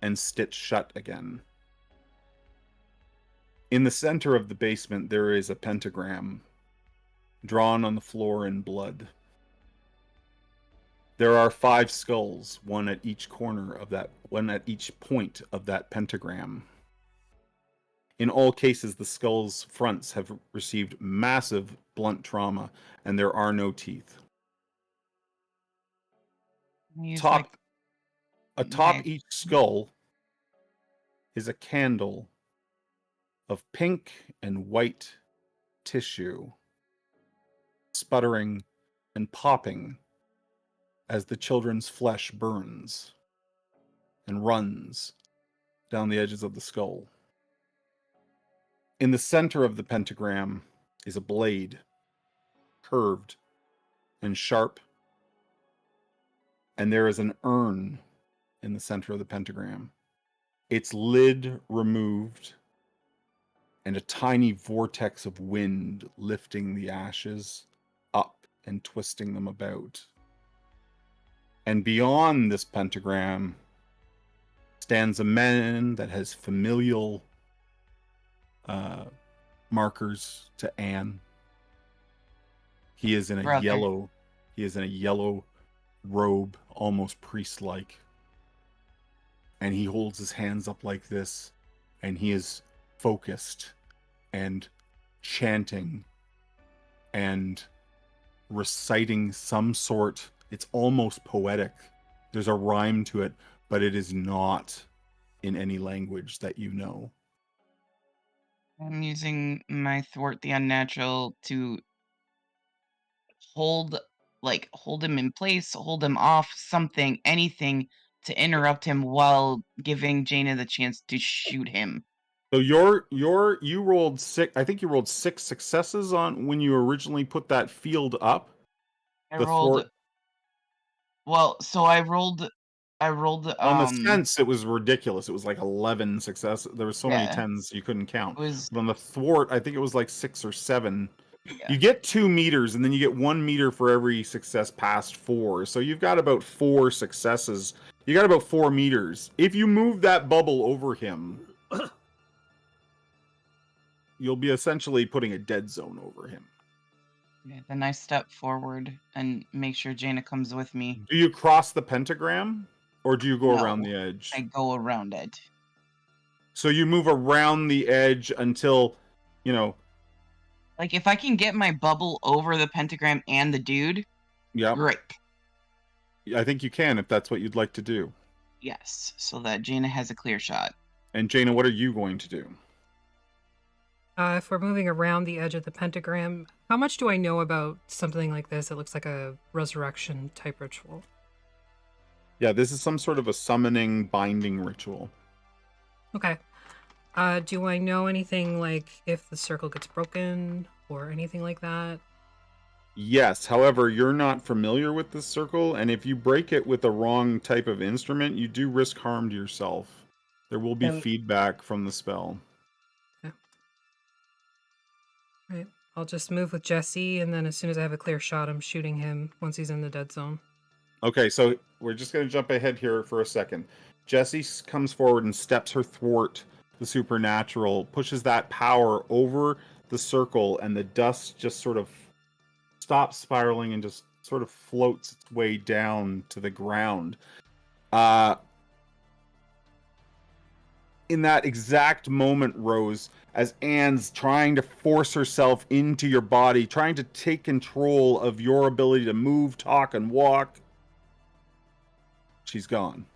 and stitched shut again. In the center of the basement, there is a pentagram drawn on the floor in blood. There are 5 skulls, one at each point of that pentagram. In all cases, the skull's fronts have received massive blunt trauma, and there are no teeth. Atop each skull is a candle of pink and white tissue, sputtering and popping as the children's flesh burns and runs down the edges of the skull. In the center of the pentagram is a blade, curved and sharp, and there is an urn in the center of the pentagram. Its lid removed, and a tiny vortex of wind lifting the ashes up and twisting them about. And beyond this pentagram stands a man that has familial markers to Anne. He is in a yellow robe, almost priest-like. And he holds his hands up like this, and he is focused and chanting and reciting some sort. It's almost poetic. There's a rhyme to it, but it is not in any language that you know. I'm using my thwart the unnatural to hold him in place, hold him off, something, anything to interrupt him while giving Jaina the chance to shoot him. So you rolled 6. I think you rolled 6 successes on when you originally put that field up. I The rolled. thwart. Well, so I rolled. On the sense, it was ridiculous. It was like 11 successes. There were so many Yeah. 10s you couldn't count. It was. But on the thwart, I think it was like 6 or 7. Yeah. You get 2 meters, and then you get 1 meter for every success past 4. So you've got about 4 successes. You got about 4 meters. If you move that bubble over him, you'll be essentially putting a dead zone over him. Okay, then I step forward and make sure Jaina comes with me. Do you cross the pentagram, or do you go around the edge? I go around it. So you move around the edge until, Like, if I can get my bubble over the pentagram and the dude, great. I think you can if that's what you'd like to do. Yes, so that Jaina has a clear shot. And Jaina, what are you going to do? If we're moving around the edge of the pentagram, how much do I know about something like this? It looks like a resurrection type ritual. Yeah, this is some sort of a summoning binding ritual. Okay. Do I know anything like if the circle gets broken or anything like that? Yes, however, you're not familiar with this circle, and if you break it with the wrong type of instrument, you do risk harm to yourself. There will be feedback from the spell. Okay. Right. I'll just move with Jesse, and then as soon as I have a clear shot, I'm shooting him once he's in the dead zone. Okay, so we're just going to jump ahead here for a second. Jessie comes forward and steps her thwart, the supernatural, pushes that power over the circle, and the dust just sort of stops spiraling and just sort of floats its way down to the ground. In that exact moment, Rose, as Anne's trying to force herself into your body, trying to take control of your ability to move, talk, and walk, she's gone.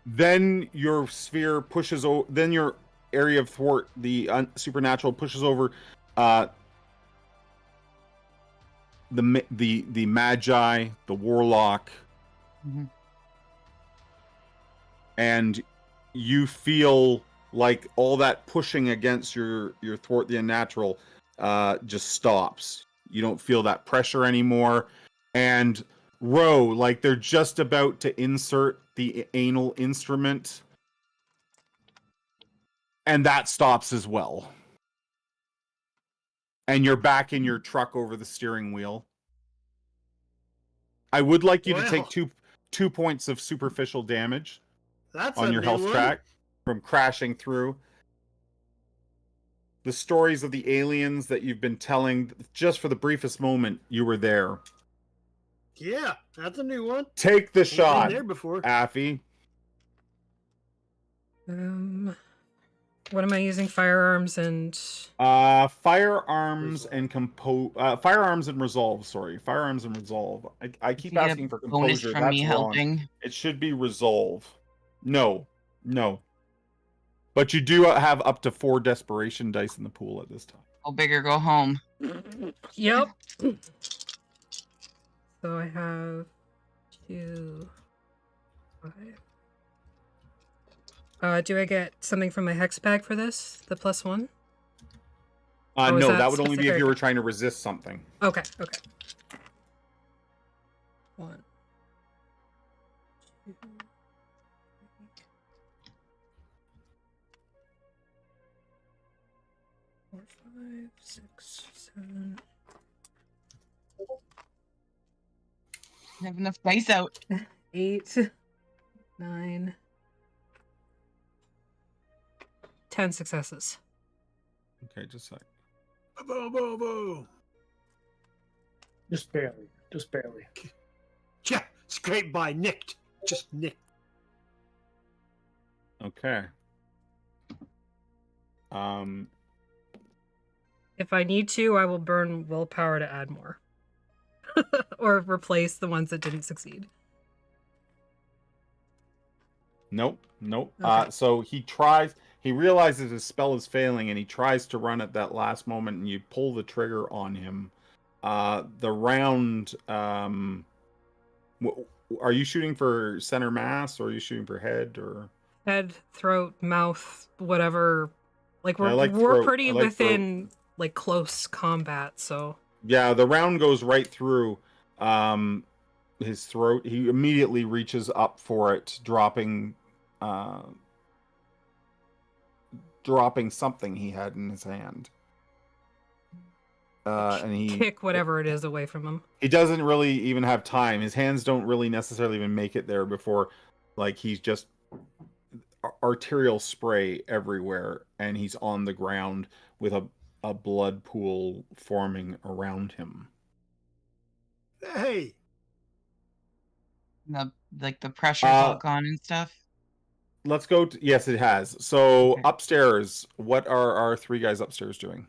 Then your sphere pushes over. Then your area of thwart, the supernatural, pushes over the magi, the warlock, and you feel like all that pushing against your thwart, the unnatural, just stops. You don't feel that pressure anymore, and Ro, like they're just about to insert the anal instrument, and that stops as well. And you're back in your truck over the steering wheel. I would like you to take two points of superficial damage on your health track from crashing through. The stories of the aliens that you've been telling, just for the briefest moment, you were there. Yeah, that's a new one. Take the shot, been there before. Affy. What am I using? Firearms and firearms and firearms and resolve. Sorry, firearms and resolve. I keep asking for composure. From That's me wrong. helping. It should be resolve. No. But you do have up to 4 desperation dice in the pool at this time. Go big or go home. Yep. So I have 2, 5. Do I get something from my hex bag for this? The +1? No, that would only be if you were trying to resist something. Okay. 1, 2, 3, 4, 5, 6, 7. I have enough dice out. 8, 9, 10 successes. Okay, just a sec. Boom. Just barely. Yeah, scraped by, nicked. Just nicked. Okay. If I need to, I will burn willpower to add more. Or replace the ones that didn't succeed. Nope. Okay. So he realizes his spell is failing, and he tries to run at that last moment, and you pull the trigger on him. The round, are you shooting for center mass, or are you shooting for head, or Head, throat, mouth, whatever. Like I we're like we're throat. pretty I like throat. within like close combat, so Yeah, the round goes right through his throat. He immediately reaches up for it, dropping something he had in his hand. And he kick whatever it is away from him. He doesn't really even have time. His hands don't really necessarily even make it there before, like, he's just arterial spray everywhere, and he's on the ground with a blood pool forming around him. Hey, The pressure's all gone and stuff. Let's go. Yes, it has. So Okay. upstairs, what are our three guys upstairs doing?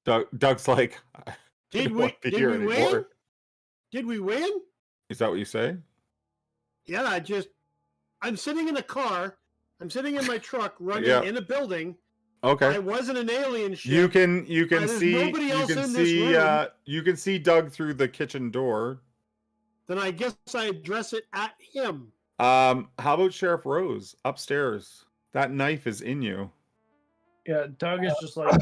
Doug's like, did we win? Did we win? Is that what you say? Yeah, I'm sitting in a car. I'm sitting in my truck running in a building. Okay. I wasn't an alien ship. You can see nobody else in this room. You can see Doug through the kitchen door. Then I guess I address it at him. How about Sheriff Rose upstairs? That knife is in you. Yeah, Doug is just like.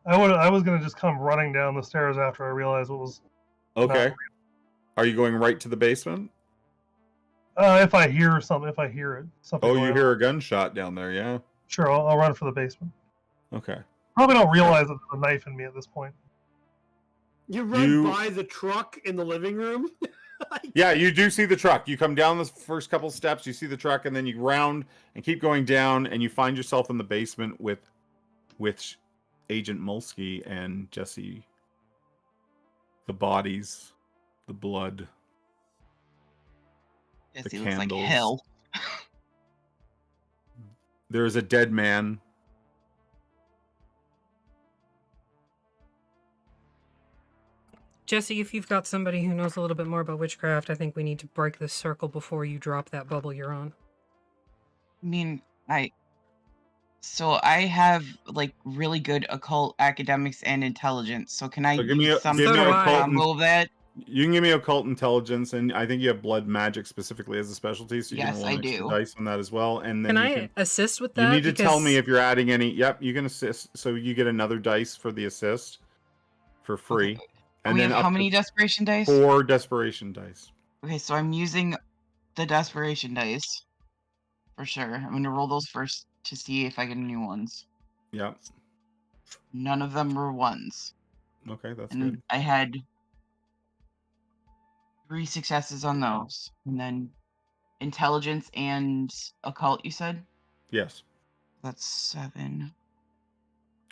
I was gonna just come running down the stairs after I realized what was. Okay. Are you going right to the basement? If I hear something, something. Oh, you hear a gunshot down there, yeah? Sure, I'll run for the basement. Okay. Probably don't realize that there's a knife in me at this point. You run by the truck in the living room? Yeah, you do see the truck. You come down the first couple steps, you see the truck, and then you round and keep going down, and you find yourself in the basement with Agent Mulsky and Jesse. The bodies, the blood. Jesse looks like hell. There is a dead man. Jesse, if you've got somebody who knows a little bit more about witchcraft, I think we need to break this circle before you drop that bubble you're on. I mean, So I have like really good occult academics and intelligence. So can I use some combo of that? You can give me occult intelligence, and I think you have blood magic specifically as a specialty. So you yes, can roll extra dice on that as well. And then can I assist with that? You need to tell me if you're adding any. Yep, you can assist. So you get another dice for the assist for free. Okay. And we then have how many desperation dice? 4 desperation dice. Okay, so I'm using the desperation dice for sure. I'm going to roll those first to see if I get any ones. Yep. None of them were ones. Okay, that's and good. I had 3 successes on those. And then intelligence and occult, you said? Yes. That's 7.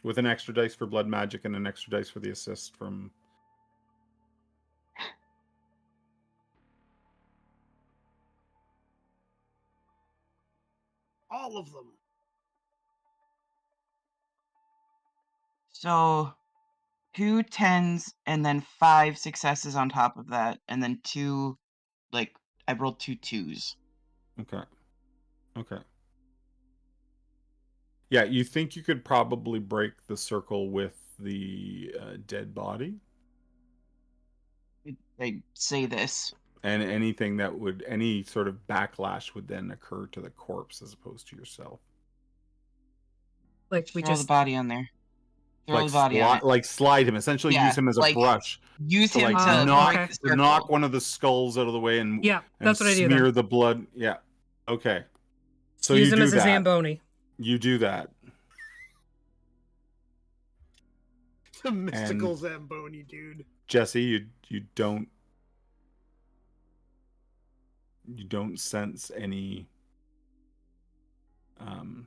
With an extra dice for blood magic and an extra dice for the assist from... All of them. So 2 10s and then 5 successes on top of that. And then 2, like, I rolled 2 2s. Okay. Okay. Yeah, you think you could probably break the circle with the dead body? They say this. And anything that would, any sort of backlash would then occur to the corpse as opposed to yourself. Like we Throw just the body on there. Throw like the body on it. Like slide him. Essentially, use him as a brush. Use him like to knock one of the skulls out of the way and that's what I do. Smear the blood. Yeah. Okay. So use you him do as that. a Zamboni. You do that. The mystical Zamboni, dude. Jesse, you don't sense any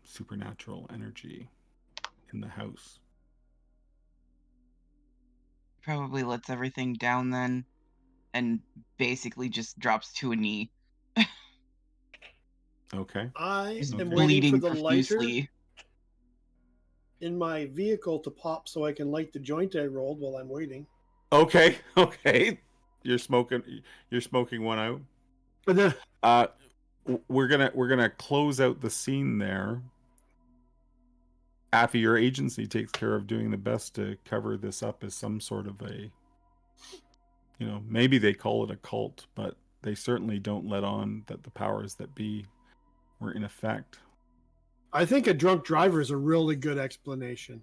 supernatural energy in the house. Probably lets everything down then and basically just drops to a knee. Okay. I He's am bleeding waiting for the lighter. profusely. in my vehicle to pop so I can light the joint I rolled while I'm waiting. Okay. You're smoking one out. But then, We're gonna close out the scene there. Affy, your agency takes care of doing the best to cover this up as some sort of a, maybe they call it a cult, but they certainly don't let on that the powers that be were in effect. I think a drunk driver is a really good explanation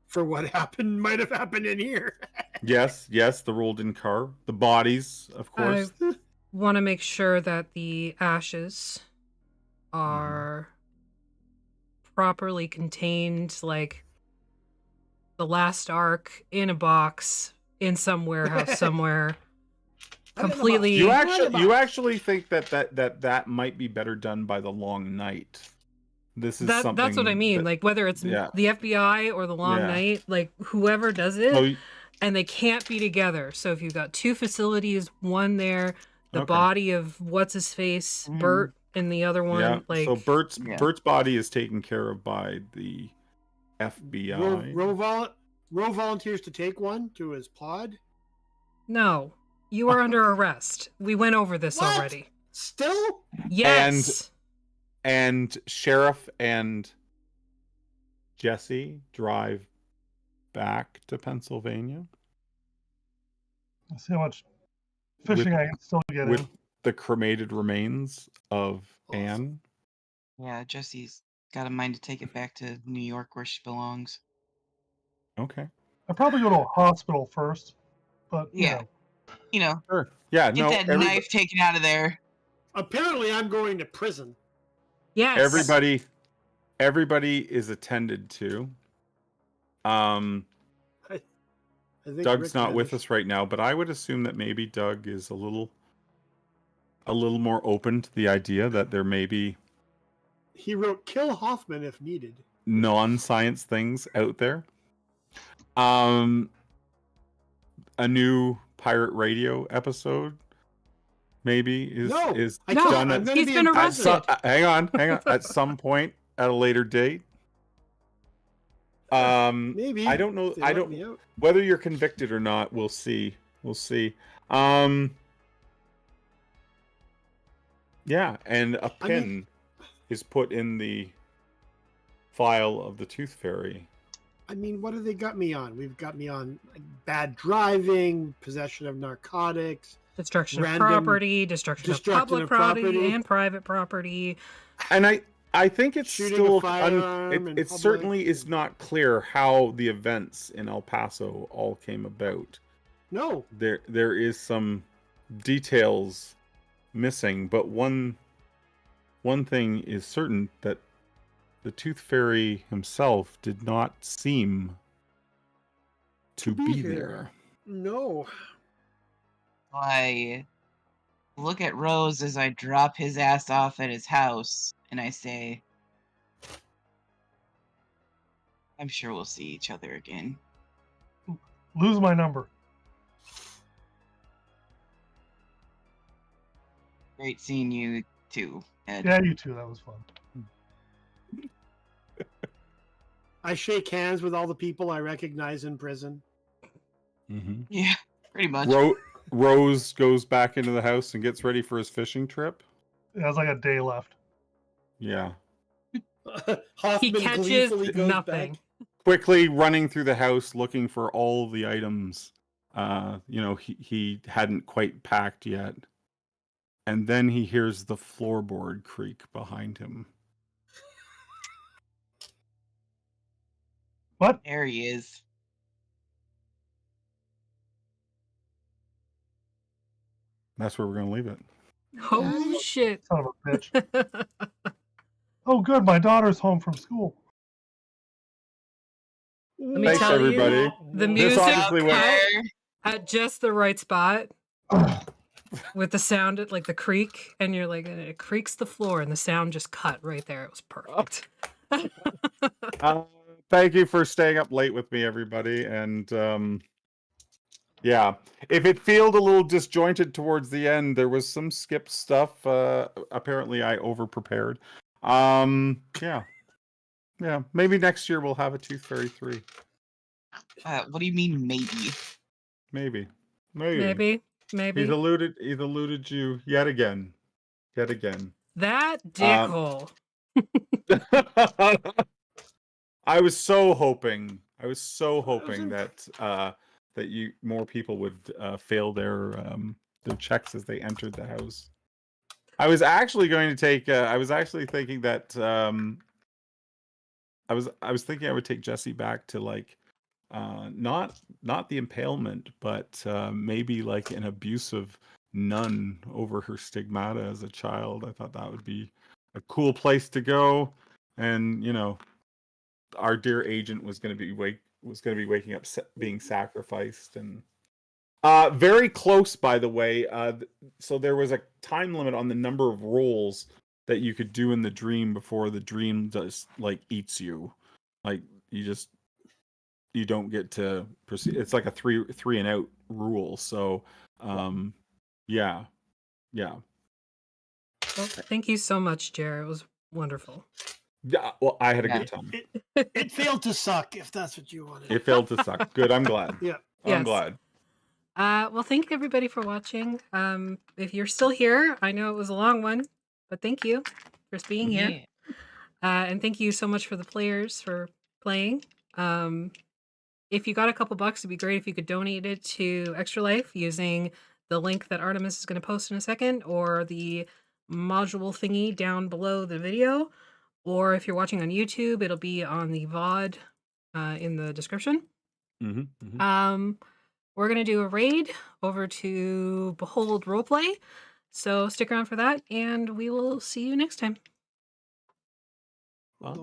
for what might have happened in here. Yes, the rolled-in car, the bodies, of course. I want to make sure that the ashes are properly contained, like the last ark in a box in some warehouse somewhere. Completely. You actually think that might be better done by the long night. This is something that's what I mean. Like whether it's the FBI or the long night, like whoever does it, and they can't be together. So if you've got two facilities, one there, the body of what's his face, Bert, and the other one, like so Bert's body is taken care of by the FBI. Ro volunteers to take one to his pod. No, you are under arrest. We went over this already. Still? Yes. And Sheriff and Jesse drive back to Pennsylvania. Let's see how much fishing I can still get with in. The cremated remains of Anne. Yeah, Jesse's got a mind to take it back to New York where she belongs. Okay. I'd probably go to a hospital first, but sure. Yeah, get that knife taken out of there. Apparently, I'm going to prison. Yes. Everybody is attended to. I think Doug's not with us right now, but I would assume that maybe Doug is a little more open to the idea that there may be. He wrote "Kill Hoffman if needed." Non-science things out there. A new pirate radio episode maybe is done. He's been arrested. Hang on. At some point at a later date. Maybe I don't know. I don't whether you're convicted or not. We'll see. Yeah, and a pin is put in the file of the Toothfairy. I mean, what have they got me on? We've got me on bad driving, possession of narcotics, destruction of property, destruction of public property and private property. And I think it's shooting still a firearm it certainly is not clear how the events in El Paso all came about. No, there is some details missing, but one thing is certain, that the Toothfairy himself did not seem to be there. No. I look at Rose as I drop his ass off at his house, and I say, I'm sure we'll see each other again. Lose my number. Great seeing you too, Ed. Yeah, you too. That was fun. I shake hands with all the people I recognize in prison. Mm-hmm. Yeah, pretty much. Rose goes back into the house and gets ready for his fishing trip. It has like a day left. Yeah. He catches nothing. Quickly running through the house looking for all the items he hadn't quite packed yet. And then he hears the floorboard creak behind him. What? There he is. That's where we're going to leave it. Oh, shit. Son of a bitch. Oh, good. My daughter's home from school. Let me Thanks, tell everybody. you, the music obviously cut at just the right spot with the sound, like the creak, and you're like, it creaks the floor, and the sound just cut right there. It was perfect. Thank you for staying up late with me, everybody. And yeah, if it felt a little disjointed towards the end, there was some skip stuff. Apparently, I over prepared. Yeah. Yeah, maybe next year we'll have a Tooth Fairy 3. What do you mean, maybe? Maybe. Maybe. He's eluded you yet again. That Um, dickhole. I was so hoping that more people would fail their checks as they entered the house. I was actually going to take. I was actually thinking that. I was thinking I would take Jesse back to like, not the impalement, but maybe like an abusive nun over her stigmata as a child. I thought that would be a cool place to go, and our dear agent was going to be waking up being sacrificed, and very close, by the way. So there was a time limit on the number of rolls that you could do in the dream before the dream just like eats you. Like you don't get to proceed. It's like a three and out rule. So yeah. Well, thank you so much, Jared. It was wonderful. Yeah, well, I had a good time. It failed to suck, if that's what you wanted. It failed to suck. Good, I'm glad. Yeah. I'm glad. Well, thank you everybody for watching. If you're still here, I know it was a long one, but thank you for being here. And thank you so much for the players for playing. If you got a couple bucks, it'd be great if you could donate it to Extra Life using the link that Artemis is going to post in a second, or the module thingy down below the video. Or if you're watching on YouTube, it'll be on the VOD in the description. We're going to do a raid over to Behold Roleplay. So stick around for that, and we will see you next time. Bye.